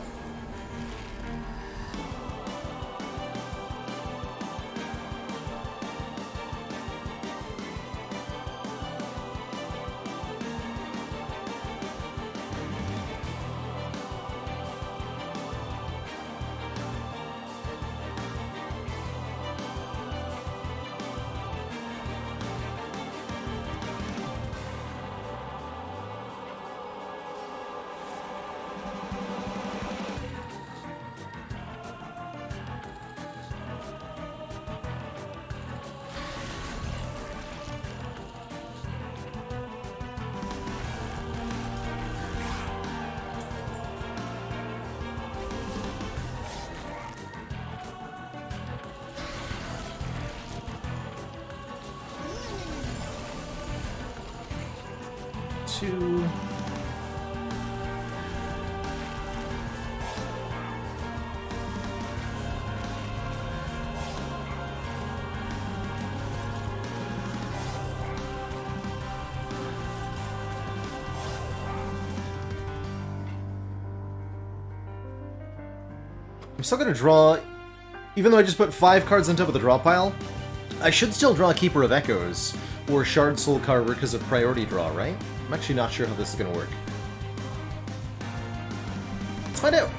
Two. I'm still gonna draw, even though I just put 5 cards on top of the draw pile, I should still draw Keeper of Echoes or Shard Soul Carver because of priority draw, right? I'm actually not sure how this is going to work. Let's find out!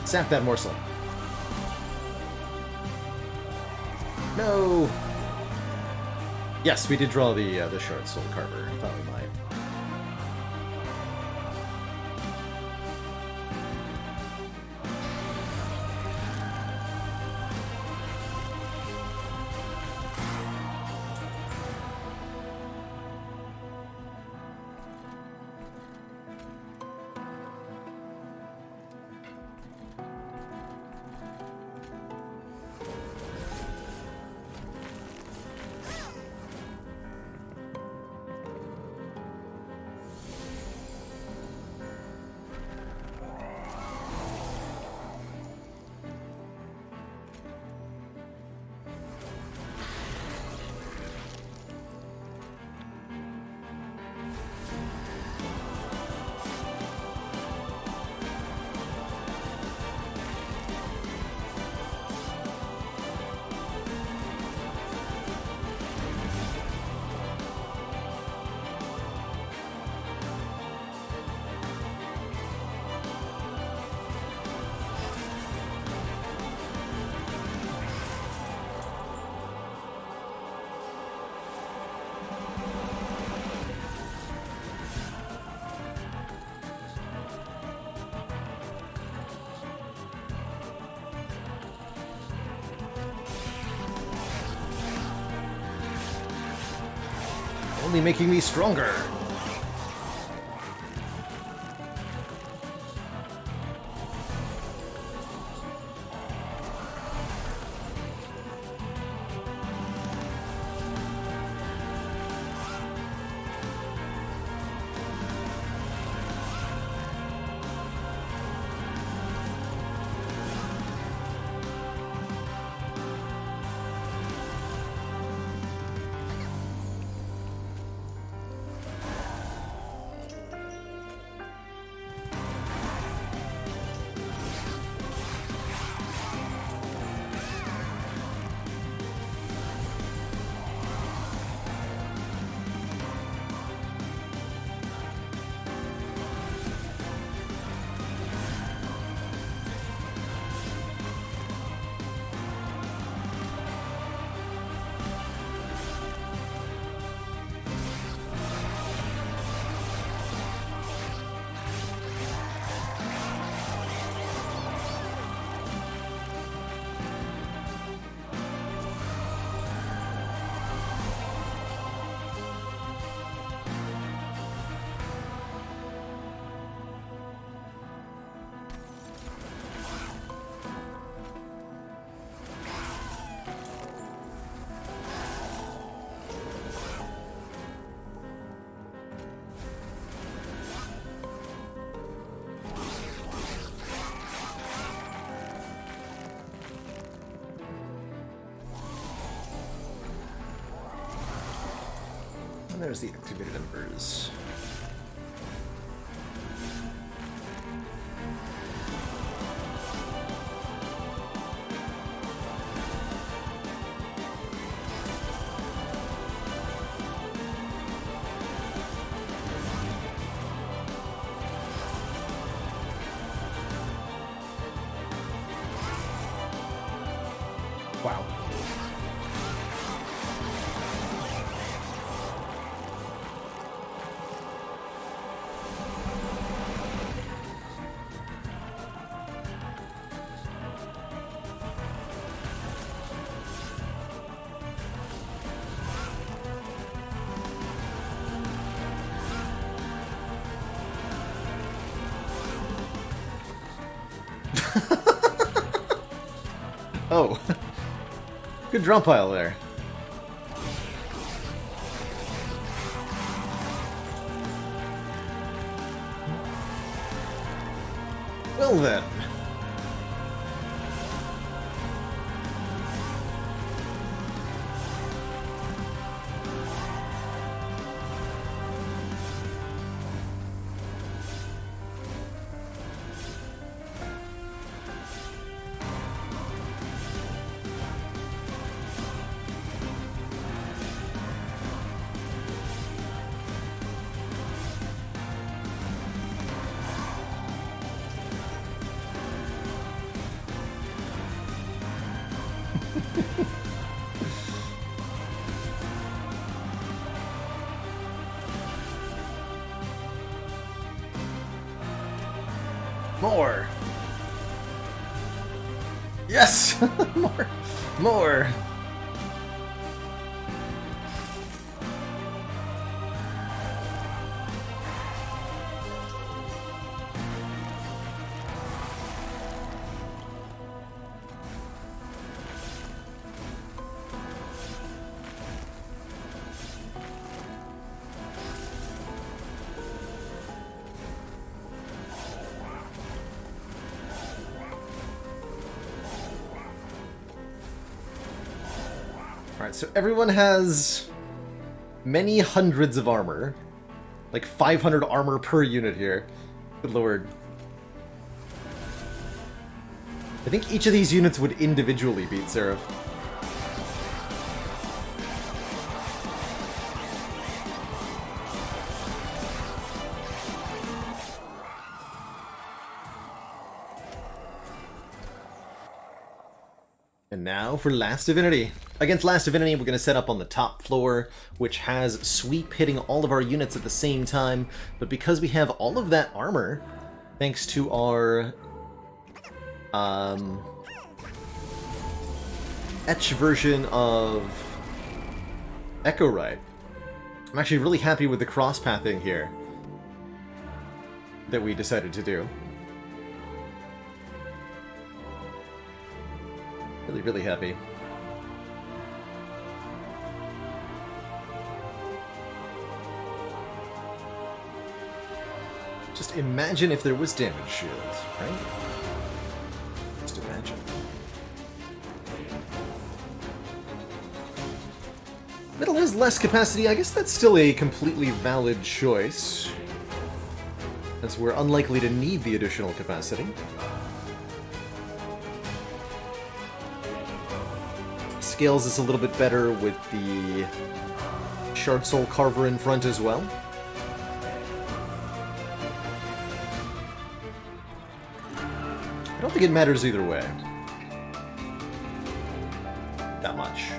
Sap that morsel. No! Yes, we did draw the Shard Soul Carver. I thought we might. Only making me stronger. And there's the activated embers. Wow. Oh. Good draw pile there. Well then. More! Yes! More! More! Alright, so everyone has many hundreds of armor. Like 500 armor per unit here. Good lord. I think each of these units would individually beat Seraph. And now for Last Divinity. Against Last Divinity, we're going to set up on the top floor, which has Sweep hitting all of our units at the same time. But because we have all of that armor, thanks to our Etch version of Echo Rite, I'm actually really happy with the cross-pathing here that we decided to do. Really, really happy. Just imagine if there was damage shields, right? Just imagine. Metal has less capacity. I guess that's still a completely valid choice, as we're unlikely to need the additional capacity. Scales is a little bit better with the Shard Soul Carver in front as well. I don't think it matters either way. That much.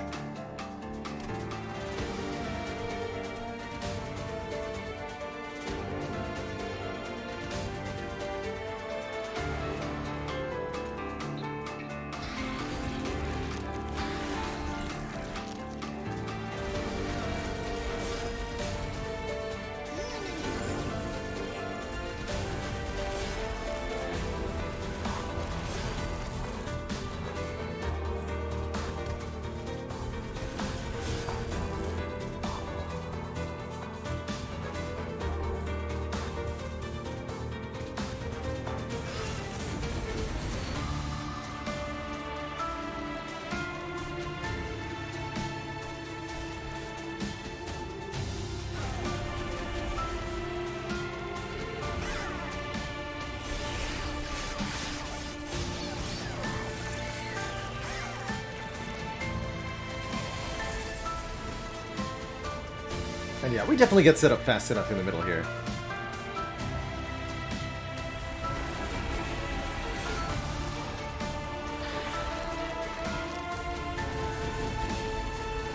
And yeah, we definitely get set up fast enough in the middle here.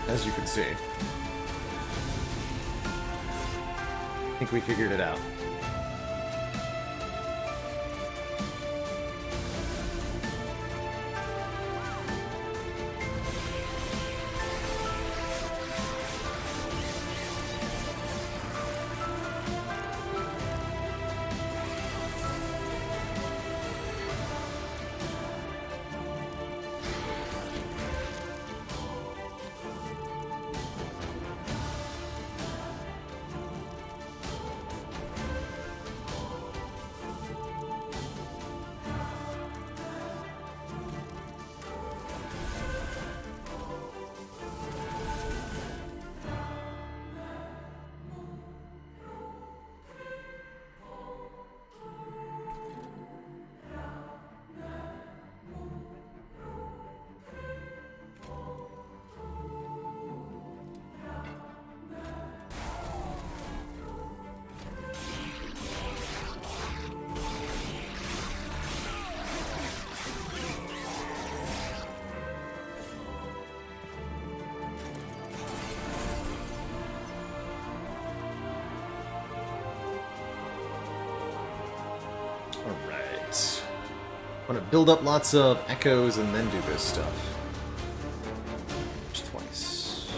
As you can see. I think we figured it out. Alright. I want to build up lots of echoes and then do this stuff. Just twice.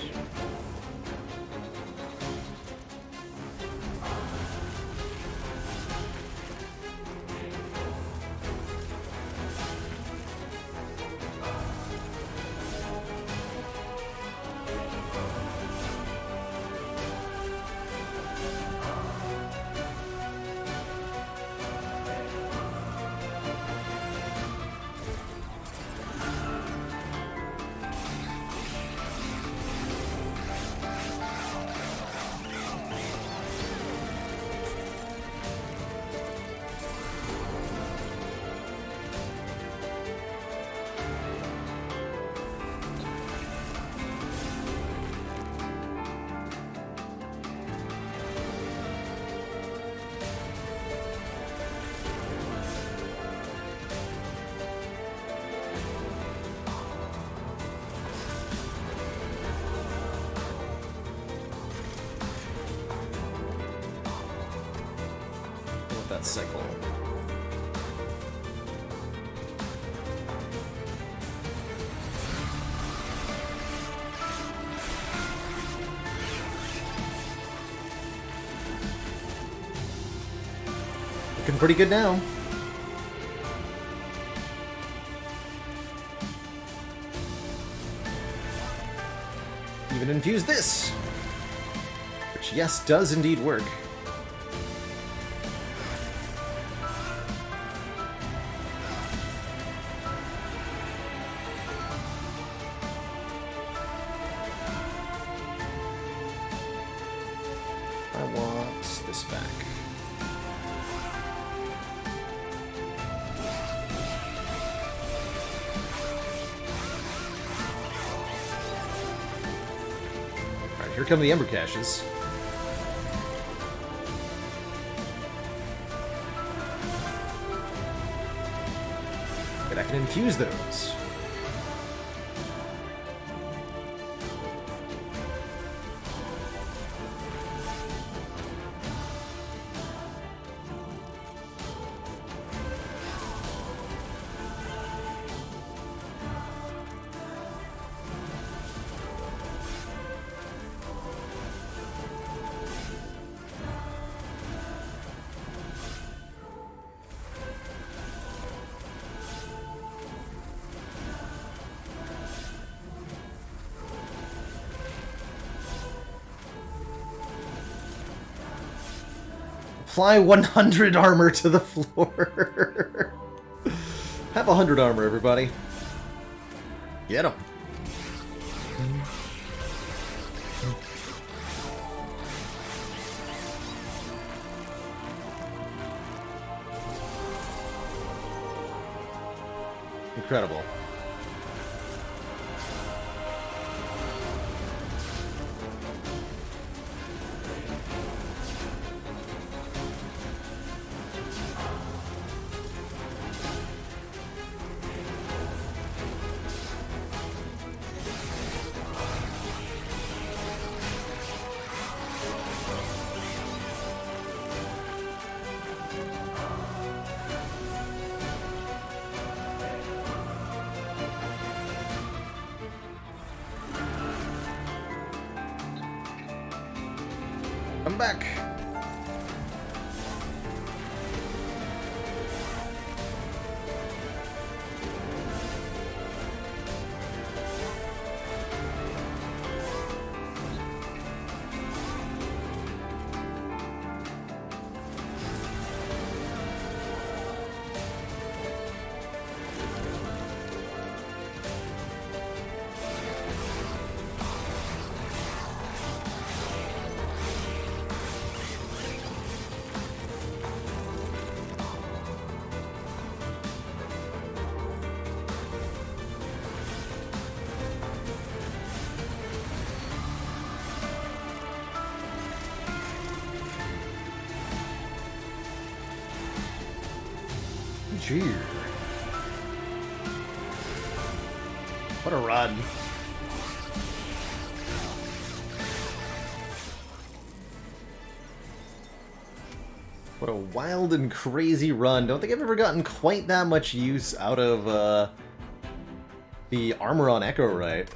That cycle. Looking pretty good now. Even infuse this, which yes, does indeed work. I want this back. Alright, here come the Ember Caches. And I can infuse those. Apply 100 armor to the floor. Have 100 armor, everybody. Get him. Incredible. I'm back. Gee. What a run. What a wild and crazy run. Don't think I've ever gotten quite that much use out of the armor on Echo Right.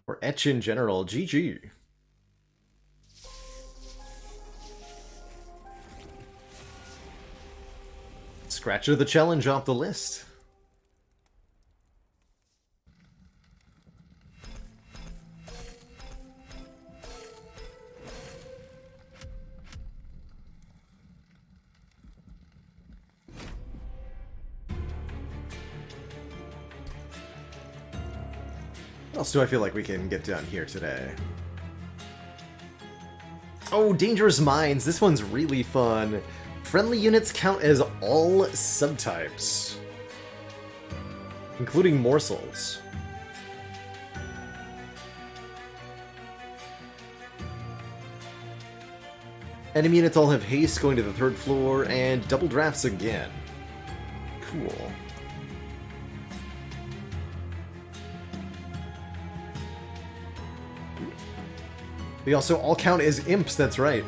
Or Etch in general. GG. Scratcher the challenge off the list. What else do I feel like we can get done here today? Oh, Dangerous Minds. This one's really fun. Friendly units count as all subtypes, including morsels. Enemy units all have haste going to the 3rd floor, and double drafts again. Cool. They also all count as imps, that's right.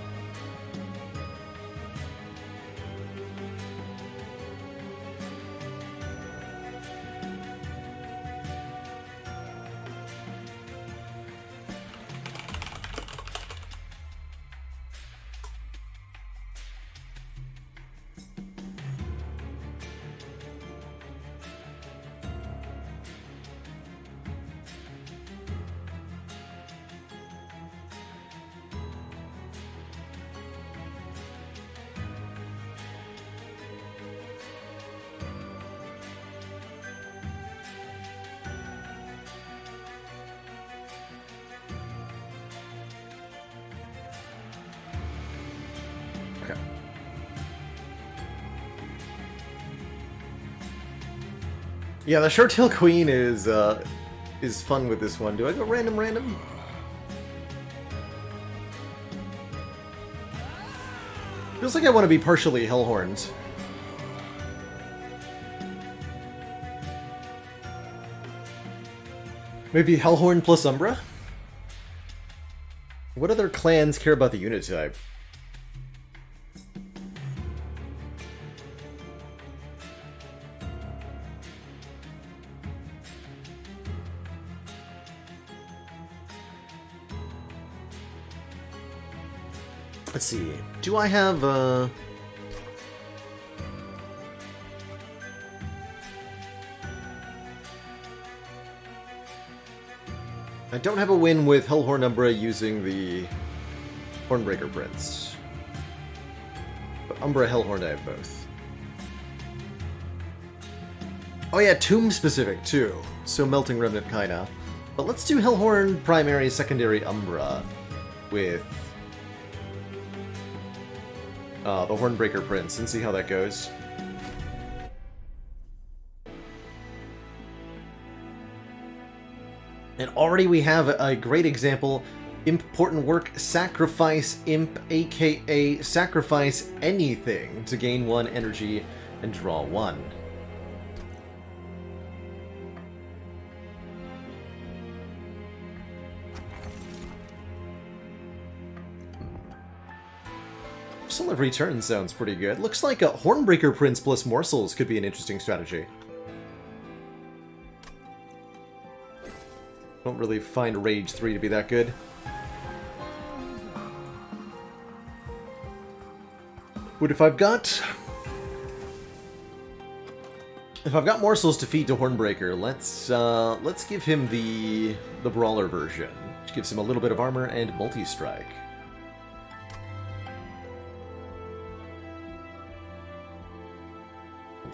Yeah, the Short-Tail Queen is fun with this one. Do I go random? Feels like I want to be partially Hellhorned. Maybe Hellhorn plus Umbra? What other clans care about the unit type? Let's see. Do I have I don't have a win with Hellhorn Umbra using the Hornbreaker Prince. But Umbra Hellhorn I have both. Oh yeah, Tomb specific too. So Melting Remnant kinda. But let's do Hellhorn primary, secondary Umbra with the Hornbreaker Prince and see how that goes. And already we have a great example. Important work, sacrifice Imp, aka sacrifice anything to gain 1 energy and draw 1. Soul of Return sounds pretty good. Looks like a Hornbreaker Prince plus Morsels could be an interesting strategy. Don't really find Rage 3 to be that good. But if I've got morsels to feed to Hornbreaker, let's give him the brawler version, which gives him a little bit of armor and multi-strike.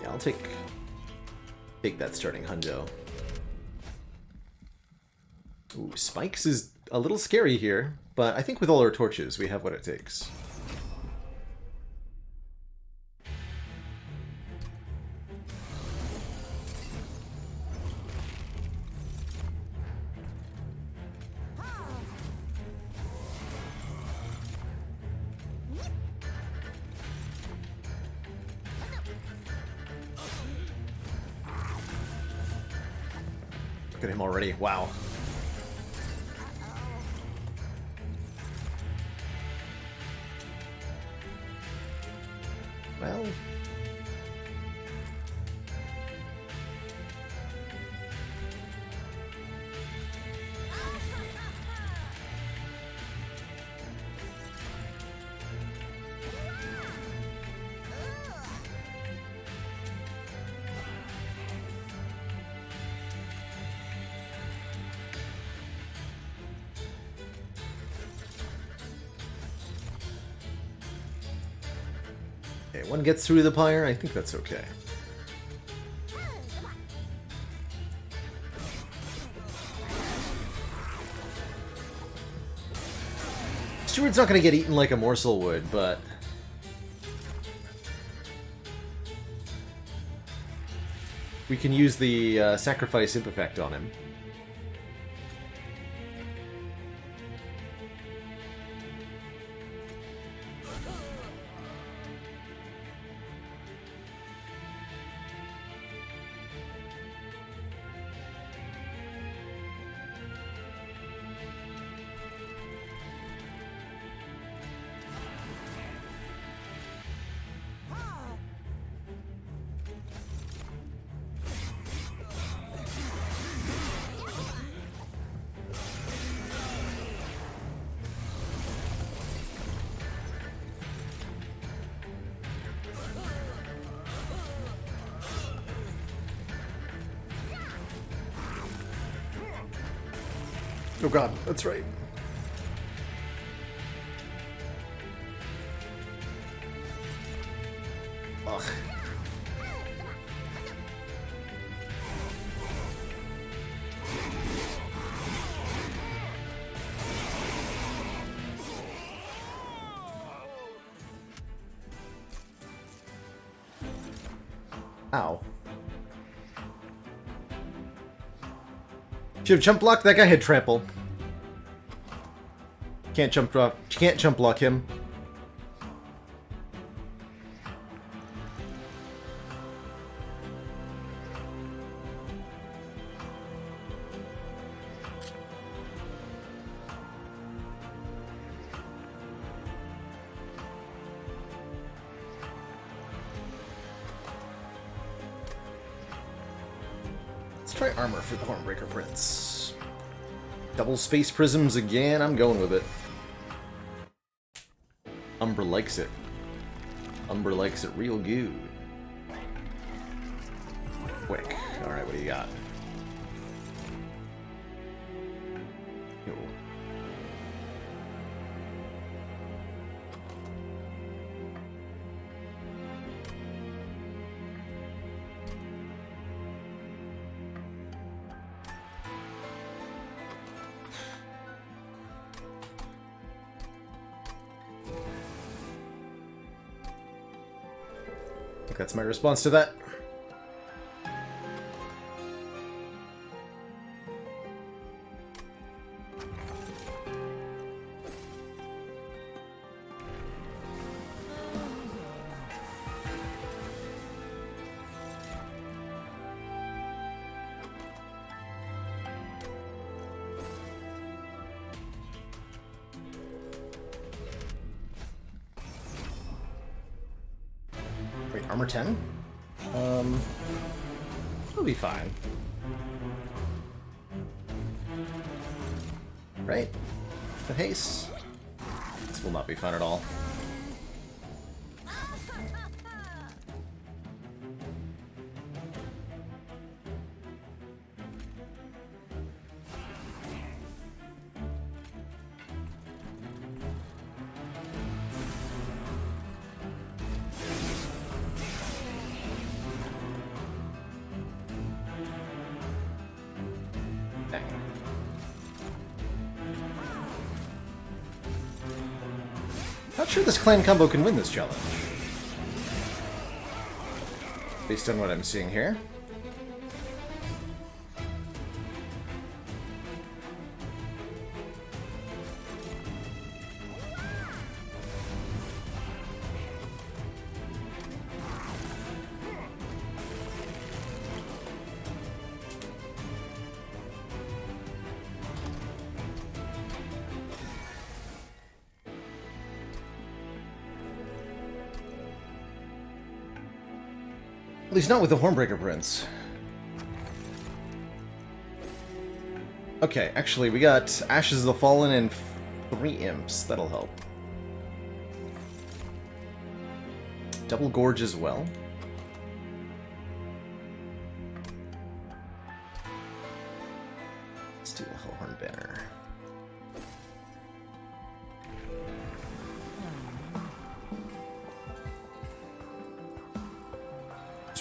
Yeah, I'll take that starting hundo. Ooh, Spikes is a little scary here, but I think with all our torches, we have what it takes. Look at him already. Wow. Well... Okay, one gets through the pyre. I think that's okay. Steward's not going to get eaten like a morsel would, but... we can use the sacrifice imp effect on him. Oh god, that's right. Ugh. Ow. Should have jump blocked. That guy had trample. Can't jump drop. Can't jump block him. Let's try armor for the Hornbreaker Prince. Double space prisms again. I'm going with it. Umbra likes it. Umbra likes it real good. Quick. Alright, what do you got? Yo. I think that's my response to that. Wait, armor 10? It'll be fine. Right? The haste? This will not be fun at all. Not sure this clan combo can win this challenge. Based on what I'm seeing here. At least not with the Hornbreaker Prince. Okay, actually, we got Ashes of the Fallen and 3 Imps. That'll help. Double Gorge as well. Let's do a Hellhorn Banner.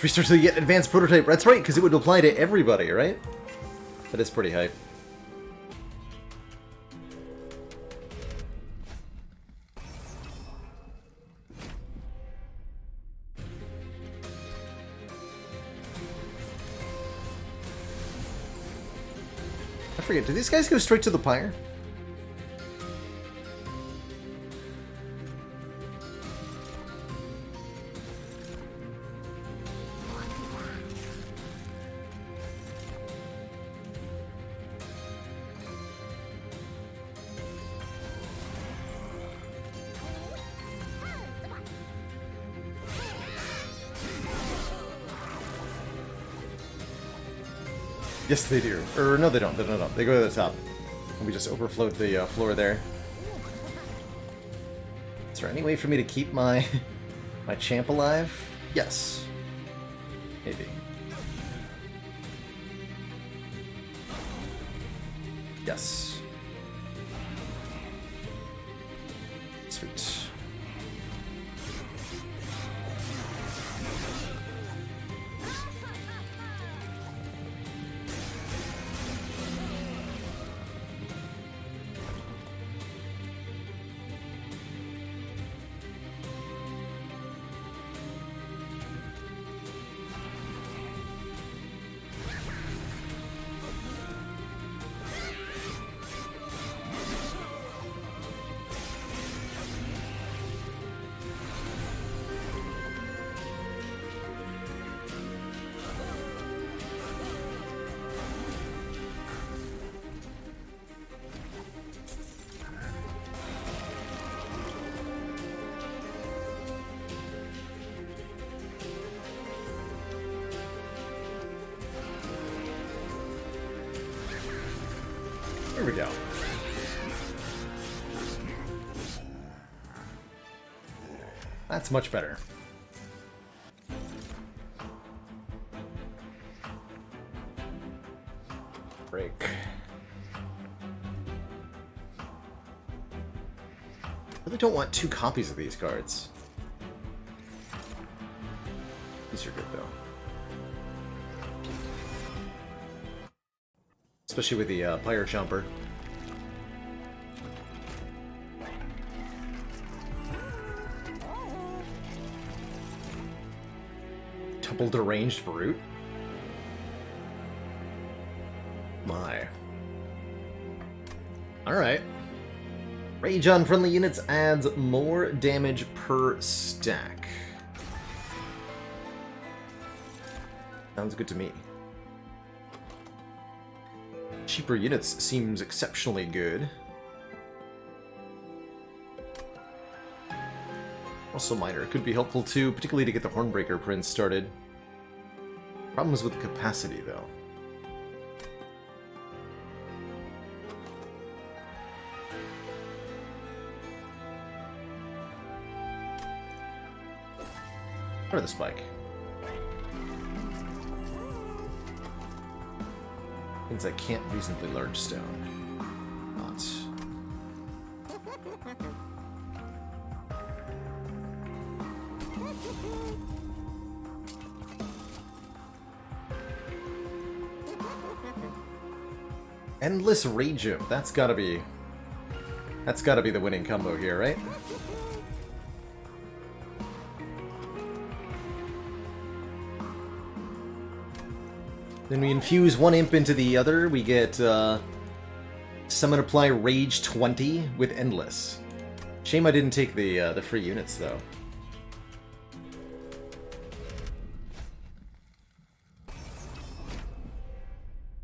Restart to get advanced prototype. That's right, because it would apply to everybody, right? That is pretty hype. I forget, do these guys go straight to the pyre? Yes, they do. Or no, they don't. No. They go to the top. We just overflowed the floor there. Is there any way for me to keep my my champ alive? Yes. Maybe. Yes. Sweet. Here we go. That's much better. Break. I really don't want 2 copies of these cards. These are good though. Especially with the Pyre Jumper. Double Deranged Brute? My. Alright. Rage on friendly units adds more damage per stack. Sounds good to me. Cheaper units seems exceptionally good. Also minor. It could be helpful too, particularly to get the Hornbreaker Prince started. Problems with the capacity though. Or the spike. Means I can't reasonably large stone. Not. Endless Rage. That's gotta be the winning combo here, right? Then we infuse one imp into the other. We get Summon Apply Rage 20 with Endless. Shame I didn't take the free units, though.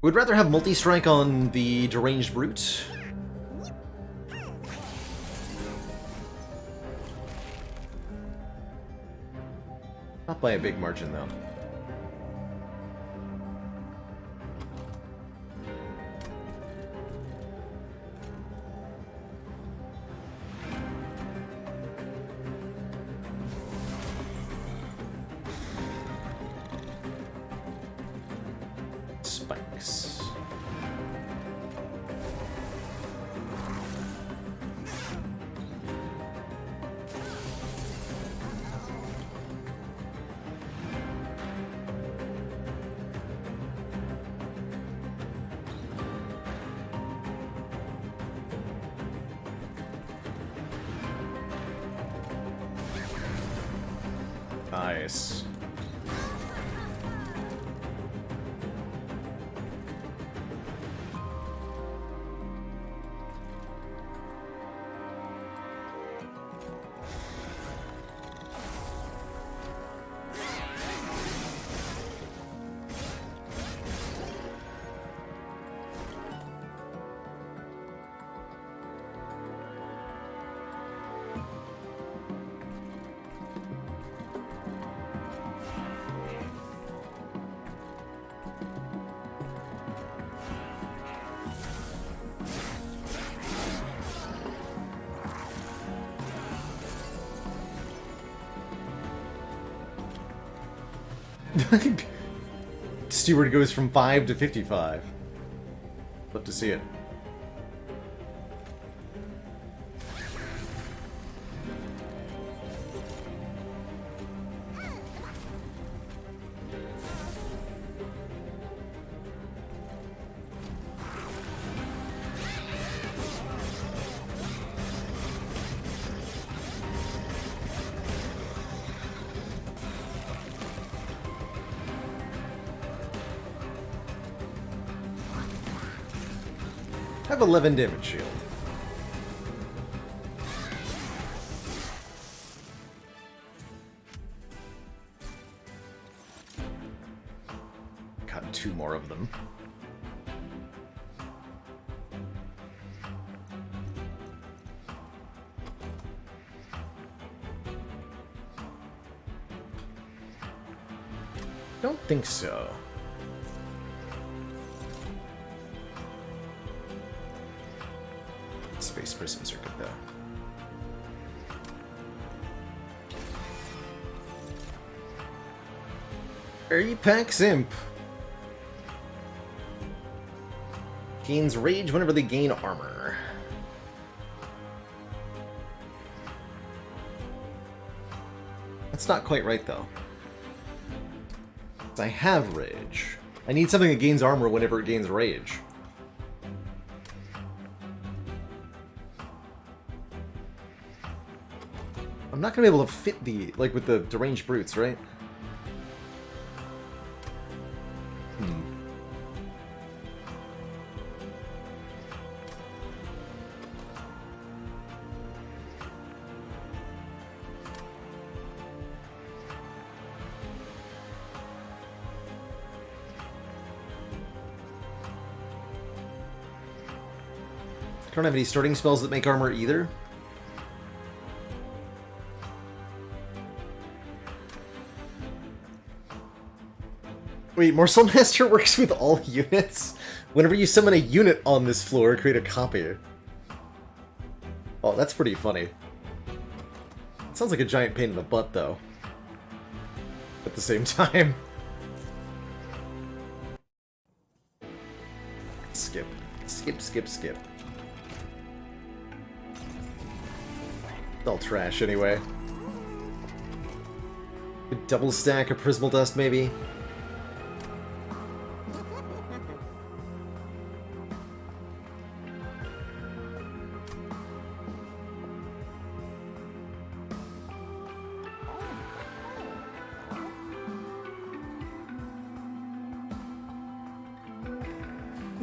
Would rather have multi-strike on the Deranged Brute. Not by a big margin, though. Spikes. Nice. Steward goes from 5 to 55. Love to see it. Have 11 damage shield. Got 2 more of them. Don't think so. Space prisms are good, though. Apex Imp. Gains rage whenever they gain armor. That's not quite right, though. I have rage. I need something that gains armor whenever it gains rage. I'm not gonna be able to fit the, like, with the deranged brutes, right? I don't have any starting spells that make armor either. Wait, Morsel Master works with all units? Whenever you summon a unit on this floor, create a copy. Oh, that's pretty funny. It sounds like a giant pain in the butt, though. At the same time. Skip. Skip, skip, skip. It's all trash, anyway. A double stack of Prismal Dust, maybe?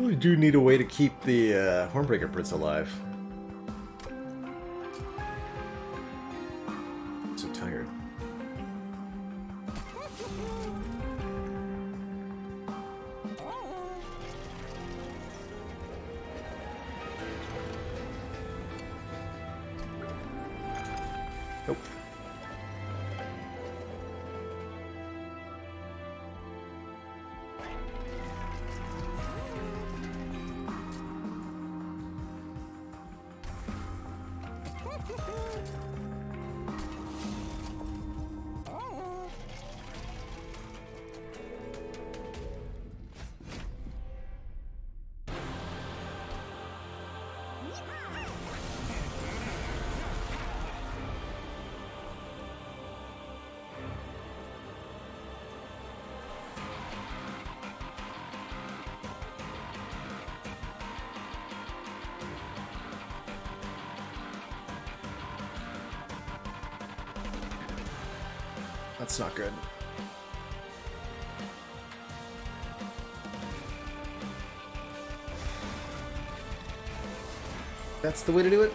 I do need a way to keep the Hornbreaker Prince alive. I'm so tired. Nope. That's not good. That's the way to do it?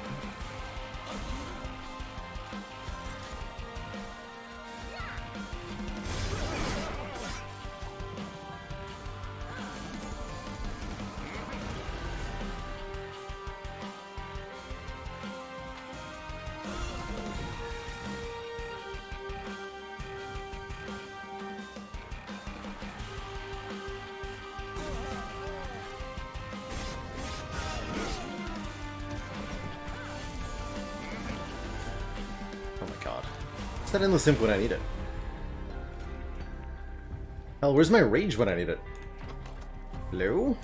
What's that endless imp when I need it? Hell, where's my rage when I need it? Hello?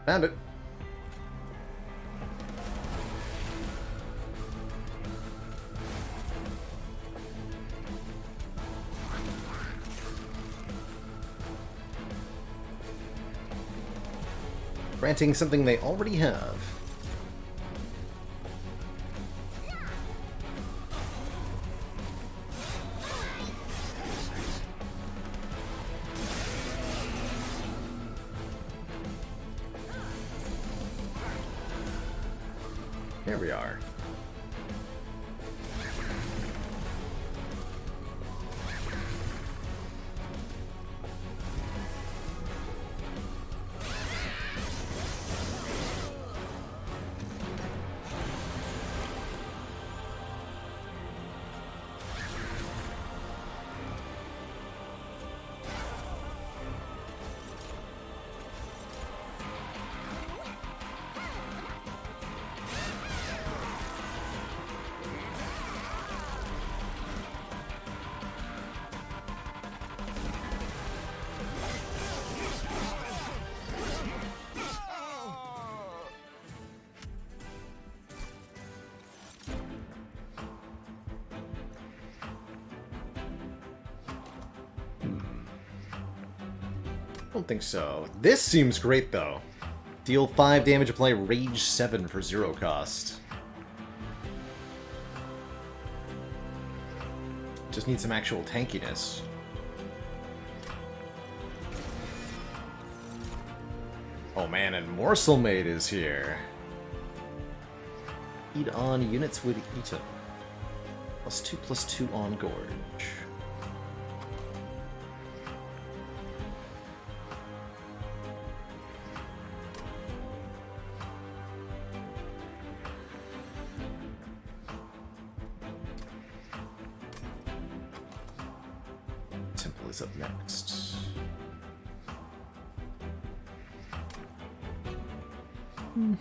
Found it. Granting something they already have. There we are. I don't think so. This seems great, though. Deal 5 damage, apply Rage 7 for 0 cost. Just need some actual tankiness. Oh man, and Morsel Maid is here. Feed on units with Eaton. +2/+2 on Gorge. Temple is up next. You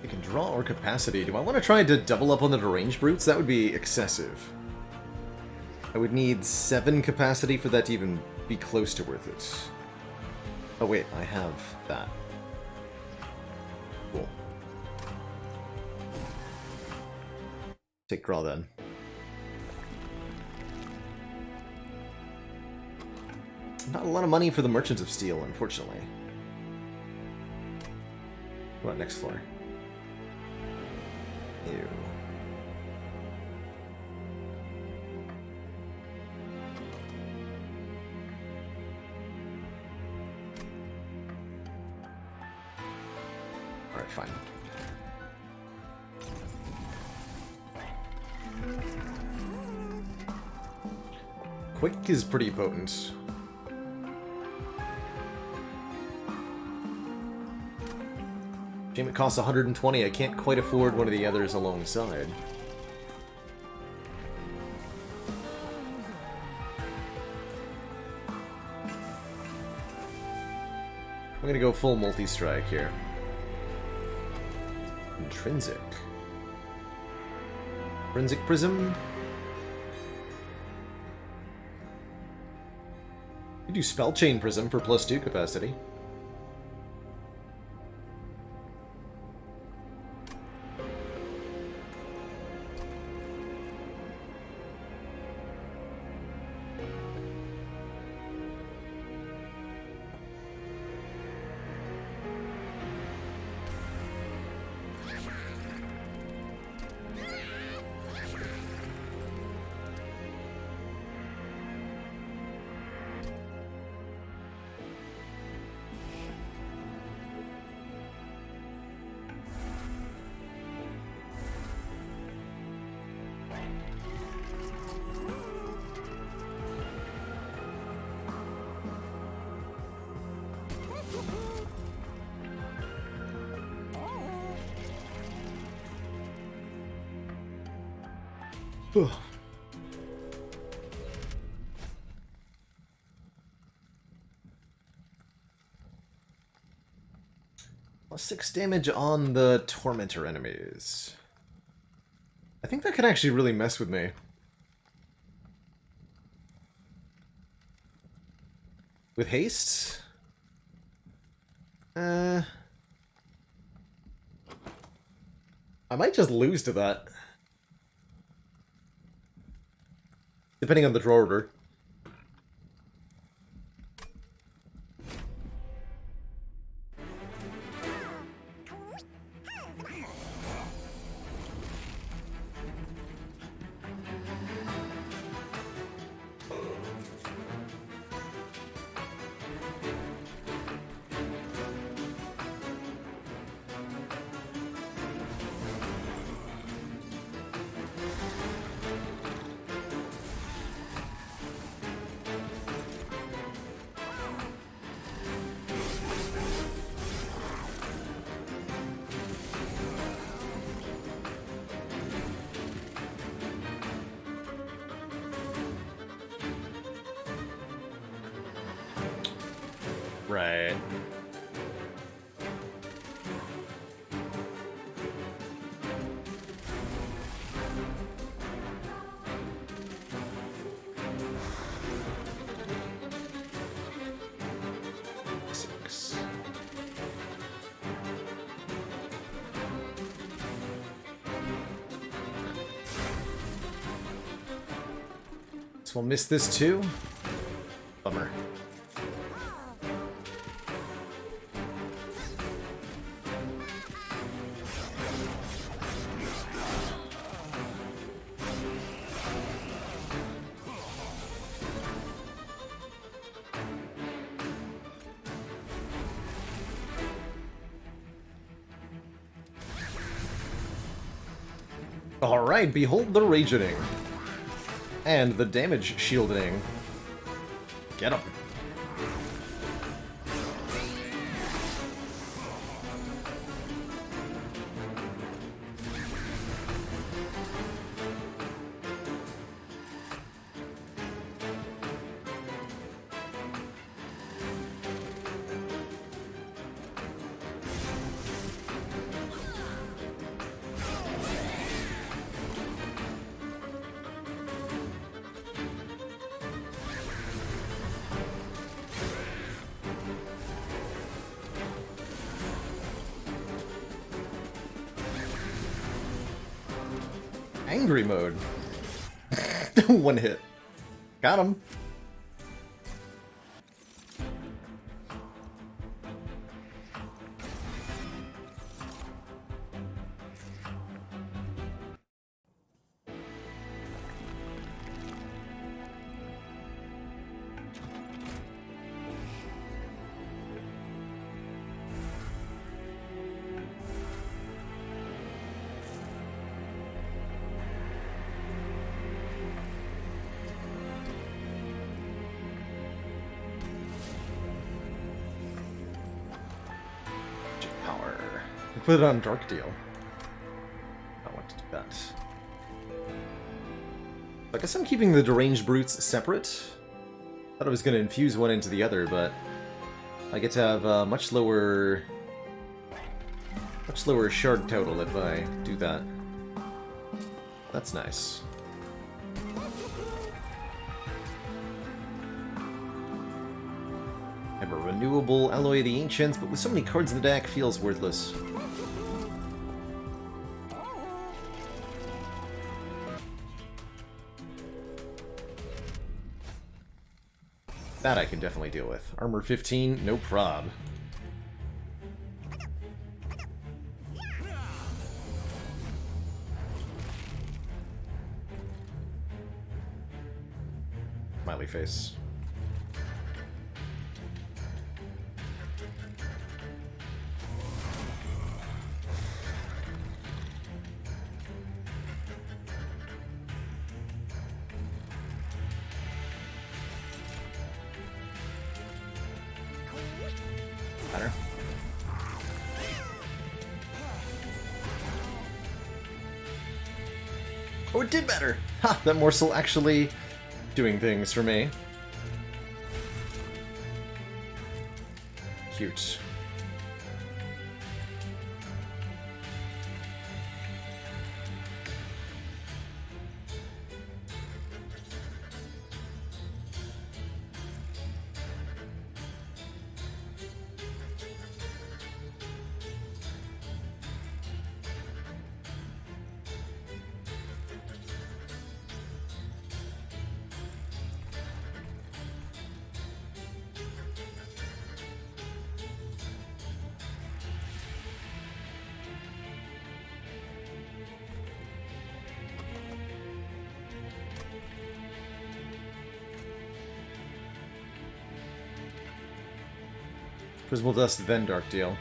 can draw or capacity. Do I want to try to double up on the deranged brutes? That would be excessive. I would need 7 capacity for that to even be close to worth it. Oh wait, I have that. Cool. Take draw then. not a lot of money for the Merchants of Steel, unfortunately. What about next floor? Ew. Alright, fine. Quick is pretty potent. Shame it costs 120. I can't quite afford one of the others alongside. I'm gonna go full multi-strike here. Intrinsic. Intrinsic Prism. You do Spell Chain Prism for +2 capacity. +6 damage on the Tormentor enemies. I think that can actually really mess with me. With haste? I might just lose to that. Depending on the draw order. Right. Six. So we'll miss this too. Bummer. Alright, behold the Ragening. And the damage shielding. Get him. Angry mode. One hit. Got him. Put it on Dark Deal. I want to do that. I guess I'm keeping the Deranged Brutes separate. Thought I was going to infuse one into the other, but I get to have a much lower shard total if I do that. That's nice. Have a renewable Alloy of the Ancients, but with so many cards in the deck, feels worthless. That I can definitely deal with. Armor 15, no prob. Smiley face. Better. Oh, it did better! Ha! That morsel actually doing things for me. Cute. Prismal Dust, then Dark Deal.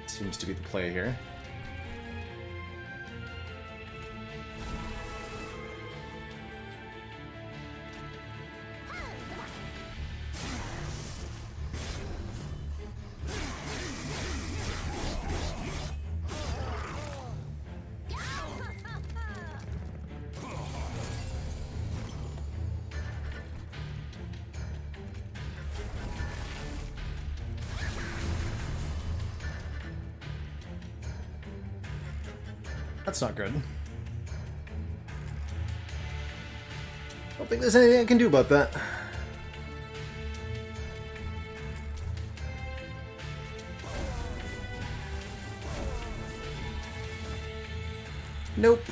Seems to be the play here. That's not good. Don't think there's anything I can do about that. Nope.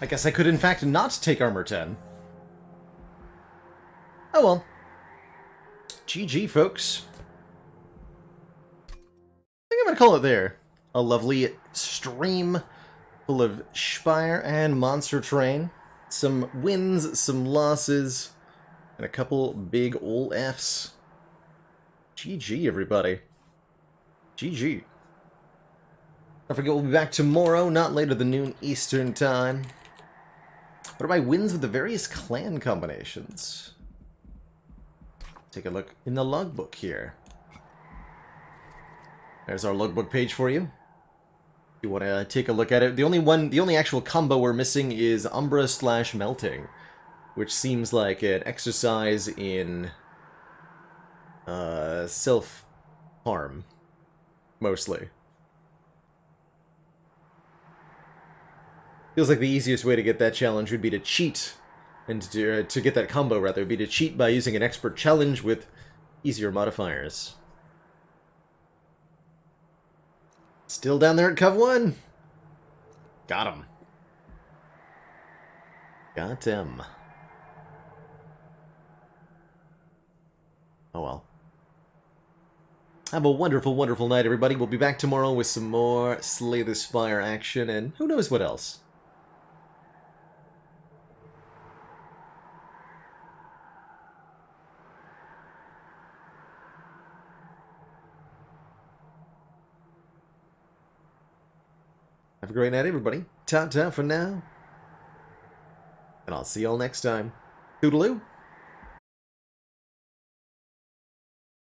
I guess I could in fact not take armor 10. Oh well. GG, folks. I think I'm gonna call it there. A lovely stream full of Spire and Monster Train. Some wins, some losses, and a couple big ol' Fs. GG, everybody. GG. Don't forget, we'll be back tomorrow, not later than noon Eastern Time. What are my wins with the various clan combinations? Take a look in the logbook here. There's our logbook page for you. If you want to take a look at it. The only actual combo we're missing is Umbra / Melting, which seems like an exercise in self-harm, mostly. Feels like the easiest way to get that challenge would be to cheat. And to get that combo, rather, would be to cheat by using an expert challenge with easier modifiers. Still down there at Cov 1. Got him. Got him. Oh well. Have a wonderful, wonderful night, everybody. We'll be back tomorrow with some more Slay the Spire action, and who knows what else. Have a great night, everybody. Ta-ta for now. and I'll see y'all next time. Toodaloo!